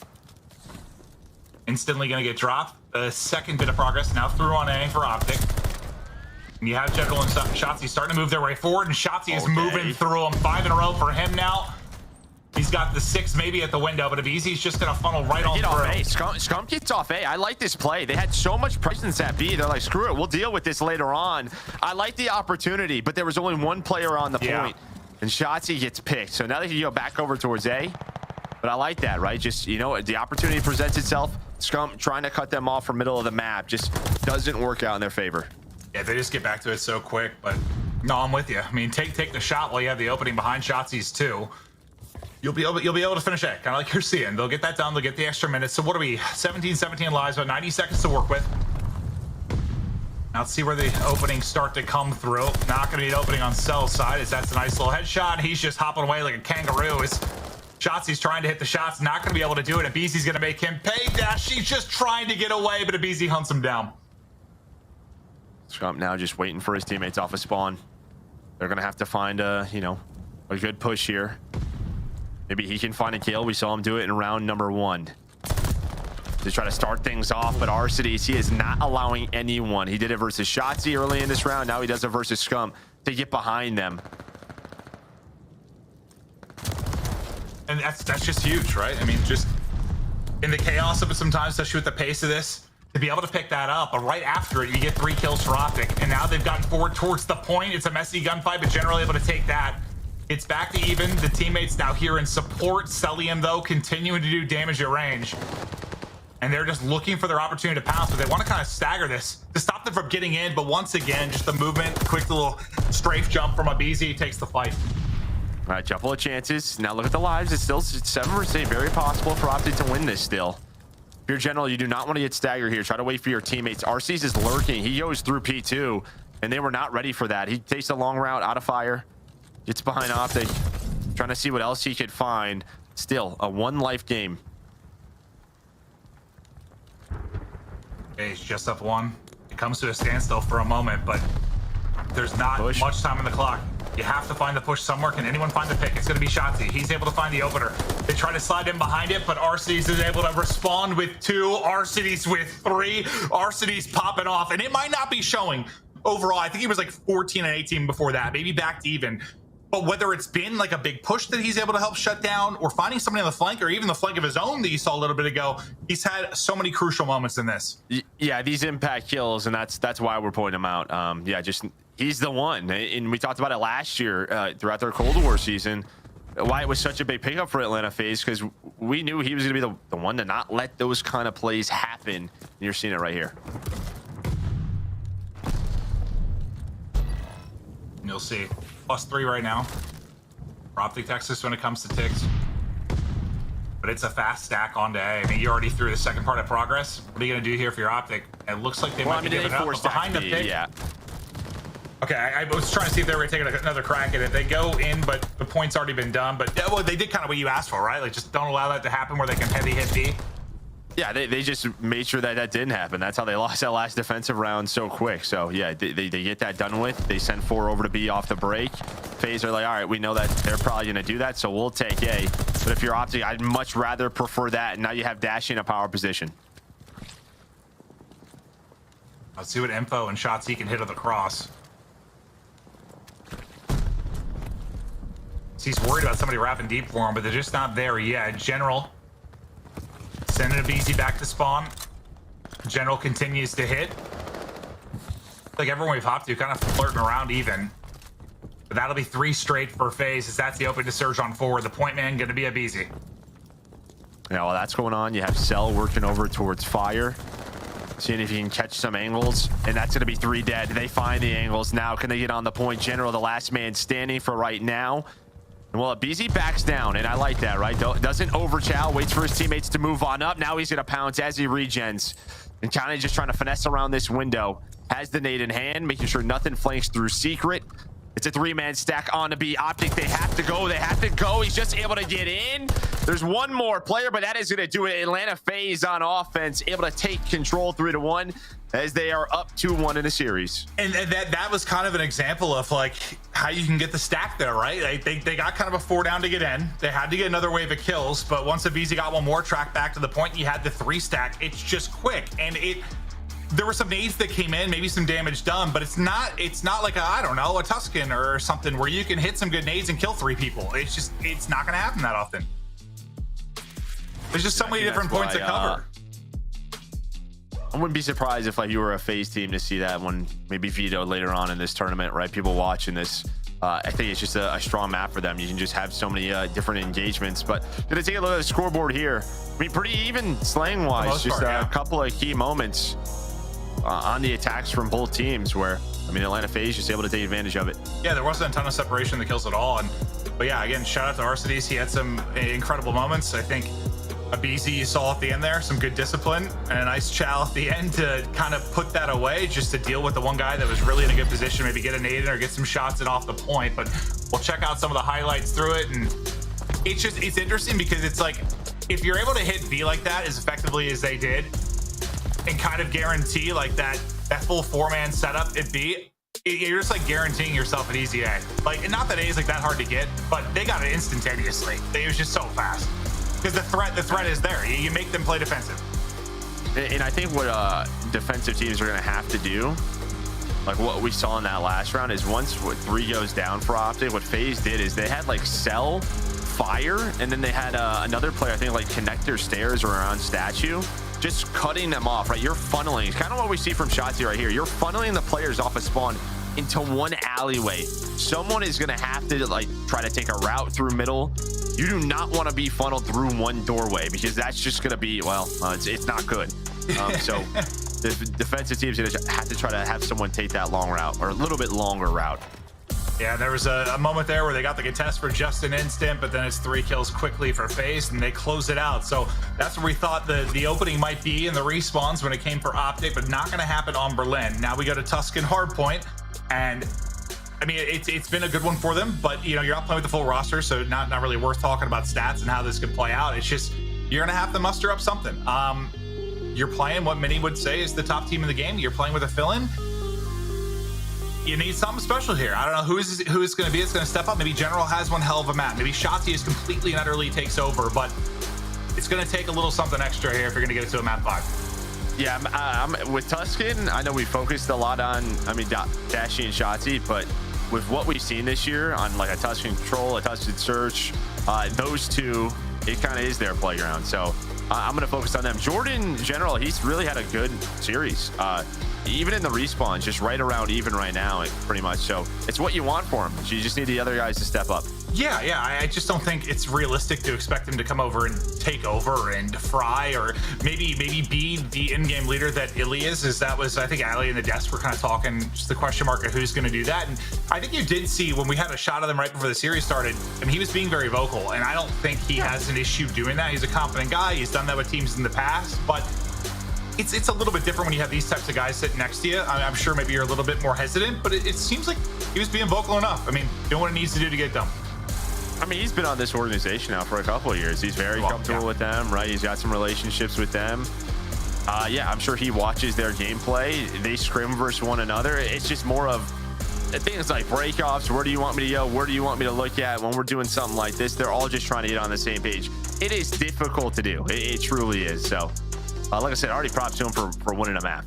Instantly going to get dropped. The second bit of progress now through on A for OpTic. And you have General and Shotzzy starting to move their way forward, and Shotzzy is moving through them. 5 in a row for him now. He's got the 6 maybe at the window, but if Easy's just going to funnel right on through. Scump gets off A. I like this play. They had so much presence at B. They're like, screw it, we'll deal with this later on. I like the opportunity, but there was only one player on the point. And Shotzzy gets picked. So now they can go back over towards A. But I like that, right? Just, you know, the opportunity presents itself. Scump trying to cut them off from middle of the map just doesn't work out in their favor. Yeah, they just get back to it so quick. But no, I'm with you. I mean, take the shot while you have the opening behind Shotzi's too. You'll be able to finish it, kind of like you're seeing. They'll get that done. They'll get the extra minutes. So what are we? 17 lives, about 90 seconds to work with. Now let's see where the openings start to come through. Not going to be an opening on Cell's side, as that's a nice little headshot. He's just hopping away like a kangaroo. His shots, he's trying to hit the shots, not going to be able to do it. Abizi's going to make him pay. Dash, he's just trying to get away, but Abizi hunts him down. Scrump now just waiting for his teammates off of spawn. They're going to have to find a, you know, a good push here. Maybe he can find a kill. We saw him do it in round number 1. To try to start things off, but Arcides, he is not allowing anyone. He did it versus Shotzzy early in this round. Now he does it versus Scump to get behind them. And that's just huge, right? I mean, just in the chaos of it sometimes, especially with the pace of this, to be able to pick that up, but right after it, you get 3 kills for OpTic, and now they've gotten forward towards the point. It's a messy gunfight, but generally able to take that. It's back to even. The teammates now here in support. Celium, though, continuing to do damage at range. And they're just looking for their opportunity to pounce, but they want to kind of stagger this to stop them from getting in. But once again, just the movement, quick little strafe jump from Abizi takes the fight. All right, couple of chances. Now look at the lives. It's still 7 versus 8. Very possible for OpTic to win this still. If you're General, you do not want to get staggered here. Try to wait for your teammates. Arcees is lurking. He goes through P2, and they were not ready for that. He takes a long route out of fire. Gets behind OpTic. Trying to see what else he could find. Still, a 1-life game. Okay, he's just up 1. It comes to a standstill for a moment, but there's not much time on the clock. You have to find the push somewhere. Can anyone find the pick? It's going to be Shotzzy. He's able to find the opener. They try to slide in behind it, but Arcides is able to respond with 2. Arcides with 3. Arcides popping off, and it might not be showing overall. I think he was like 14 and 18 before that, maybe back to even. But whether it's been like a big push that he's able to help shut down, or finding somebody on the flank, or even the flank of his own that you saw a little bit ago, he's had so many crucial moments in this. Yeah, these impact kills, and that's why we're pointing him out. Yeah, just he's the one, and we talked about it last year throughout their Cold War season. Why it was such a big pickup for Atlanta Faze, because we knew he was going to be the one to not let those kind of plays happen. And you're seeing it right here. You'll see. +3 right now for OpTic Texas when it comes to ticks. But it's a fast stack onto A. I mean, you already threw the second part of progress. What are you going to do here for your OpTic? It looks like they might be giving up behind the pick. Yeah. Okay, I was trying to see if they were taking another crack at it. They go in, but the point's already been done. But well, they did kind of what you asked for, right? Like, just don't allow that to happen where they can heavy hit B. Yeah, they just made sure that didn't happen. That's how they lost that last defensive round so quick. So yeah, they get that done with. They send 4 over to B off the break. Faze are like, all right, we know that they're probably going to do that, so we'll take A. But if you're OpTic, I'd much rather prefer that. And now you have Dash in a power position. Let's see what info and shots he can hit on the cross. He's worried about somebody wrapping deep for him, but they're just not there yet. General sending Abizi back to spawn. General continues to hit. Like everyone we've hopped to, kind of flirting around even. But that'll be 3 straight for Faze, as that's the open to surge on forward. The point man going to be Abizi. Yeah, while that's going on, you have Cell working over towards Fire. Seeing if he can catch some angles, and that's going to be 3 dead. They find the angles now. Can they get on the point? General, the last man standing for right now. And well, Abizi backs down, and I like that, right? Doesn't overchow, waits for his teammates to move on up. Now he's going to pounce as he regens. And kind of just trying to finesse around this window. Has the nade in hand, making sure nothing flanks through secret. It's a 3-man stack on to be OpTic. They have to go. They have to go. He's just able to get in. There's one more player, but that is going to do it. Atlanta Faze on offense, able to take control 3-1 as they are up 2-1 in the series. And that was kind of an example of like how you can get the stack there, right? Like they got kind of a 4 down to get in. They had to get another wave of kills, but once Abizi got one more track back to the point, you had the 3 stack. It's just quick, and there were some nades that came in, maybe some damage done, but it's not like a, I don't know, a Tuscan or something where you can hit some good nades and kill 3 people. It's not going to happen that often. There's just so many different points to cover. I wouldn't be surprised if like you were a Faze team to see that one maybe vetoed later on in this tournament, right? People watching this. I think it's just a strong map for them. You can just have so many different engagements. But gonna take a look at the scoreboard here. I mean, pretty even slaying wise. Just a couple of key moments on the attacks from both teams where, I mean, Atlanta Faze just able to take advantage of it. Yeah, there wasn't a ton of separation in the kills at all. But yeah, again, shout out to Arcides. He had some incredible moments. I think A BZ you saw at the end there, some good discipline, and a nice chow at the end to kind of put that away, just to deal with the one guy that was really in a good position, maybe get a nade in or get some shots in off the point. But we'll check out some of the highlights through it, and it's interesting because it's like, if you're able to hit B like that as effectively as they did, and kind of guarantee like that full 4-man setup at B, you're just like guaranteeing yourself an easy A. Like, and not that A is like that hard to get, but they got it instantaneously. It was just so fast. Because the threat is there. You make them play defensive. And I think what defensive teams are going to have to do, like what we saw in that last round, is once 3 goes down for OpTic, what Faze did is they had like Cell, Fire, and then they had another player, I think like Connector, Stairs, or around Statue, just cutting them off, right? You're funneling. It's kind of what we see from Shotzzy right here. You're funneling the players off a spawn into one alleyway. Someone is going to have to like try to take a route through middle. You do not want to be funneled through one doorway, because that's just going to be, well, it's not good. So the defensive team's going to have to try to have someone take that long route, or a little bit longer route. Yeah, there was a moment there where they got the contest for just an instant, but then it's 3 kills quickly for Faze, and they close it out. So that's where we thought the opening might be in the respawns when it came for OpTic, but not going to happen on Berlin. Now we go to Tuscan Hardpoint, and I mean, it's been a good one for them, but you know, you're not playing with the full roster, so not really worth talking about stats and how this could play out. It's just, you're gonna have to muster up something. You're playing what many would say is the top team in the game. You're playing with a fill-in. You need something special here. I don't know who it's gonna be. It's gonna step up. Maybe General has one hell of a map. Maybe Shotzzy is completely and utterly takes over, but it's gonna take a little something extra here if you're gonna get it to a map 5. Yeah, I'm with Tuscan. I know we focused a lot on, Dashy and Shotzzy, but with what we've seen this year on like a Tuscan Control, a Tuscan Search, those two, it kind of is their playground. So I'm going to focus on them. Jordan, in general, he's really had a good series. Even in the respawns, just right around even right now, pretty much. So it's what you want for him. So you just need the other guys to step up. Yeah, I just don't think it's realistic to expect him to come over and take over and fry, or maybe be the in-game leader that Illy is. That was, I think, Ali and the desk were kind of talking, just the question mark of who's going to do that. And I think you did see when we had a shot of them right before the series started, I mean, he was being very vocal, and I don't think he has an issue doing that. He's a confident guy. He's done that with teams in the past, but it's a little bit different when you have these types of guys sitting next to you. I'm sure maybe you're a little bit more hesitant, but it seems like he was being vocal enough. I mean, doing what he needs to do to get it done. I mean, he's been on this organization now for a couple of years. He's very comfortable with them, right? He's got some relationships with them. Yeah, I'm sure he watches their gameplay. They scrim versus one another. It's just more of things like breakoffs. Where do you want me to go? Where do you want me to look at when we're doing something like this? They're all just trying to get on the same page. It is difficult to do. It truly is. So, like I said, already props to him for winning a map.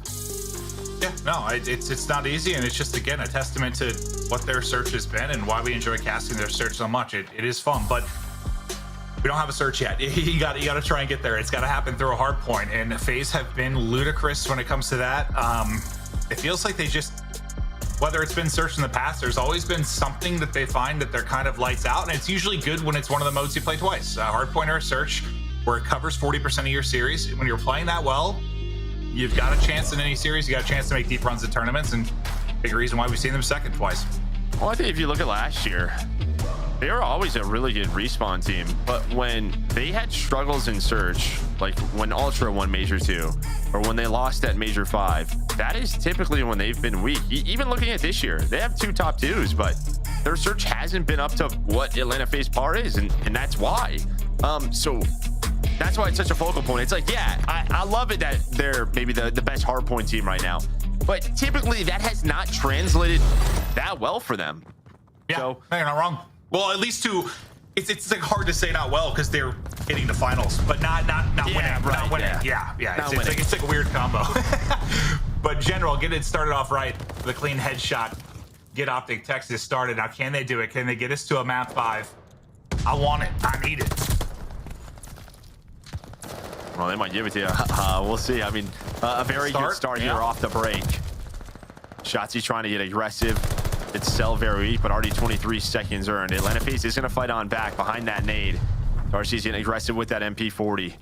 Yeah, no, it's not easy, and it's just, again, a testament to what their search has been and why we enjoy casting their search so much. It is fun, but we don't have a search yet. You got to try and get there. It's got to happen through a hard point, and Faze have been ludicrous when it comes to that. It feels like they just, whether it's been search in the past, there's always been something that they find that they're kind of lights out, and it's usually good when it's one of the modes you play twice. Hard point or search, where it covers 40% of your series. When you're playing that well, you've got a chance in any series. You got a chance to make deep runs in tournaments, and big reason why we've seen them second twice. Well, I think if you look at last year, they were always a really good respawn team, but when they had struggles in search, like when Ultra won Major 2, or when they lost at Major 5, that is typically when they've been weak. Even looking at this year, they have 2 top 2s, but their search hasn't been up to what Atlanta FaZe par is, and that's why. So that's why it's such a focal point. It's like, yeah, I love it that they're maybe the best hardpoint team right now, but typically that has not translated that well for them. Yeah, so, no, you're not wrong. Well, at least it's like hard to say not well because they're hitting the finals, but not winning. Right, not winning. Yeah. It's like a weird combo. But General, get it started off right with a clean headshot. Get OpTic Texas started. Now, can they do it? Can they get us to a map 5? I want it. I need it. Well, they might give it to you. We'll see. I mean, a very good start here off the break. Shotzzy trying to get aggressive. It's Cell very weak, but already 23 seconds earned. Atlanta FaZe is going to fight on back behind that nade. RC's getting aggressive with that MP40.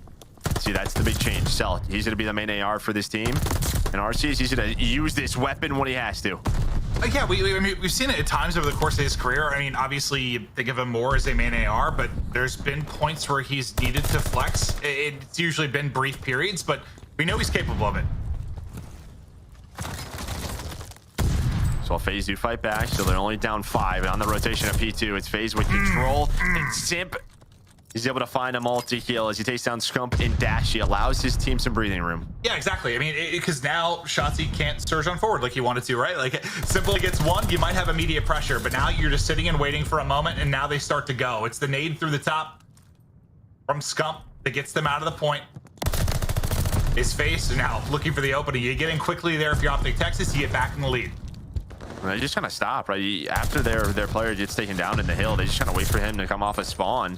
See, that's the big change. Cell, he's going to be the main AR for this team. And RC's going to use this weapon when he has to. Yeah, I mean, we've seen it at times over the course of his career. I mean, obviously, you think of him more as a main AR, but there's been points where he's needed to flex. It's usually been brief periods, but we know he's capable of it. So Faze do fight back, so they're only down 5. And on the rotation of P2, it's Faze with control. And Simp, he's able to find a multi-kill as he takes down Scump and Dash. He allows his team some breathing room. Yeah, exactly. I mean, because now Shotzzy can't surge on forward like he wanted to, right? Like, simply gets one, you might have immediate pressure, but now you're just sitting and waiting for a moment, and now they start to go. It's the nade through the top from Scump that gets them out of the point. His face now looking for the opening. You get in quickly there if you're OpTic Texas, you get back in the lead. They just kind of stop, right? After their player gets taken down in the hill, they just kind of wait for him to come off a spawn.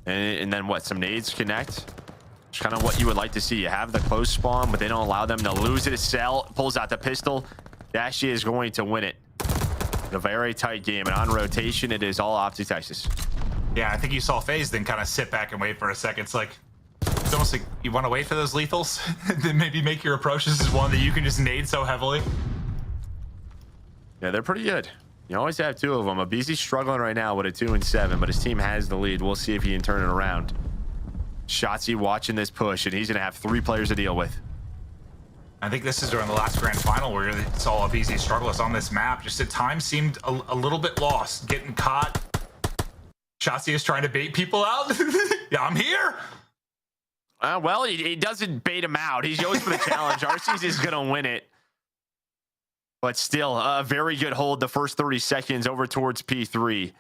And then what? Some nades connect. It's kind of what you would like to see. You have the close spawn, but they don't allow them to lose it. Cell pulls out the pistol. Dashy is going to win it. A very tight game, and on rotation, it is all OpTic Texas. Yeah, I think you saw Faze then kind of sit back and wait for a second. It's almost like you want to wait for those lethals, then maybe make your approach. This is one that you can just nade so heavily. Yeah, they're pretty good. You always have 2 of them. Abizi's struggling right now with a 2-7, but his team has the lead. We'll see if he can turn it around. Shotzzy watching this push, and he's going to have 3 players to deal with. I think this is during the last grand final where you saw Abizi struggle us on this map. Just at times seemed a little bit lost, getting caught. Shotzzy is trying to bait people out. Yeah, I'm here. Well, he doesn't bait him out. He goes for the challenge. RC's is going to win it. But still, a very good hold the first 30 seconds over towards P3.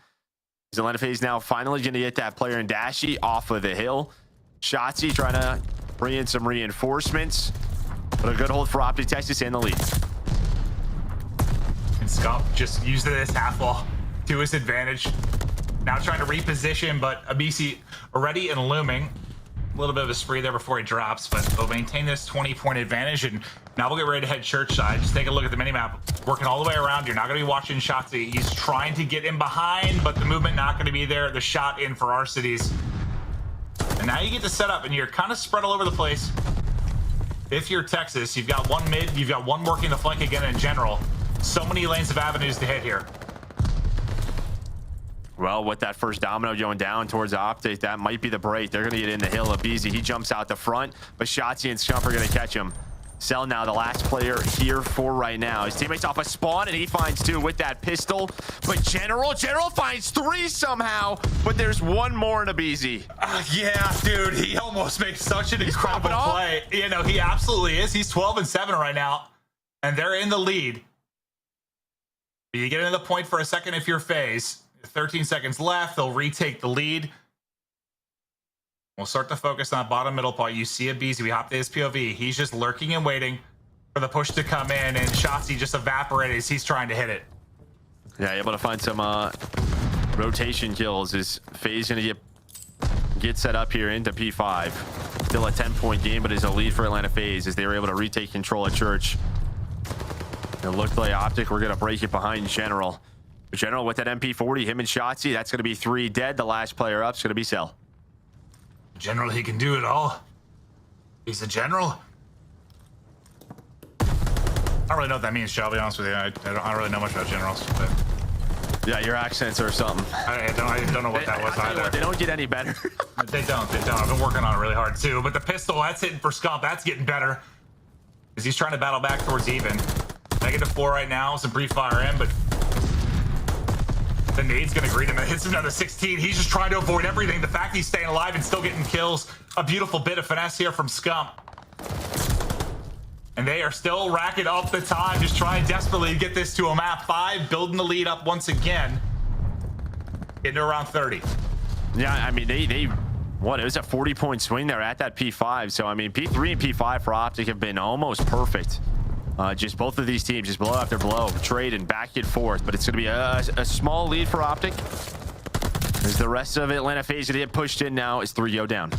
Atlanta Faze now finally going to get that player in Dashy off of the hill. Shotzzy trying to bring in some reinforcements. But a good hold for OpTic Texas in the lead. And Scump just used this half wall to his advantage. Now trying to reposition, but Abizi already and looming. A little bit of a spree there before he drops, but they'll maintain this 20-point advantage. And now we'll get ready to head church side. Just take a look at the minimap. Working all the way around. You're not going to be watching Shotzzy. He's trying to get in behind, but the movement not going to be there. The shot in for our cities. And now you get to set up, and you're kind of spread all over the place. If you're Texas, you've got 1 mid, you've got 1 working the flank again in general. So many lanes of avenues to hit here. Well, with that first domino going down towards OpTic, that might be the break. They're going to get in the hill. Abizi, he jumps out the front, but Shotzzy and Scump are going to catch him. Cell now the last player here for right now. His teammates off a spawn, and he finds 2 with that pistol. But General finds 3 somehow, but there's 1 more in Abizi. Yeah, dude, he almost makes such an incredible play. You know, he absolutely is. He's 12-7 right now, and they're in the lead. You get into the point for a second if you're Faze. 13 seconds left. They'll retake the lead. We'll start to focus on that bottom middle part. You see Abizi. We hopped to his POV. He's just lurking and waiting for the push to come in, and Shotzzy just evaporated as he's trying to hit it. Yeah, able to find some rotation kills. Is Faze going to get set up here into P5. Still a 10-point game, but is a lead for Atlanta Faze as they were able to retake control of Church. It looked like OpTic we're going to break it behind General. General with that MP40, him and Shotzzy, that's going to be 3 dead. The last player up is going to be Cell. General, he can do it all. He's a general. I don't really know what that means, Joe, I'll be honest with you. I don't really know much about generals. But yeah, your accents or something. I don't know what that was either. They don't get any better. They don't. I've been working on it really hard, too. But the pistol, that's hitting for Scump. That's getting better. As he's trying to battle back towards even. -4 right now. Some brief fire in, but the nade's gonna greet him. It hits him another 16. He's just trying to avoid everything. The fact he's staying alive and still getting kills. A beautiful bit of finesse here from Scump. And they are still racking up the time, just trying desperately to get this to a map 5, building the lead up once again. Getting to around 30. Yeah, I mean, it was a 40-point swing there at that P5. So, I mean, P3 and P5 for OpTic have been almost perfect. Just both of these teams just blow after blow, trade and back and forth. But it's going to be a small lead for OpTic. As the rest of Atlanta Faze to get pushed in now as 3 go down.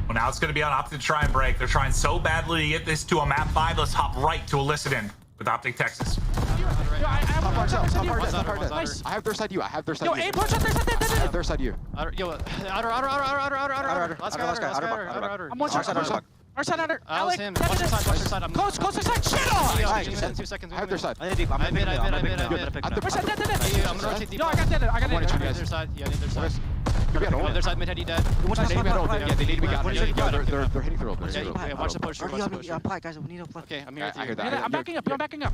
Well, now it's going to be on OpTic to try and break. They're trying so badly to get this to a map 5. Let's hop right to elicit in with OpTic Texas. I have their side you. I have their side you. Yo, push up their side. I have their side you. Yo, outer. Let's go. I'm one shot. Our side under. That was him. Watch your side, watch your side. Close your side. Shit on! 2 seconds. I have their side. I need deep. I'm mid. I'm gonna rotate deep. No, I got dead. I got Need dead. their side. Yeah, need their side. Yeah, Their side mid heady dead. Yeah, they need to be gone. They're hitting through. Yeah, watch the push. Guys, we need a play. Okay, I'm here with I you. hear that. I'm backing up. I'm backing up.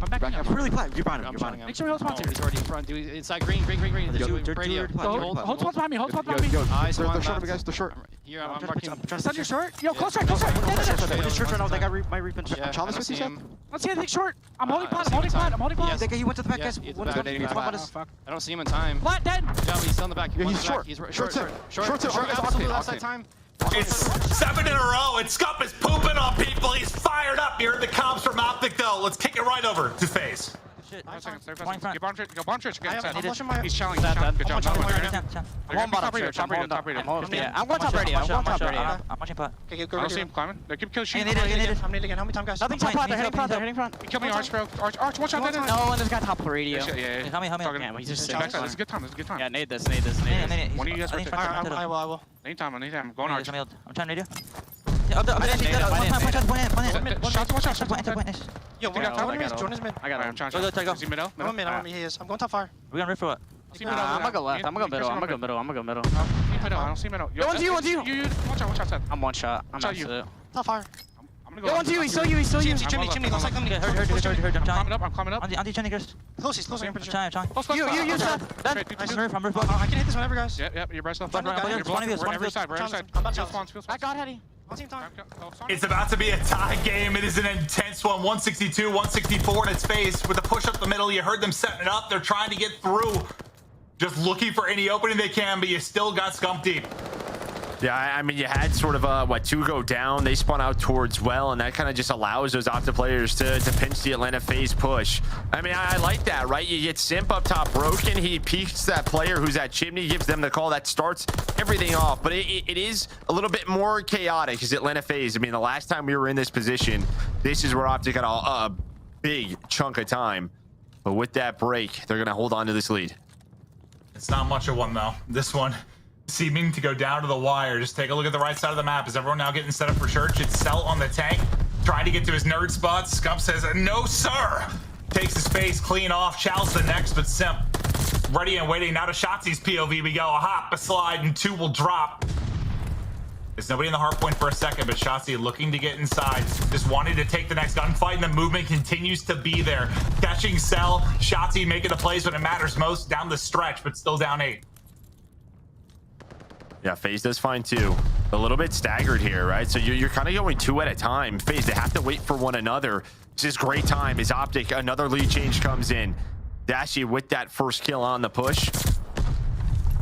Really play. You're bonding. I'm You're shotting bonding. him. Make sure we hold sponsor. He's already in front. Dude, inside green. There's two radio. Hold sponsor behind me. Hold sponsor behind me. They're short, guys. They're short. Here, I'm marking. Stun your short. Yo, close right. Short right now. They got my reap and shit. I'm challenged with you, Sam. Let's see anything short. I'm holding pot. I'm holding pot. He went to the back, guys. I don't see him in time. Flat dead. Good job, he's still in the back. Yeah, he's short. He's Short. Absolutely left side time. It's 7 in a row, and Scump is pooping on people. He's fired up. You heard the comms from OpTic, though. Let's kick it right over to Faze. Shit. Go bomb church. He's challenging. Good job. I'm top radio. I'm going top radio. I'm watching pot. I don't see him climbing. They keep killing sheep. I'm needing again. How many times, guys? Nothing top pot. They're hitting front. He killed me, Arch, bro. Arch, watch out. No, this guy top radio. Yeah. Help me. Yeah, he's just this is a good time. Yeah, nade this. One of you guys rotate. I will. Anytime. I'm going Arch. I'm trying to do. Yo, Jordan's mid. I got him. I'm trying to. Is he middle? I'm mid. I'm going top fire. We gonna riff for what? I'm gonna go left. I'm gonna go middle. I don't see middle. Yo, one's you. You. Watch out, Seth. I'm one shot. I'm Shot you. absolute. Top fire. I'm gonna go. Yo, one's you. He's still you. Chimney. Looks like coming. Heard. I'm climbing up. Anti Chimney, Chris. Close, he's close. I'm pretty sure. I'm trying. You, Seth. Then. I'm riff. I can hit this whenever, guys. Yep, you're best left. You're We're every side. I'm about to Field spawns. I got Hetty. On team time. It's about to be a tie game. It is an intense one. 162, 164 in its face with a push up the middle. You heard them setting it up. They're trying to get through. Just looking for any opening they can, but you still got Scump deep. Yeah, I mean, you had sort of two go down. They spun out towards well, and that kind of just allows those OpTic players to pinch the Atlanta Faze push. I mean, I like that, right? You get Simp up top broken. He peeks that player who's at Chimney, gives them the call. That starts everything off. But it is a little bit more chaotic because Atlanta Faze, I mean, the last time we were in this position, this is where OpTic got a big chunk of time. But with that break, they're going to hold on to this lead. It's not much of one, though. This one seeming to go down to the wire. Just take a look at the right side of the map. Is everyone now getting set up for church? It's Cell on the tank, trying to get to his nerd spot. Scump says, no, sir. Takes his face clean off. Chow's the next, but Simp ready and waiting. Now to Shotzi's POV we go. A hop, a slide, and 2 will drop. There's nobody in the hard point for a second, but Shotzi looking to get inside, just wanting to take the next gunfight, and the movement continues to be there. Catching Cell, Shotzi making the plays when it matters most down the stretch, but still down 8. Yeah, Faze does fine too. A little bit staggered here, right? So you're kind of going 2 at a time. Faze, they have to wait for one another. This is great time as OpTic, another lead change comes in. Dashy with that first kill on the push.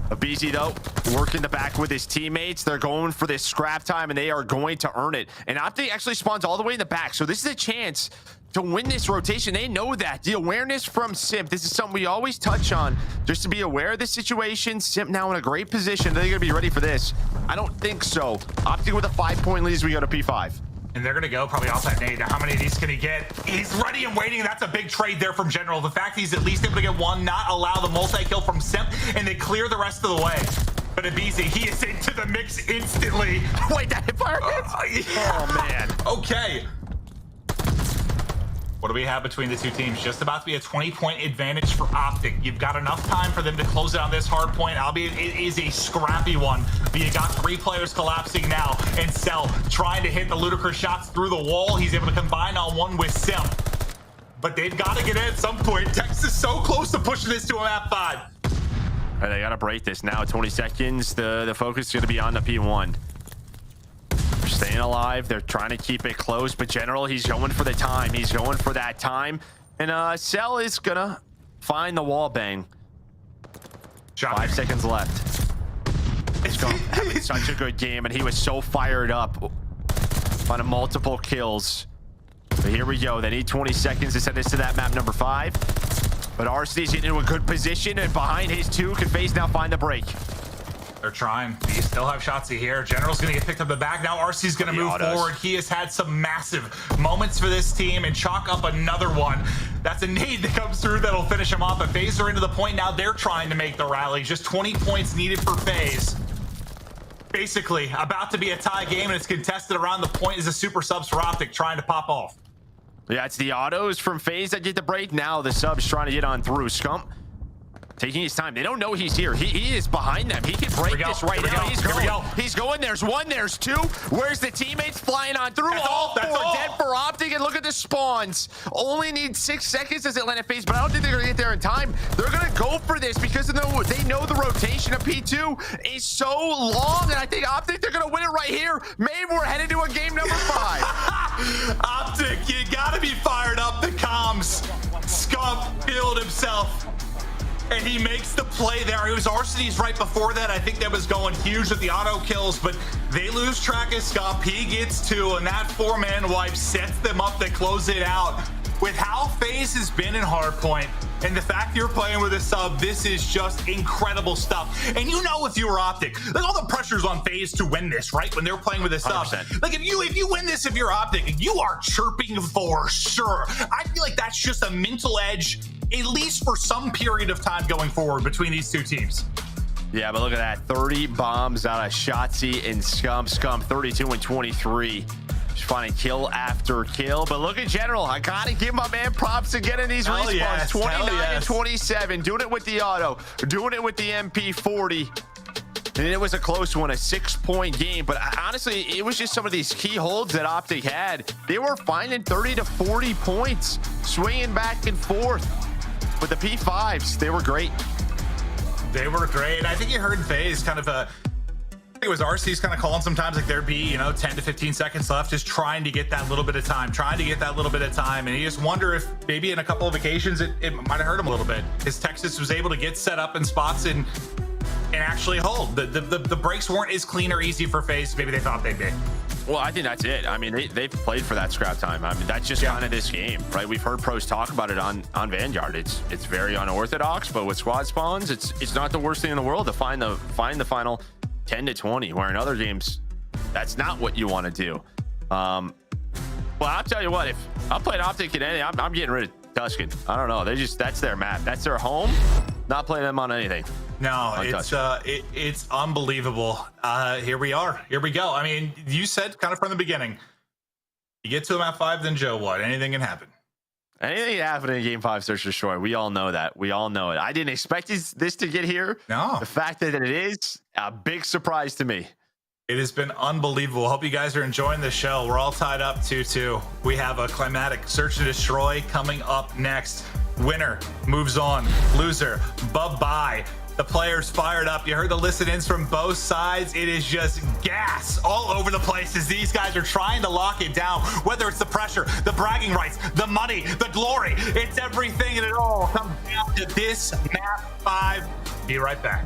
Abizi, though, working the back with his teammates. They're going for this scrap time, and they are going to earn it. And OpTic actually spawns all the way in the back. So this is a chance to win this rotation. They know that. The awareness from Simp, this is something we always touch on, just to be aware of the situation. Simp now in a great position. Are they going to be ready for this? I don't think so. OpTic with a 5-point lead as we go to P5. And they're going to go probably off that nade. Now, how many of these can he get? He's ready and waiting. That's a big trade there from General. The fact he's at least able to get one, not allow the multi-kill from Simp, and they clear the rest of the way. But Abizi, he is into the mix instantly. Wait, that hit fire hits? Yeah. Oh, man. Okay. What do we have between the two teams? Just about to be a 20-point advantage for OpTic. You've got enough time for them to close it on this hard point, albeit it is a scrappy one. But you got 3 players collapsing now, and Cell trying to hit the ludicrous shots through the wall. He's able to combine on one with Simp. But they've got to get in at some point. Tex is so close to pushing this to a map 5. All right, they got to break this now. 20 seconds. The focus is going to be on the P1. Staying alive. They're trying to keep it close, but General, he's going for the time. He's going for that time. And Cell is gonna find the wall bang. 5 seconds left. It's having such a good game, and he was so fired up on multiple kills. But here we go. They need 20 seconds to send this to that map number 5. But RC's into a good position, and behind his 2, can Faze now find the break. They're trying. You still have Shotzi here. General's going to get picked up the back. Now RC's going to move forward. He has had some massive moments for this team and chalk up another one. That's a nade that comes through that'll finish him off. But Faze are into the point now. They're trying to make the rally. Just 20 points needed for Faze. basically about to be a tie game, and it's contested around the point. Is a super subs for OpTic trying to pop off. Yeah, it's the autos from Faze that get the break. Now the subs trying to get on through. Scump taking his time. They don't know he's here. He is behind them. He can break this right now. He's going. There's one. There's two. Where's the teammates flying on through? All four dead for OpTic. And look at the spawns. Only need 6 seconds as Atlanta Faze, but I don't think they're going to get there in time. They're going to go for this because they know the rotation of P2 is so long. And I think OpTic, they're going to win it right here. Maybe we're headed to a game number 5. OpTic, you got to be fired up. The comms. Scump killed himself. And he makes the play there. It was Arseny's right before that. I think that was going huge with the auto kills, but they lose track of Scump. He gets 2, and that 4-man wipe sets them up to close it out. With how Faze has been in hardpoint, and the fact you're playing with a sub, this is just incredible stuff. And you know, if you were OpTic, like all the pressure's on Faze to win this, right? When they're playing with a sub, 100%. like if you win this, if you're OpTic, you are chirping for sure. I feel like that's just a mental edge, at least for some period of time going forward between these two teams. Yeah, but look at that. 30 bombs out of Shotzi and Scump. Scump 32 and 23. Just finding kill after kill. But look at General. I got to give my man props to getting these respawns. Yes, 29 yes. and 27. Doing it with the auto. Doing it with the MP40. And it was a close one, a 6-point game. But honestly, it was just some of these key holds that OpTic had. They were finding 30 to 40 points. Swinging back and forth. With the P5s, they were great. They were great. I think you heard Faze kind of I think it was RC's kind of calling sometimes like there'd be, 10 to 15 seconds left, just trying to get that little bit of time, And you just wonder if maybe in a couple of occasions it might have hurt him a little bit. His Texas was able to get set up in spots and actually hold. The breaks weren't as clean or easy for Faze as maybe they thought they'd be. Well, I think that's it. I mean, they've played for that scrap time. I mean, that's just kind of this game, right? We've heard pros talk about it on Vanguard. It's very unorthodox, but with squad spawns, it's not the worst thing in the world to find the final 10 to 20, where in other games, that's not what you want to do. Well, I'll tell you what, if I'm playing OpTic in any, I'm getting rid of Tuscan. I don't know. That's their map. That's their home. Not playing them on anything. No, it's unbelievable. Here we are. Here we go. I mean, you said kind of from the beginning, you get to them at 5, then Joe, what? Anything can happen. Anything can happen in Game 5 Search and Destroy. We all know that. We all know it. I didn't expect this to get here. No. The fact that it is a big surprise to me. It has been unbelievable. Hope you guys are enjoying the show. We're all tied up 2-2. We have a climatic Search and Destroy coming up next. Winner moves on. Loser, bye-bye. The players fired up. You heard the listen-ins from both sides. It is just gas all over the place as these guys are trying to lock it down. Whether it's the pressure, the bragging rights, the money, the glory, it's everything, and it all comes down to this map 5. Be right back.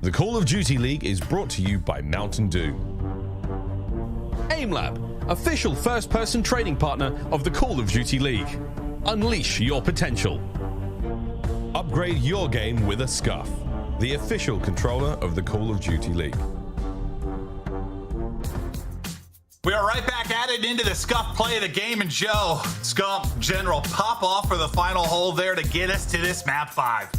The Call of Duty League is brought to you by Mountain Dew. AimLab, official first-person training partner of the Call of Duty League. Unleash your potential. Upgrade your game with a Scuff, the official controller of the Call of Duty League. We are right back at it into the Scuff play of the game, and Joe, Scump, General, pop off for the final hole there to get us to this map 5.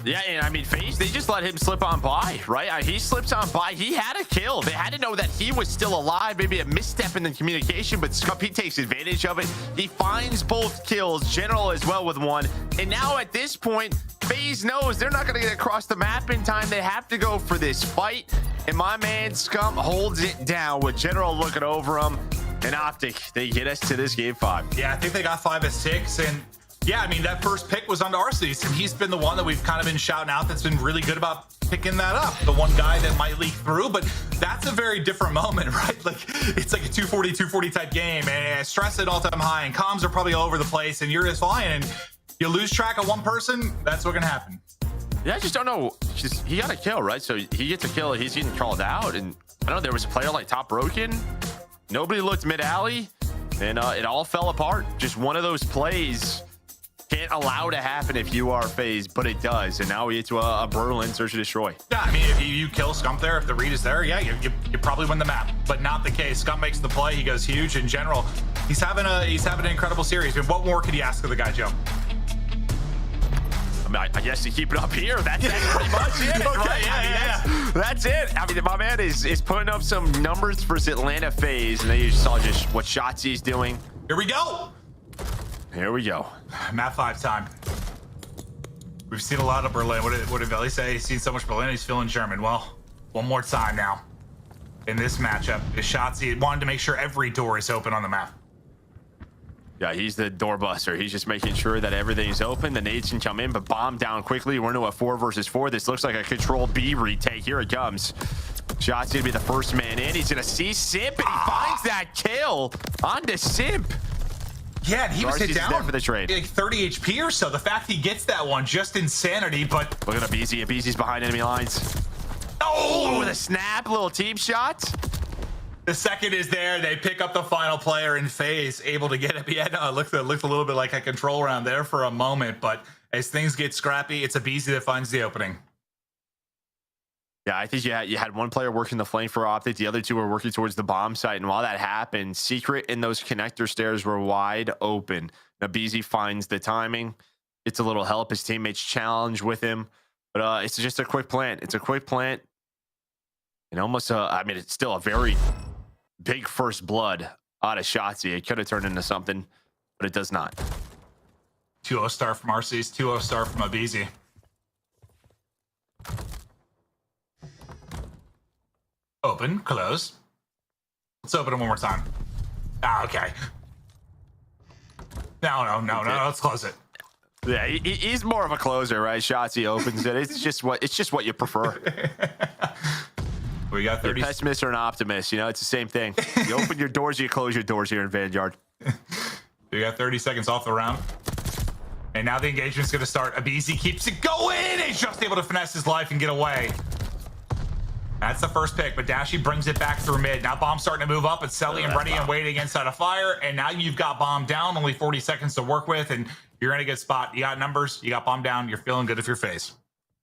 Yeah, and I mean, Faze, they just let him slip on by, right? He slips on by. He had a kill. They had to know that he was still alive. Maybe a misstep in the communication, but Scump, he takes advantage of it. He finds both kills, General as well with one. And now at this point, Faze knows they're not going to get across the map in time. They have to go for this fight. And my man Scump holds it down with General looking over him. And OpTic, they get us to this game 5. Yeah, I think they got 5 of 6. And yeah, I mean, that first pick was on Arceus, and he's been the one that we've kind of been shouting out that's been really good about picking that up. The one guy that might leak through, but that's a very different moment, right? Like, it's like a 240 type game, and stress at all-time high, and comms are probably all over the place, and you're just flying, and you lose track of one person, that's what can happen. Yeah, I just don't know. He got a kill, right? So he gets a kill, he's getting called out, and I don't know, there was a player like top broken. Nobody looked mid-alley, and it all fell apart. Just one of those plays can't allow to happen if you are Faze, but it does. And now we get to a Berlin search and destroy. Yeah, I mean, if you kill Scump there, if the read is there, yeah, you probably win the map, but not the case. Scump makes the play, he goes huge. In general, he's having an incredible series. I mean, what more could you ask of the guy, Joe? I mean, I guess to keep it up here, that's pretty much it. Okay, right? yeah. That's it. I mean, my man is putting up some numbers for Atlanta Faze, and then you saw just what shots he's doing. Here we go. Here we go. Map 5 time. We've seen a lot of Berlin. What did Veli say? He's seen so much Berlin, he's feeling German. Well, one more time now. In this matchup, Shotzzy wanted to make sure every door is open on the map. Yeah, he's the doorbuster. He's just making sure that everything's open. The nades can come in, but bomb down quickly. We're into a 4 versus 4. This looks like a controlled B retake. Here it comes. Shotzzy gonna be the first man in. He's gonna see Simp, and he finds that kill onto Simp. Yeah, and he was hit down for the trade. Like 30 HP or so. The fact he gets that one, just insanity, but... Look at BZ. BZ's behind enemy lines. Oh, with a snap, little team shot. The second is there. They pick up the final player in Faze, able to get it. Yeah, no, it looked a little bit like a control round there for a moment, but as things get scrappy, it's a BZ that finds the opening. Yeah, I think you had one player working the flank for OpTic. The other two were working towards the bomb site. And while that happened, Secret and those connector stairs were wide open. Now, BZ finds the timing. It's a little help. His teammates challenge with him. But it's just a quick plant. It's a quick plant. And almost, I mean, it's still a very big first blood out of Shotzzy. It could have turned into something, but it does not. 2-0 star from RC's, 2-0 star from Abizi. Open, close. Let's open it one more time. Ah, okay. No, let's close it. Yeah, he's more of a closer, right? Shotzzy opens it. It's just what you prefer. We got 30. You're a pessimist or an optimist, you know, it's the same thing. You open your doors, you close your doors here in Vanguard. We got 30 seconds off the round. And now the engagement's gonna start. Abizi keeps it going. He's just able to finesse his life and get away. That's the first pick, but Dashy brings it back through mid. Now Bomb's starting to move up. It's Selly and ready and waiting inside a fire. And now you've got Bomb down, only 40 seconds to work with, and you're in a good spot. You got numbers, you got Bomb down, you're feeling good if you're Faze.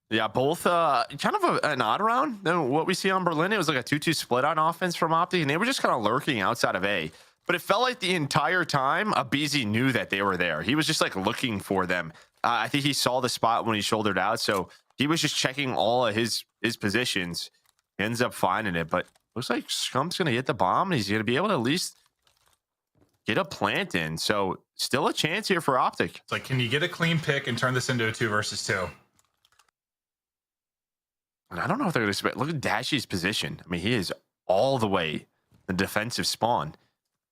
Yeah, both kind of an odd round than what we see on Berlin. It was like a 2-2 split on offense from OpTic, and they were just kind of lurking outside of A. But it felt like the entire time, Abizi knew that they were there. He was just like looking for them. I think he saw the spot when he shouldered out, so he was just checking all of his positions. Ends up finding it, but looks like Scump's going to hit the bomb, and he's going to be able to at least get a plant in. So still a chance here for OpTic. It's like, can you get a clean pick and turn this into a 2 versus 2? And I don't know if they're going to expect. Look at Dashy's position. I mean, he is all the way the defensive spawn.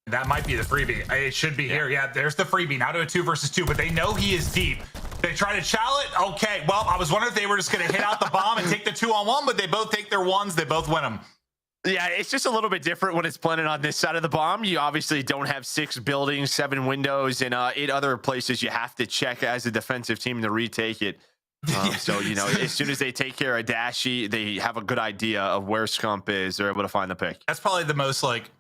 That might be the freebie. It should be here. Yeah, there's the freebie. Now to a 2 versus 2, but they know he is deep. They try to chow it. Okay, well, I was wondering if they were just going to hit out the bomb and take the 2-on-1, but they both take their ones. They both win them. Yeah, it's just a little bit different when it's planted on this side of the bomb. You obviously don't have 6 buildings, 7 windows, and 8 other places you have to check as a defensive team to retake it. So, you know, as soon as they take care of Dashy, they have a good idea of where Scump is. They're able to find the pick. That's probably the most like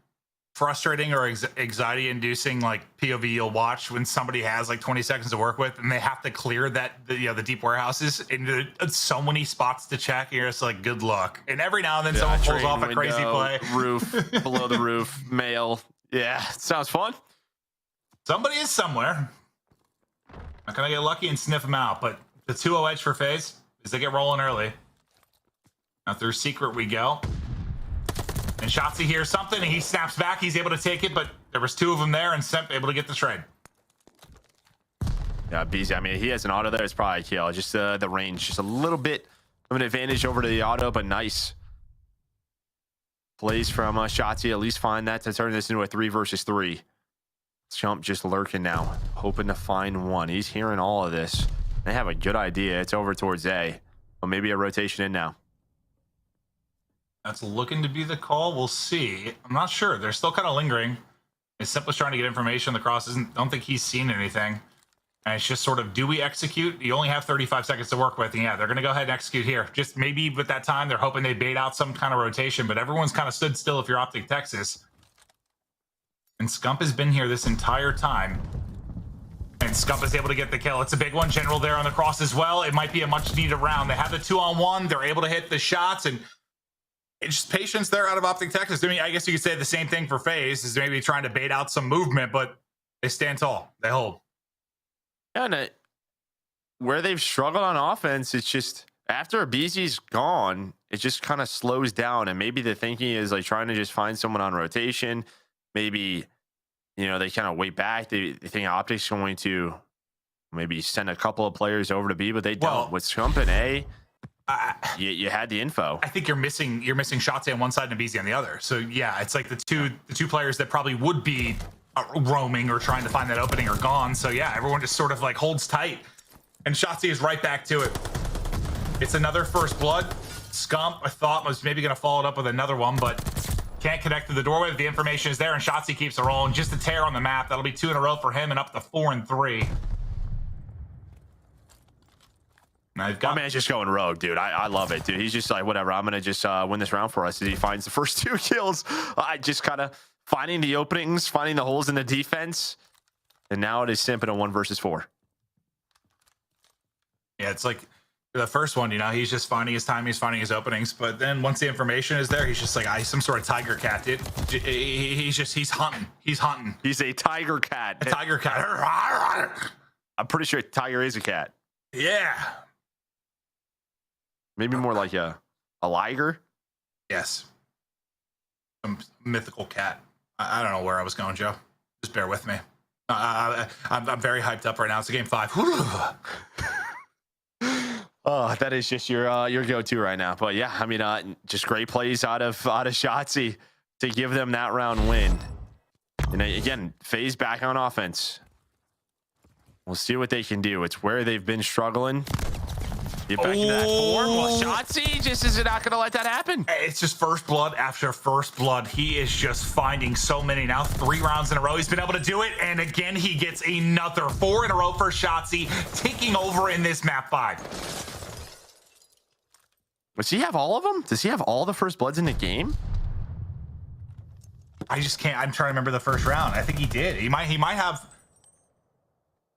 frustrating or anxiety inducing like POV you'll watch when somebody has like 20 seconds to work with and they have to clear that the deep warehouses and so many spots to check. You're just like, good luck. And every now and then someone pulls off a crazy play. Roof, below the roof, mail. Yeah, sounds fun. Somebody is somewhere. Not gonna get lucky and sniff them out, but the 2-0 edge for Faze is they get rolling early. Now through secret we go. And Shotzzy hears something and he snaps back. He's able to take it, but there was 2 of them there and Semp able to get the trade. Yeah, BZ, I mean, he has an auto there. It's probably a kill. Just the range, just a little bit of an advantage over to the auto, but nice plays from Shotzzy. At least find that to turn this into a 3 versus 3. Chump just lurking now, hoping to find one. He's hearing all of this. They have a good idea. It's over towards A. But maybe a rotation in now. That's looking to be the call. We'll see. I'm not sure. They're still kind of lingering. It's simply trying to get information. The cross isn't. Don't think he's seen anything. And it's just sort of, do we execute? You only have 35 seconds to work with. And yeah, they're going to go ahead and execute here. Just maybe with that time, they're hoping they bait out some kind of rotation. But everyone's kind of stood still if you're OpTic Texas. And Scump has been here this entire time. And Scump is able to get the kill. It's a big one. General there on the cross as well. It might be a much needed round. They have the 2-on-1. They're able to hit the shots. And it's just patience there out of OpTic Texas. I mean, I guess you could say the same thing for Faze, is maybe trying to bait out some movement, but they stand tall. They hold. Yeah, and where they've struggled on offense, it's just after BZ's gone, it just kind of slows down. And maybe the thinking is like trying to just find someone on rotation. Maybe, you know, they kind of wait back. They think OpTic's going to maybe send a couple of players over to B, but they don't. Well, with Scump and A, you had the info. I think you're missing Shotzzy on one side and BZ on the other. So yeah, it's like the two players that probably would be roaming or trying to find that opening are gone. So yeah, everyone just sort of like holds tight, and Shotzzy is right back to it. It's another first blood. Scump, I thought, was maybe going to follow it up with another one, but can't connect to the doorway. The information is there, and Shotzzy keeps it rolling. Just a tear on the map. That'll be 2 in a row for him, and up to 4 and 3. My man's just going rogue, dude. I love it, dude. He's just like, whatever, I'm gonna just win this round for us. As he finds the first 2 kills, just kind of finding the openings, finding the holes in the defense, and now it is Simp in a 1 versus 4. Yeah, it's like the first one, you know, he's just finding his time, he's finding his openings, but then once the information is there, he's just like, some sort of tiger cat, dude. He's hunting. He's hunting. He's a tiger cat. A tiger cat. I'm pretty sure tiger is a cat. Yeah. Maybe more like a liger. Yes. Some mythical cat. I don't know where I was going, Joe. Just bear with me. I'm very hyped up right now. It's a game 5. Oh, that is just your go-to right now. But yeah, I mean, just great plays out of Shotzzy to give them that round win. And again, Faze back on offense. We'll see what they can do. It's where they've been struggling. Get back into that form. Well, Shotzzy just is not going to let that happen. It's just first blood after first blood. He is just finding so many now. 3 rounds in a row. He's been able to do it. And again, he gets another 4 in a row for Shotzzy, taking over in this map 5. Does he have all of them? Does he have all the first bloods in the game? I just can't. I'm trying to remember the first round. I think he did. He might have.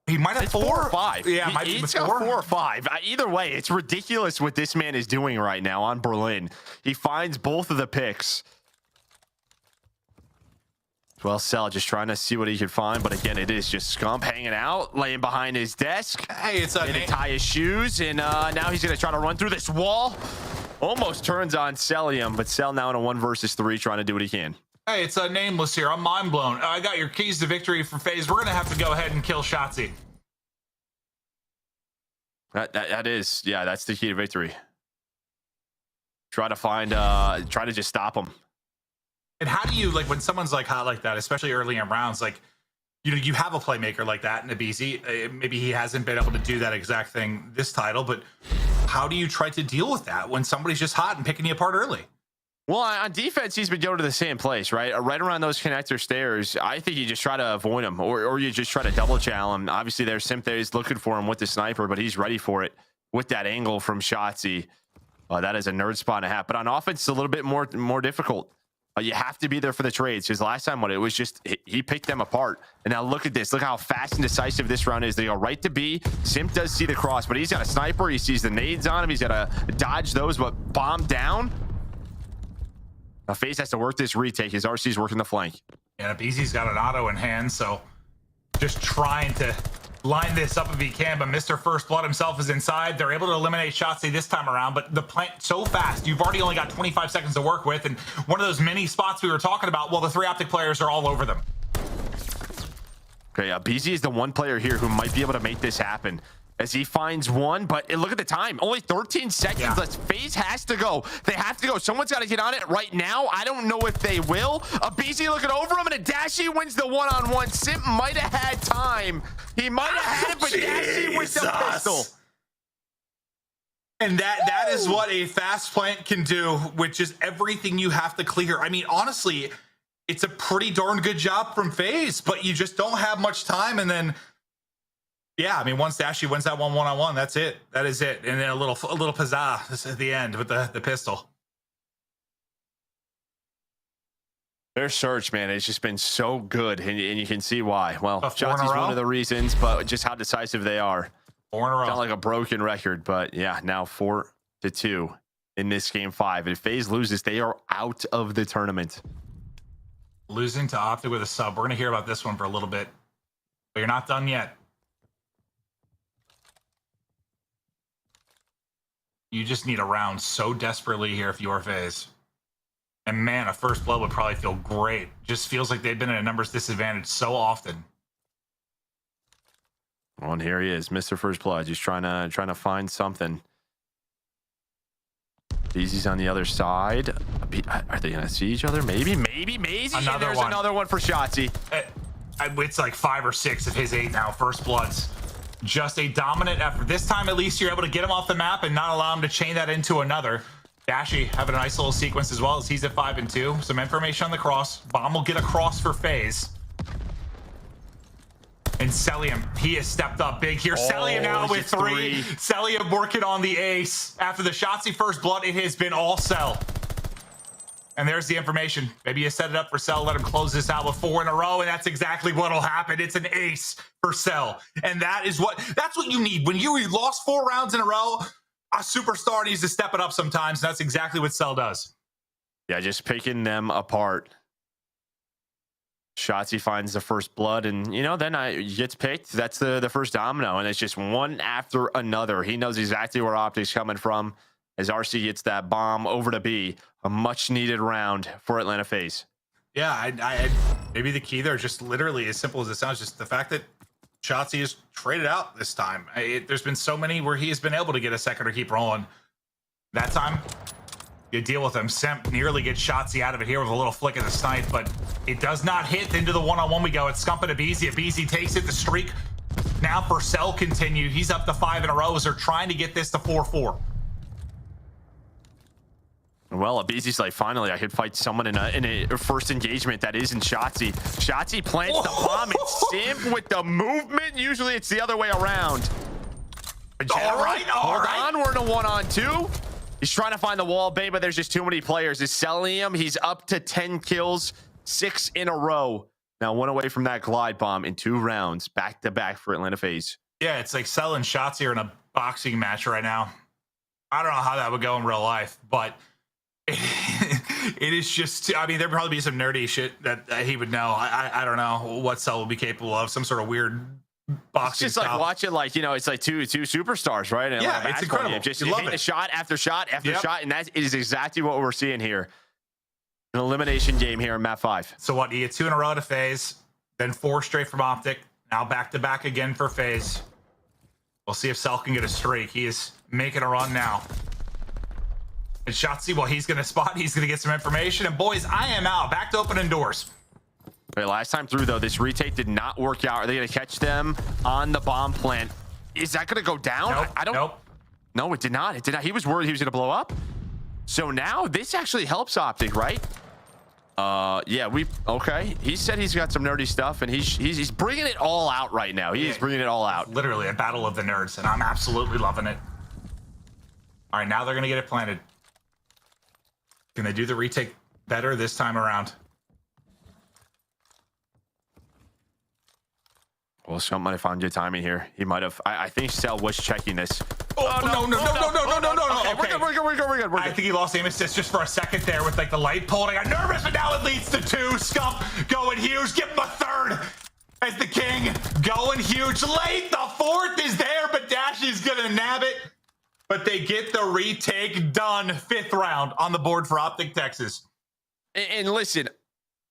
He might have 4 or 5. Yeah, he's got 4 or 5. Either way, it's ridiculous what this man is doing right now on Berlin. He finds both of the picks. Well, Cell just trying to see what he can find, but again, it is just Scump hanging out, laying behind his desk. Hey, it's a to tie his shoes, and now he's gonna try to run through this wall. Almost turns on Cellium, but Cell now in a 1 versus 3, trying to do what he can. Hey, it's Nameless here. I'm mind blown. I got your keys to victory for Faze. We're gonna have to go ahead and kill Shotzzy. That is, yeah, that's the key to victory. Try to find, try to just stop him. And how do you, like, when someone's like hot like that, especially early in rounds, like, you know, you have a playmaker like that in a BZ. Maybe he hasn't been able to do that exact thing this title, but how do you try to deal with that when somebody's just hot and picking you apart early? Well, on defense, he's been going to the same place, right? Right around those connector stairs. I think you just try to avoid him, or you just try to double chow him. Obviously, there's Simp there. He's looking for him with the sniper, but he's ready for it. with that angle from Shotzzy. That is a nerd spot and a half. But on offense, it's a little bit more difficult. You have to be there for the trades. Because last time, it was just he picked them apart. And now look at this. Look how fast and decisive this round is. They go right to B. Simp does see the cross, but he's got a sniper. He sees the nades on him. He's got to dodge those, but bomb down. Now Faze has to work this retake. His RC's working the flank. Yeah, BZ's got an auto in hand, so just trying to line this up if he can, but Mr. First Blood himself is inside. They're able to eliminate Shotzzy this time around, but the plant so fast, you've already only got 25 seconds to work with, and one of those mini spots we were talking about, well, the 3 OpTic players are all over them. Okay, BZ is the one player here who might be able to make this happen as he finds one, but look at the time. Only 13 seconds left. Faze has to go. They have to go. Someone's got to get on it right now. I don't know if they will. BZ looking over him, and a Dashy wins the one-on-one. Simp might have had time. He might have had it, but Dashy wins the pistol. And that is what a fast plant can do, which is everything you have to clear. I mean, honestly, it's a pretty darn good job from Faze, but you just don't have much time, and then yeah, I mean, once Dashy wins that one-on-one, that's it. That is it. And then a little pizzazz at the end with the pistol. Their search, man, it's just been so good, and you can see why. Well, Shotzzy's one of the row? reasons, but just how decisive they are. 4 in a row. Not like a broken record, but yeah, now 4-2 in this game 5. If FaZe loses, they are out of the tournament. Losing to OpTic with a sub. We're going to hear about this one for a little bit, but you're not done yet. You just need a round so desperately here if you're FaZe. And man, a first blood would probably feel great. Just feels like they've been at a numbers disadvantage so often. Well, and here he is, Mr. First Blood, just trying to find something. Easy's on the other side. Are they gonna see each other? Maybe Maisie. There's another one for Shotzzy. It's like 5 or 6 of his 8 now. First Bloods. Just a dominant effort. This time, at least, you're able to get him off the map and not allow him to chain that into another. Dashy having a nice little sequence as well as he's at 5 and 2. Some information on the cross. Bomb will get a cross for FaZe. And Celium, he has stepped up big here. Celium now with 3. Celium working on the ace. After the Shotzzy first blood, it has been all Cell. And there's the information. Maybe you set it up for Cell, let him close this out with 4 in a row, and that's exactly what'll happen. It's an ace for Cell. And that's what you need. When you lost 4 rounds in a row, a superstar needs to step it up sometimes. And that's exactly what Cell does. Yeah, just picking them apart. Shotzzy finds the first blood, and then gets picked. That's the first domino, and it's just one after another. He knows exactly where OpTic's coming from as RC gets that bomb over to B. A much needed round for Atlanta FaZe. Yeah, maybe the key there, just literally as simple as it sounds, just the fact that Shotzzy is traded out this time. There's been so many where he has been able to get a second or keep rolling. That time, you deal with him. Semp nearly gets Shotzzy out of it here with a little flick of the snipe, but it does not hit. Into the one-on-one we go. It's Scumpin' to BZ. BZ takes it. The streak now for Cell continue. He's up to 5 in a row as they're trying to get this to 4-4. Well, BZ's like, finally, I could fight someone in a first engagement that isn't Shotzzy. Shotzzy plants the bomb. It's Simp with the movement. Usually it's the other way around. All right. Hold on. We're in a 1-on-2. He's trying to find the wall bait, but there's just too many players. It's Celium. He's up to 10 kills, 6 in a row. Now 1 away from that glide bomb in 2 rounds, back to back for Atlanta FaZe. Yeah, it's like Cell and Shotzzy are in a boxing match right now. I don't know how that would go in real life, but it is just, I mean, there'd probably be some nerdy shit that he would know. I don't know what Cell would be capable of. Some sort of weird boxing It's just like watching, it's like two superstars, right? And yeah, it's incredible. Game. Just hitting shot after shot after shot, and that is exactly what we're seeing here. An elimination game here in map 5. So what? You get 2 in a row to FaZe, then 4 straight from OpTic. Now back to back again for FaZe. We'll see if Cell can get a streak. He is making a run now. And Shotzzy, well, he's going to spot. He's going to get some information. And boys, I am out. Back to opening doors. Wait, last time through, though, this retake did not work out. Are they going to catch them on the bomb plant? Is that going to go down? Nope, I don't. Nope. No, it did not. It did not. He was worried he was going to blow up. So now this actually helps OpTic, right? Yeah, okay. He said he's got some nerdy stuff, and he's bringing it all out right now. He is bringing it all out. Literally a battle of the nerds, and I'm absolutely loving it. All right, now they're going to get it planted. Can they do the retake better this time around? Well, Scump might have found good timing here. He might have. I think Cell was checking this. Oh, no. Okay, Okay, we're good. I think he lost aim assist just for a second there with like the light pull. I got nervous, but now it leads to 2. Scump going huge. Give him a 3rd as the king going huge. Late, the 4th is there, but Dashy's gonna nab it. But they get the retake done. 5th round on the board for OpTic Texas. And listen,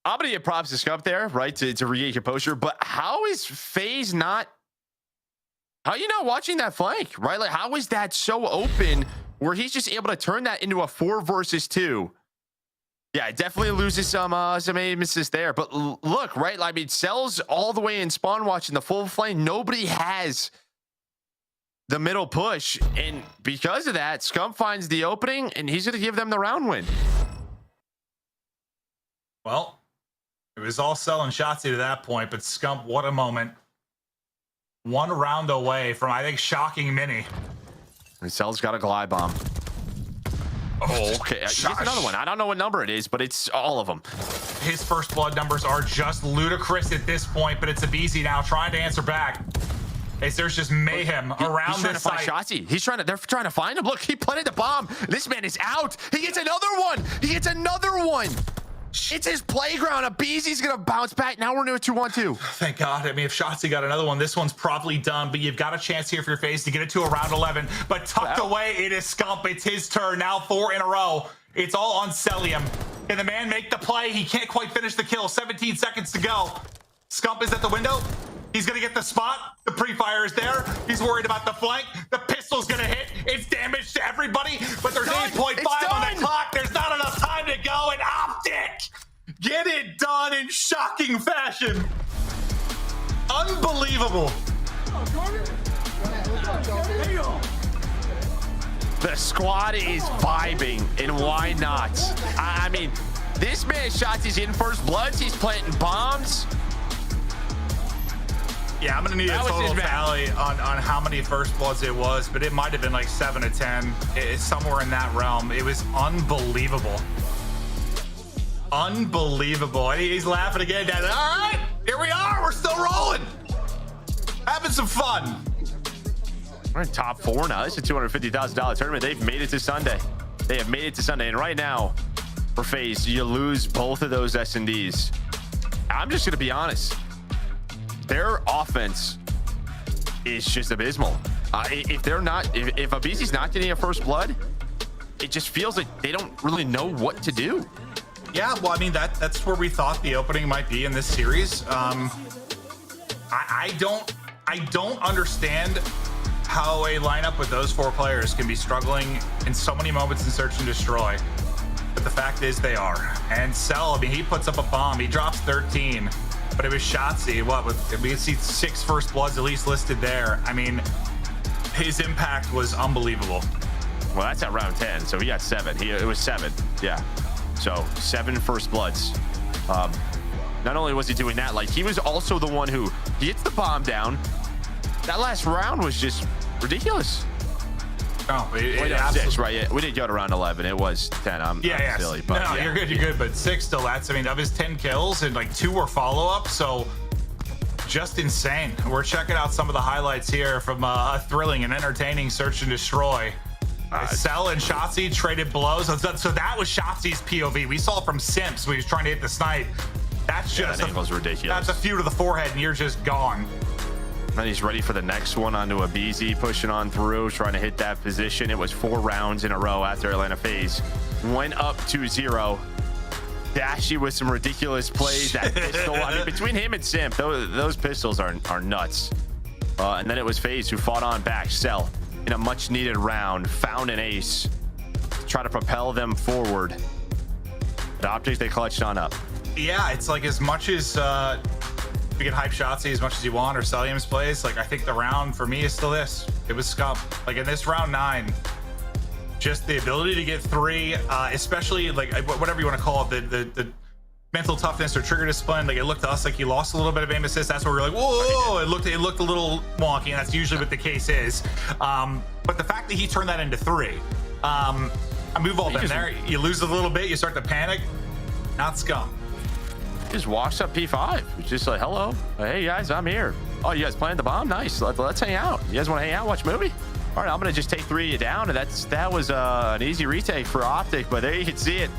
I'm gonna get props to Scump there, right? To regain composure. But how is Faze not? How are you not watching that flank, right? Like, how is that so open where he's just able to turn that into a 4 versus 2? Yeah, it definitely loses some aim assist there. But look, right? I mean, Cell's all the way in spawn watching the full flame. Nobody has the middle push. And because of that, Scump finds the opening, and he's going to give them the round win. Well, it was all Cell and Shotzzy to that point, but Scump, what a moment. 1 round away from, I think, shocking Mini. And Cell's got a glide bomb. Oh, okay. He gets another one. I don't know what number it is, but it's all of them. His first blood numbers are just ludicrous at this point, but it's Abizi now trying to answer back. As there's just mayhem around this site. They're trying to find him. Look, he planted the bomb. This man is out. He gets another one. It's his playground. Abizi's gonna bounce back. Now we're into a 2-1-2. Thank God. I mean, if Shotzzy got another one, this one's probably done, but you've got a chance here for your Faze to get it to around 11. But tucked away, it is Scump. It's his turn. Now 4 in a row. It's all on Cellium. Can the man make the play? He can't quite finish the kill. 17 seconds to go. Scump is at the window. He's gonna get the spot. The pre-fire is there. He's worried about the flank. The pistol's gonna hit. It's damage to everybody, but there's 8.5 on the clock. There's not enough time to go, and OpTic get it done in shocking fashion. Unbelievable. The squad is vibing, and why not? I mean, this man Shotzzy's in first bloods. He's planting bombs. Yeah, I'm gonna need a total tally on how many first bloods it was, but it might have been like 7 to 10. It's somewhere in that realm. It was unbelievable. Unbelievable. And he's laughing again. All right, here we are. We're still rolling. Having some fun. We're in top 4 now. This is a $250,000 tournament. They've made it to Sunday. They have made it to Sunday. And right now, for Faze, you lose both of those S&Ds. I'm just gonna be honest. Their offense is just abysmal. If Abizi's not getting a first blood, it just feels like they don't really know what to do. Yeah, well, I mean, that's where we thought the opening might be in this series. I don't understand how a lineup with those 4 players can be struggling in so many moments in Search and Destroy. But the fact is they are. And Cell, I mean, he puts up a bomb. He drops 13. But it was Shotzzy. We can see 6 first bloods at least listed there. I mean, his impact was unbelievable. Well, that's at round 10, so he got 7. It was 7, yeah. So 7 first bloods. Not only was he doing that, like, he was also the one who gets the bomb down. That last round was just ridiculous. No, Wait, 6, right? Yeah, we didn't go to round 11. It was 10. I'm silly. But no, yeah. You're good. But 6 still, I mean, of his 10 kills and like 2 were follow-ups, so just insane. We're checking out some of the highlights here from a thrilling and entertaining Search and Destroy. Cell and Shotzzy traded blows. So that was Shotzi's POV. We saw from Simps when he was trying to hit the snipe. That's just that angle's ridiculous. That's a few to the forehead, and you're just gone. And he's ready for the next one onto Abizi, pushing on through, trying to hit that position. It was 4 rounds in a row after Atlanta Faze went up 2-0. Dashy with some ridiculous plays. That pistol, I mean, between him and Simp, those pistols are nuts. And then it was Faze who fought on back. Cell, in a much needed round, found an ace to try to propel them forward. The OpTic, they clutched on up. Yeah, it's like as much as you can hype Shotzzy as much as you want or Cellium's plays, like I think the round for me is still this. It was Scump. Like in this round 9, just the ability to get 3, especially like whatever you want to call it, the mental toughness or trigger discipline. Like it looked to us like he lost a little bit of aim assist. That's where we're like, whoa, it looked a little wonky, and that's usually what the case is. But the fact that he turned that into 3, We've all been there. You lose a little bit, you start to panic. Not Scum. Just walks up P5. It's just like, hello. Hey, guys, I'm here. Oh, you guys playing the bomb? Nice. Let's hang out. You guys want to hang out, watch a movie? All right, I'm going to just take 3 of you down. And that was an easy retake for OpTic, but there you can see it.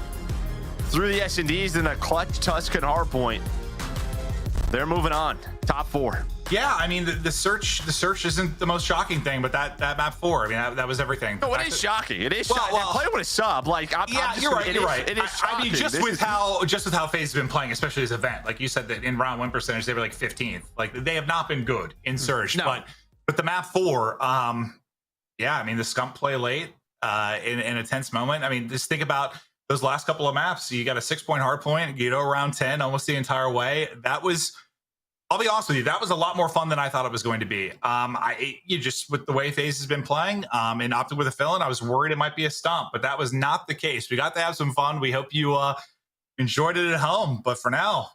Through the S&Ds and a clutch Tuscan hardpoint. They're moving on. Top 4. Yeah, I mean, the search isn't the most shocking thing, but that map 4, I mean, that was everything. No, it is shocking. It is shocking. Play with a sub. Like, you're right. It is shocking. I mean, just with how Faze has been playing, especially this event. Like you said, that in round 1 percentage, they were like 15th. Like they have not been good in search. No. But the map 4, yeah, I mean, the Scump play late in a tense moment. I mean, just think about those last couple of maps. You got a 6-point hard point, you go around 10 almost the entire way. That was, I'll be honest with you, that was a lot more fun than I thought it was going to be. You just, with the way Faze has been playing, and OpTic with a fill-in, I was worried it might be a stomp, but that was not the case. We got to have some fun. We hope you enjoyed it at home. But for now,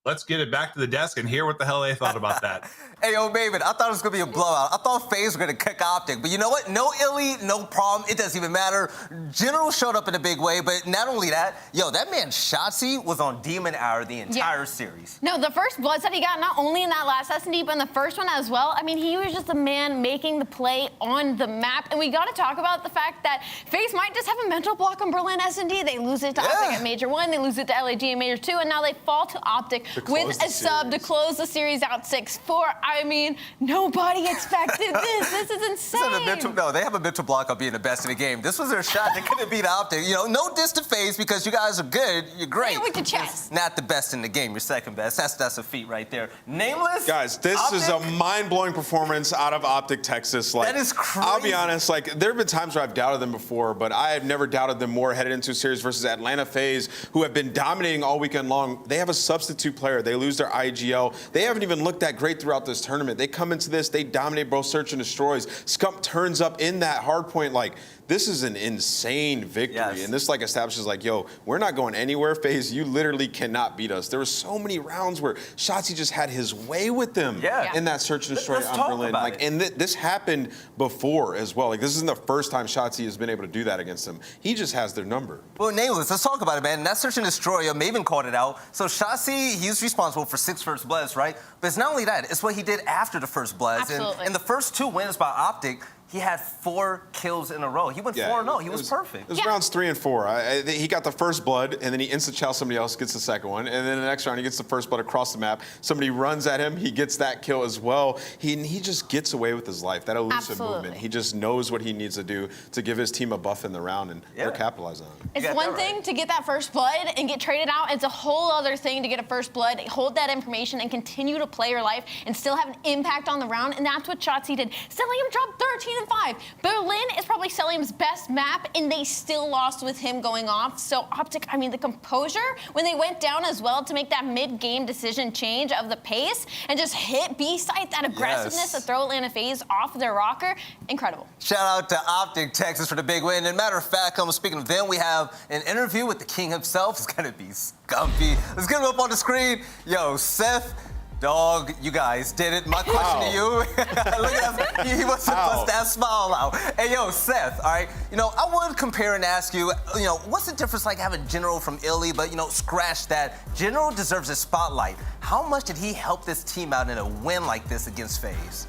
let's get it back to the desk and hear what the hell they thought about that. Hey, yo, Maven, I thought it was going to be a blowout. I thought Faze were going to kick OpTic. But you know what? No illy, no problem. It doesn't even matter. General showed up in a big way. But not only that, yo, that man Shotzi was on Demon Hour the entire series. No, the first bloods that he got, not only in that last S&D, but in the first one as well. I mean, he was just a man making the play on the map. And we got to talk about the fact that Faze might just have a mental block on Berlin S&D. They lose it to OpTic at Major 1. They lose it to LAG in Major 2. And now they fall to OpTic with a sub to close the series out 6-4. I mean, nobody expected this. This is insane. No, they have a mental block on being the best in the game. This was their shot. They couldn't beat OpTic. You know, no diss to Faze because you guys are good. You're great. With your chest. Not the best in the game. You're second best. That's a feat right there. Nameless. Guys, this OpTic? is a mind-blowing performance out of OpTic Texas. Like, that is crazy. I'll be honest. Like, there have been times where I've doubted them before, but I have never doubted them more headed into a series versus Atlanta Faze, who have been dominating all weekend long. They have a substitute player. They lose their IGL. They haven't even looked that great throughout this tournament. They come into this, they dominate both search and destroys. Scump turns up in that hard point. Like, this is an insane victory. Yes. And this like establishes like, yo, we're not going anywhere, Faze. You literally cannot beat us. There were so many rounds where Shotzi just had his way with them in that search and destroy on Berlin. Like, and this happened before as well. Like, this isn't the first time Shotzi has been able to do that against them. He just has their number. Well, Nameless, let's talk about it, man. That search and destroy, Maven called it out. So Shotzi, he's responsible for 6 first bloods, right? But it's not only that, it's what he did after the first bloods. Absolutely. And the first 2 wins by OpTic, he had 4 kills in a row. He went 4-0. He was perfect. It was rounds 3 and 4. He got the first blood, and then he insta-chow somebody else, gets the second one. And then the next round, he gets the first blood across the map. Somebody runs at him. He gets that kill as well. He just gets away with his life, that elusive movement. He just knows what he needs to do to give his team a buff in the round, and they're capitalizing on it. It's one thing to get that first blood and get traded out. It's a whole other thing to get a first blood, hold that information, and continue to play your life and still have an impact on the round. And that's what Shotzi did. Cellium dropped 13 and 5. Berlin is probably Cellium's best map, and they still lost with him going off. So OpTic, I mean, the composure when they went down as well to make that mid-game decision change of the pace and just hit B-site, that aggressiveness to throw Atlanta Faze off their rocker, incredible. Shout out to OpTic Texas for the big win. And matter of fact, speaking of them, we have an interview with the king himself. It's going to be scumpy. Let's get him up on the screen. Yo, Seth. Dog, you guys did it. My question to you, look at that. He wants to bust that smile out. Hey, yo, Seth, all right, you know, I would compare and ask you, you know, what's the difference like having General from Illy, but, you know, scratch that. General deserves a spotlight. How much did he help this team out in a win like this against Faze?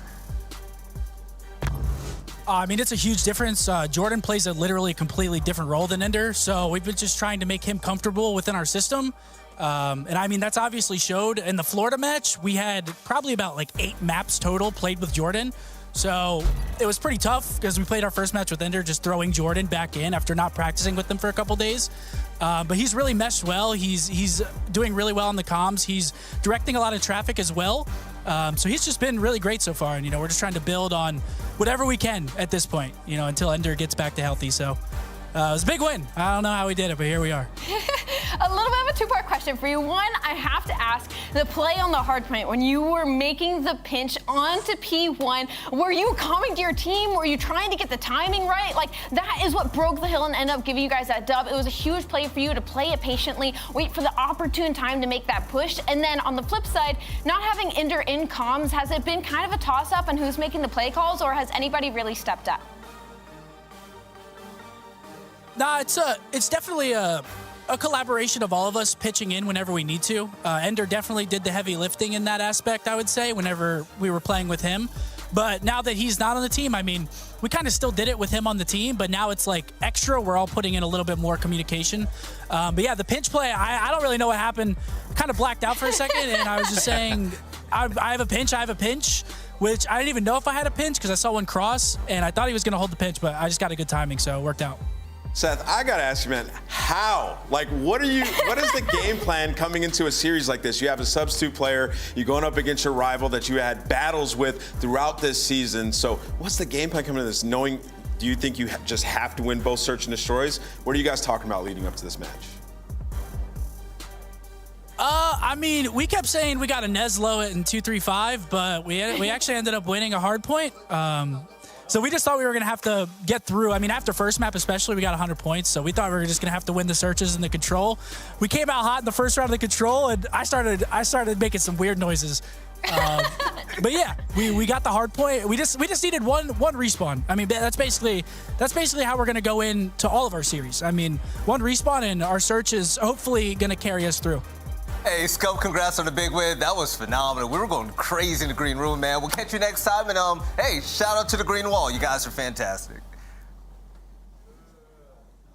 I mean, it's a huge difference. Jordan plays a literally completely different role than Ender, so we've been just trying to make him comfortable within our system. And I mean, that's obviously showed in the Florida match. We had probably about like 8 maps total played with Jordan. So it was pretty tough because we played our first match with Ender just throwing Jordan back in after not practicing with them for a couple days. But he's really meshed well. He's doing really well on the comms. He's directing a lot of traffic as well. So he's just been really great so far. And, you know, we're just trying to build on whatever we can at this point, you know, until Ender gets back to healthy. So it was a big win. I don't know how we did it, but here we are. A little bit of a 2-part question for you. One, I have to ask, the play on the hard point, when you were making the pinch onto P1, were you coming to your team? Were you trying to get the timing right? Like, that is what broke the hill and ended up giving you guys that dub. It was a huge play for you to play it patiently, wait for the opportune time to make that push. And then on the flip side, not having Ender in comms, has it been kind of a toss-up on who's making the play calls, or has anybody really stepped up? Nah, it's definitely a collaboration of all of us pitching in whenever we need to. Ender definitely did the heavy lifting in that aspect, I would say, whenever we were playing with him. But now that he's not on the team, I mean, we kind of still did it with him on the team, but now it's like extra. We're all putting in a little bit more communication. But yeah, the pinch play, I don't really know what happened. Kind of blacked out for a second, and I was just saying, I have a pinch, which I didn't even know if I had a pinch because I saw one cross, and I thought he was going to hold the pinch, but I just got a good timing, so it worked out. Seth, I gotta ask you, man, how? Like, what is the game plan coming into a series like this? You have a substitute player, you're going up against your rival that you had battles with throughout this season. So what's the game plan coming into this? Knowing, do you think you just have to win both search and destroys? What are you guys talking about leading up to this match? I mean, we kept saying we got a Neslo in 2-3-5, but we actually ended up winning a hard point. So we just thought we were going to have to get through. I mean, after first map especially, we got 100 points. So we thought we were just going to have to win the searches and the control. We came out hot in the first round of the control, and I started making some weird noises. But yeah, we got the hard point. We just needed one respawn. I mean, that's basically how we're going to go into all of our series. I mean, one respawn, and our search is hopefully going to carry us through. Hey, Scope, congrats on the big win. That was phenomenal. We were going crazy in the green room, man. We'll catch you next time. And, hey, shout out to the green wall. You guys are fantastic.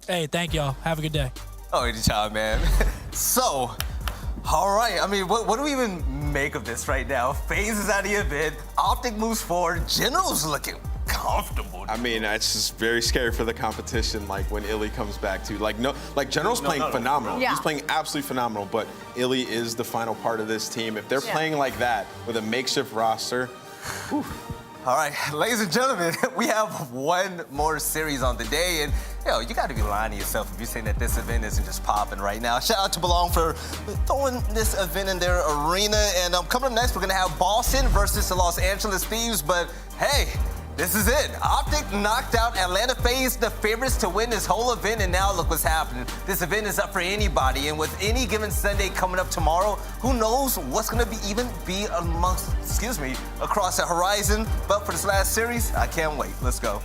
Hey, thank y'all. Have a good day. Oh, anytime, man. So, all right. I mean, what do we even make of this right now? Faze is out of the event. OpTic moves forward. General's looking comfortable. I mean, it's just very scary for the competition. Like when Illy comes back too. Like General's playing phenomenal. Yeah. He's playing absolutely phenomenal. But Illy is the final part of this team. If they're playing like that with a makeshift roster. Whew. All right, ladies and gentlemen, we have one more series on the day, and you got to be lying to yourself if you're saying that this event isn't just popping right now. Shout out to Belong for throwing this event in their arena, and coming up next, we're gonna have Boston versus the Los Angeles Thieves. But hey, this is it. OpTic knocked out Atlanta Faze, the favorites to win this whole event, and now look what's happening. This event is up for anybody, and with any given Sunday coming up tomorrow, who knows what's gonna be across the horizon. But for this last series, I can't wait. Let's go.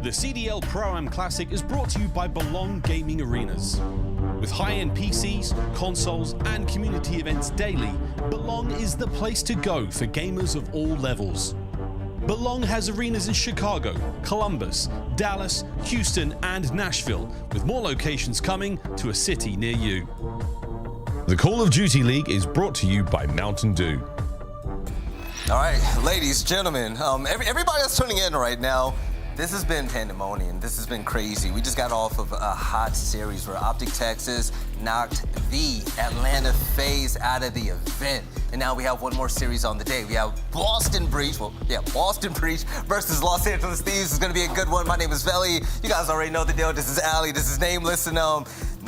The CDL Pro-Am Classic is brought to you by Belong Gaming Arenas. With high-end PCs, consoles, and community events daily, Belong is the place to go for gamers of all levels. Belong has arenas in Chicago, Columbus, Dallas, Houston, and Nashville, with more locations coming to a city near you. The Call of Duty League is brought to you by Mountain Dew. All right, ladies, gentlemen, everybody that's tuning in right now, this has been pandemonium. This has been crazy. We just got off of a hot series where OpTic Texas knocked the Atlanta Faze out of the event. And now we have one more series on the day. We have Boston Breach. Boston Breach versus Los Angeles Thieves is going to be a good one. My name is Veli. You guys already know the deal. This is Ali. This is Nameless. And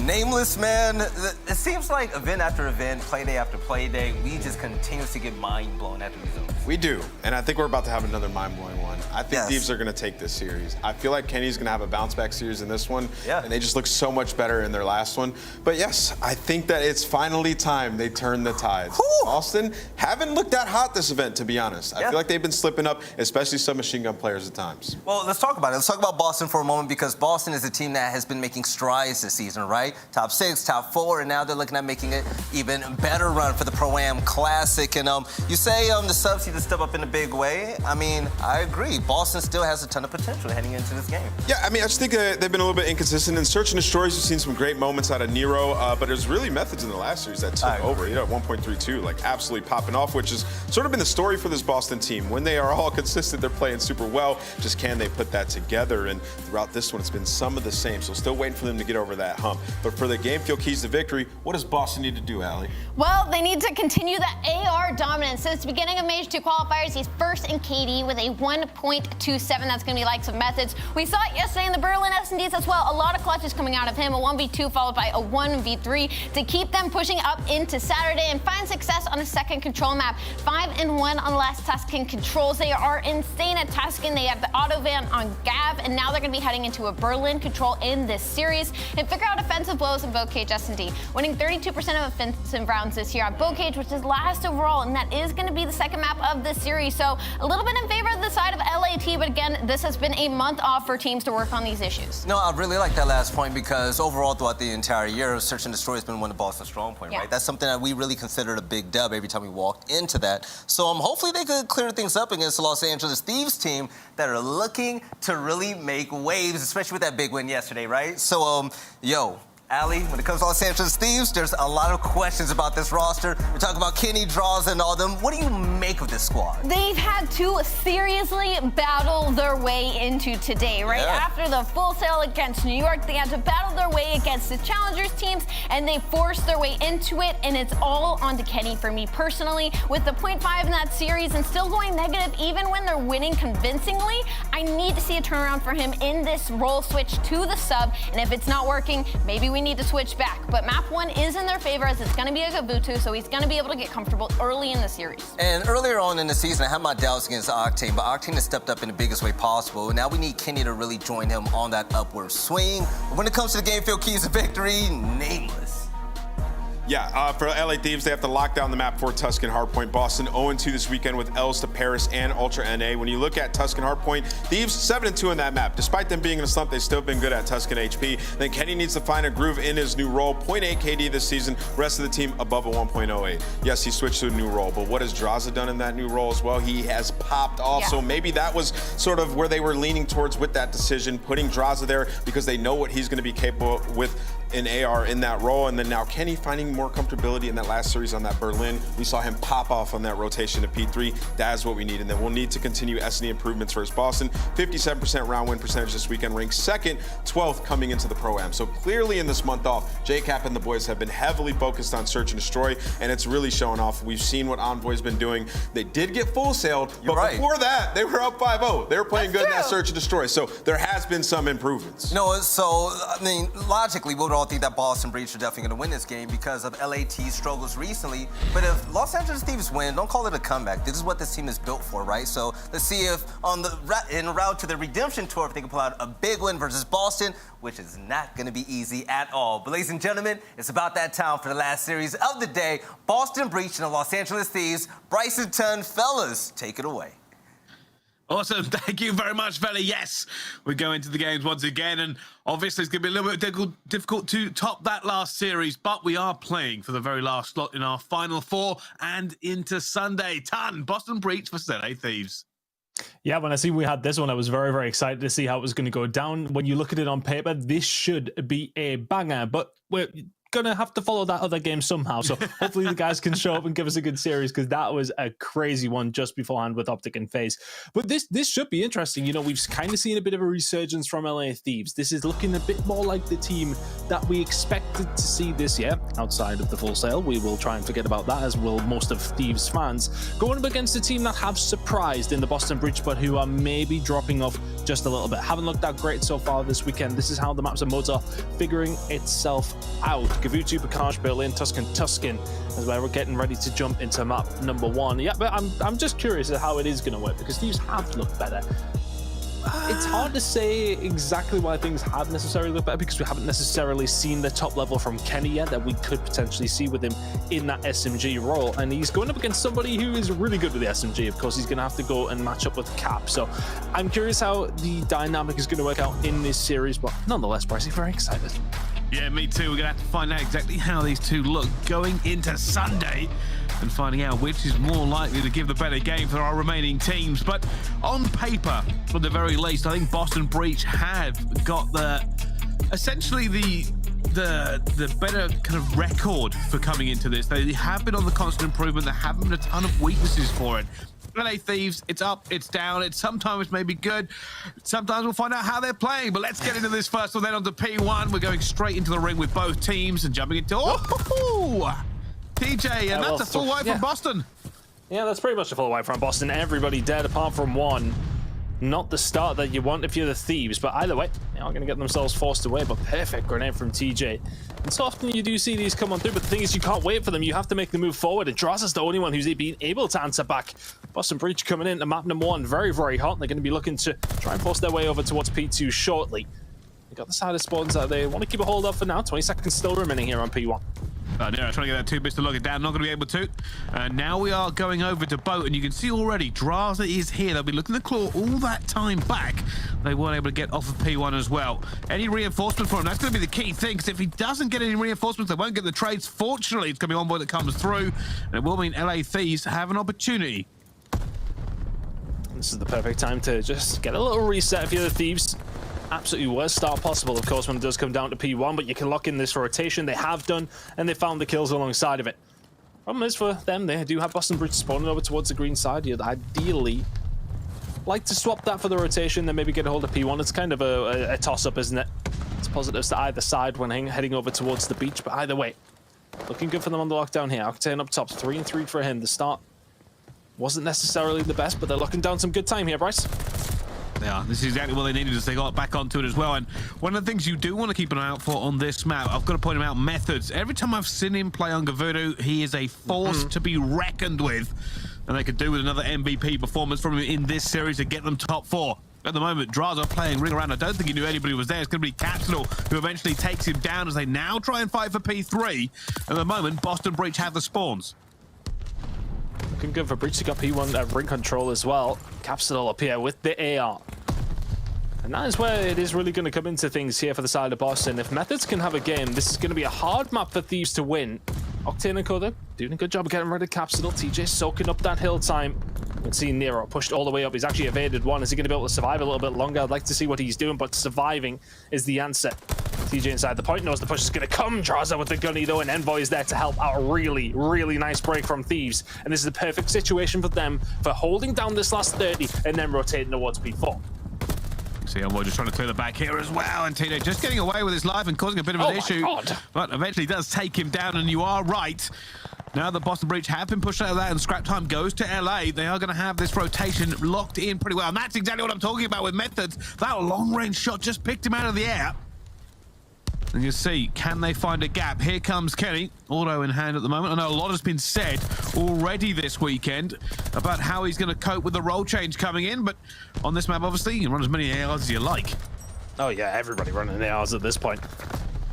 Nameless, man, it seems like event after event, play day after play day, we just continuously get mind blown after these events. We do, and I think we're about to have another mind-blowing one. I think Thieves are going to take this series. I feel like Kenny's going to have a bounce-back series in this one, and they just look so much better in their last one. But yes, I think that it's finally time they turn the tides. Boston haven't looked that hot this event, to be honest. I feel like they've been slipping up, especially submachine gun players at times. Well, let's talk about it. Let's talk about Boston for a moment, because Boston is a team that has been making strides this season, right? Top 6, top 4, and now they're looking at making it even better run for the Pro-Am Classic. And you say the subs need to step up in a big way. I mean, I agree. Boston still has a ton of potential heading into this game. Yeah, I mean, I just think they've been a little bit inconsistent. In Search and Destroys, we've seen some great moments out of Nero, but it was really Methods in the last series that took over. You know, 1.32, like absolutely popping off, which has sort of been the story for this Boston team. When they are all consistent, they're playing super well. Just can they put that together? And throughout this one, it's been some of the same. So still waiting for them to get over that hump. But for the game field keys to victory, what does Boston need to do, Allie? Well, they need to continue the AR dominance. Since the beginning of Major 2 qualifiers, he's first in KD with a 1.27. That's going to be likes of Methods. We saw it yesterday in the Berlin S&Ds as well. A lot of clutches coming out of him. A 1v2 followed by a 1v3 to keep them pushing up into Saturday and find success on a second control map. 5-1 on last Tuscan controls. They are insane at Tuscan. They have the auto van on Gav, and now they're going to be heading into a Berlin control in this series and figure out offensive blows in both cage S&D. Winning 32% of offensive rounds this year on bow cage, which is last overall, and that is going to be the second map of this series. So a little bit in favor of the side of LAT, but again, this has been a month off for teams to work on these issues. No, I really like that last point, because overall throughout the entire year, Search and Destroy has been one of Boston's strong points, right? That's something that we really considered a big dub every time we walked into that. So hopefully they could clear things up against the Los Angeles Thieves team that are looking to really make waves, especially with that big win yesterday, right? So, Allie, when it comes to Los Angeles Thieves, there's a lot of questions about this roster. We're talking about Kenny, Draws, and all them. What do you make of this squad? They've had to seriously battle their way into today, right? After the full sale against New York, they had to battle their way against the Challengers teams, and they forced their way into it, and it's all on to Kenny for me personally. With the 0.5 in that series and still going negative even when they're winning convincingly, I need to see a turnaround for him in this role switch to the sub, and if it's not working, maybe we need to switch back. But map 1 is in their favor, as it's going to be a Gabutu, so he's going to be able to get comfortable early in the series. And earlier on in the season, I had my doubts against Octane, but Octane has stepped up in the biggest way possible. And now we need Kenny to really join him on that upward swing. But when it comes to the game field keys to victory, Nameless. Yeah, for LA Thieves, they have to lock down the map for Tuscan Hardpoint. Boston 0-2 this weekend with L's to Paris and Ultra NA. When you look at Tuscan Hardpoint, Thieves 7-2 in that map. Despite them being in a slump, they've still been good at Tuscan HP. Then Kenny needs to find a groove in his new role. 0.8 KD this season. Rest of the team above a 1.08. Yes, he switched to a new role, but what has Draza done in that new role as well? He has popped off. So maybe that was sort of where they were leaning towards with that decision, putting Draza there because they know what he's going to be capable with in AR in that role. And then now Kenny finding more comfortability in that last series on that Berlin. We saw him pop off on that rotation to P3. That's what we need. And then we'll need to continue S&D improvements versus Boston. 57% round win percentage this weekend, ranked second, 12th coming into the Pro-Am. So clearly in this month off, JCap and the boys have been heavily focused on Search and Destroy, and it's really showing off. We've seen what Envoy's been doing. They did get full sailed, but before that, they were up 5-0. They were playing good in that Search and Destroy. So there has been some improvements. No, so, I mean, logically, we would all think that Boston Breach are definitely going to win this game because of LAT's struggles recently. But if Los Angeles Thieves win, don't call it a comeback. This is what this team is built for, right? So let's see if en route to the redemption tour, if they can pull out a big win versus Boston, which is not going to be easy at all. But ladies and gentlemen, it's about that time for the last series of the day. Boston Breach and the Los Angeles Thieves. Bryson Tunn, fellas, take it away. Awesome. Thank you very much, fella. Yes, we're going to the games once again, and obviously it's going to be a little bit difficult to top that last series, but we are playing for the very last slot in our Final Four and into Sunday. Boston Breach versus LA Thieves. Yeah, when I see we had this one, I was very, very excited to see how it was going to go down. When you look at it on paper, this should be a banger, but we're going to have to follow that other game somehow. So hopefully the guys can show up and give us a good series, because that was a crazy one just beforehand with OpTic and Faze. But this should be interesting. You know, we've kind of seen a bit of a resurgence from LA Thieves. This is looking a bit more like the team that we expected to see this year, outside of the full sale. We will try and forget about that, as will most of Thieves fans. Going up against a team that have surprised in the Boston Breach, but who are maybe dropping off just a little bit. Haven't looked that great so far this weekend. This is how the maps and modes are figuring itself out. Gavutu, Bakaj, Berlin, Tuscan, as we're getting ready to jump into map number 1. Yeah, but I'm just curious at how it is going to work, because Thieves have looked better. It's hard to say exactly why things have necessarily looked better, because we haven't necessarily seen the top level from Kenny yet that we could potentially see with him in that SMG role. And he's going up against somebody who is really good with the SMG. Of course, he's going to have to go and match up with Cap. So I'm curious how the dynamic is going to work out in this series, but nonetheless, Brycey, very excited. Yeah, me too. We're going to have to find out exactly how these two look going into Sunday and finding out which is more likely to give the better game for our remaining teams. But on paper, at the very least, I think Boston Breach have got essentially the better kind of record for coming into this. They have been on the constant improvement. There haven't been a ton of weaknesses for it. LA Thieves, it's up, it's down, it's sometimes maybe good, sometimes we'll find out how they're playing. But let's get into this first one, then on to P1. We're going straight into the ring with both teams and jumping into TJ, and that's a full wipe from Boston. Yeah, that's pretty much a full wipe from Boston. Everybody dead apart from one. Not the start that you want if you're the Thieves, but either way, they are going to get themselves forced away. But perfect grenade from TJ. And so often you do see these come on through, but the thing is, you can't wait for them. You have to make the move forward, and Draza's the only one who's been able to answer back. Boston Breach coming in to map number 1, very, very hot. They're going to be looking to try and force their way over towards P2 shortly. They got the side of spawns that they want to keep a hold of for now. 20 seconds still remaining here on P1. Trying to get that 2 bits to lock it down, not going to be able to. Now we are going over to boat, and you can see already Draza is here. They'll be looking to claw all that time back. They weren't able to get off of P1 as well. Any reinforcement for him? That's going to be the key thing, because if he doesn't get any reinforcements, they won't get the trades. Fortunately, it's going to be Envoy that comes through, and it will mean LA Thieves have an opportunity. This is the perfect time to just get a little reset if you're the Thieves. Absolutely worst start possible, of course, when it does come down to P1, but you can lock in this rotation. They have done, and they found the kills alongside of it. Problem is for them, they do have Boston Breach spawning over towards the green side. You'd ideally like to swap that for the rotation, then maybe get a hold of P1. It's kind of a toss-up, isn't it? It's positives to either side when heading over towards the beach, but either way, looking good for them on the lockdown here. Octane up top, 3-3 for him. The start wasn't necessarily the best, but they're locking down some good time here, Bryce. Yeah, this is exactly what they needed as they got back onto it as well. And one of the things you do want to keep an eye out for on this map, I've got to point him out, Methods. Every time I've seen him play on Gavutu, he is a force to be reckoned with. And they could do with another MVP performance from him in this series to get them top 4. At the moment, Draza playing ring around. I don't think he knew anybody was there. It's going to be Capsule who eventually takes him down as they now try and fight for P3. At the moment, Boston Breach have the spawns. Looking good for Breach to got P1 ring control as well. Capsule up here with the AR. And that is where it is really going to come into things here for the side of Boston. If Methods can have a game, this is going to be a hard map for Thieves to win. Octane and Coda doing a good job of getting rid of Capsule. TJ soaking up that hill time. Let's see Nero pushed all the way up. He's actually evaded one. Is he going to be able to survive a little bit longer? I'd like to see what he's doing, but surviving is the answer. TJ inside the point knows the push is going to come. Draza with the gunny though, and Envoy is there to help out. A really, really nice break from Thieves. And this is the perfect situation for them for holding down this last 30 and then rotating towards P4. See Envoy just trying to clear the back here as well, and TJ just getting away with his life and causing a bit of an issue. But eventually does take him down, and you are right. Now the Boston Breach have been pushed out of that and scrap time goes to LA. They are going to have this rotation locked in pretty well. And that's exactly what I'm talking about with Methods. That long-range shot just picked him out of the air. And you see, can they find a gap? Here comes Kenny, auto in hand at the moment. I know a lot has been said already this weekend about how he's going to cope with the role change coming in, but on this map, obviously, you can run as many ARs as you like. Oh yeah, everybody running ARs at this point.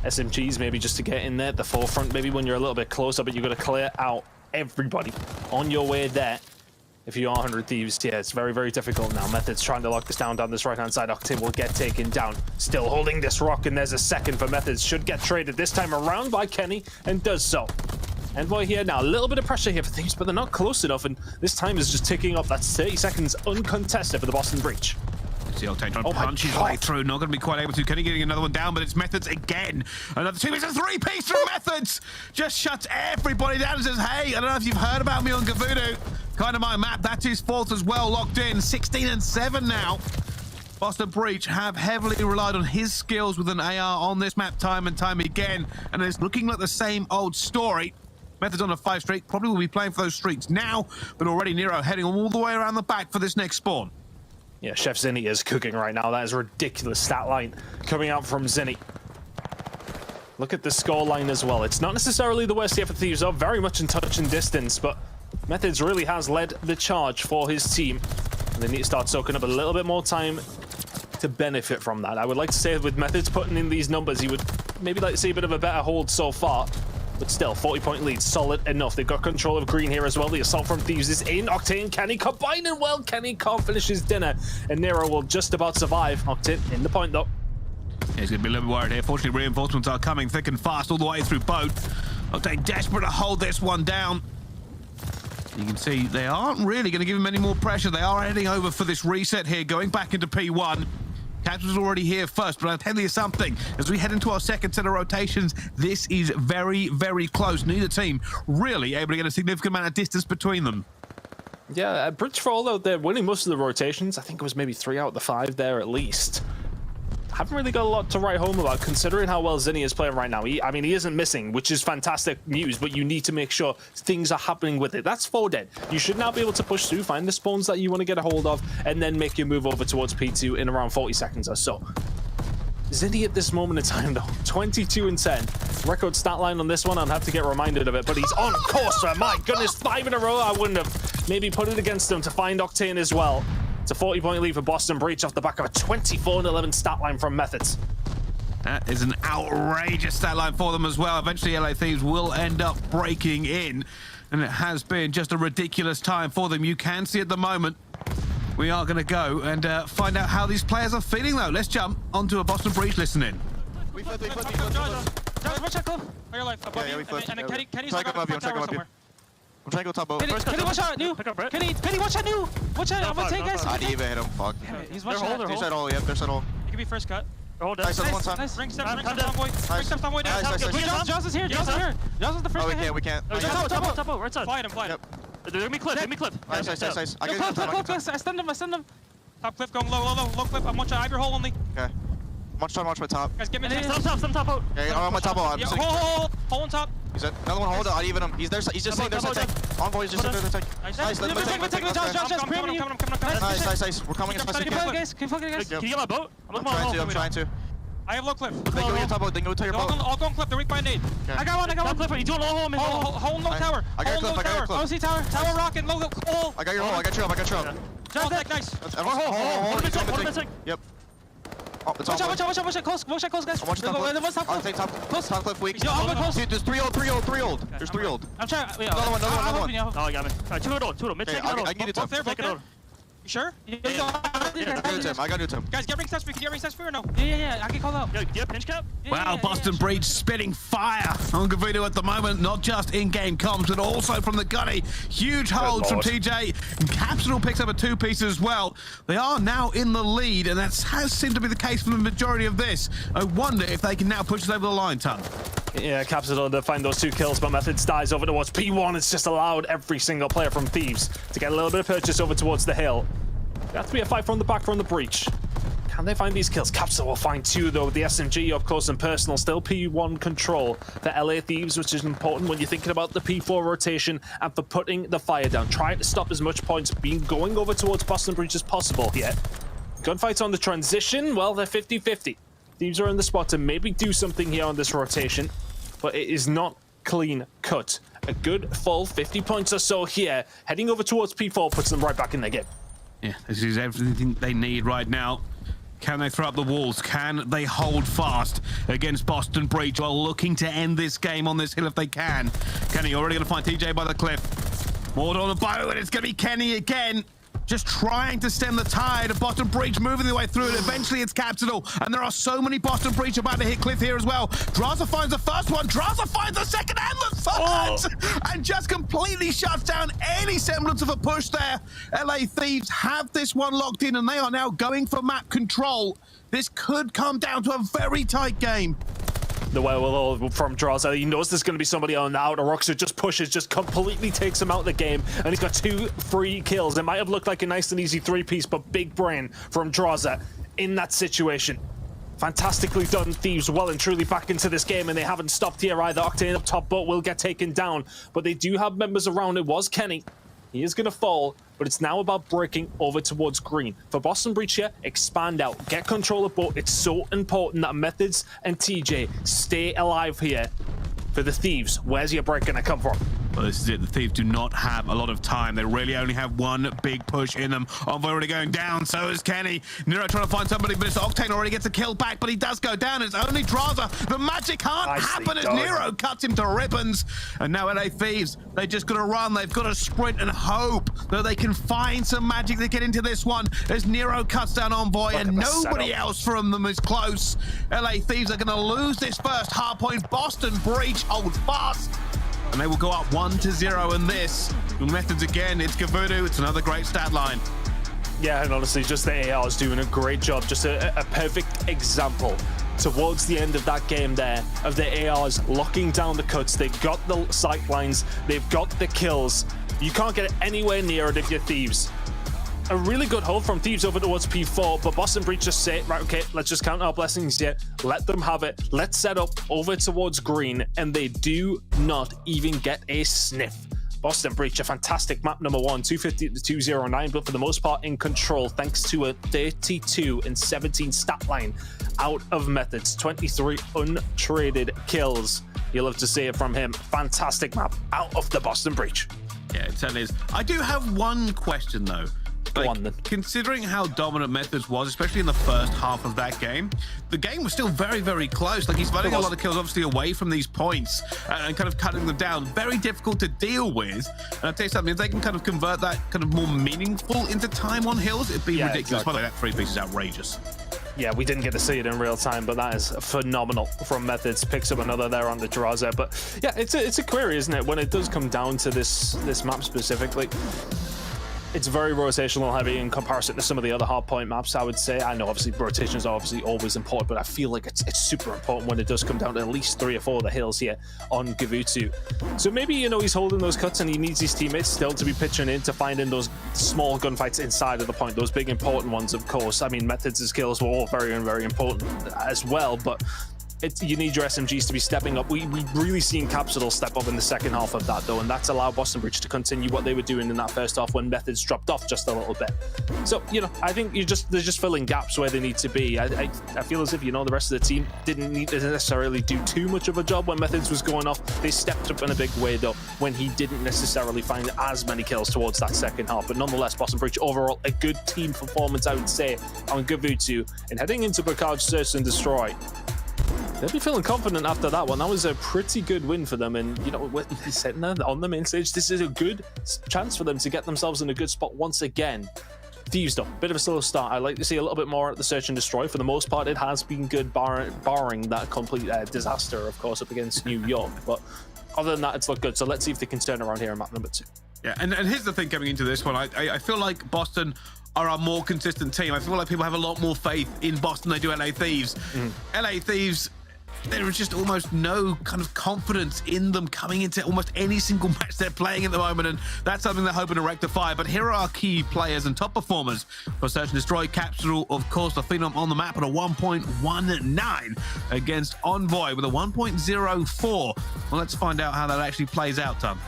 SMGs maybe just to get in there at the forefront, maybe when you're a little bit closer, but you've got to clear out everybody on your way there. if you are 100 Thieves, yeah, it's very, very difficult now. Method's trying to lock this down this right-hand side. Octane will get taken down. Still holding this rock, and there's a second for Methods. Should get traded this time around by Kenny, and does so. Envoy here now. A little bit of pressure here for Thieves, but they're not close enough, and this time is just ticking up. That's 30 seconds uncontested for the Boston Breach. See Octane trying to punch his way through. Not going to be quite able to. Kenny getting another one down, but it's Methods again. Another two. It's a three-piece from Methods. Just shuts everybody down and says, hey, I don't know if you've heard about me on Gavudu. Kind of my map. That is fourth as well. Locked in. 16 and 7 now. Boston Breach have heavily relied on his skills with an AR on this map time and time again. And it's looking like the same old story. Methods on a 5 streak. Probably will be playing for those streaks now. But already Nero heading all the way around the back for this next spawn. Yeah, Chef Zinni is cooking right now. That is a ridiculous stat line coming out from Zinni. Look at the score line as well. It's not necessarily the worst here for Thieves, though. Very much in touch and distance, but Methods really has led the charge for his team. And they need to start soaking up a little bit more time to benefit from that. I would like to say with Methods putting in these numbers, he would maybe like to see a bit of a better hold so far. But still, 40-point lead, solid enough. They've got control of green here as well. The assault from Thieves is in. Octane, Kenny combining well. Kenny can't finish his dinner, and Nero will just about survive. Octane in the point, though. Yeah, he's going to be a little bit worried here. Fortunately, reinforcements are coming thick and fast all the way through boat. Octane desperate to hold this one down. You can see they aren't really going to give him any more pressure. They are heading over for this reset here, going back into P1. Caps was already here first, but I'll tell you something. As we head into our second set of rotations, this is very, very close. Neither team really able to get a significant amount of distance between them. Yeah, Bridge for all, though, they're winning most of the rotations. I think it was maybe 3 out of the 5 there at least. Haven't really got a lot to write home about, considering how well Zinni is playing right now. He isn't missing, which is fantastic news, but you need to make sure things are happening with it. That's 4 dead. You should now be able to push through, find the spawns that you want to get a hold of, and then make your move over towards P2 in around 40 seconds or so. Zinni at this moment in time, though, 22 and 10. Record stat line on this one, I'll have to get reminded of it, but he's on course, sir. My goodness, 5 in a row. I wouldn't have maybe put it against him to find Octane as well. It's a 40-point lead for Boston Breach off the back of a 24-11 stat line from Methods. That is an outrageous stat line for them as well. Eventually, LA Thieves will end up breaking in, and it has been just a ridiculous time for them. You can see at the moment. We are going to go and find out how these players are feeling, though. Let's jump onto a Boston Breach listening. We flip. Watch that cliff. Your life. Above you. And then Kenny's like above you. I'm trying to go top boat. Kenny, watch out, new. Kenny, watch out, new. Watch out, I'm gonna take guys. I didn't even hit him, fuck. He's watching out. There's that hole, yep, there's that hole. He could be first cut. Nice, one time. Nice. Bring steps down, boy. Bring steps down, boy. Jaws is here. Jaws is the first guy. We can't. Top boat. Right side. Fight him. Give me cliff. Nice. I got cliff. I stunned him. Top cliff going low cliff. I'm watching. I have your hole only. Okay. Watch my top. Guys, get me some top out. Okay, I'm on my top out. Hole on top. He's it. Another one, hold it. I even him. He's there. He's just sitting there. Envoy is just sitting there. Nice. Nice. We're coming as fast as we can. Guys, can you get my boat? I'm trying to. I have low cliff. Then go to your top boat. Then go to your boat. I'll go on cliff. They're weak by a nade. I got one. Cliff. You do a low hole. Hole low tower. I got your cliff. OC tower. Tower rocket. Low hole. I got your hole. I got your hole. Nice. Hole. Yep. Oh, it's watch out, close, guys. I'm watching top cliff weak. Dude, there's 3 old. There's 3 old. I'm trying. Another one. Oh, I got me. Alright, 2 old. Mid take I can get it to him. You sure? I got new to him. Guys, get ring stats free. Can you get ring stats free or no? Yeah. I can call out. Yo, do you have pinch cap? Wow, Boston Breach spitting fire on Gavudu at the moment, not just in-game comms, but also from the gunny. Huge holds from TJ, and Capsule picks up a 2-piece as well. They are now in the lead, and that has seemed to be the case for the majority of this. I wonder if they can now push us over the line, Tom. Yeah, Capsule to find those 2 kills, but Methods dies over towards P1. It's just allowed every single player from Thieves to get a little bit of purchase over towards the hill. There has to be a fight from the back from the Breach. Can they find these kills? Capsule will find 2, though. The SMG up close and personal. Still P1 control for LA Thieves, which is important when you're thinking about the P4 rotation and for putting the fire down. Trying to stop as much points going over towards Boston Breach as possible here. Gunfights on the transition. Well, they're 50-50. Thieves are in the spot to maybe do something here on this rotation, but it is not clean cut. A good full 50 points or so here. Heading over towards P4 puts them right back in their game. Yeah, this is everything they need right now. Can they throw up the walls? Can they hold fast against Boston Breach while looking to end this game on this hill if they can? Kenny already going to find TJ by the cliff. Ward on the bow, and it's going to be Kenny again. Just trying to stem the tide. Boston Breach moving their way through it. Eventually it's Capital. And there are so many Boston Breach about to hit Cliff here as well. Draza finds the first one. Draza finds the second and the third. And just completely shuts down any semblance of a push there. LA Thieves have this one locked in, and they are now going for map control. This could come down to a very tight game. The wherewithal from Draza. He knows there's going to be somebody on the outer. ROKKR just pushes, just completely takes him out of the game, and he's got 2 free kills. It might have looked like a nice and easy 3-piece, but big brain from Draza in that situation. Fantastically done. Thieves well and truly back into this game, and they haven't stopped here either. Octane up top, but will get taken down. But they do have members around. It was Kenny. He is going to fall, but it's now about breaking over towards green. For Boston Breach here, expand out, get control of both. It's so important that Methods and TJ stay alive here. For the Thieves, where's your break going to come from? Well, this is it. The Thieves do not have a lot of time. They really only have one big push in them. Envoy already going down, so is Kenny. Nero trying to find somebody, but it's Octane already gets a kill back, but he does go down. It's only Draza. The magic can't happen as Nero cuts him to ribbons. And now LA Thieves, they just got to run. They've got to sprint and hope that they can find some magic to get into this one as Nero cuts down Envoy, and nobody else from them is close. LA Thieves are going to lose this first hard point. Boston Breach hold fast, and they will go up 1-0 in this. Methods again, it's Gavudu. It's another great stat line. Yeah, and honestly, just the AR is doing a great job. Just a perfect example towards the end of that game there of the ARs locking down the cuts. They've got the sight lines, they've got the kills. You can't get anywhere near it if you're Thieves. A really good hold from Thieves over towards P4, but Boston Breach just say, right, okay, let's just count our blessings here. Let them have it. Let's set up over towards green, and they do not even get a sniff. Boston Breach, a fantastic map number 1, 250 to 209, but for the most part in control, thanks to a 32 and 17 stat line out of Methods. 23 untraded kills. You'll have to see it from him. Fantastic map out of the Boston Breach. Yeah, it certainly is. I do have one question, though. Considering how dominant Methods was, especially in the first half of that game, the game was still very, very close. Like, he's running a lot of kills, obviously, away from these points and kind of cutting them down. Very difficult to deal with. And I'll tell you something, if they can kind of convert that kind of more meaningful into time on hills, it'd be ridiculous. By the way, that 3-piece is outrageous. Yeah, we didn't get to see it in real time, but that is phenomenal from Methods. Picks up another there on the Draza. But yeah, it's a query, isn't it? When it does come down to this map specifically, it's very rotational heavy in comparison to some of the other hardpoint maps, I would say. I know obviously rotations are obviously always important, but I feel like it's super important when it does come down to at least 3 or 4 of the hills here on Gavutu. So maybe, you know, he's holding those cuts and he needs his teammates still to be pitching in to find in those small gunfights inside of the point, those big important ones, of course. I mean, Methods' kills were all very, very important as well, but you need your SMGs to be stepping up. We've really seen Capital step up in the second half of that, though, and that's allowed Boston Breach to continue what they were doing in that first half when Methods dropped off just a little bit. So, you know, I think they're just filling gaps where they need to be. I feel as if, you know, the rest of the team didn't need to necessarily do too much of a job when Methods was going off. They stepped up in a big way, though, when he didn't necessarily find as many kills towards that second half. But nonetheless, Boston Breach overall a good team performance, I would say, on Gavutu. And heading into Bakaj Search and Destroy, they'll be feeling confident after that one. That was a pretty good win for them, and you know, he's sitting there on the main stage. This is a good chance for them to get themselves in a good spot once again. Thieves, though, bit of a slow start. I'd like to see a little bit more at the Search and Destroy. For the most part, it has been good, barring that complete disaster, of course, up against New York. But other than that, it's looked good. So let's see if they can turn around here in map number 2. Yeah, and here's the thing coming into this one. I feel like Boston are a more consistent team. I feel like people have a lot more faith in Boston than they do LA Thieves. LA Thieves, there is just almost no kind of confidence in them coming into almost any single match they're playing at the moment, and that's something they're hoping to rectify. But here are our key players and top performers for Search and Destroy. Capital, of course, the Phenom on the map at a 1.19 against Envoy with a 1.04. Well, let's find out how that actually plays out, Tom.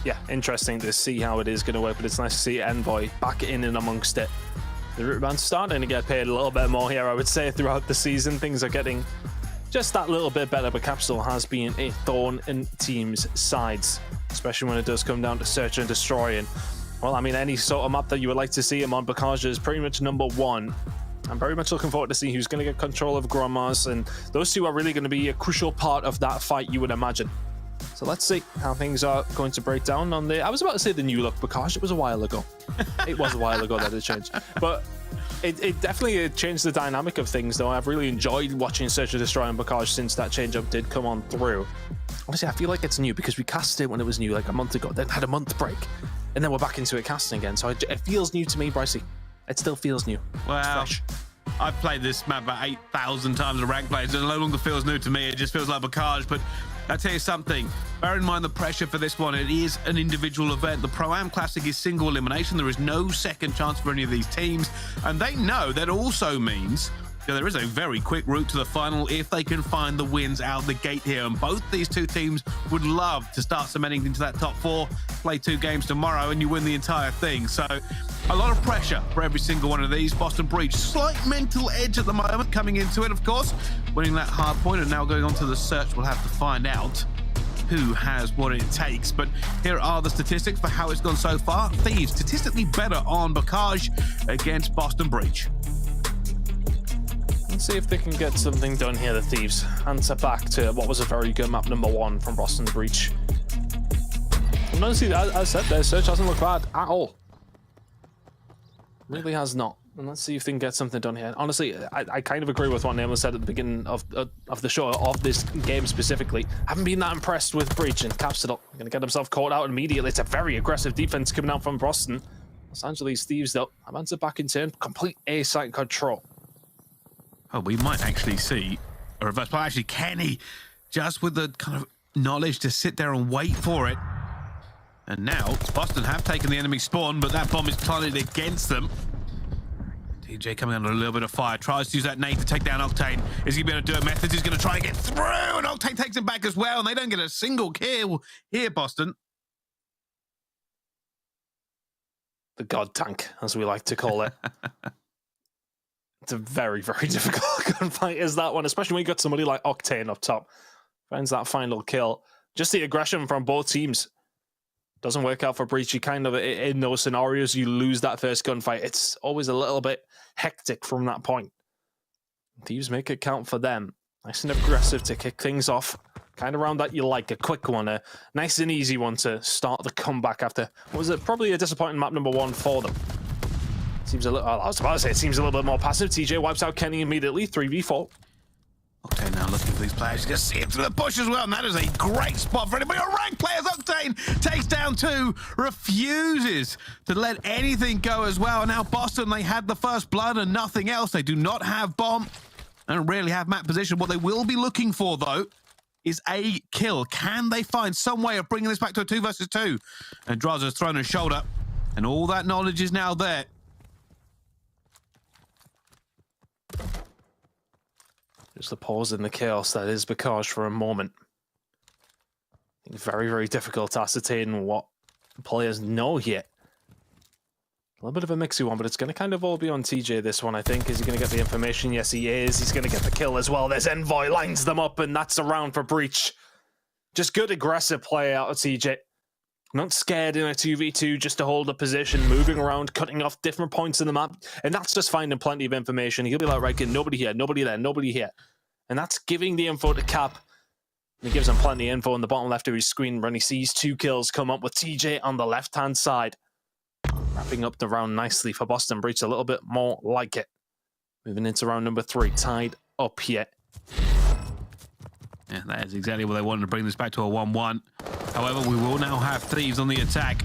Yeah, interesting to see how it is going to work, but it's nice to see Envoy back in and amongst it. The root band's starting to get paid a little bit more here, I would say, throughout the season. Things are getting just that little bit better, but Capital has been a thorn in teams' sides, especially when it does come down to Search and Destroy. And, well, I mean, any sort of map that you would like to see him on, Bakaja is pretty much number 1. I'm very much looking forward to see who's going to get control of Grandma's, and those two are really going to be a crucial part of that fight, you would imagine. So let's see how things are going to break down on the... I was about to say the new look, because it was a while ago. It was a while ago that it changed. But it definitely changed the dynamic of things, though. I've really enjoyed watching Search and Destroy and Bocage since that change-up did come on through. Honestly, I feel like it's new because we casted it when it was new like a month ago, then had a month break, and then we're back into it casting again. So it feels new to me, Brycey. It still feels new. Well, it's fresh. I've played this map about 8,000 times a rank play. It no longer feels new to me. It just feels like Bocage. But I'll tell you something. Bear in mind the pressure for this one. It is an individual event. The Pro-Am Classic is single elimination. There is no second chance for any of these teams. And they know that also means that there is a very quick route to the final if they can find the wins out the gate here. And both these two teams would love to start cementing into that top 4, play 2 games tomorrow, and you win the entire thing. So a lot of pressure for every single one of these. Boston Breach, slight mental edge at the moment coming into it, of course. Winning that hard point and now going on to the search. We'll have to find out who has what it takes. But here are the statistics for how it's gone so far. Thieves statistically better on Bocage against Boston Breach. Let's see if they can get something done here, the Thieves. Answer back to what was a very good map number 1 from Boston Breach. And honestly, as I said, their search hasn't looked bad at all. Really has not. And let's see if they can get something done here. Honestly, I kind of agree with what Nameless said at the beginning of the show, of this game specifically. Haven't been that impressed with Breach, and Caps it up. Going to get himself caught out immediately. It's a very aggressive defense coming out from Boston. Los Angeles Thieves, though, have answered back in turn. Complete A-site control. Oh, we might actually see a reverse play. Actually, Kenny, just with the kind of knowledge to sit there and wait for it. And now, Boston have taken the enemy spawn, but that bomb is planted against them. TJ coming under a little bit of fire, tries to use that nade to take down Octane. Is he going to do it? Methods is going to try and get through, and Octane takes him back as well, and they don't get a single kill here, Boston. The God Tank, as we like to call it. It's a very, very difficult gunfight, is that one, especially when you got somebody like Octane up top. Finds that final kill. Just the aggression from both teams. Doesn't work out for Breach. You kind of, in those scenarios, you lose that first gunfight. It's always a little bit hectic from that point. Thieves make it count for them. Nice and aggressive to kick things off. Kind of round that you like, a quick one, a nice and easy one to start the comeback after, what was it, probably a disappointing map number 1 for them. Seems a little, I was about to say, it seems a little bit more passive. TJ wipes out Kenny immediately, 3v4. Octane now looking for these players. You can see him through the bush as well, and that is a great spot for anybody. Rank players, Octane takes down 2, refuses to let anything go as well. Now Boston, they had the first blood and nothing else. They do not have bomb and rarely have map position. What they will be looking for, though, is a kill. Can they find some way of bringing this back to a 2 versus 2? And Draza's thrown his shoulder, and all that knowledge is now there. Just the pause in the chaos that is Bocage for a moment. Very, very difficult to ascertain what players know yet. A little bit of a mixy one, but it's going to kind of all be on TJ this one, I think. Is he going to get the information? Yes, he is. He's going to get the kill as well. There's Envoy, lines them up, and that's a round for Breach. Just good aggressive play out of TJ. Not scared in a 2v2 just to hold a position, moving around, cutting off different points in the map. And that's just finding plenty of information. He'll be like, right, nobody here, nobody there, nobody here. And that's giving the info to Cap. And he gives him plenty of info in the bottom left of his screen when he sees 2 kills come up with TJ on the left-hand side. Wrapping up the round nicely for Boston Breach, a little bit more like it. Moving into round number 3, tied up here. Yeah, that is exactly what they wanted to bring this back to a 1-1. However, we will now have Thieves on the attack.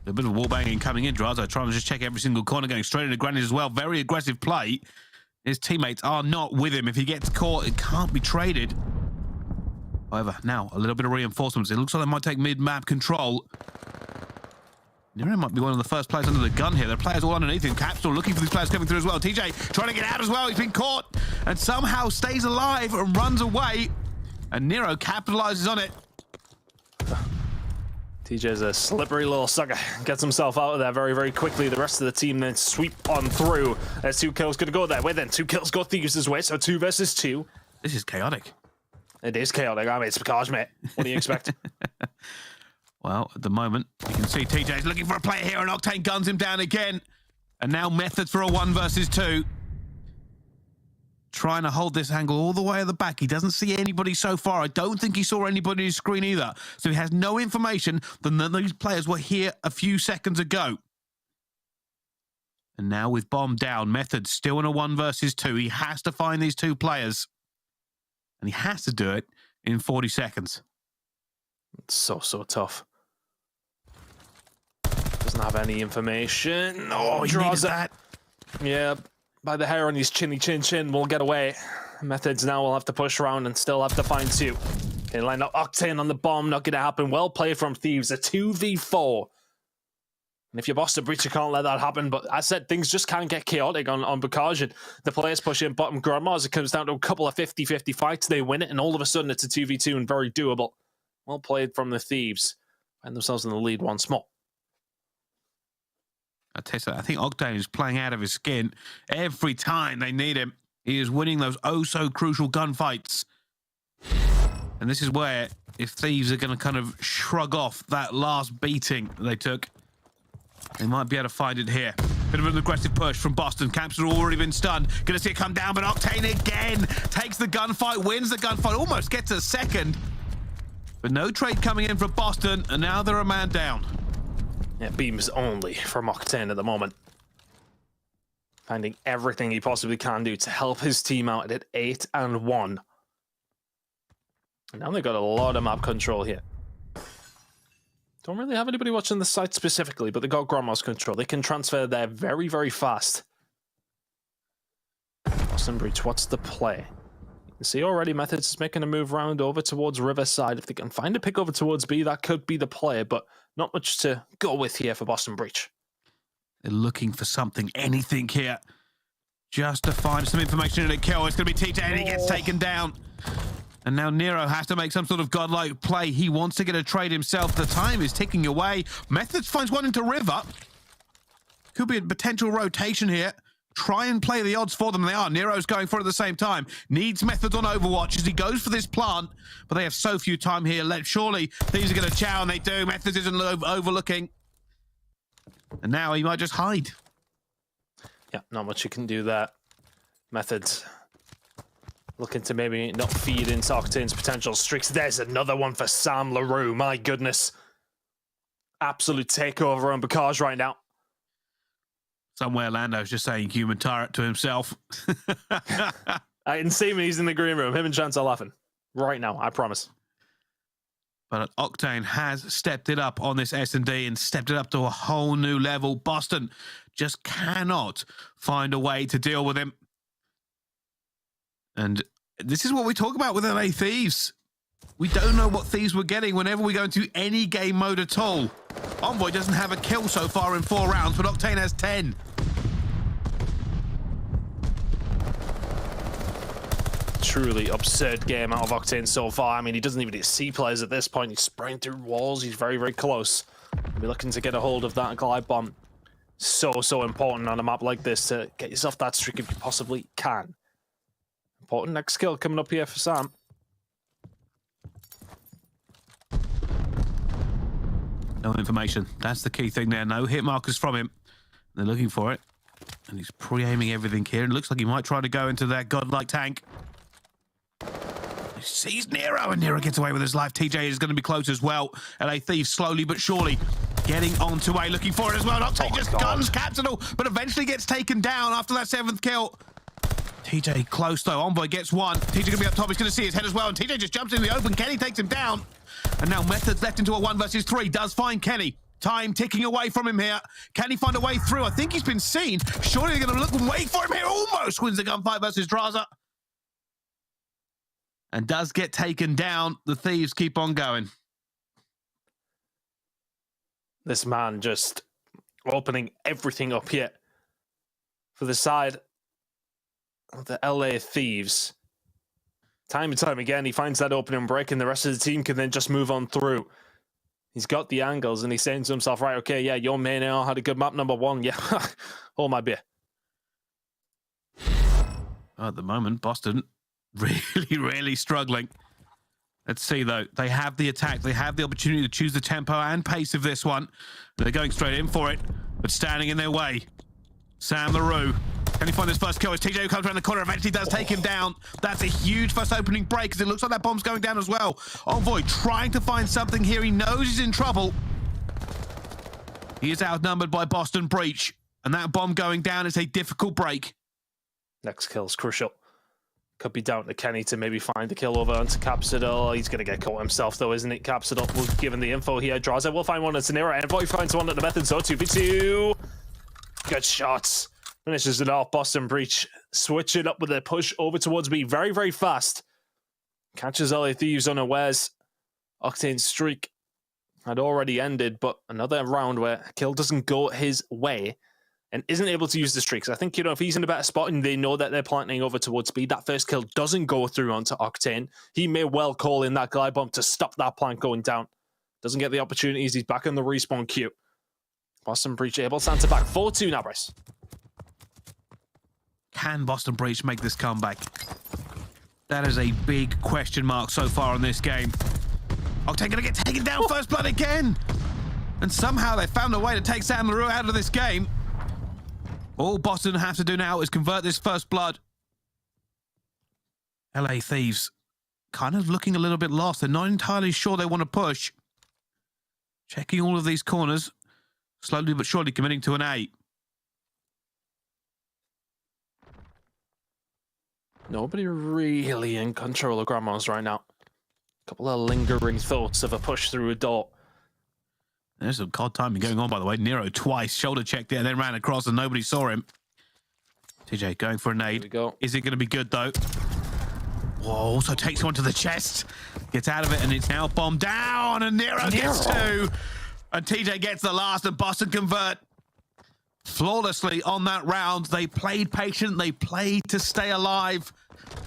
A bit of wall banging coming in. Drazo trying to just check every single corner, going straight into Granite as well. Very aggressive play. His teammates are not with him. If he gets caught, it can't be traded. However, now a little bit of reinforcements. It looks like they might take mid-map control. Nero might be one of the first players under the gun here. There are players all underneath him. Capsule looking for these players coming through as well. TJ trying to get out as well. He's been caught and somehow stays alive and runs away. And Nero capitalizes on it. TJ's a slippery little sucker. Gets himself out of there very, very quickly. The rest of the team then sweep on through. There's 2 kills going to go there. Well, then 2 kills go Thieves' way, so 2 versus 2. This is chaotic. It is chaotic. I mean, it's Bocage, mate. What do you expect? Well, at the moment, you can see TJ's looking for a player here, and Octane guns him down again. And now Methods for a 1 versus 2. trying to hold this angle all the way at the back. He doesn't see anybody so far. I don't think he saw anybody on his screen either. So he has no information that these players were here a few seconds ago. And now with bomb down, Method still in a 1 versus 2. He has to find these 2 players. And he has to do it in 40 seconds. It's so tough. Doesn't have any information. Oh, he draws that. Yeah, by the hair on his chinny chin will get away. Methods now will have to push around and still have to find 2. Okay, line up Octane on the bomb, not gonna happen. Well played from Thieves, a 2v4. And if you're Boston Breach, you can't let that happen. But I said things just can't get chaotic on Bukaj. The players push in bottom grandmas. It comes down to a couple of 50-50 fights. They win it, and all of a sudden it's a 2v2 and very doable. Well played from the Thieves. Find themselves in the lead once more. I tell you, I think Octane is playing out of his skin every time they need him. He is winning those oh-so-crucial gunfights. And this is where, if Thieves are going to kind of shrug off that last beating they took, they might be able to find it here. Bit of an aggressive push from Boston. Camps have already been stunned. Gonna see it come down, but Octane again takes the gunfight, wins the gunfight, almost gets a second. But no trade coming in for Boston, and now they're a man down. Yeah, beams only from Octane at the moment. Finding everything he possibly can do to help his team out at 8-1. And now they've got a lot of map control here. Don't really have anybody watching the site specifically, but they got Grandma's control. They can transfer there very, very fast. Boston Breach, what's the play? You can see already Methods is making a move round over towards Riverside. If they can find a pick over towards B, that could be the play, but not much to go with here for Boston Breach. They're looking for something, anything here, just to find some information in a kill. It's going to be TJ, and he gets taken down. And now Nero has to make some sort of godlike play. He wants to get a trade himself. The time is ticking away. Methods finds one into River. Could be a potential rotation here. Try and play the odds for them. They are. Nero's going for it at the same time. Needs Methods on Overwatch as he goes for this plant. But they have so few time here. Surely Thieves are going to chow, and they do. Methods isn't overlooking. And now he might just hide. Yeah, not much you can do there. Methods looking to maybe not feed into Octane's potential streaks. There's another one for Sam LaRue. My goodness. Absolute takeover on Bukaj right now. Somewhere Lando's just saying human tyrant to himself. I can see him. He's in the green room. Him and Chance are laughing. Right now, I promise. But Octane has stepped it up on this S&D and stepped it up to a whole new level. Boston just cannot find a way to deal with him. And this is what we talk about with LA Thieves. We don't know what Thieves we're getting whenever we go into any game mode at all. Envoy doesn't have a kill so far in 4 rounds, but Octane has 10. Truly absurd game out of Octane so far. I mean, he doesn't even get C players at this point. He's spraying through walls. He's very, very close. He'll be looking to get a hold of that glide bomb. So important on a map like this to get yourself that streak if you possibly can. Important next kill coming up here for Sam. No information. That's the key thing there. No hit markers from him. They're looking for it. And he's pre-aiming everything here. It looks like he might try to go into that godlike tank. He sees Nero, and Nero gets away with his life. TJ is going to be close as well. LA Thieves slowly but surely getting onto A, looking for it as well. Octane just guns Capital, but eventually gets taken down after that 7th kill. TJ close though. Envoy gets one. TJ gonna be up top. He's gonna see his head as well, and TJ just jumps in the open. Kenny takes him down, and now Methods left into a 1 versus 3. Does find Kenny. Time ticking away from him here. Can he find a way through? I think he's been seen. Surely they're gonna look and wait for him here. Almost wins the gunfight versus Draza, and does get taken down. The Thieves keep on going. This man just opening everything up here for the side of the LA Thieves. Time and time again, he finds that opening break, and the rest of the team can then just move on through. He's got the angles, and he's saying to himself, right, okay, yeah, your main AR had a good map number 1. Yeah, hold my beer. At the moment, Boston really struggling. Let's see, though. They have the attack. They have the opportunity to choose the tempo and pace of this one. They're going straight in for it, but standing in their way. Sam LaRue Can he find this first kill as TJ comes around the corner, eventually does take him down. That's a huge first opening break as it looks like that bomb's going down as well. Envoy trying to find something here. He knows he's in trouble. He is outnumbered by Boston Breach, and that bomb going down is a difficult break. Next kill's crucial. Could be down to Kenny to maybe find the kill over onto Capsidel. He's going to get caught himself though, isn't it? Capsidel will give him the info here. Draza will find one at Nero. Envoy finds one at the method. So 2v2. Good shots. Finishes it off. Boston Breach switch it up with a push over towards B very, very fast. Catches LA Thieves unawares. Octane's streak had already ended, but another round where a kill doesn't go his way and isn't able to use the streaks. I think, you know, if he's in a better spot and they know that they're planting over towards speed, that first kill doesn't go through onto Octane. He may well call in that glide bomb to stop that plant going down. Doesn't get the opportunities. He's back in the respawn queue. Boston Breach able to answer back. 4-2 now, Bryce. Can Boston Breach make this comeback? That is a big question mark so far in this game. Octane gonna get taken down first blood again. And somehow they found a way to take Sam LaRue out of this game. All Boston have to do now is convert this first blood. LA Thieves kind of looking a little bit lost. They're not entirely sure they want to push. Checking all of these corners. Slowly but surely committing to an A. Nobody really in control of Grandma's right now. A couple of lingering thoughts of a push through a door. There's some COD timing going on, by the way. Nero twice, shoulder check there, then ran across and nobody saw him. TJ going for a nade. Is it going to be good, though? Whoa, also takes one to the chest. Gets out of it, and it's now bombed down, and Nero gets two. And TJ gets the last, and Boston convert flawlessly on that round. They played patient. They played to stay alive.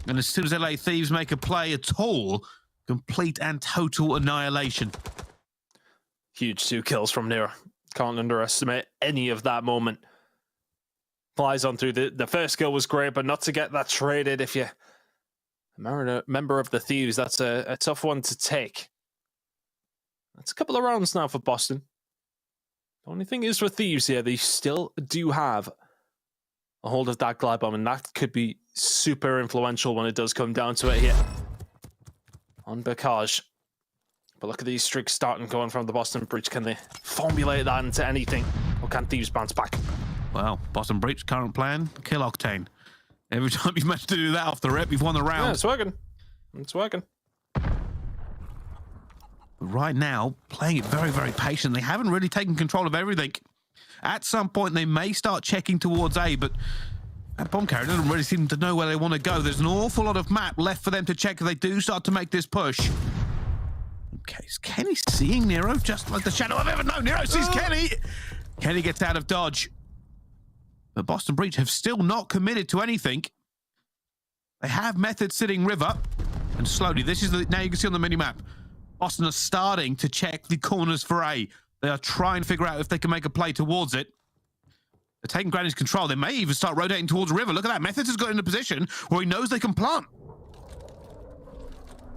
And as soon as LA Thieves make a play at all, complete and total annihilation. Huge 2 kills from Nero. Can't underestimate any of that moment. Flies on through. The first kill was great, but not to get that traded if you're a member of the Thieves. That's a tough one to take. That's a couple of rounds now for Boston. The only thing is for Thieves here, they still do have a hold of that glide bomb, and that could be super influential when it does come down to it here. On Bakaj. But look at these streaks starting going from the Boston Breach. Can they formulate that into anything? Or can Thieves bounce back? Well, Boston Breach, current plan, kill Octane. Every time you've managed to do that off the rip, you've won the round. Yeah, it's working. It's working. Right now, playing it very, very patient. They haven't really taken control of everything. At some point, they may start checking towards A, but that bomb carrier doesn't really seem to know where they want to go. There's an awful lot of map left for them to check if they do start to make this push. Okay, is Kenny seeing Nero just like the shadow of ever? No, Nero sees Kenny. Kenny gets out of dodge. But Boston Breach have still not committed to anything. They have Method sitting river. And slowly, this is now you can see on the mini-map. Boston are starting to check the corners for A. They are trying to figure out if they can make a play towards it. They're taking Granny's control. They may even start rotating towards river. Look at that. Methods has got in a position where he knows they can plant.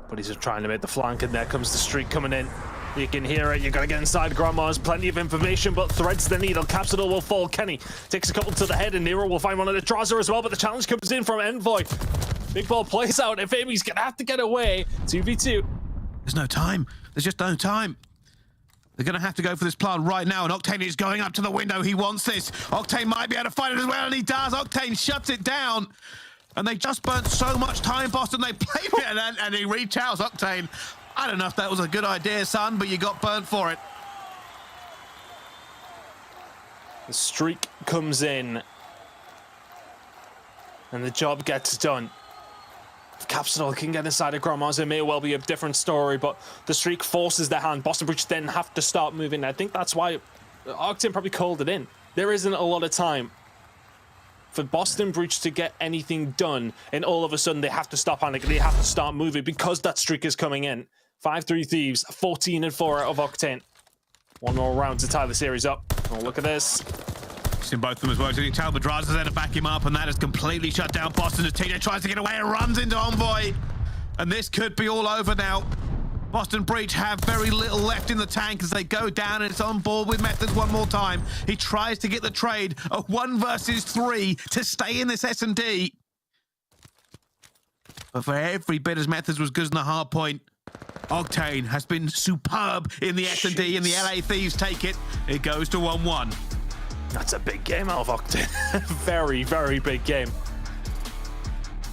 But he's just trying to make the flank, and there comes the streak coming in. You can hear it. You've got to get inside Grandma's. Plenty of information, but threads the needle. Capsidel will fall. Kenny takes a couple to the head, and Nero will find one of the Draza as well, but the challenge comes in from Envoy. Big ball plays out, and Fabi's going to have to get away. 2v2. There's no time. There's just no time. They're going to have to go for this plant right now, and Octane is going up to the window. He wants this. Octane might be able to find it as well, and he does. Octane shuts it down. And they just burnt so much time, Boston. They played it, and he rechows Octane. I don't know if that was a good idea, son, but you got burnt for it. The streak comes in. And the job gets done. If Capsidel can get inside of Grandma's, it may well be a different story, but the streak forces their hand. Boston Breach then have to start moving. I think that's why Octane probably called it in. There isn't a lot of time for Boston Breach to get anything done, and all of a sudden they have to stop panicking. They have to start moving because that streak is coming in. 5-3 Thieves, 14-4 out of Octane. One more round to tie the series up. Oh, look at this. Seen both of them as well. So you tell Madraza's there to back him up, and that has completely shut down Boston as TJ tries to get away and runs into Envoy. And this could be all over now. Boston Breach have very little left in the tank as they go down, and it's on board with Methods one more time. He tries to get the trade, a 1 versus 3 to stay in this S&D. But for every bit as Methods was good in the hard point, Octane has been superb in the S&D, and the LA Thieves take it. It goes to 1-1. That's a big game out of Octane. Very, very big game.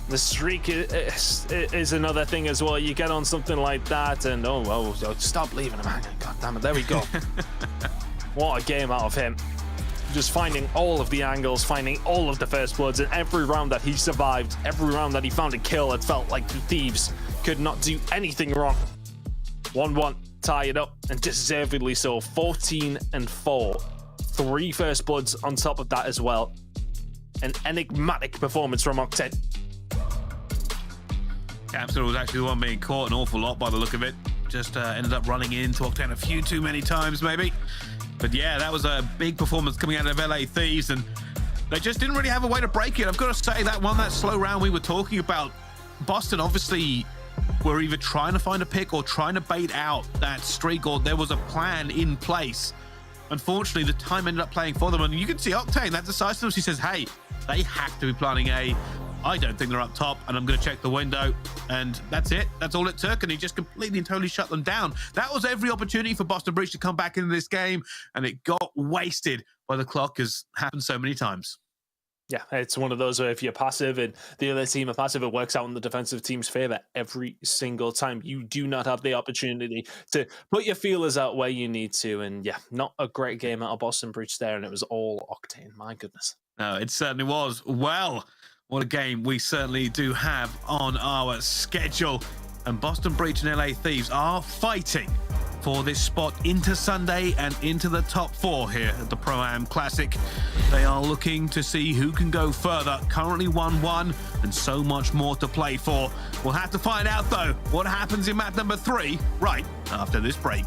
The streak is another thing as well. You get on something like that and oh, stop leaving him hanging. God damn it, there we go. What a game out of him. Just finding all of the angles, finding all of the first bloods, and every round that he survived, every round that he found a kill, it felt like the Thieves could not do anything wrong. 1-1, tie it up, and deservedly so. 14-4. 3 first bloods on top of that as well. An enigmatic performance from Octane. Capsule was actually the one being caught an awful lot by the look of it. Just ended up running into Octane a few too many times, maybe. But yeah, that was a big performance coming out of LA Thieves, and they just didn't really have a way to break it. I've got to say, that slow round we were talking about, Boston obviously were either trying to find a pick or trying to bait out that streak, or there was a plan in place. Unfortunately, the time ended up playing for them, and you can see Octane, that decisiveness. He says, hey, they have to be planning A. I don't think they're up top, and I'm going to check the window, and that's it. That's all it took, and he just completely and totally shut them down. That was every opportunity for Boston Breach to come back into this game, and it got wasted by the clock, as happened so many times. Yeah, it's one of those where if you're passive and the other team are passive, it works out in the defensive team's favor every single time. You do not have the opportunity to put your feelers out where you need to, and yeah, not a great game out of Boston Breach there, and it was all Octane. My goodness. No, it certainly was. Well, what a game we certainly do have on our schedule. And Boston Breach and LA Thieves are fighting for this spot into Sunday and into the top 4 here at the Pro-Am Classic. They are looking to see who can go further. Currently 1-1 and so much more to play for. We'll have to find out, though, what happens in map number 3 right after this break.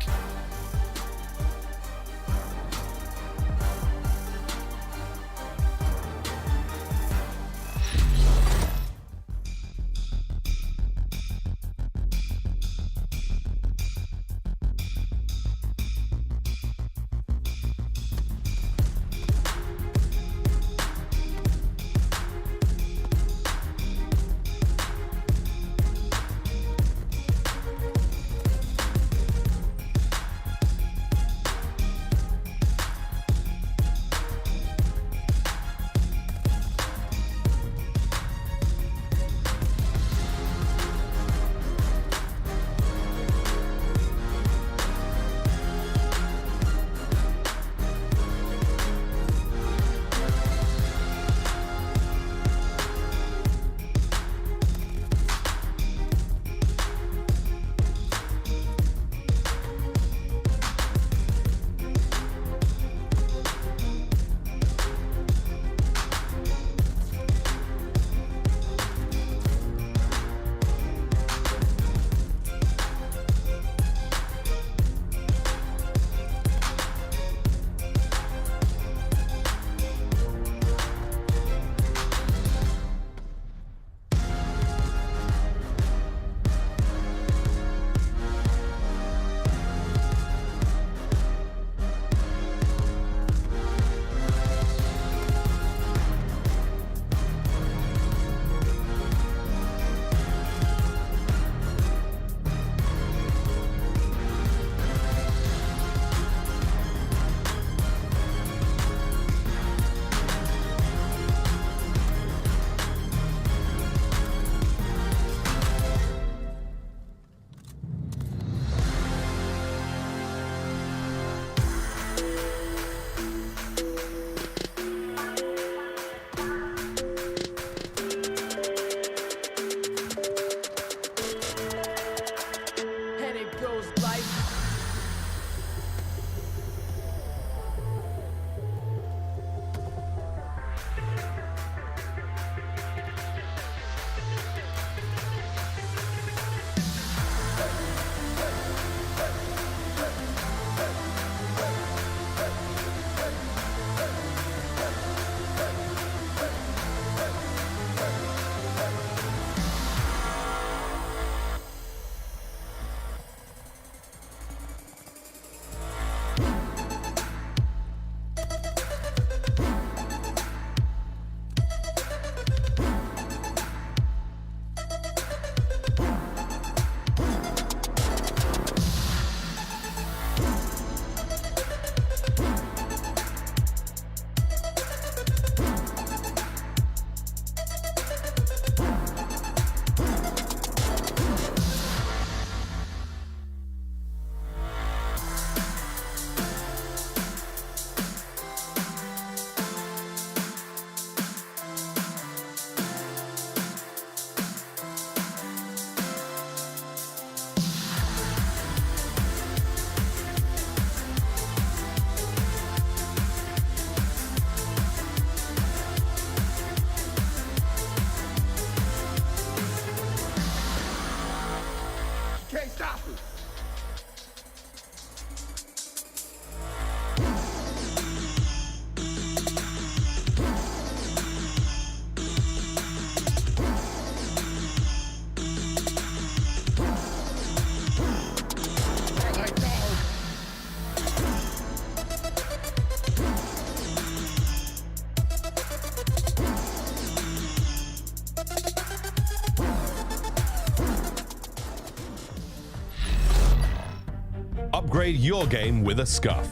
upgrade your game with a Scuff,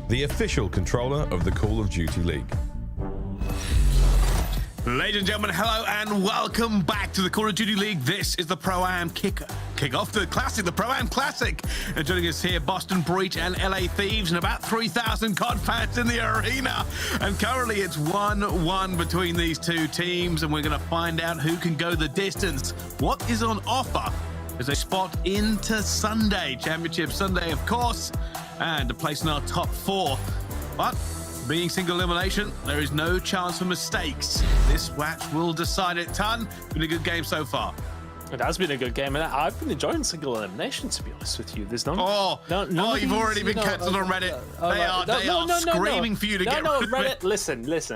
the official controller of the Call of Duty League. Ladies and gentlemen, hello and welcome back to the Call of Duty League. This is the Pro-Am kick-off the Classic, the Pro-Am Classic. And joining us here, Boston Breach and LA Thieves, and about 3,000 COD fans in the arena. And currently it's 1-1 between these two teams, and we're going to find out who can go the distance. What is on offer is a spot into Sunday, Championship Sunday, of course, and a place in our top 4. But being single elimination, there is no chance for mistakes. This match will decide it. Ton, been a good game so far. It has been a good game, and I've been enjoying single elimination, to be honest with you. There's none. You've already been cancelled on Reddit. They are screaming for you to get rid of Reddit. it.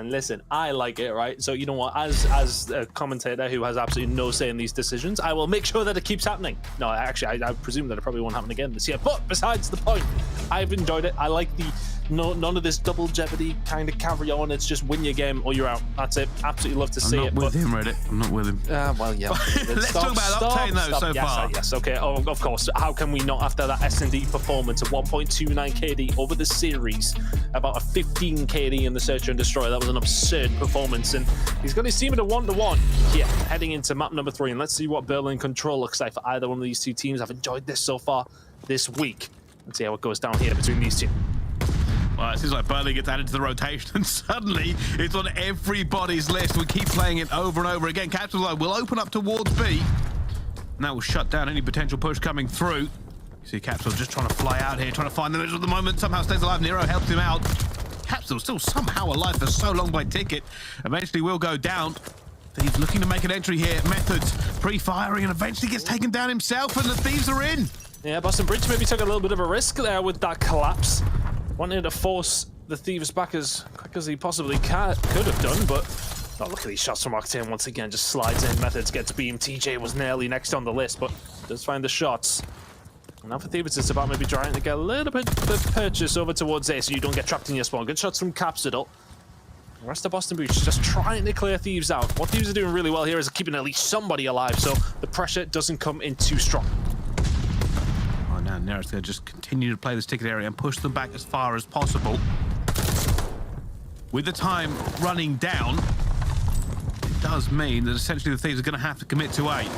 Listen. I like it, right? So you know what? As a commentator who has absolutely no say in these decisions, I will make sure that it keeps happening. No, actually, I presume that it probably won't happen again this year. But besides the point, I've enjoyed it. I like the none of this double jeopardy kind of carry on. It's just win your game or you're out. That's it. Absolutely love to see it. I'm not with him, Reddit. I'm not with him. Well, yeah. Let's talk about Octane though so far. Yes, okay. Oh, of course. How can we not after that S&D performance of 1.29 KD over the series, about a 15 KD in the Search and Destroy? That was an absurd performance, and he's got his team at a 1-1 here, heading into map number 3. And let's see what Berlin Control looks like for either one of these two teams. I've enjoyed this so far this week. Let's see how it goes down here between these two. Well, it seems like Berlin gets added to the rotation, and suddenly it's on everybody's list. We keep playing it over and over again. Captain's Line will open up towards B, and that will shut down any potential push coming through. You see Capsule just trying to fly out here, trying to find the middle at the moment. Somehow stays alive. Nero helps him out. Capsule still somehow alive for so long by Ticket. Eventually will go down. He's looking to make an entry here. Methods pre-firing, and eventually gets taken down himself, and the Thieves are in. Yeah, Boston Bridge maybe took a little bit of a risk there with that collapse. Wanted to force the Thieves back as quick as he possibly could have done, but look at these shots from Octane once again. Just slides in, Methods gets beamed. TJ was nearly next on the list, but does find the shots. And now for Thieves, it's about maybe trying to get a little bit of purchase over towards A so you don't get trapped in your spawn. Good shots from Capsidal. The rest of Boston Breach just trying to clear Thieves out. What Thieves are doing really well here is keeping at least somebody alive, so the pressure doesn't come in too strong. Now Nero's going to just continue to play this ticket area and push them back as far as possible. With the time running down, it does mean that essentially the Thieves are going to have to commit to A. And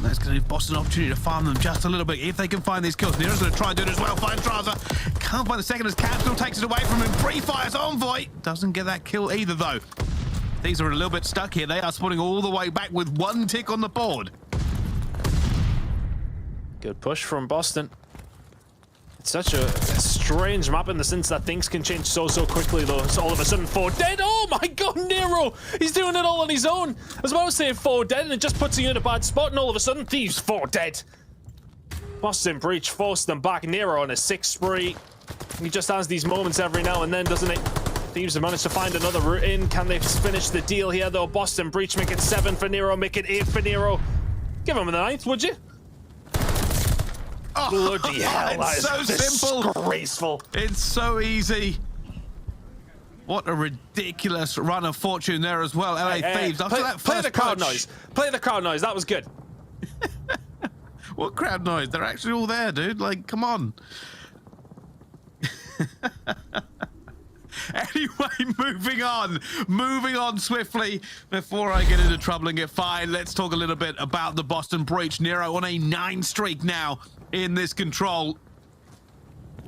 that's going to give Boston an opportunity to farm them just a little bit if they can find these kills. Nero's going to try and do it as well. Finds Traza. Can't find the second as Capsule takes it away from him. Pre-fires Envoy. Doesn't get that kill either, though. These are a little bit stuck here. They are spawning all the way back with 1 tick on the board. Good push from Boston. It's such a strange map in the sense that things can change so quickly, though. It's all of a sudden 4 dead. Oh my god, Nero! He's doing it all on his own. I was about to say 4 dead, and it just puts you in a bad spot, and all of a sudden, Thieves 4 dead. Boston Breach forced them back. Nero on a 6 spree. He just has these moments every now and then, doesn't he? Thieves have managed to find another route in. Can they finish the deal here, though? Boston Breach make it 7 for Nero, make it 8 for Nero. Give him the 9th, would you? Bloody hell, that is so simple. Disgraceful. It's so easy. What a ridiculous run of fortune there as well. LA Thieves. After that play first the crowd punch. noise. Play the crowd noise. That was good. What crowd noise? They're actually all there, dude. Like, come on. Anyway, moving on swiftly before I get into trouble and get fined. Let's talk a little bit about the Boston Breach. Nero on a 9 streak now in this control.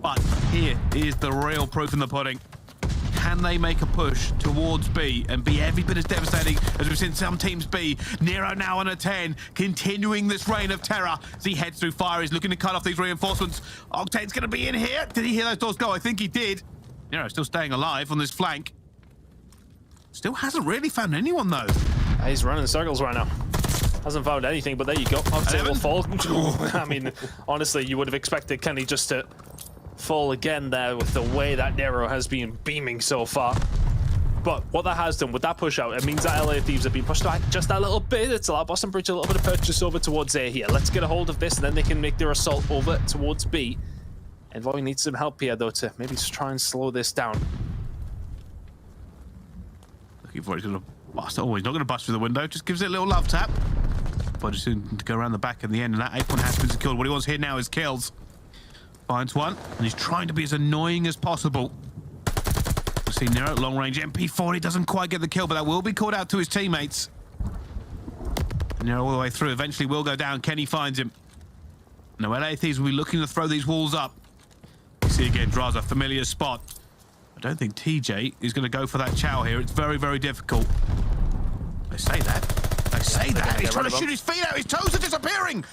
But here is the real proof in the pudding. Can they make a push towards B and be every bit as devastating as we've seen some teams be? Nero now on a 10, continuing this reign of terror as he heads through fire. He's looking to cut off these reinforcements. Octane's going to be in here. Did he hear those doors go? I think he did. Nero still staying alive on this flank. Still hasn't really found anyone, though. He's running circles right now. Hasn't found anything, but there you go. Octane will fall. I mean, honestly, you would have expected Kenny just to fall again there with the way that Nero has been beaming so far. But what that has done with that push out, it means that LA Thieves have been pushed back just a little bit. It's allowed Boston Bridge a little bit of purchase over towards A here. Let's get a hold of this, and then they can make their assault over towards B. And Void needs some help here, though, to maybe just try and slow this down. Looking for it, he's going to bust. Oh, he's not going to bust through the window. Just gives it a little love tap. Void just to go around the back in the end, and that 8-point has been secured. What he wants here now is kills. Finds one, and he's trying to be as annoying as possible. You see Nero at long range. MP40 doesn't quite get the kill, but that will be called out to his teammates. Nero all the way through. Eventually will go down. Kenny finds him. Now LA Thieves will be looking to throw these walls up. You see again, Draza, familiar spot. I don't think TJ is going to go for that chow here. It's very, very difficult. They say that. They say that. He's trying to shoot his feet out. His toes are disappearing.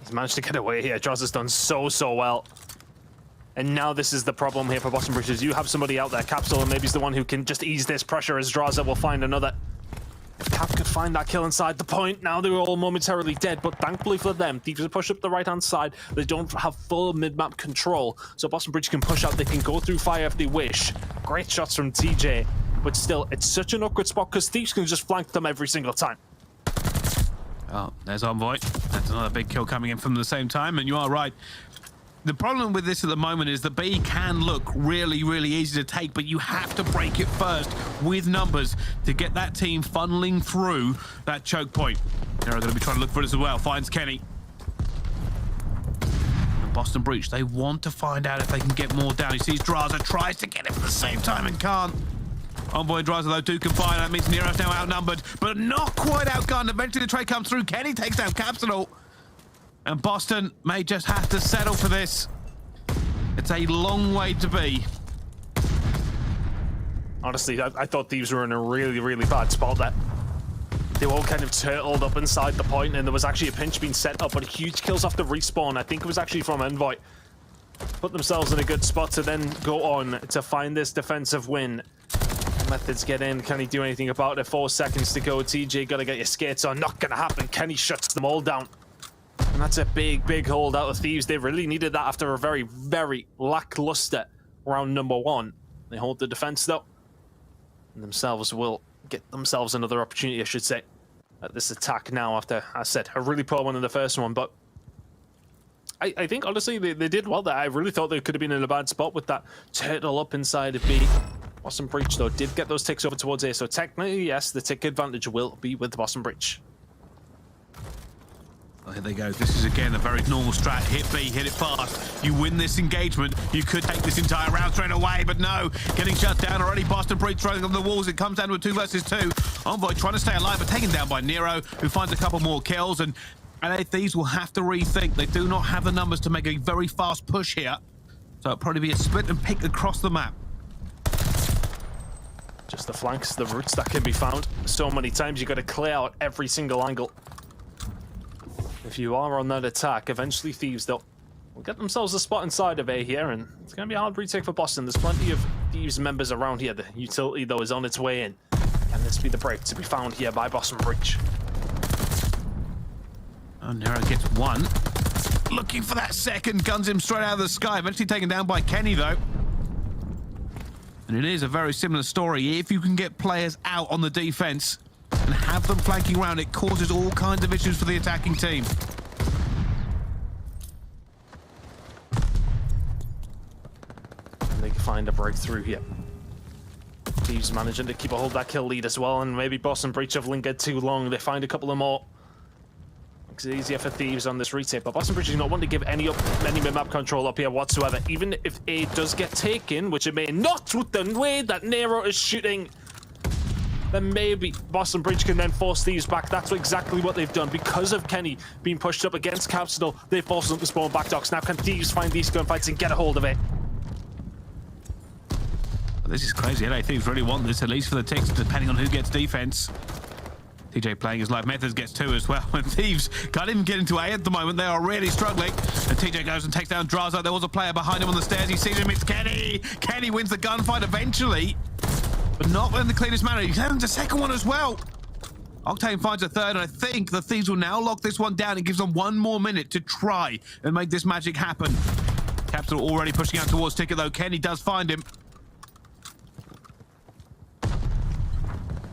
He's managed to get away here. Draza's done so well. And now this is the problem here for Boston Bridge, is you have somebody out there. Capsule maybe he's the one who can just ease this pressure as Draza will find another. If Cap could find that kill inside the point, now they're all momentarily dead, but thankfully for them, Thieves have pushed up the right-hand side. They don't have full mid-map control, so Boston Bridge can push out. They can go through fire if they wish. Great shots from TJ, but still, it's such an awkward spot because Thieves can just flank them every single time. Oh, there's Envoy. That's another big kill coming in from the same time, and you are right. The problem with this at the moment is that B can look really, really easy to take, but you have to break it first with numbers to get that team funneling through that choke point. They're going to be trying to look for it as well. Finds Kenny. And Boston Breach, they want to find out if they can get more down. He sees Draza, tries to get it at the same time and can't. Envoy and Draza, though, do combine. That means Nero's now outnumbered, but not quite outgunned. Eventually the trade comes through. Kenny takes down Capsule. And Boston may just have to settle for this. It's a long way to be. Honestly, I thought Thieves were in a really, really bad spot there. They were all kind of turtled up inside the point, and there was actually a pinch being set up, but huge kills off the respawn. I think it was actually from Envoy. Put themselves in a good spot to then go on to find this defensive win. Methods get in. Can he do anything about it? 4 seconds to go. TJ, gotta get your skates on. Not gonna happen. Kenny shuts them all down. And that's a big hold out of Thieves. They really needed that after a very, very lackluster round number 1. They hold the defense, though. And themselves will get themselves another opportunity, I should say, at this attack now after, as I said, a really poor one in the first one. But I think, honestly, they did well there. I really thought they could have been in a bad spot with that turtle up inside of B. Boston Breach, though, did get those ticks over towards A. So technically, yes, the tick advantage will be with Boston Breach. Well, here they go. This is, again, a very normal strat. Hit B, hit it fast. You win this engagement. You could take this entire round straight away, but no. Getting shut down already. Boston Breach throwing on the walls. It comes down to a 2 versus 2. Envoy trying to stay alive, but taken down by Nero, who finds a couple more kills. And LA Thieves will have to rethink. They do not have the numbers to make a very fast push here. So it'll probably be a split and pick across the map. Just the flanks, the routes that can be found. So many times you got to clear out every single angle. If you are on that attack, eventually Thieves, they'll get themselves a spot inside of A here, and it's going to be a hard retake for Boston. There's plenty of Thieves members around here. The utility, though, is on its way in. Can this be the break to be found here by Boston Breach? Oh, Nero gets one. Looking for that second, guns him straight out of the sky. Eventually taken down by Kenny, though. And it is a very similar story. If you can get players out on the defense and have them flanking around, it causes all kinds of issues for the attacking team. And they can find a breakthrough here. Thieves managing to keep a hold of that kill lead as well, and maybe Boston Breach have lingered too long. They find a couple of more. Makes it easier for Thieves on this retake, but Boston Breach is not one to give any mid-map control up here whatsoever. Even if A does get taken, which it may not with the way that Nero is shooting, then maybe Boston Breach can then force Thieves back. That's exactly what they've done. Because of Kenny being pushed up against Capsule, they've forced them to spawn back docks. Now can Thieves find these gunfights and get a hold of it? Well, this is crazy. LA Thieves really want this, at least for the ticks, depending on who gets defense. TJ playing his life. Methods gets 2 as well. And Thieves can't even get into A at the moment. They are really struggling. And TJ goes and takes down Draza. There was a player behind him on the stairs. He sees him. It's Kenny. Kenny wins the gunfight eventually, but not in the cleanest manner. He lands a second one as well. Octane finds a third, and I think the Thieves will now lock this one down. It gives them 1 more minute to try and make this magic happen. Capsule already pushing out towards Ticket, though. Kenny does find him.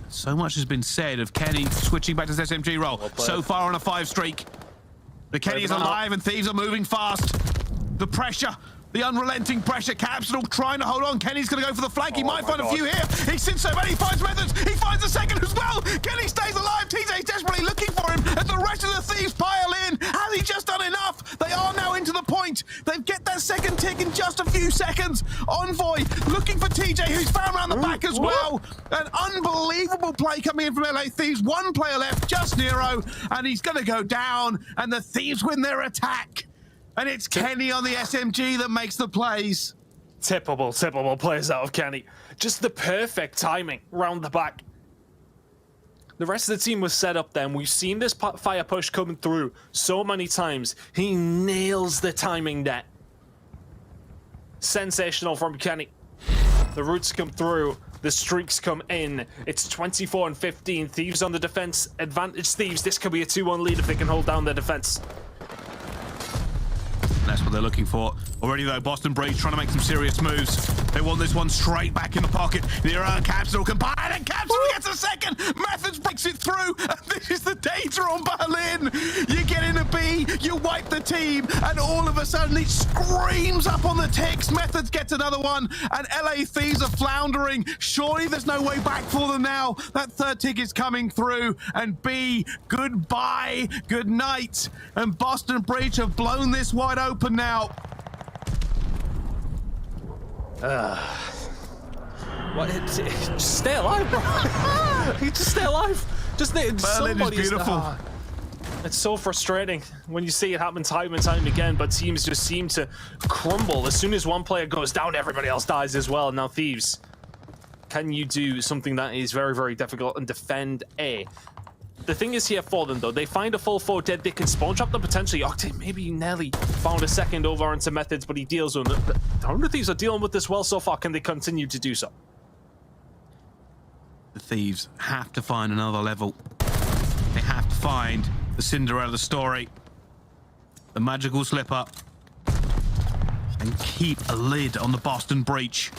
So much has been said of Kenny switching back to his SMG role. So far on a 5 streak. The Kenny is alive and Thieves are moving fast. The pressure The unrelenting pressure. Capsule trying to hold on. Kenny's going to go for the flank. He might find a few here. He's seen so many. He finds Methods. He finds a second as well. Kenny stays alive. TJ's desperately looking for him as the rest of the Thieves pile in. Has he just done enough? They are now into the point. They get that second tick in just a few seconds. Envoy looking for TJ, who's found around the back as well. An unbelievable play coming in from LA Thieves. One player left, just Nero, and he's going to go down, and the Thieves win their attack. And it's Kenny on the SMG that makes the plays. Typical plays out of Kenny. Just the perfect timing round the back. The rest of the team was set up then. We've seen this fire push coming through so many times. He nails the timing there. Sensational from Kenny. The roots come through. The streaks come in. It's 24 and 15. Thieves on the defense. Advantage Thieves. This could be a 2-1 lead if they can hold down their defense. That's what they're looking for. Already though, Boston Breeze trying to make some serious moves. They want this one straight back in the pocket. Nero and Capsule combine, and Capsule gets a second. Methods breaks it through, and this is the danger on Berlin. You get in a B, you wipe the team, and all of a sudden it screams up on the ticks. Methods gets another one, and LA Thieves are floundering. Surely there's no way back for them now. That third tick is coming through, and B, goodbye, good night. And Boston Breach have blown this wide open now. What? Just stay alive, bro. Just stay alive. Just Berlin is beautiful. It's so frustrating when you see it happen time and time again, but teams just seem to crumble. As soon as one player goes down, everybody else dies as well. Now, Thieves, can you do something that is very, very difficult and defend A? The thing is here for them, though, they find a full 4 dead, they can spawn trap them potentially. OpTic maybe nearly found a second over into Methods, but he deals with it. The 100 Thieves are dealing with this well so far. Can they continue to do so? The Thieves have to find another level. They have to find the Cinderella story, the magical slip up, and keep a lid on the Boston Breach.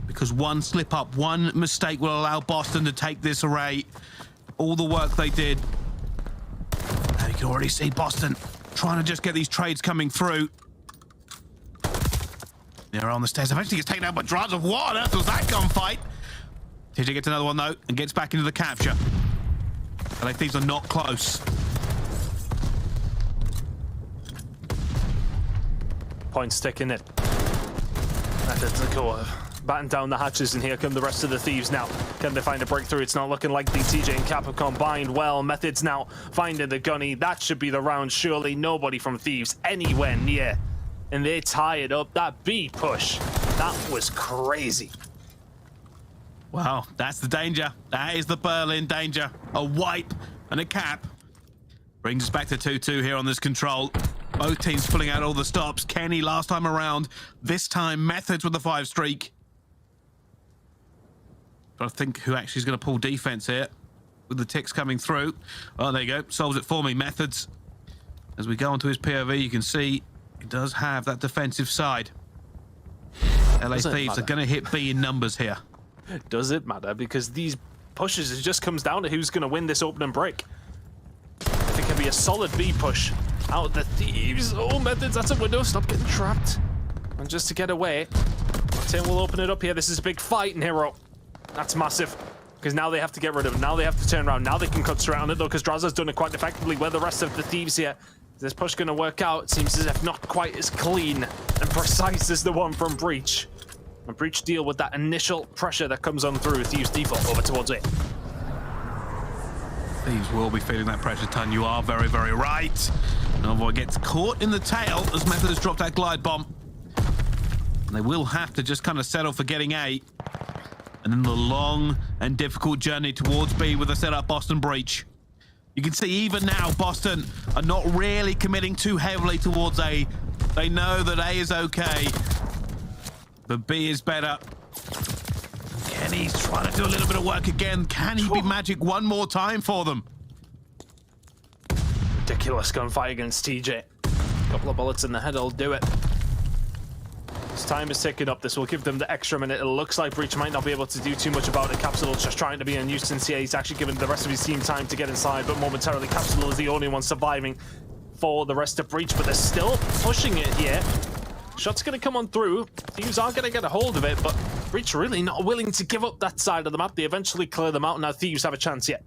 Because one slip up, one mistake will allow Boston to take this array. All the work they did. Now you can already see Boston trying to just get these trades coming through. They're on the stairs. Eventually gets taken out by Draza. What on earth was that gunfight? TJ gets another one though and gets back into the capture. LA Thieves are not close. Points ticking it. Methods are cool. Batten down the hatches, and here come the rest of the Thieves now. Can they find a breakthrough? It's not looking likely. TJ and Cap have combined well. Methods now finding the gunny. That should be the round, surely. Nobody from Thieves anywhere near. And they tie it up. That B push, that was crazy. Wow, that's the danger. That is the Berlin danger. A wipe and a cap. Brings us back to 2-2 here on this control. Both teams pulling out all the stops. Kenny last time around. This time, Methods with the 5 streak. But I think who actually is going to pull defense here with the ticks coming through. Oh, there you go. Solves it for me. Methods. As we go onto his POV, you can see he does have that defensive side. LA Thieves are going to hit B in numbers here. Does it matter? Because these pushes, it just comes down to who's going to win this opening break. If it can be a solid B push out of the Thieves. Oh, Methods, that's a window. Stop getting trapped. And just to get away, Tim will open it up here. This is a big fight in Hero. That's massive, because now they have to get rid of it. Now they have to turn around. Now they can cut straight on it, though, because Draza's done it quite effectively. Where the rest of the Thieves here, is this push going to work out? It seems as if not quite as clean and precise as the one from Breach. And Breach deal with that initial pressure that comes on through. Thieves default over towards it. Thieves will be feeling that pressure, Ton. You are very, very right. Envoy gets caught in the tail as Methods dropped that glide bomb. And they will have to just kind of settle for getting A. And then the long and difficult journey towards B with a setup Boston Breach. You can see even now Boston are not really committing too heavily towards A. They know that A is okay, but B is better. Kenny's trying to do a little bit of work again. Can he be magic one more time for them? Ridiculous gunfight against TJ. A couple of bullets in the head will do it. His time is ticking up. This will give them the extra minute. It looks like Breach might not be able to do too much about it. Capsule just trying to be a nuisance here. He's actually given the rest of his team time to get inside, but momentarily Capsule is the only one surviving for the rest of Breach, but they're still pushing it here. Shot's going to come on through. Thieves are going to get a hold of it, but Breach really not willing to give up that side of the map. They eventually clear them out. Now Thieves have a chance yet.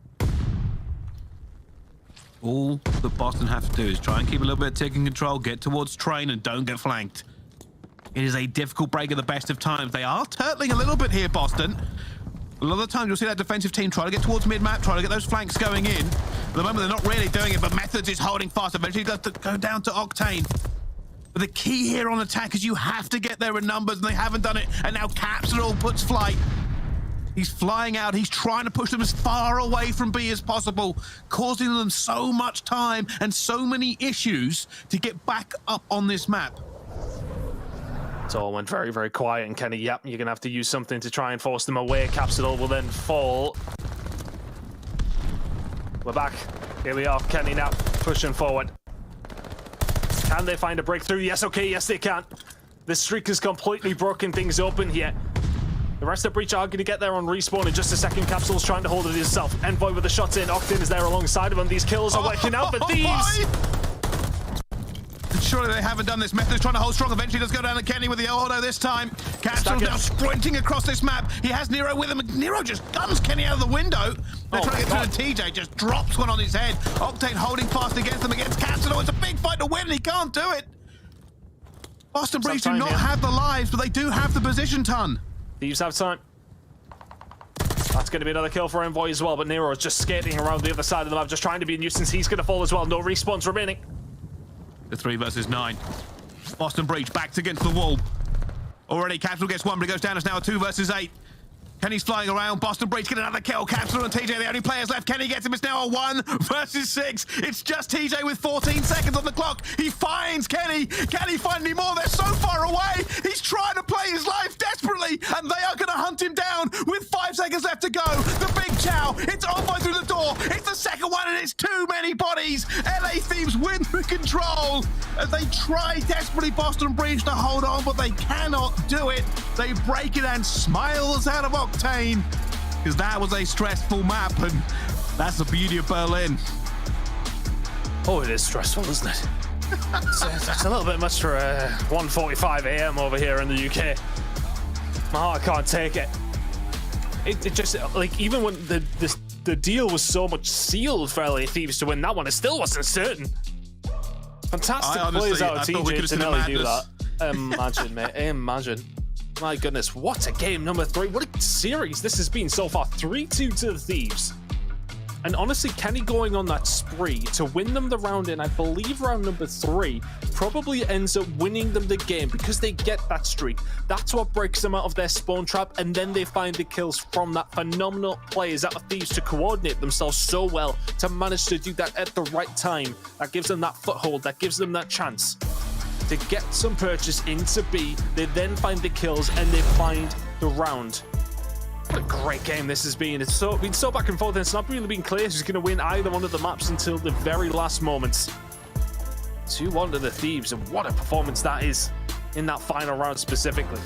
All that Boston have to do is try and keep a little bit of taking control, get towards train, and don't get flanked. It is a difficult break at the best of times. They are turtling a little bit here, Boston. A lot of the times you'll see that defensive team try to get towards mid-map, try to get those flanks going in. At the moment, they're not really doing it, but Methods is holding fast. Eventually, does go down to Octane. But the key here on attack is you have to get there in numbers, and they haven't done it. And now Capsule puts flight. He's flying out. He's trying to push them as far away from B as possible, causing them so much time and so many issues to get back up on this map. It all went very, very quiet, and Kenny, yep, you're going to have to use something to try and force them away. Capsule will then fall. We're back. Here we are. Kenny now pushing forward. Can they find a breakthrough? Yes, okay, yes, they can. This streak has completely broken things open here. The rest of Breach are going to get there on respawn in just a second. Capsule's trying to hold it himself. Envoy with the shots in. Octane is there alongside of him. These kills are working out for Thieves. Surely they haven't done this. Method's trying to hold strong. Eventually does go down to Kenny with the auto this time. Capsule's now sprinting across this map. He has Nero with him. Nero just guns Kenny out of the window. They're trying to get through, and TJ just drops one on his head. Octane holding fast against them, against Capsule. It's a big fight to win, and he can't do it. Boston Breach do not have the lives, but they do have the position ton. Thieves have time. That's going to be another kill for Envoy as well, but Nero is just skating around the other side of the map, just trying to be a nuisance. He's going to fall as well. No respawns remaining. The 3 versus 9. Boston Breach backed against the wall. Already Capsule gets one, but he goes down as now a 2 versus 8. Kenny's flying around. Boston Breach get another kill. Capsule and TJ, the only players left. Kenny gets him. It's now a 1 versus 6. It's just TJ with 14 seconds on the clock. He finds Kenny. Can he find any more? They're so far away. He's trying to play his life desperately, and they are going to hunt him down with 5 seconds left to go. The big chow. It's Envoy through the door. It's the second one, and it's too many bodies. LA Thieves win the control as they try desperately, Boston Breach, to hold on, but they cannot do it. They break it and smiles out of Octane, because that was a stressful map, and that's the beauty of Berlin. Oh, it is stressful, isn't it? It's a little bit much for 1:45 a.m. over here in the UK. My heart can't take it. It just, like, even when the deal was so much sealed for LA Thieves to win that one, it still wasn't certain. Fantastic plays out of TJ to nearly do that. Imagine, mate. Imagine. My goodness, what a game. Number 3. What a series this has been so far. 3-2 to the Thieves. And honestly, Kenny going on that spree to win them the round in, I believe round number 3, probably ends up winning them the game because they get that streak. That's what breaks them out of their spawn trap, and then they find the kills from that phenomenal players out of Thieves to coordinate themselves so well to manage to do that at the right time. That gives them that foothold, that gives them that chance to get some purchase into B. They then find the kills and they find the round. What a great game this has been. It's been so back and forth, and it's not really been clear who's going to win either one of the maps until the very last moments. 2-1 to the Thieves, and what a performance that is in that final round specifically.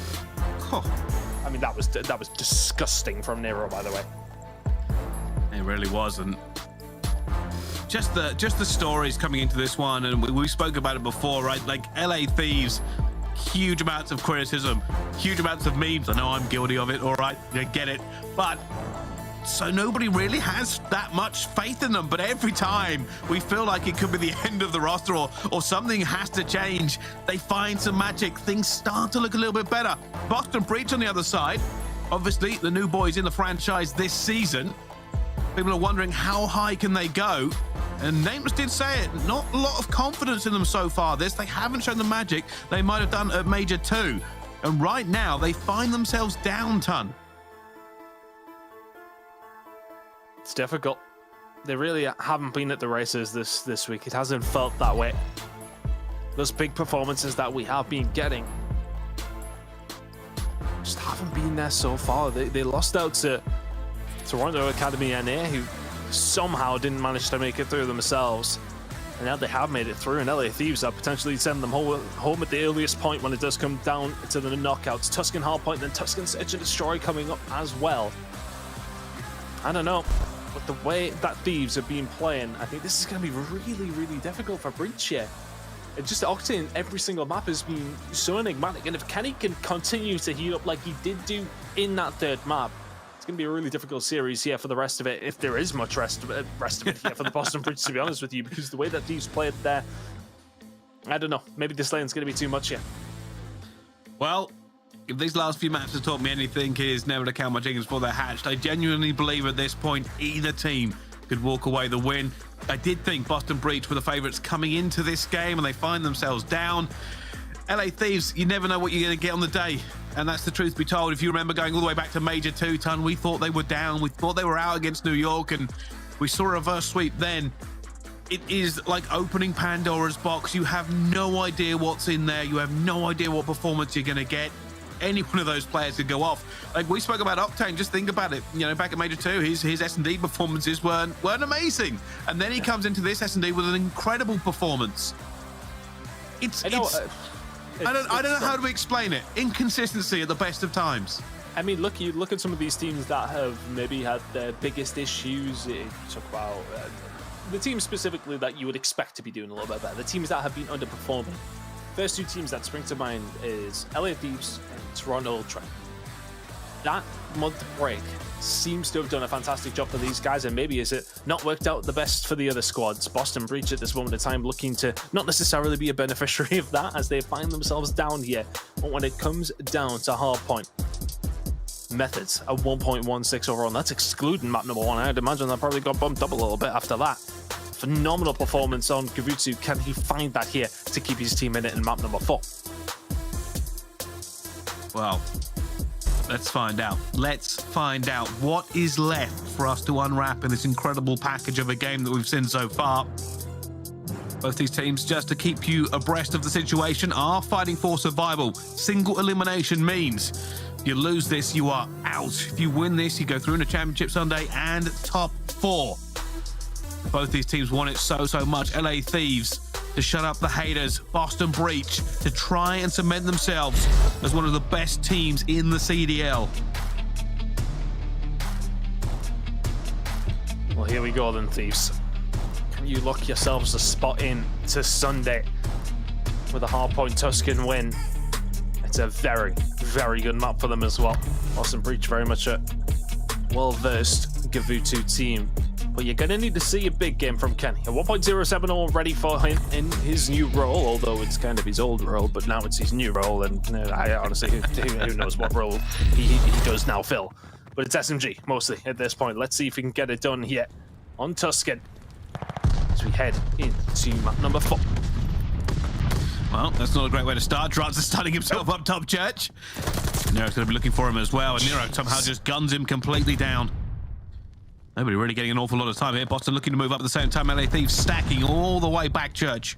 I mean, that was disgusting from Nero, by the way. It really was, and just the stories coming into this one, and we spoke about it before, right? Like LA Thieves, huge amounts of criticism, huge amounts of memes. I know I'm guilty of it, all right, I get it, but so nobody really has that much faith in them. But every time we feel like it could be the end of the roster, or something has to change, they find some magic. Things start to look a little bit better. Boston Breach on the other side, obviously the new boys in the franchise this season. People are wondering how high can they go, and Nameless did say it, not a lot of confidence in them so far. They haven't shown the magic they might have done at Major 2, and right now they find themselves down ton. It's difficult. They really haven't been at the races this week. It hasn't felt that way. Those big performances that we have been getting just haven't been there so far. They lost out to Toronto Academy NA, who somehow didn't manage to make it through themselves. And now they have made it through, and LA Thieves are potentially sending them home at the earliest point when it does come down to the knockouts. Tuscan Hardpoint, then Tuscan Search and Destroy coming up as well. I don't know, but the way that Thieves have been playing, I think this is going to be really, really difficult for Breach here. just Octane every single map has been so enigmatic, and if Kenny can continue to heat up like he did do in that third map, it's going to be a really difficult series here for the rest of it, if there is much rest of it here for the Boston Bridge, to be honest with you, because the way that Thieves played there, I don't know, maybe this lane's going to be too much here. Well, if these last few maps have taught me anything, is never to count my chickens before they're hatched. I genuinely believe at this point either team could walk away the win. I did think Boston Breach were the favourites coming into this game, and they find themselves down. LA Thieves, you never know what you're going to get on the day, and that's the truth be told. If you remember going all the way back to Major 2-Ton, we thought they were down, we thought they were out against New York, and we saw a reverse sweep then. It is like opening Pandora's box. You have no idea what's in there. You have no idea what performance you're going to get. Any one of those players could go off. Like we spoke about Octane, just think about it. You know, back at Major 2, his S&D performances weren't amazing. And then he comes into this S&D with an incredible performance. I don't know how to explain it. Inconsistency at the best of times. I mean, look at some of these teams that have maybe had their biggest issues. Talk about the teams specifically that you would expect to be doing a little bit better. The teams that have been underperforming. First two teams that spring to mind is LA Thieves and Toronto Ultra. That month break seems to have done a fantastic job for these guys, and maybe is it not worked out the best for the other squads. Boston Breach at this moment in time looking to not necessarily be a beneficiary of that as they find themselves down here. But when it comes down to hardpoint, Methods a 1.16 overall, and that's excluding map number 1. I'd imagine that probably got bumped up a little bit after that. Phenomenal performance on Gavutsu. Can he find that here to keep his team in it in map number 4? Well, let's find out. Let's find out what is left for us to unwrap in this incredible package of a game that we've seen so far. Both these teams, just to keep you abreast of the situation, are fighting for survival. Single elimination means you lose this, you are out. If you win this, you go through in the Championship Sunday and top 4. Both these teams want it so much. LA Thieves to shut up the haters. Boston Breach to try and cement themselves as one of the best teams in the CDL. Well, here we go then, Thieves. Can you lock yourselves a spot in to Sunday with a hardpoint Tuscan win? It's a very, very good map for them as well. Boston Breach very much a well-versed Gavutsu team. But you're going to need to see a big game from Kenny. A 1.07 already for him in his new role, although it's kind of his old role, but now it's his new role, and I honestly, who knows what role he does now fill. But it's SMG, mostly, at this point. Let's see if we can get it done here on Tuscan as we head into map number 4. Well, that's not a great way to start. Draz is starting himself up top, Church. Nero's going to be looking for him as well, and Nero somehow just guns him completely down. Nobody really getting an awful lot of time here. Boston looking to move up at the same time. LA Thieves stacking all the way back, Church.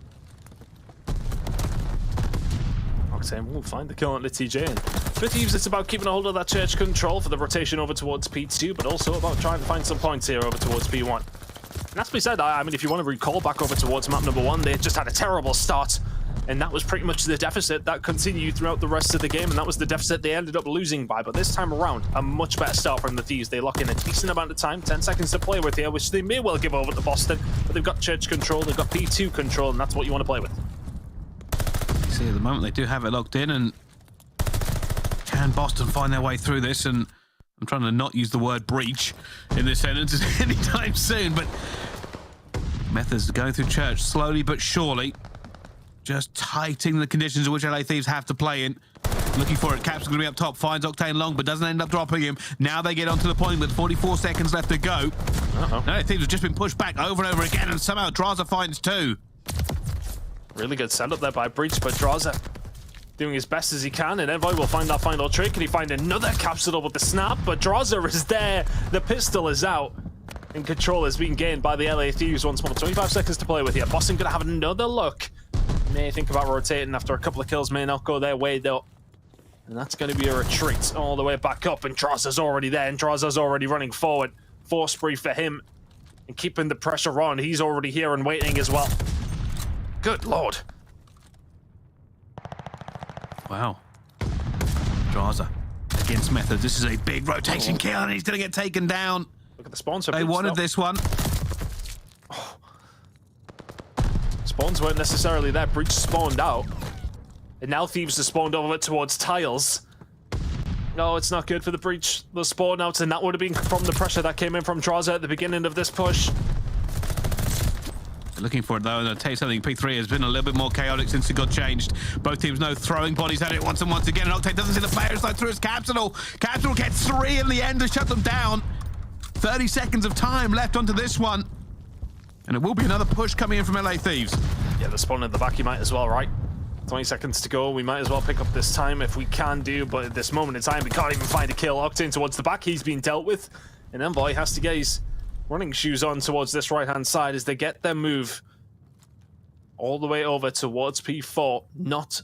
Octane will find the kill on the TJ. And for Thieves, it's about keeping a hold of that Church control for the rotation over towards P2, but also about trying to find some points here over towards P1. And that's to be said, I mean, if you want to recall back over towards map number 1, they just had a terrible start. And that was pretty much the deficit that continued throughout the rest of the game, and that was the deficit they ended up losing by. But this time around, a much better start from the Thieves. They lock in a decent amount of time, 10 seconds to play with here, which they may well give over to Boston, but they've got Church control, they've got P2 control, and that's what you want to play with. See, at the moment, they do have it locked in, and can Boston find their way through this? And I'm trying to not use the word breach in this sentence anytime soon, but Methods going through Church slowly but surely. Just tightening the conditions in which LA Thieves have to play in. Looking for it. Cap's going to be up top. Finds Octane long, but doesn't end up dropping him. Now they get onto the point with 44 seconds left to go. LA Thieves have just been pushed back over and over again, and somehow Draza finds 2. Really good setup there by Breach, but Draza doing his best as he can, and Envoy will find that final trick. Can he find another capsule with the snap? But Draza is there. The pistol is out. And control is being gained by the LA Thieves once more. 25 seconds to play with here. Boston going to have another look. May think about rotating after a couple of kills, may not go their way though. And that's going to be a retreat all the way back up, and Draza's already there, and Draza's already running forward. Force spree for him, and keeping the pressure on. He's already here and waiting as well. Good lord. Wow. Draza against Methods. This is a big rotation kill, and he's going to get taken down. Look at the sponsor. They wanted this one. Spawn spawns weren't necessarily there. Breach spawned out. And now Thieves have spawned over towards Tiles. No, it's not good for the Breach. The spawn outs, and that would have been from the pressure that came in from Draza at the beginning of this push. Looking for it though, and I'll tell you something, P3 has been a little bit more chaotic since it got changed. Both teams know throwing bodies at it once and once again, and OpTic doesn't see the players slide through his Capsule. Capsule gets 3 in the end to shut them down. 30 seconds of time left onto this one. And it will be another push coming in from LA Thieves. Yeah, the spawn in the back, you might as well, right? 20 seconds to go, we might as well pick up this time if we can do, but at this moment in time, we can't even find a kill. Octane towards the back, he's being dealt with, and Envoy has to get his running shoes on towards this right-hand side as they get their move all the way over towards P4. Not,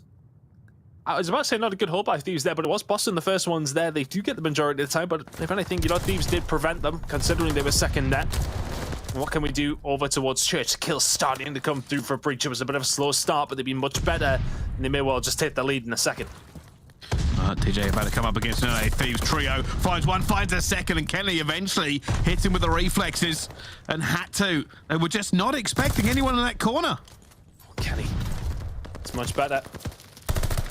I was about to say not a good hold by Thieves there, but it was Boston the first ones there. They do get the majority of the time, but if anything, you know, Thieves did prevent them, considering they were second net. What can we do over towards Church? Kills starting to come through for Breach. It was a bit of a slow start, but they've been much better, and they may well just take the lead in a second. TJ about to come up against an LA Thieves trio. Finds one, finds a second, and Kenny eventually hits him with the reflexes and had to. They were just not expecting anyone in that corner. Kenny, it's much better.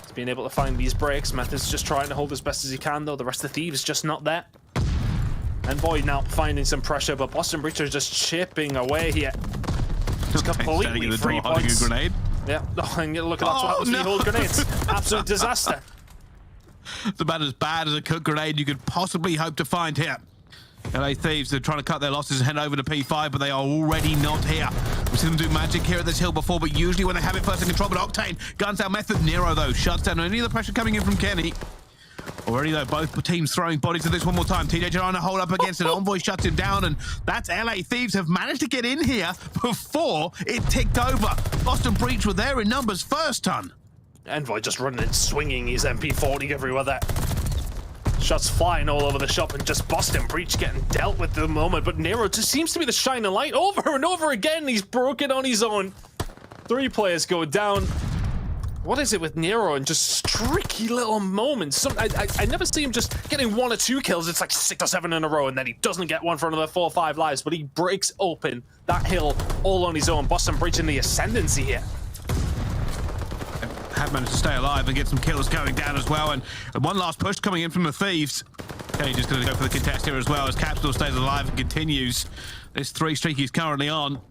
He's been able to find these breaks. Method's just trying to hold as best as he can, though. The rest of the Thieves just not there. And Void now finding some pressure, but Boston Breach are just chipping away here. Just completely free points. A grenade. Yeah, and look at that's what happens when you hold grenades. Absolute disaster. It's about as bad as a cooked grenade you could possibly hope to find here. LA Thieves, they're trying to cut their losses and head over to P5, but they are already not here. We've seen them do magic here at this hill before, but usually when they have it first in control, but Octane guns out Method. Nero, though, shuts down any of the pressure coming in from Kenny. Already, though, both teams throwing bodies at this one more time. TJ trying to hold up against it. Envoy shuts him down, and that's LA Thieves have managed to get in here before it ticked over. Boston Breach were there in numbers first, ton. Envoy just running and swinging his MP40 everywhere there. Shots flying all over the shop, and just Boston Breach getting dealt with at the moment, but Nero just seems to be the shining light over and over again. He's broken on his own. 3 players go down. What is it with Nero and just streaky little moments? I never see him just getting 1 or 2 kills. It's like 6 or 7 in a row, and then he doesn't get one for another 4 or 5 lives, but he breaks open that hill all on his own. Boston Breach in the ascendancy here. Have managed to stay alive and get some kills going down as well, and one last push coming in from the Thieves. Okay, just going to go for the contest here as well as Capsule stays alive and continues this 3 streak he's currently on.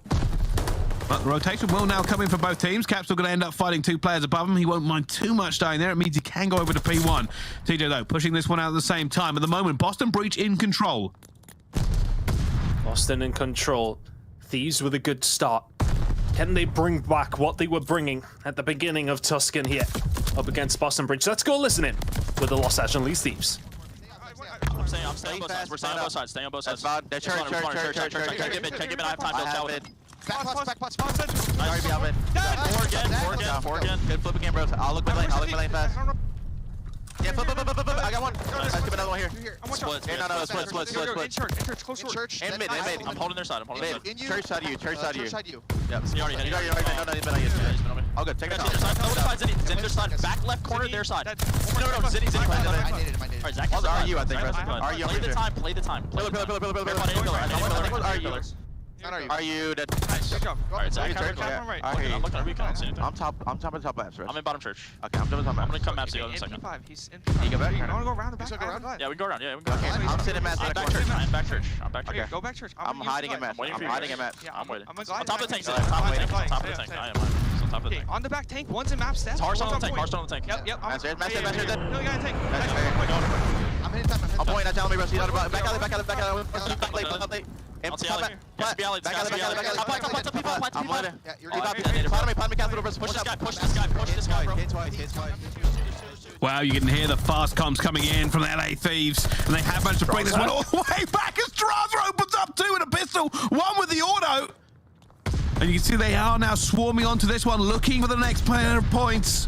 But the rotation will now come in for both teams. Capsule going to end up fighting 2 players above him. He won't mind too much staying there. It means he can go over to P1. TJ, though, pushing this one out at the same time. At the moment, Boston Breach in control. Boston in control. Thieves with a good start. Can they bring back what they were bringing at the beginning of Tuscan here up against Boston Breach? Let's go listen in with the Los Angeles Thieves. I'm staying on both sides. We're staying on both sides. Staying on both sides. They're church. Can't give it. I have time to tell it. Back pots. Sorry, be out of it. Four again. Good flip again, bro. I'll look my lane fast. Yeah, flip. I got one. Let's give another one here. Split. No, split. In church, close short. And mid. I'm holding their side. Church side of you. Yep. You already hit it. No, he's been on you. All good. Take it out. Zinni, their side. Back left corner, their side. No, Zinni. I did it. Alright, Zach. Are you, I think, Play the time. Pillar. Are you dead? Nice. Good job. Alright, Zach. I'm looking at recon. I don't see anything. I'm top of top maps, right? I'm in bottom church. Okay, I'm top maps. I'm gonna come maps together in a second. He's in You go back? I wanna go around the back. Yeah, we can go around. Okay, I'm sitting maps. I'm back church. I'm back church. Okay. Go back church. I'm hiding in maps. I'm hiding in maps. I'm waiting. I'm on top of the tank. I'm Top of the tank. I am. On top of the tank. On the back tank. One's in map steps. Hearthstone on the tank. Yep. Master. No, you got a tank. I'm hitting top. I'm pointing. Tell me, bro. Back out. I'll see alley. Back alley. I'm letting. Push this guy, bro. Wow, you can hear the fast comms coming in from the LA Thieves, and they have managed to bring this one all the way back as Draza opens up 2 with a pistol, 1 with the auto. And you can see they are now swarming onto this one, looking for the next player of points.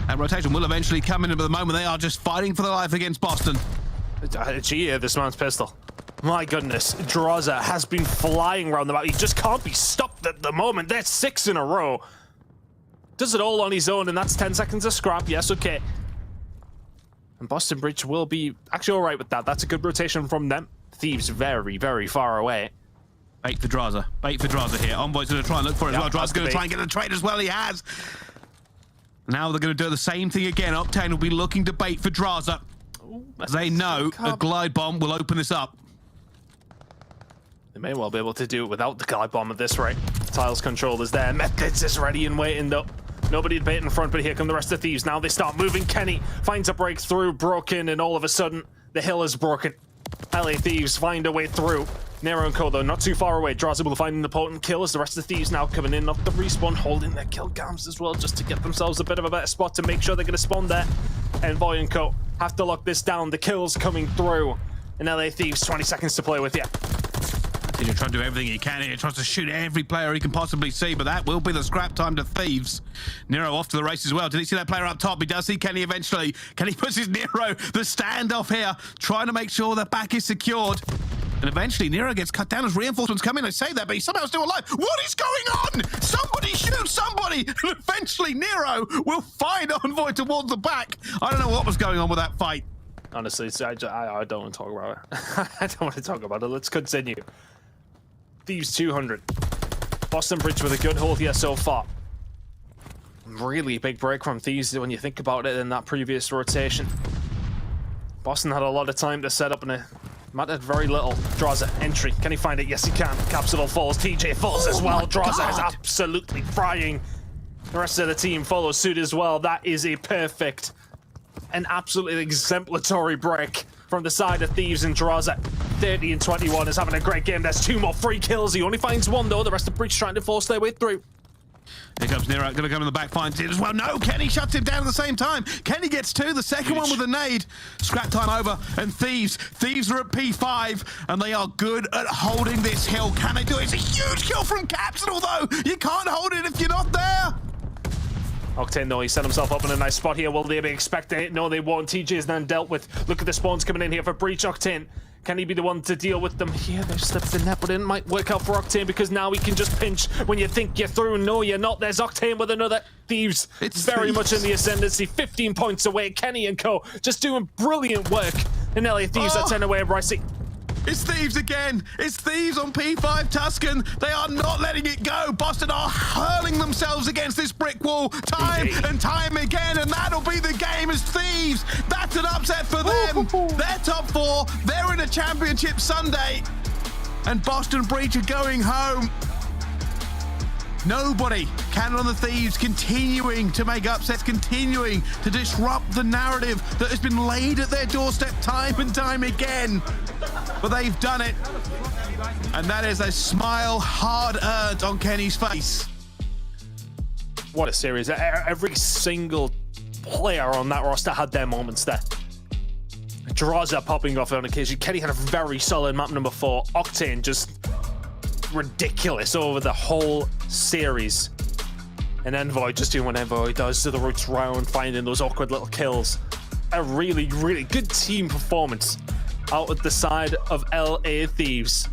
That rotation will eventually come in, but at the moment they are just fighting for their life against Boston. Gee, this man's pistol. My goodness, Draza has been flying around the map. He just can't be stopped at the moment. That's 6 in a row. Does it all on his own, and that's 10 seconds of scrap. Yes, okay. And Boston Breach will be actually all right with that. That's a good rotation from them. Thieves very, very far away. Bait for Draza. Bait for Draza here. Envoy's going to try and look for it as well. Draza's going to try and get the trade as well. He has. Now they're going to do the same thing again. Octane will be looking to bait for Draza. They know a glide bomb will open this up. They may well be able to do it without the glide bomb at this rate. Tiles control is there. Methods is ready and waiting though. Nobody to bait in front, but here come the rest of Thieves. Now they start moving. Kenny finds a breakthrough, broken, and all of a sudden, the hill is broken. LA Thieves find a way through. Nero and Co, though, not too far away. Draws able to find an important kill as the rest of the Thieves now coming in off the respawn, holding their kill cams as well, just to get themselves a bit of a better spot to make sure they're going to spawn there. Envoy and Co have to lock this down. The kills coming through. And LA Thieves, 20 seconds to play with you. He's trying to do everything he can. He tries to shoot every player he can possibly see, but that will be the scrap time to Thieves. Nero off to the race as well. Did he see that player up top? He does see Kenny eventually. Kenny pushes Nero. The standoff here, trying to make sure the back is secured. And eventually Nero gets cut down as reinforcements come in. I say that, but he's somehow still alive. What is going on? Somebody shoot somebody! And eventually Nero will find Envoy towards the back. I don't know what was going on with that fight. Honestly, I don't want to talk about it. I don't want to talk about it. Let's continue. Thieves 200. Boston Bridge with a good hold here so far. Really big break from Thieves when you think about it in that previous rotation. Boston had a lot of time to set up and it mattered very little. Draza, entry. Can he find it? Yes, he can. Capsule falls. TJ falls as well. Draza is absolutely frying. The rest of the team follows suit as well. That is a perfect and absolutely exemplary break from the side of Thieves and Draza. 30 and 21 is having a great game. There's 2 more free kills. He only finds 1 though. The rest of the Bridge trying to force their way through. Here comes Nero, gonna come in the back, finds it as well. No, Kenny shuts him down at the same time. Kenny gets 2, the second one with a nade. Scrap time over, and Thieves are at P5, and they are good at holding this hill. Can they do it? It's a huge kill from Capsule though. You can't hold it if you're not there. Octane, though, he set himself up in a nice spot here. Will they be expecting it? No, they won't. TJ is then dealt with. Look at the spawns coming in here for Breach. Octane, can he be the one to deal with them? Here, they've slipped the net, but it might work out for Octane because now he can just pinch when you think you're through. No, you're not. There's Octane with another. Thieves, it's very much in the ascendancy. 15 points away. Kenny and Co just doing brilliant work. And LA Thieves are 10 away of Ricey. It's Thieves again. It's Thieves on P5 Tuscan. They are not letting it go. Boston are hurling themselves against this brick wall time and time again, and that'll be the game as Thieves. That's an upset for them. They're top 4. They're in a championship Sunday, and Boston Breach are going home. Nobody can on the Thieves, continuing to make upsets, continuing to disrupt the narrative that has been laid at their doorstep time and time again. But they've done it. And that is a smile hard-earned on Kenny's face. What a series. Every single player on that roster had their moments there. Draza popping off on occasion. Kenny had a very solid map number 4. Octane just ridiculous over the whole series. And Envoy just doing what Envoy does to the roots round, finding those awkward little kills. A really, really good team performance out at the side of LA Thieves.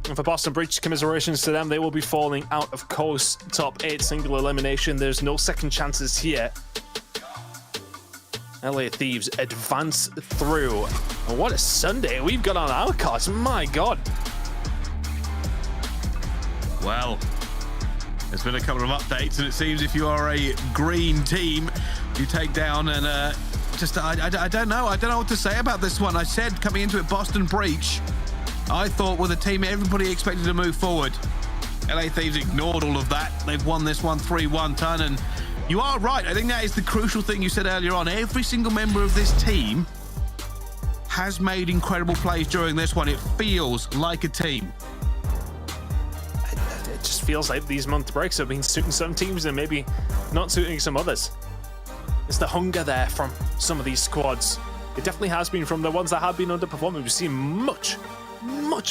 And for Boston Breach, commiserations to them. They will be falling out of course. Top 8 single elimination. There's no second chances here. LA Thieves advance through. And what a Sunday we've got on our cards. My God. Well, there's been a couple of updates, and it seems if you are a green team, you take down and I don't know what to say about this one. I said coming into it, Boston Breach, I thought with a team everybody expected to move forward. LA Thieves ignored all of that. They've won this one 3-1 ton, and you are right. I think that is the crucial thing you said earlier on. Every single member of this team has made incredible plays during this one. It feels like a team. It just feels like these month breaks have been suiting some teams and maybe not suiting some others. It's the hunger there from some of these squads. It definitely has been from the ones that have been underperforming. We've seen much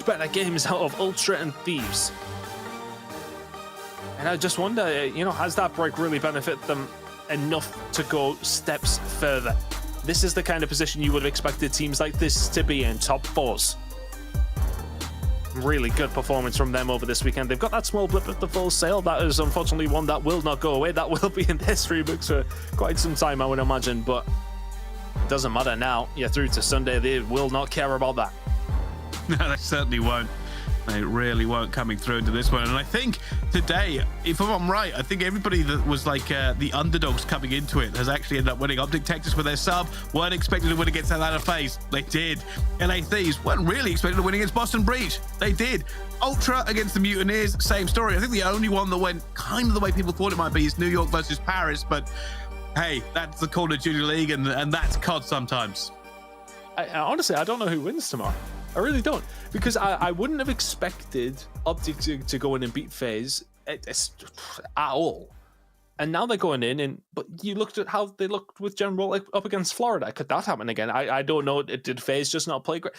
better games out of Ultra and Thieves. And I just wonder, has that break really benefited them enough to go steps further? This is the kind of position you would have expected teams like this to be in, top 4s. Really good performance from them over this weekend. They've got that small blip at the full sale. That is unfortunately one that will not go away. That will be in the history books for quite some time, I would imagine, but it doesn't matter now. You're through to Sunday. They will not care about that. No, they certainly won't. They really weren't coming through into this one. And I think today, if I'm right, I think everybody that was like the underdogs coming into it has actually ended up winning. OpTic Texas with their sub weren't expected to win against Atlanta Faze. They did. LA Thieves weren't really expected to win against Boston Breach. They did. Ultra against the Mutineers, same story. I think the only one that went kind of the way people thought it might be is New York versus Paris. But hey, that's the Call of Duty League, and that's COD sometimes. Honestly, I don't know who wins tomorrow. I really don't, because I wouldn't have expected OpTic to go in and beat Faze at all. And now they're going in, and but you looked at how they looked with General up against Florida. Could that happen again? I don't know. Did Faze just not play great?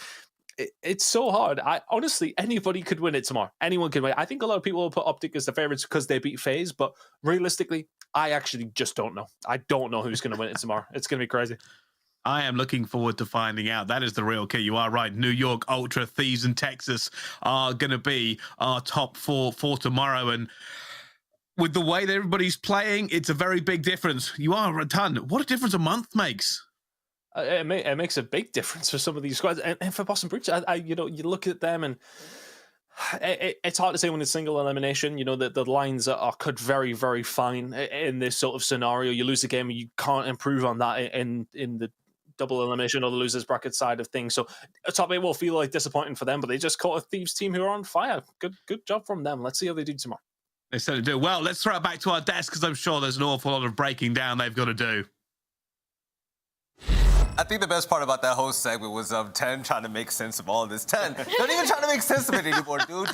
It's so hard. Honestly, anybody could win it tomorrow. Anyone can win. I think a lot of people will put OpTic as the favorites because they beat Faze, but realistically, I actually just don't know. I don't know who's going to win it tomorrow. It's going to be crazy. I am looking forward to finding out. That is the real key. You are right. New York, Ultra, Thieves, and Texas are going to be our top four for tomorrow. And with the way that everybody's playing, it's a very big difference. You are a ton. What a difference a month makes. It makes a big difference for some of these squads. And for Boston Breach, you look at them and it's hard to say when it's single elimination. You know, the lines are cut very, very fine in this sort of scenario. You lose a game and you can't improve on that in the double elimination or the losers bracket side of things. So top 8 will feel like disappointing for them, but they just caught a Thieves team who are on fire. Good job from them. Let's see how they do tomorrow. They certainly do. Well, let's throw it back to our desk because I'm sure there's an awful lot of breaking down they've got to do. I think the best part about that whole segment was 10 trying to make sense of all of this. 10, don't even try to make sense of it anymore, dude.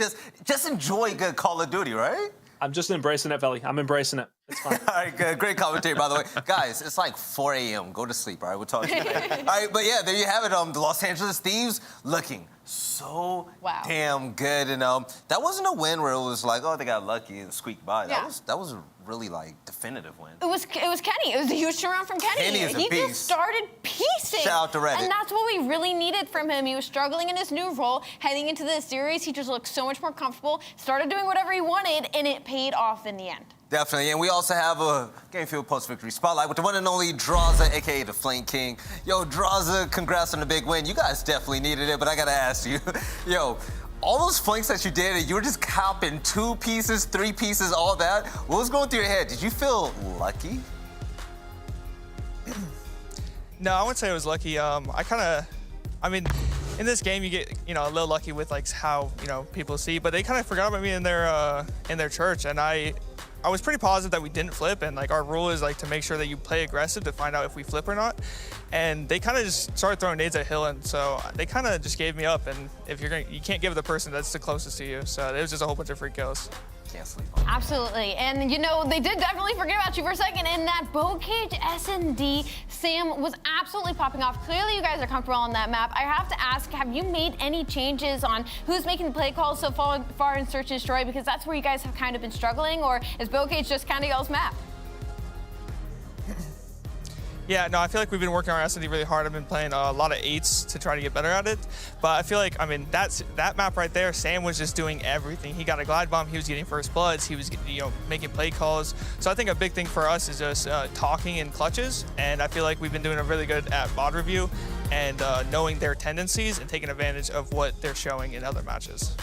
Just enjoy good Call of Duty, right? I'm just embracing it, Veli. I'm embracing it. It's fine. All right, good. Great commentary, by the way. Guys, it's like 4 a.m. Go to sleep, all right? We'll talk to you later. All right, but yeah, there you have it. The Los Angeles Thieves looking so damn good. And that wasn't a win where it was like, oh, they got lucky and squeaked by. Yeah. That was a really, like, definitive win. It was Kenny. It was a huge turnaround from Kenny. Kenny is a he beast. just started piecing. Shout out to Reddit. And that's what we really needed from him. He was struggling in his new role. Heading into this series, he just looked so much more comfortable, started doing whatever he wanted, and it paid off in the end. Definitely, and we also have a Game Fuel post-victory spotlight with the one and only Draza, a.k.a. the Flame King. Yo, Draza, congrats on the big win. You guys definitely needed it, but I gotta ask you, yo, all those flanks that you did, and you were just copping 2 pieces, 3 pieces, all that. What was going through your head? Did you feel lucky? No, I wouldn't say I was lucky. I mean, in this game, you get, a little lucky with like how, people see, but they kind of forgot about me in their church, and I was pretty positive that we didn't flip, and like our rule is like to make sure that you play aggressive to find out if we flip or not. And they kind of just started throwing nades at Hill, and so they kind of just gave me up. And if you can't give it the person that's the closest to you. So it was just a whole bunch of free kills. Can't sleep on. Absolutely, and they did definitely forget about you for a second. In that bow cage S&D, Sam was absolutely popping off. Clearly, you guys are comfortable on that map. I have to ask, have you made any changes on who's making the play calls so far in Search and Destroy? Because that's where you guys have kind of been struggling, or is bow cage just kind of y'all's map? Yeah, no, I feel like we've been working on our S&D really hard. I've been playing a lot of 8s to try to get better at it. But I feel like, that map right there, Sam was just doing everything. He got a glide bomb, he was getting first bloods, he was, making play calls. So I think a big thing for us is just talking in clutches. And I feel like we've been doing a really good at VOD review and knowing their tendencies and taking advantage of what they're showing in other matches.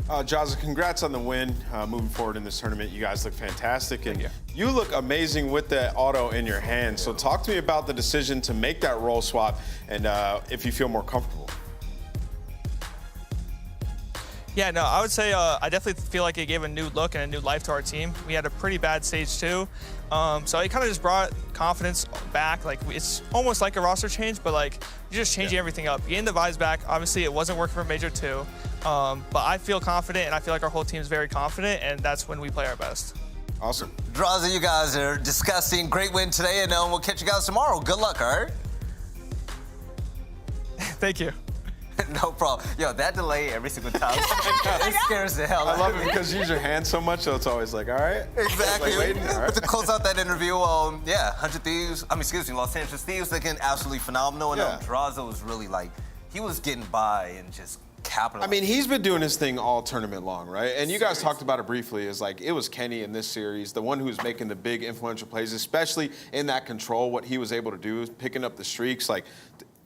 Jaza, congrats on the win. Moving forward in this tournament, you guys look fantastic, and you look amazing with that auto in your hand. So talk to me about the decision to make that role swap, and if you feel more comfortable. Yeah, no, I would say I definitely feel like it gave a new look and a new life to our team. We had a pretty bad stage 2, so it kind of just brought confidence back. Like, it's almost like a roster change, but like you're just changing everything up. Getting the vibes back. Obviously, it wasn't working for Major 2, but I feel confident, and I feel like our whole team is very confident, and that's when we play our best. Awesome. Draza, you guys are disgusting. Great win today, and we'll catch you guys tomorrow. Good luck, all right? Thank you. No problem. Yo, that delay every single time, it scares the hell out of me. I love it because you use your hands so much, so it's always like, all right. Exactly. Like waiting, all right. But to close out that interview, Los Angeles Thieves looking absolutely phenomenal. And Draza was really like, he was getting by and just capitalizing. I mean, he's been doing his thing all tournament long, right? And you guys talked about it briefly. Is like, it was Kenny in this series, the one who's making the big influential plays, especially in that control, what he was able to do, picking up the streaks. Like,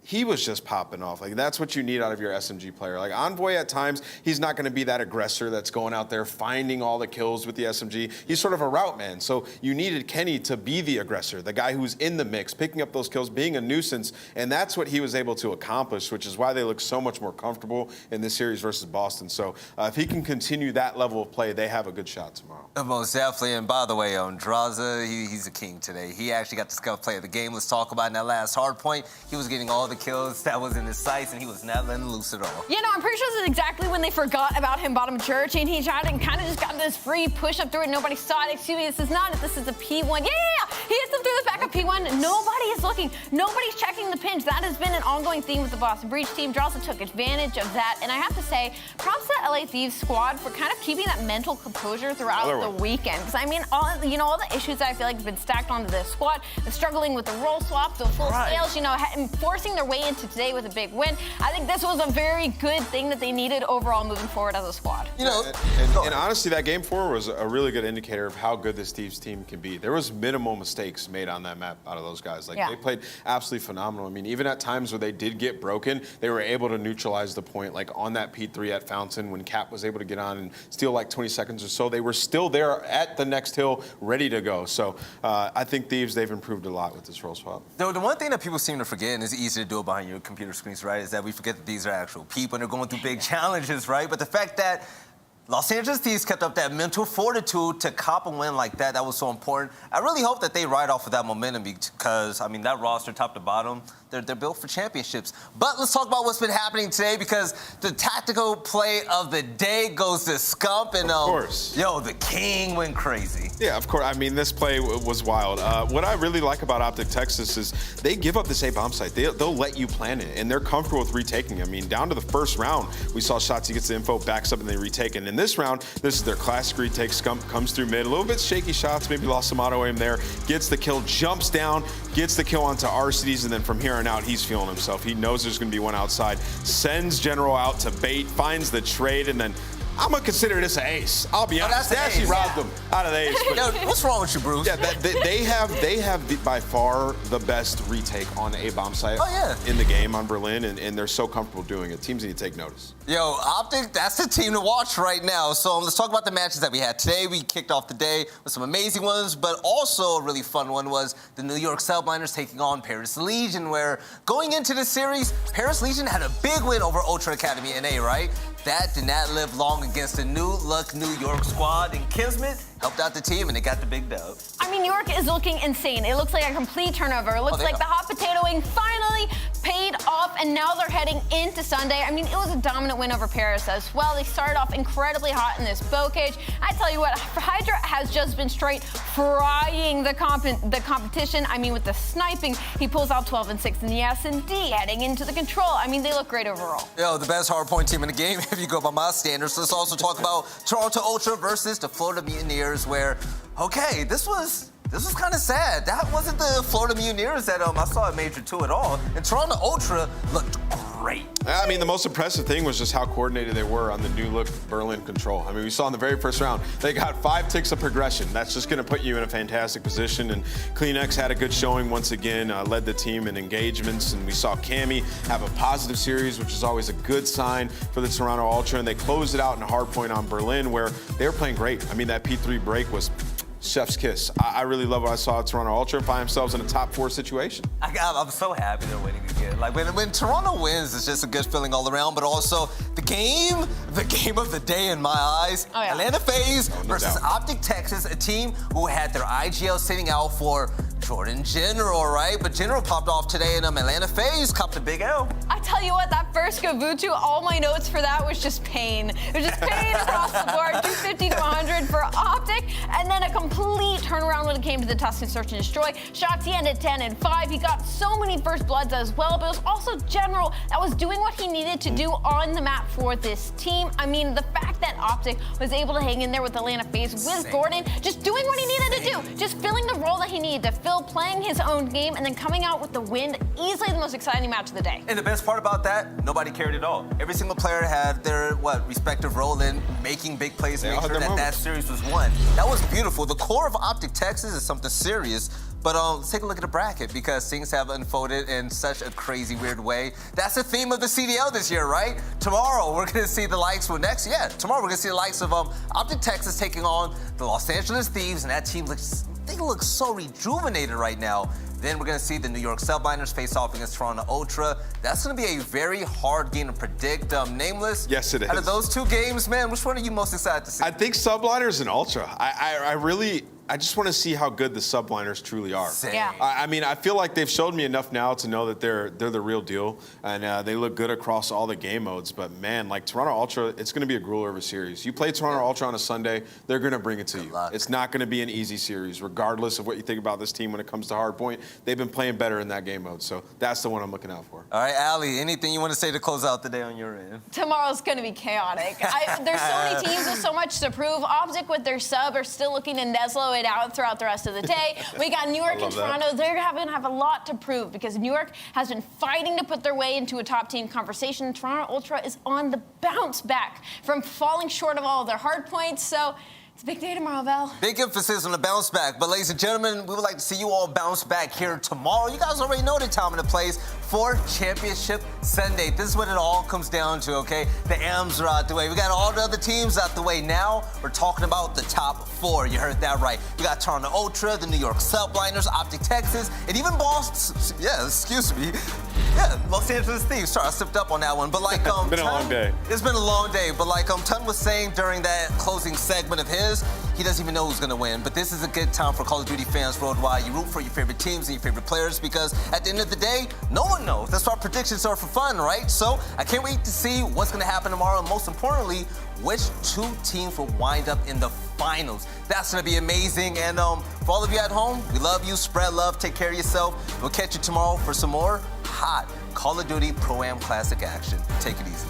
he was just popping off. Like, that's what you need out of your SMG player. Like, Envoy at times, he's not going to be that aggressor that's going out there finding all the kills with the SMG. He's sort of a route man. So you needed Kenny to be the aggressor, the guy who's in the mix, picking up those kills, being a nuisance. And that's what he was able to accomplish, which is why they look so much more comfortable in this series versus Boston. So if he can continue that level of play, they have a good shot tomorrow. Most definitely. And by the way, Draza, he's a king today. He actually got the scout play of the game. Let's talk about in that last hard point. He was getting all the kills that was in his sights, and he was not letting loose at all. Yeah, no, I'm pretty sure this is exactly when they forgot about him bottom church, and he tried and kind of just got this free push up through it. Nobody saw it. Excuse me, this is not it. This is a P1. Yeah. He hits him through the back of P1. Nobody is looking. Nobody's checking the pinch. That has been an ongoing theme with the Boston Breach team. Draza took advantage of that, and I have to say, props to the LA Thieves squad for kind of keeping that mental composure throughout the weekend. Because I mean, all the issues that I feel like have been stacked onto this squad, the struggling with the role swap, the full scales, and forcing their way into today with a big win. I think this was a very good thing that they needed overall moving forward as a squad. And honestly, that game 4 was a really good indicator of how good this Thieves team can be. There was minimal mistakes made on that map out of those guys. Like, they played absolutely phenomenal. I mean, even at times where they did get broken, they were able to neutralize the point. Like on that P3 at Fountain, when Cap was able to get on and steal like 20 seconds or so, they were still there at the next hill, ready to go. So I think Thieves, they've improved a lot with this role swap. The one thing that people seem to forget, and it's easy to do it behind your computer screens, right, is that we forget that these are actual people and they're going through big challenges, right? But the fact that Los Angeles Thieves kept up that mental fortitude to cop a win like that, that was so important. I really hope that they ride off of that momentum because, I mean, that roster top to bottom, they're built for championships. But let's talk about what's been happening today because the tactical play of the day goes to Scump. And, of course. The king went crazy. Yeah, of course. I mean, this play was wild. What I really like about OpTic Texas is they give up this A bomb site. They'll let you plan it, and they're comfortable with retaking. I mean, down to the first round, we saw shots. He gets the info, backs up, and they retake. And in this round, this is their classic retake. Scump comes through mid. A little bit shaky shots, maybe lost some auto aim there. Gets the kill, jumps down, gets the kill onto RCDs, and then from here on out, he's feeling himself. He knows there's going to be one outside. Sends General out to bait, finds the trade, and then I'm going to consider this an ace. I'll be honest. They actually robbed them out of the ace. But what's wrong with you, Bruce? Yeah, they have by far the best retake on the A-bomb site in the game on Berlin, and they're so comfortable doing it. Teams need to take notice. OpTic, that's the team to watch right now. So let's talk about the matches that we had today. We kicked off the day with some amazing ones, but also a really fun one was the New York Subliners taking on Paris Legion, where going into the series, Paris Legion had a big win over Ultra Academy NA, right? That did not live long against the New Look New York squad, and Kismet helped out the team, and they got the big dub. I mean, New York is looking insane. It looks like a complete turnover. It looks like the hot potatoing finally paid off, and now they're heading into Sunday. I mean, it was a dominant win over Paris as well. They started off incredibly hot in this bow cage. I tell you what, Hydra has just been straight frying the competition. I mean, with the sniping, he pulls out 12 and 6 in the S&D, heading into the control. I mean, they look great overall. The best hardpoint team in the game, if you go by my standards. Let's also talk about Toronto Ultra versus the Florida Mutineers, where, this was kind of sad. That wasn't the Florida Mutineers that I saw at Major 2 at all. And Toronto Ultra looked great. I mean, the most impressive thing was just how coordinated they were on the New Look Berlin control. I mean, we saw in the very first round, they got 5 ticks of progression. That's just going to put you in a fantastic position. And CleanX had a good showing once again, led the team in engagements. And we saw Cammy have a positive series, which is always a good sign for the Toronto Ultra. And they closed it out in a hard point on Berlin, where they were playing great. I mean, that P3 break was chef's kiss. I really love what I saw Toronto Ultra find themselves in a top 4 situation. I'm so happy they're winning again. Like when Toronto wins, it's just a good feeling all around. But also the game of the day in my eyes. Atlanta Faze versus OpTic Texas, a team who had their IGL sitting out for Jordan General, right? But General popped off today, and Atlanta Faze copped a big L. I tell you what, that first Gavutu, all my notes for that was just pain. It was just pain across the board, 250 to 100 for OpTic, and then a complete turnaround when it came to the Tuscan Search and Destroy. Shots, he ended 10 and 5. He got so many first bloods as well, but it was also General that was doing what he needed to do on the map for this team. I mean, the fact that OpTic was able to hang in there with Atlanta Faze, with Gordon, just doing what he needed to do, just filling the role that he needed to fill, playing his own game, and then coming out with the win. Easily the most exciting match of the day. And the best part about that, nobody cared at all. Every single player had their respective role in making big plays, make sure that series was won. That was beautiful. The core of OpTic Texas is something serious, But let's take a look at the bracket because things have unfolded in such a crazy, weird way. That's the theme of the CDL this year, right? Tomorrow, we're going to see the likes of tomorrow we're going to see the likes of OpTic Texas taking on the Los Angeles Thieves, and that team looks so rejuvenated right now. Then we're going to see the New York Subliners face off against Toronto Ultra. That's going to be a very hard game to predict. Nameless. Yes, it is. Out of those two games, man, which one are you most excited to see? I think Subliners and Ultra. I just want to see how good the Subliners truly are. Yeah. I mean, I feel like they've showed me enough now to know that they're the real deal, and they look good across all the game modes. But man, like Toronto Ultra, it's going to be a grueler of a series. You play Toronto Ultra on a Sunday, they're going to bring it to you. It's not going to be an easy series, regardless of what you think about this team when it comes to hardpoint. They've been playing better in that game mode, so that's the one I'm looking out for. All right, Allie, anything you want to say to close out the day on your end? Tomorrow's going to be chaotic. There's so many teams with so much to prove. OpTic with their sub are still looking to Neslo it out throughout the rest of the day. We got New York and Toronto. They're going to have a lot to prove because New York has been fighting to put their way into a top team conversation. Toronto Ultra is on the bounce back from falling short of all of their hard points. So it's a big day tomorrow, Val. Big emphasis on the bounce back. But ladies and gentlemen, we would like to see you all bounce back here tomorrow. You guys already know the time and the place for Championship Sunday. This is what it all comes down to, okay? The AMs are out the way. We got all the other teams out the way. Now we're talking about the top 4. You heard that right. We got Toronto Ultra, the New York Subliners, OpTic Texas, and even Los Angeles Thieves. Sorry, I slipped up on that one. But like, it's been a long day. It's been a long day. But like Tun was saying during that closing segment of his, he doesn't even know who's going to win. But this is a good time for Call of Duty fans worldwide. You root for your favorite teams and your favorite players because at the end of the day, no one knows. That's why predictions are for fun, right? So I can't wait to see what's going to happen tomorrow. And most importantly, which 2 teams will wind up in the finals. That's going to be amazing. And for all of you at home, we love you. Spread love. Take care of yourself. We'll catch you tomorrow for some more hot Call of Duty Pro-Am Classic action. Take it easy.